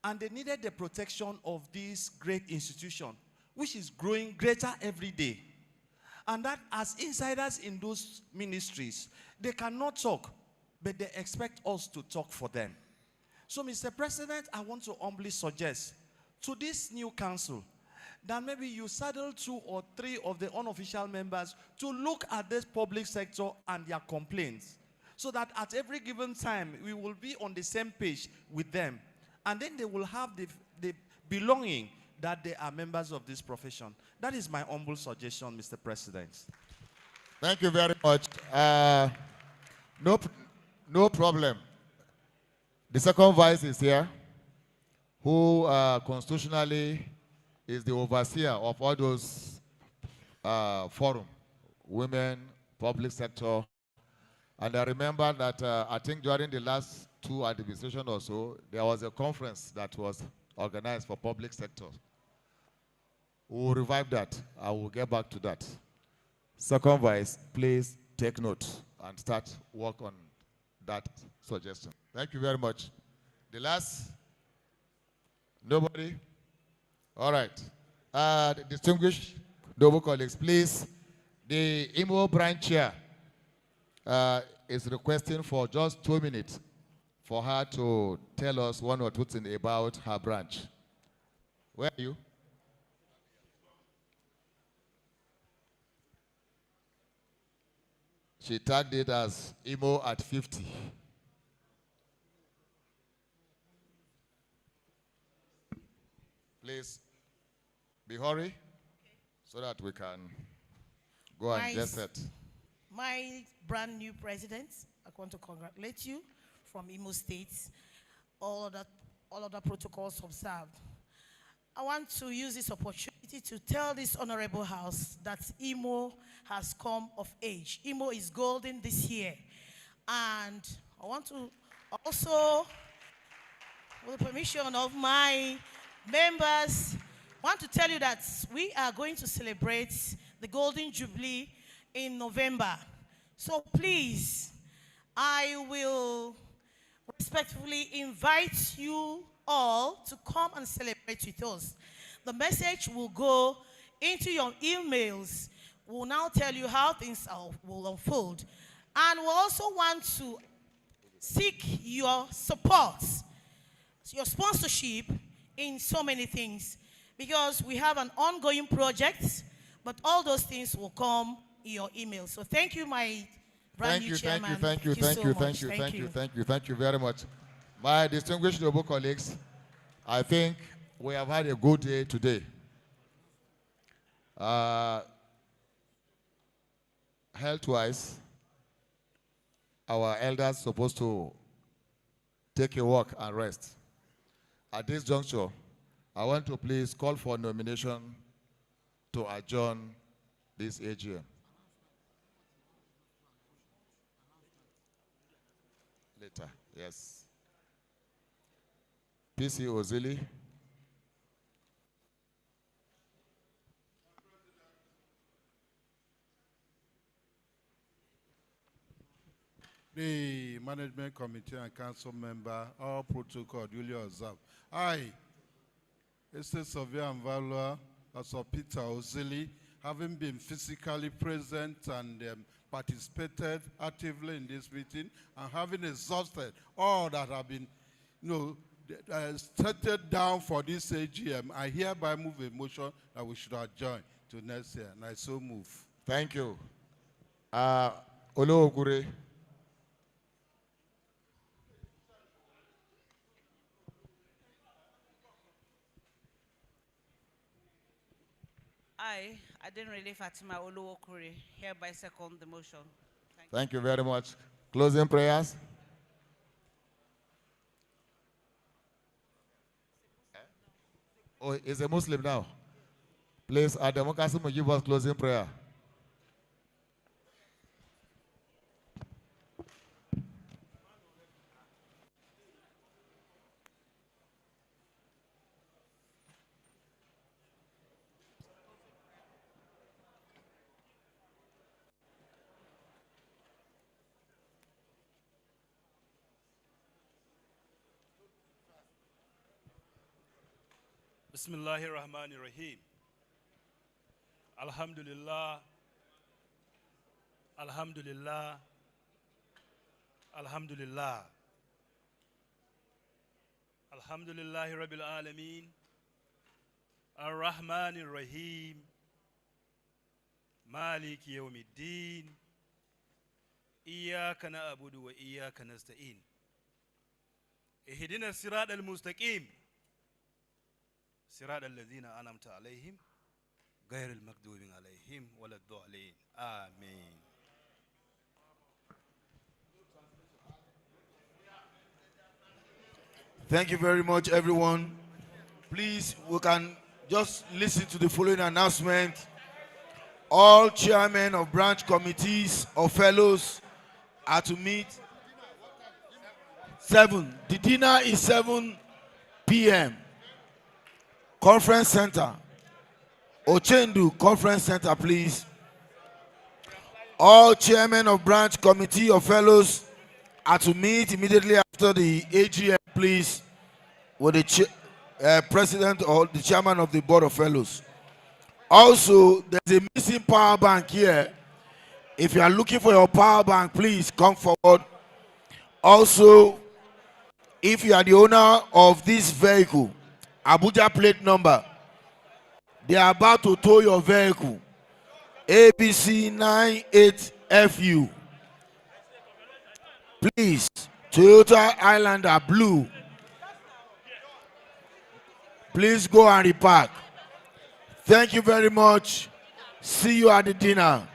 And they needed the protection of this great institution, which is growing greater every day. And that as insiders in those ministries, they cannot talk, but they expect us to talk for them. So, Mr. President, I want to humbly suggest to this new council that maybe you saddle 2 or 3 of the unofficial members to look at this public sector and their complaints, so that at every given time, we will be on the same page with them. And then they will have the belonging that they are members of this profession. That is my humble suggestion, Mr. President. Thank you very much. No problem. The second vice is here, who constitutionally is the overseer of all those forum, women, public sector. And I remember that I think during the last 2 administrations or so, there was a conference that was organized for public sector. We will revive that. I will get back to that. Second vice, please take note and start work on that suggestion. Thank you very much. The last? Nobody? All right. Distinguished noble colleagues, please. The Imo branch chair is requesting for just 2 minutes for her to tell us 1 or 2 things about her branch. Where are you? She tagged it as Imo at 50. Please, be hurry so that we can go and get set. My brand new president, I want to congratulate you from Imo State, all other protocols observed. I want to use this opportunity to tell this honorable house that Imo has come of age. Imo is golden this year. And I want to also, with the permission of my members, want to tell you that we are going to celebrate the Golden Jubilee in November. So please, I will respectfully invite you all to come and celebrate with us. The message will go into your emails. We'll now tell you how things will unfold. And we also want to seek your support, your sponsorship in so many things, because we have an ongoing project, but all those things will come in your email. So thank you, my brand new chairman. Thank you very much. My distinguished noble colleagues, I think we have had a good day today. Health-wise, our elders are supposed to take a walk and rest. At this juncture, I want to please call for nomination to adjourn this AGM. Later, yes. PC Ozili. The management committee and council member, all protocol duly observed. I, Estate Surveyor and Valuer, Peter Ozili, having been physically present and participated actively in this meeting, and having exhausted all that have been, stated down for this AGM, I hereby move a motion that we should adjourn to next year, and I so move. Thank you. Olo Ogure. I didn't really Fatima Oluokure, hereby second the motion. Thank you very much. Closing prayers. Oh, he's a Muslim now. Please, our democracy will give us closing prayer. Bismillahir Rahmanir Rahim. Alhamdulillah. Alhamdulillah. Alhamdulillah. Alhamdulillahi Rabbil Alameen. Ar-Rahmanir Rahim. Maliki Yawmiddin. Iyyaka na'budu wa iyyaka nasta'in. Ihdina as-sirata al-mustaqim. صراط الذين أنعمت عليهم غير المغضوب عليهم ولا الضالين آمين. Thank you very much, everyone. Please, we can just listen to the following announcement. All chairmen of branch committees or fellows are to meet 7. The dinner is 7 p.m. Conference Center. Ochendu Conference Center, please. All chairmen of branch committee or fellows are to meet immediately after the AGM, please, with the president or the chairman of the board of fellows. Also, there's a missing power bank here. If you are looking for your power bank, please come forward. Also, if you are the owner of this vehicle, Abuja plate number, they are about to tow your vehicle, ABC 98FU. Please, Toyota Highlander blue. Please go and repark. Thank you very much. See you at the dinner.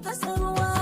Kasarwa